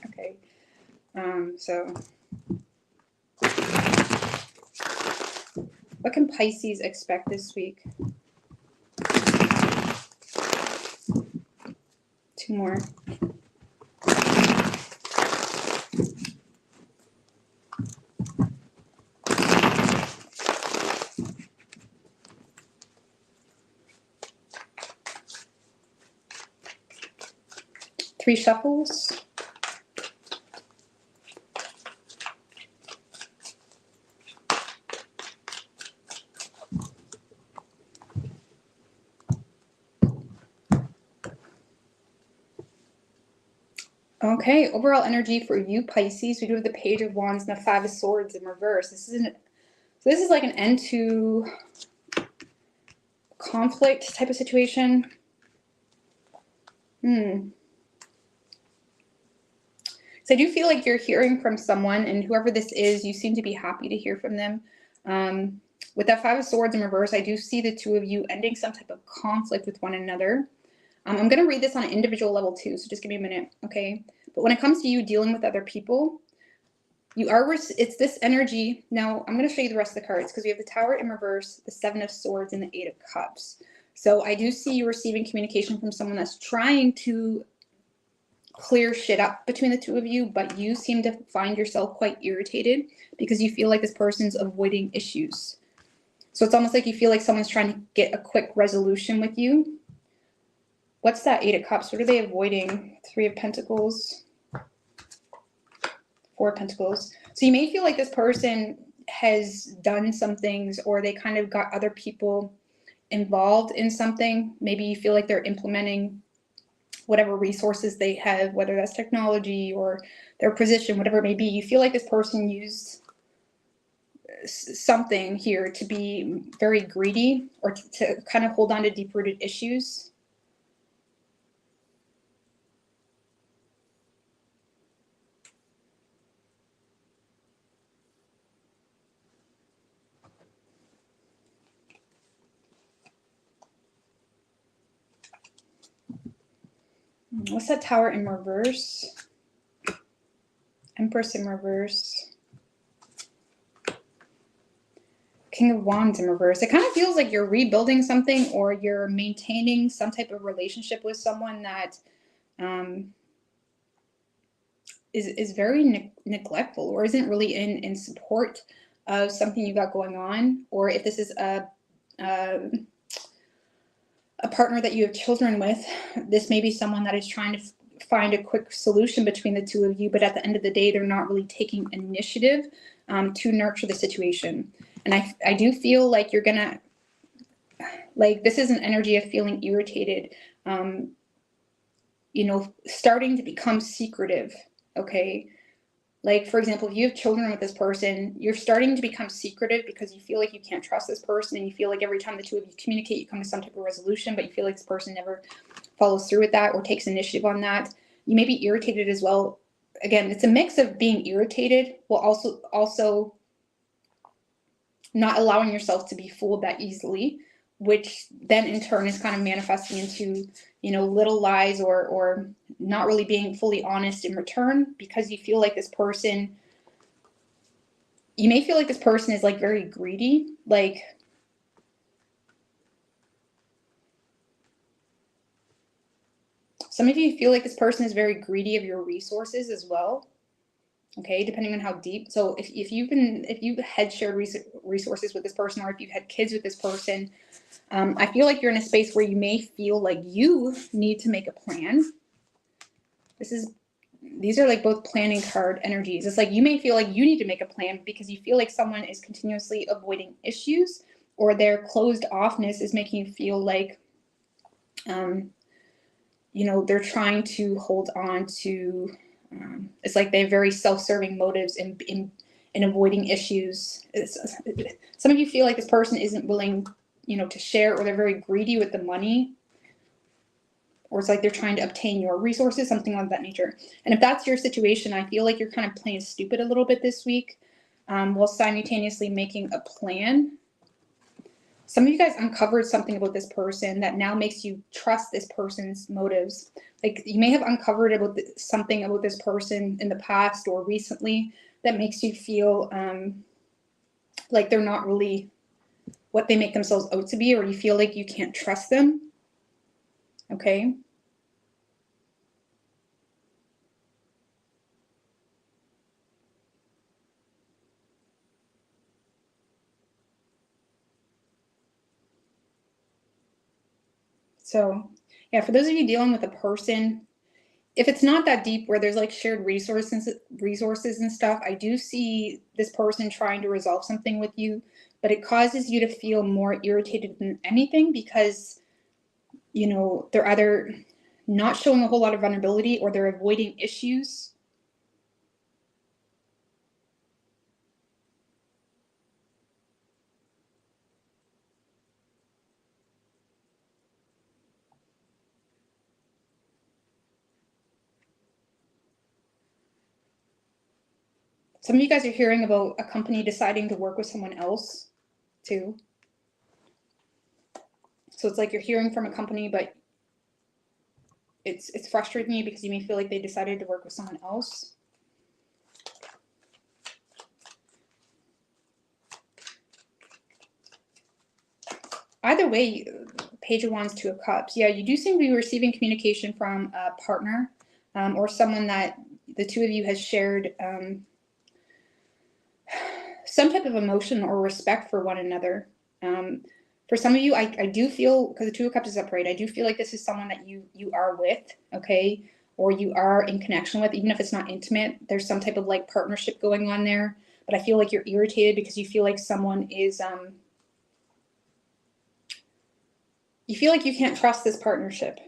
Okay. So what can Pisces expect this week? Two more. Three shuffles. Okay, overall energy for you, Pisces. We do have the Page of Wands and the Five of Swords in reverse. This is like an end to conflict type of situation. So I do feel like you're hearing from someone, and whoever this is, you seem to be happy to hear from them. With that Five of Swords in reverse, I do see the two of you ending some type of conflict with one another. I'm going to read this on an individual level too, so just give me a minute, okay? But when it comes to you dealing with other people, it's this energy. Now, I'm going to show you the rest of the cards because we have the Tower in reverse, the Seven of Swords, and the Eight of Cups. So I do see you receiving communication from someone that's trying to clear shit up between the two of you, but you seem to find yourself quite irritated because you feel like this person's avoiding issues. So it's almost like you feel like someone's trying to get a quick resolution with you. What's that Eight of Cups? What are they avoiding? Three of Pentacles, Four of Pentacles. So you may feel like this person has done some things, or they kind of got other people involved in something. Maybe you feel like they're implementing whatever resources they have, whether that's technology or their position, whatever it may be. You feel like this person used something here to be very greedy, or to kind of hold on to deep-rooted issues. What's that Tower in reverse? Empress in reverse. King of Wands in reverse. It kind of feels like you're rebuilding something, or you're maintaining some type of relationship with someone that is very neglectful, or isn't really in support of something you got going on. Or if this is a partner that you have children with, this may be someone that is trying to find a quick solution between the two of you, but at the end of the day, they're not really taking initiative to nurture the situation. And I do feel like you're gonna, like, this is an energy of feeling irritated, you know, starting to become secretive, okay? Like, for example, if you have children with this person, you're starting to become secretive because you feel like you can't trust this person, and you feel like every time the two of you communicate, you come to some type of resolution, but you feel like this person never follows through with that or takes initiative on that. You may be irritated as well. Again, it's a mix of being irritated while also not allowing yourself to be fooled that easily, which then in turn is kind of manifesting into, you know, little lies or not really being fully honest in return, because you feel like this person, you may feel like this person is like very greedy. Like, some of you feel like this person is very greedy of your resources as well. Okay, depending on how deep. So if you've had shared resources with this person, or if you've had kids with this person, I feel like you're in a space where you may feel like you need to make a plan. These are like both planning card energies. It's like you may feel like you need to make a plan because you feel like someone is continuously avoiding issues, or their closed offness is making you feel like, you know, they're trying to hold on to, it's like they have very self-serving motives in avoiding issues. Some of you feel like this person isn't willing, you know, to share, or they're very greedy with the money, or it's like they're trying to obtain your resources, something of that nature. And if that's your situation, I feel like you're kind of playing stupid a little bit this week, while simultaneously making a plan. Some of you guys uncovered something about this person that now makes you trust this person's motives. Like, you may have uncovered something about this person in the past or recently that makes you feel like they're not really what they make themselves out to be, or you feel like you can't trust them. Okay. So yeah, for those of you dealing with a person, if it's not that deep where there's like shared resources and stuff, I do see this person trying to resolve something with you, but it causes you to feel more irritated than anything, because, you know, they're either not showing a whole lot of vulnerability, or they're avoiding issues. Some of you guys are hearing about a company deciding to work with someone else too. So it's like you're hearing from a company, but it's frustrating you because you may feel like they decided to work with someone else. Either way, Page of Wands, Two of Cups. Yeah, you do seem to be receiving communication from a partner, or someone that the two of you has shared some type of emotion or respect for one another. For some of you, I do feel, because the Two of Cups is upright, I do feel like this is someone that you are with, okay, or you are in connection with, even if it's not intimate. There's some type of like partnership going on there, but I feel like you're irritated because you feel like someone is, you feel like you can't trust this partnership.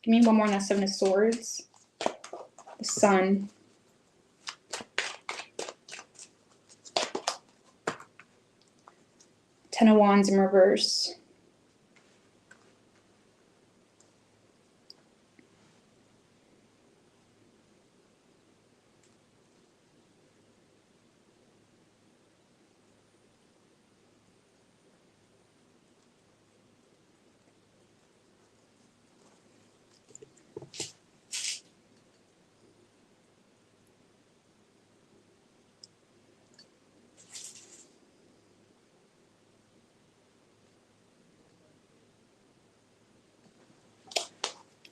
Give me one more on that Seven of Swords. The Sun. Ten of Wands in reverse.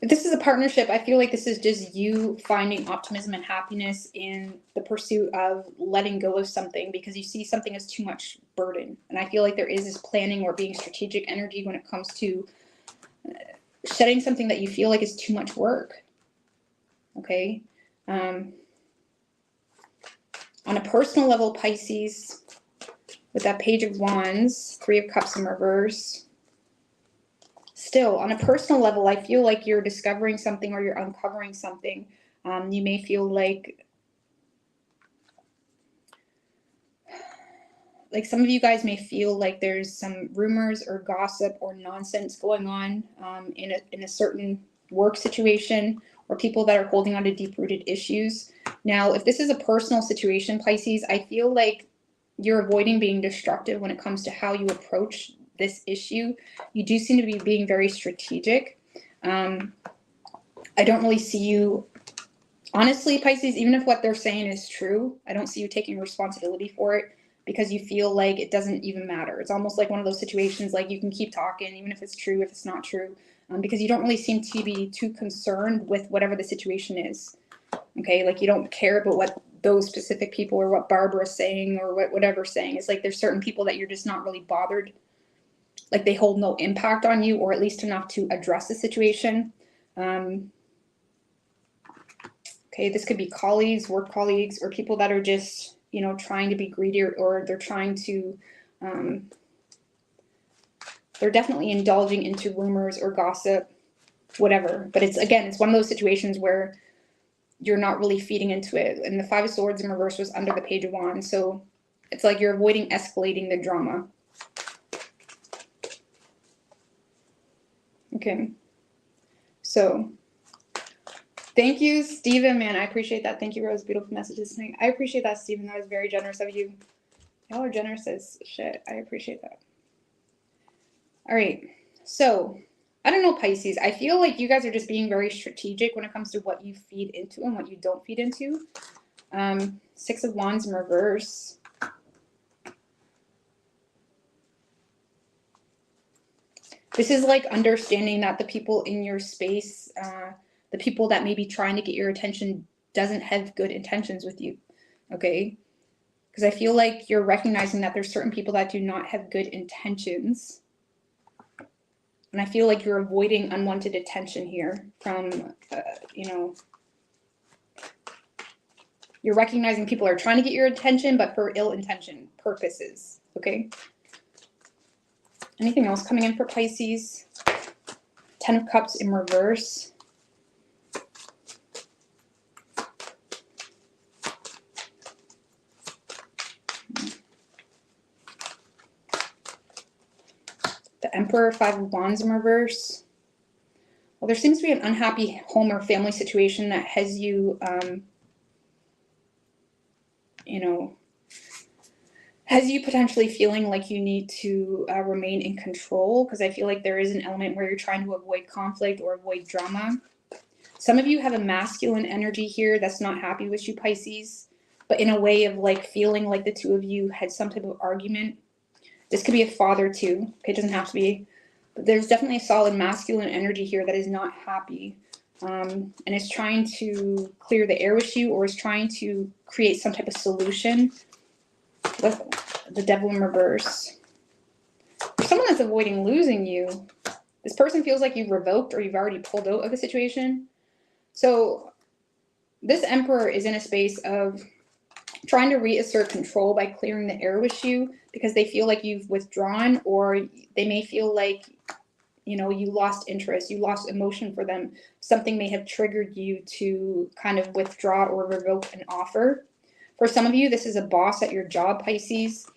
If this is a partnership, I feel like this is just you finding optimism and happiness in the pursuit of letting go of something, because you see something as too much burden. And I feel like there is this planning or being strategic energy when it comes to shedding something that you feel like is too much work. Okay. On a personal level, Pisces, with that Page of Wands, Three of Cups in reverse. Still, on a personal level, I feel like you're discovering something, or you're uncovering something. You may feel like some of you guys may feel like there's some rumors or gossip or nonsense going on in a certain work situation, or people that are holding on to deep-rooted issues. Now, if this is a personal situation, Pisces, I feel like you're avoiding being destructive when it comes to how you approach this issue. You do seem to be being very strategic. I don't really see you, honestly, Pisces, even if what they're saying is true, I don't see you taking responsibility for it because you feel like it doesn't even matter. It's almost like one of those situations like you can keep talking, even if it's true, if it's not true, because you don't really seem to be too concerned with whatever the situation is. Okay, like you don't care about what those specific people or what Barbara's saying or whatever's saying. It's like there's certain people that you're just not really bothered. Like they hold no impact on you, or at least enough to address the situation. Okay, this could be colleagues, work colleagues, or people that are just, you know, trying to be greedy, or they're trying to, they're definitely indulging into rumors or gossip, whatever. But it's, again, it's one of those situations where you're not really feeding into it. And the Five of Swords in reverse was under the Page of Wands. So it's like you're avoiding escalating the drama. Okay. So thank you, Stephen, man. I appreciate that. Thank you, Rose. Beautiful messages tonight. I appreciate that, Stephen. That was very generous of you. Y'all are generous as shit. I appreciate that. All right. So I don't know, Pisces. I feel like you guys are just being very strategic when it comes to what you feed into and what you don't feed into. Six of Wands in reverse. This is like understanding that the people in your space, the people that may be trying to get your attention doesn't have good intentions with you, okay? Because I feel like you're recognizing that there's certain people that do not have good intentions. And I feel like you're avoiding unwanted attention here from, you know, you're recognizing people are trying to get your attention, but for ill-intentioned purposes, okay? Anything else coming in for Pisces? Ten of Cups in reverse. The Emperor, Five of Wands in reverse. Well, there seems to be an unhappy home or family situation that has you, you know, has you potentially feeling like you need to remain in control, because I feel like there is an element where you're trying to avoid conflict or avoid drama. Some of you have a masculine energy here that's not happy with you, Pisces, but in a way of like feeling like the two of you had some type of argument. This could be a father too. Okay, it doesn't have to be. But there's definitely a solid masculine energy here that is not happy. And is trying to clear the air with you, or is trying to create some type of solution. With the Devil in reverse. For someone that's avoiding losing you, this person feels like you've revoked or you've already pulled out of the situation. So this Emperor is in a space of trying to reassert control by clearing the air with you, because they feel like you've withdrawn, or they may feel like, you know, you lost interest, you lost emotion for them. Something may have triggered you to kind of withdraw or revoke an offer. For some of you, this is a boss at your job, Pisces.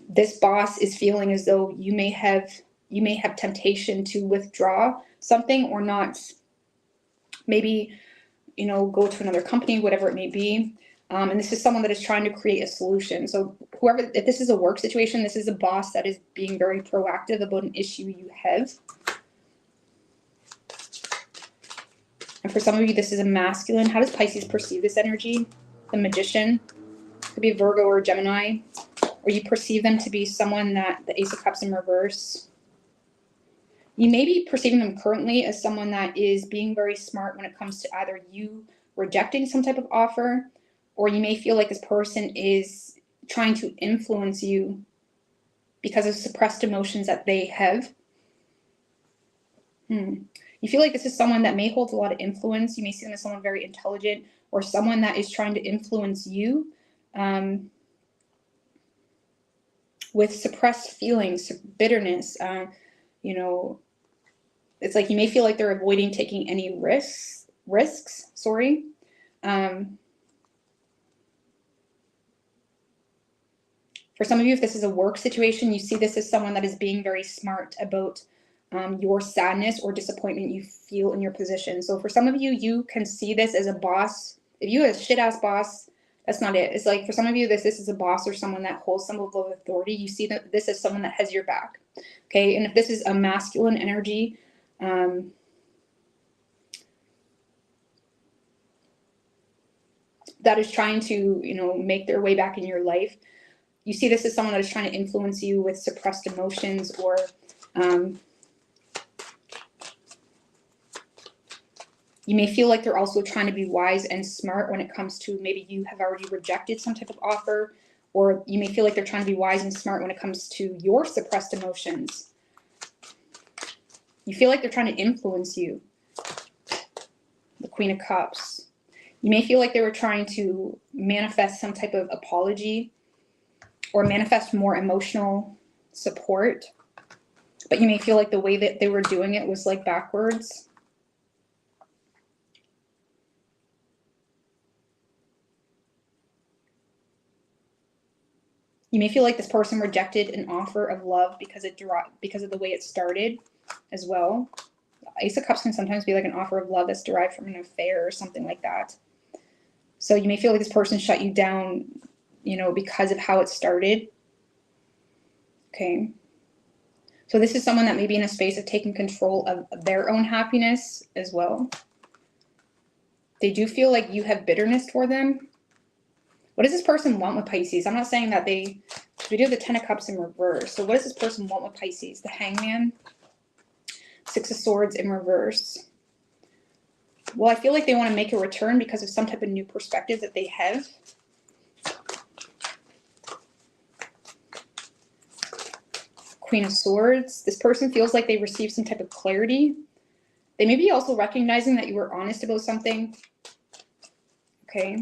This boss is feeling as though you may have temptation to withdraw something, or not, maybe, you know, go to another company, whatever it may be. And this is someone that is trying to create a solution. So whoever, if this is a work situation, this is a boss that is being very proactive about an issue you have. And for some of you, this is a masculine. How does Pisces perceive this energy? The Magician. Could be Virgo or Gemini. Or you perceive them to be someone that, the Ace of Cups in reverse. You may be perceiving them currently as someone that is being very smart when it comes to either you rejecting some type of offer, or you may feel like this person is trying to influence you because of suppressed emotions that they have. You feel like this is someone that may hold a lot of influence. You may see them as someone very intelligent, or someone that is trying to influence you with suppressed feelings, bitterness. You know, it's like you may feel like they're avoiding taking any risks. For some of you, if this is a work situation, you see this as someone that is being very smart about your sadness or disappointment you feel in your position. So for some of you, you can see this as a boss. If you have a shit-ass boss That's not it. It's like for some of you, this is a boss or someone that holds some level of authority. You see that this is someone that has your back. Okay. And if this is a masculine energy, that is trying to, you know, make their way back in your life, you see this as someone that is trying to influence you with suppressed emotions, or you may feel like they're also trying to be wise and smart when it comes to, maybe you have already rejected some type of offer, or you may feel like they're trying to be wise and smart when it comes to your suppressed emotions. You feel like they're trying to influence you. The Queen of Cups. You may feel like they were trying to manifest some type of apology or manifest more emotional support, but you may feel like the way that they were doing it was like backwards. You may feel like this person rejected an offer of love because of the way it started as well. Ace of Cups can sometimes be like an offer of love that's derived from an affair or something like that. So you may feel like this person shut you down, you know, because of how it started. Okay. So this is someone that may be in a space of taking control of their own happiness as well. They do feel like you have bitterness for them. What does this person want with Pisces? I'm not saying that we do have the Ten of Cups in reverse. So what does this person want with Pisces? The Hangman, Six of Swords in reverse. Well, I feel like they want to make a return because of some type of new perspective that they have. Queen of Swords. This person feels like they received some type of clarity. They may be also recognizing that you were honest about something. Okay.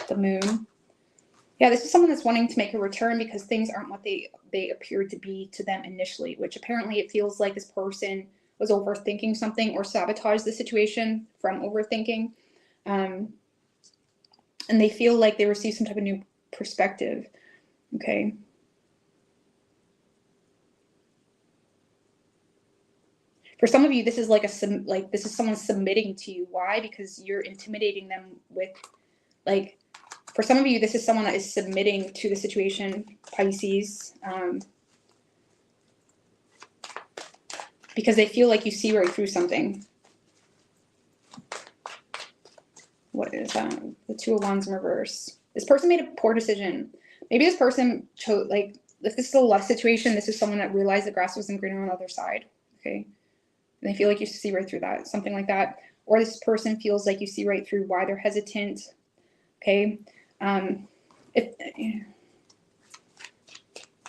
The Moon. Yeah, this is someone that's wanting to make a return because things aren't what they appeared to be to them initially, which apparently it feels like this person was overthinking something or sabotaged the situation from overthinking. And they feel like they received some type of new perspective. Okay. For some of you, this is like this is someone submitting to you. Why? Because you're intimidating them with, like, for some of you, this is someone that is submitting to the situation, Pisces, because they feel like you see right through something. What is that? The Two of Wands in reverse. This person made a poor decision. Maybe this person chose, like, if this is a love situation, this is someone that realized the grass wasn't greener on the other side. Okay. And they feel like you see right through that, something like that. Or this person feels like you see right through why they're hesitant. Okay.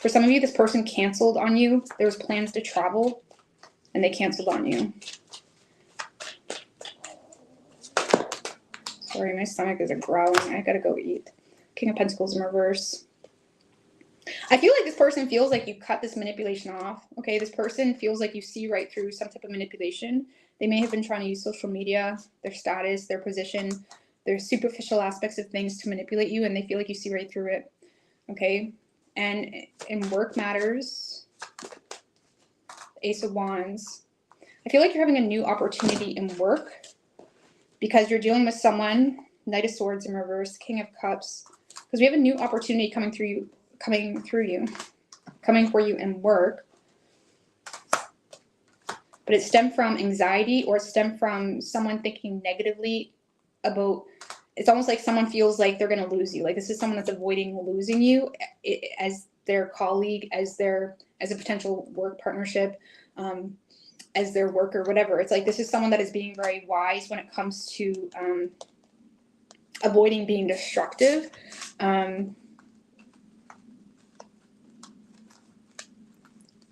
For some of you, this person canceled on you. There was plans to travel and they canceled on you. Sorry, my stomach is growling. I gotta go eat. King of Pentacles in reverse. I feel like this person feels like you cut this manipulation off. Okay, this person feels like you see right through some type of manipulation. They may have been trying to use social media, their status, their position, their superficial aspects of things to manipulate you, and they feel like you see right through it. Okay, and in work matters, Ace of Wands. I feel like you're having a new opportunity in work because you're dealing with someone, Knight of Swords in reverse, King of Cups, because we have a new opportunity coming for you in work. But it stemmed from anxiety, or it stemmed from someone thinking negatively about, it's almost like someone feels like they're going to lose you. Like this is someone that's avoiding losing you as their colleague, as a potential work partnership, as their worker, whatever. It's like this is someone that is being very wise when it comes to avoiding being destructive.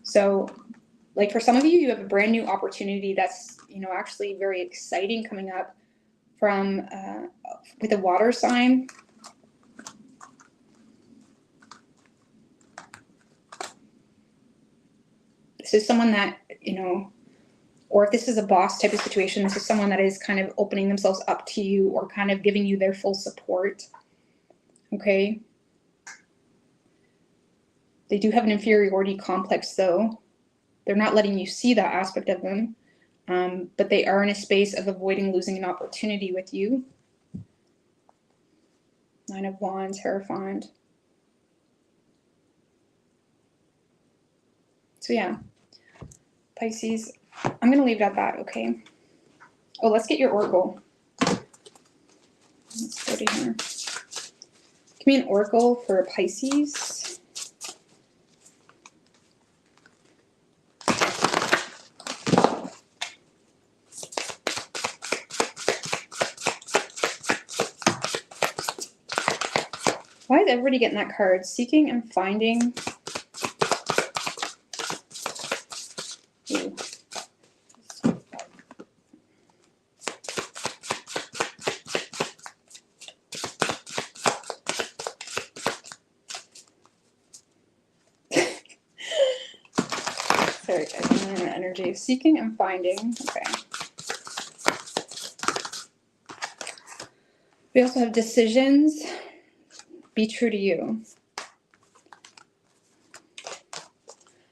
So like for some of you, you have a brand new opportunity that's, you know, actually very exciting coming up from with a water sign. This is someone that, you know, or if this is a boss type of situation, this is someone that is kind of opening themselves up to you or kind of giving you their full support. Okay. They do have an inferiority complex though. They're not letting you see that aspect of them. but they are in a space of avoiding losing an opportunity with you. 9 of Wands, Hierophant. So yeah, Pisces, I'm going to leave it at that, okay? Oh, let's get your oracle. Let's go to here. Give me an oracle for Pisces. Why is everybody getting that card? Seeking and finding. Ooh. Sorry, guys, I'm in the energy of seeking and finding. Okay. We also have decisions. Be true to you.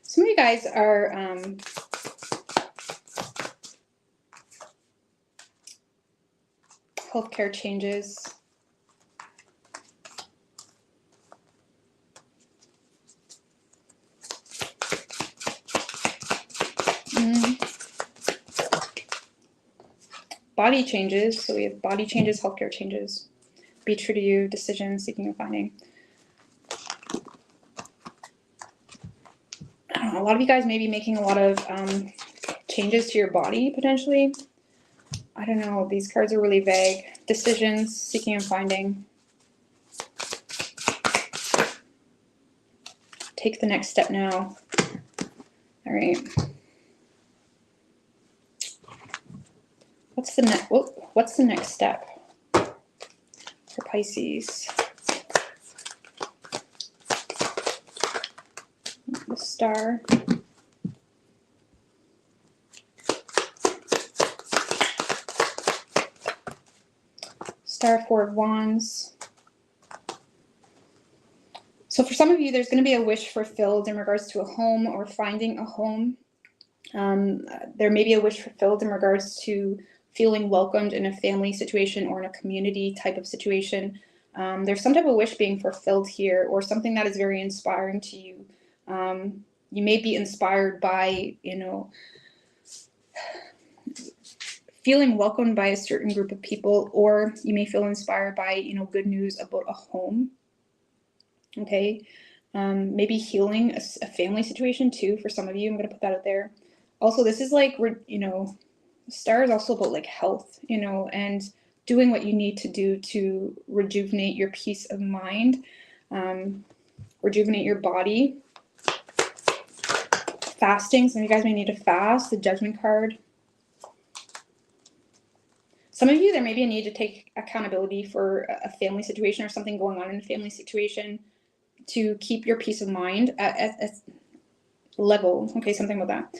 Some of you guys are healthcare changes. Body changes. So we have body changes, healthcare changes. Be true to you, decisions, seeking and finding. I don't know, a lot of you guys may be making a lot of changes to your body, potentially. I don't know. These cards are really vague. Decisions, seeking and finding. Take the next step now. All right. What's the next step for Pisces? The Star. Star, 4 of Wands. So for some of you, there's going to be a wish fulfilled in regards to a home or finding a home. There may be a wish fulfilled in regards to feeling welcomed in a family situation or in a community type of situation. There's some type of wish being fulfilled here, or something that is very inspiring to you. You may be inspired by, feeling welcomed by a certain group of people, or you may feel inspired by, good news about a home. Okay. Maybe healing a family situation too for some of you. I'm going to put that out there. Also, this is like, Star is also about like health, and doing what you need to do to rejuvenate your peace of mind, rejuvenate your body. Fasting, some of you guys may need to fast. The Judgment card. Some of you, there may be a need to take accountability for a family situation or something going on in a family situation to keep your peace of mind at level. Okay, something with that.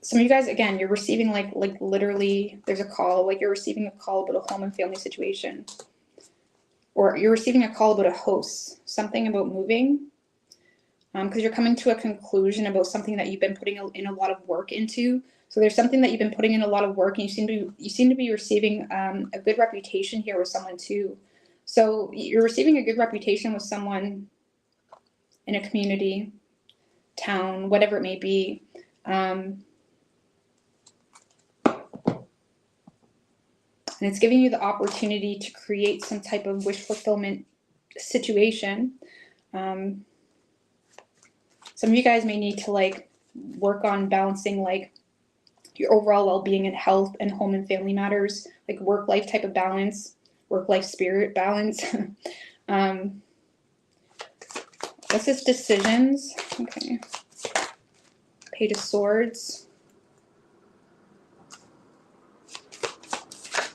Some of you guys, again, you're receiving like literally, there's a call, like you're receiving a call about a home and family situation, or you're receiving a call about a house, something about moving, because you're coming to a conclusion about something that you've been putting in a lot of work into. So there's something that you've been putting in a lot of work, and you seem to be receiving a good reputation here with someone too. So you're receiving a good reputation with someone in a community, town, whatever it may be. And it's giving you the opportunity to create some type of wish fulfillment situation. Some of you guys may need to like work on balancing like your overall well-being and health and home and family matters, like work-life type of balance, work-life spirit balance. What's this? Decisions. Okay. Page of Swords.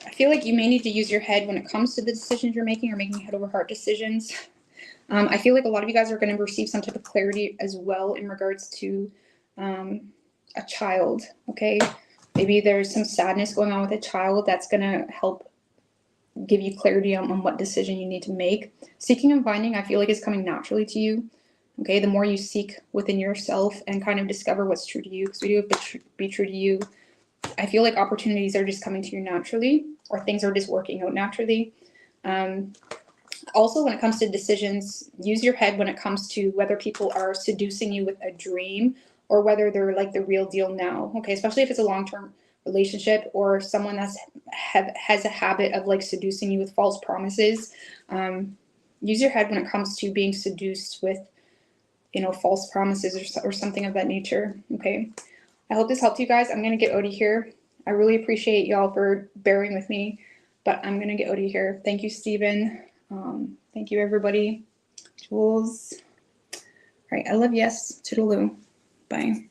I feel like you may need to use your head when it comes to the decisions you're making, or making head over heart decisions. I feel like a lot of you guys are going to receive some type of clarity as well in regards to a child. Okay. Maybe there's some sadness going on with a child that's going to help give you clarity on what decision you need to make. Seeking and finding, I feel like, is coming naturally to you. Okay, the more you seek within yourself and kind of discover what's true to you, because we do have to be true to you. I feel like opportunities are just coming to you naturally, or things are just working out naturally. Also, when it comes to decisions, use your head when it comes to whether people are seducing you with a dream or whether they're like the real deal now. Okay, especially if it's a long-term relationship or someone has a habit of like seducing you with false promises. Use your head when it comes to being seduced with, you know, false promises or something of that nature. Okay, I hope this helped you guys. I'm gonna get out of here. I really appreciate y'all for bearing with me, but I'm gonna get out of here. Thank you, Stephen. Thank you, everybody. Jules. All right, I love yes. Toodaloo. Bye.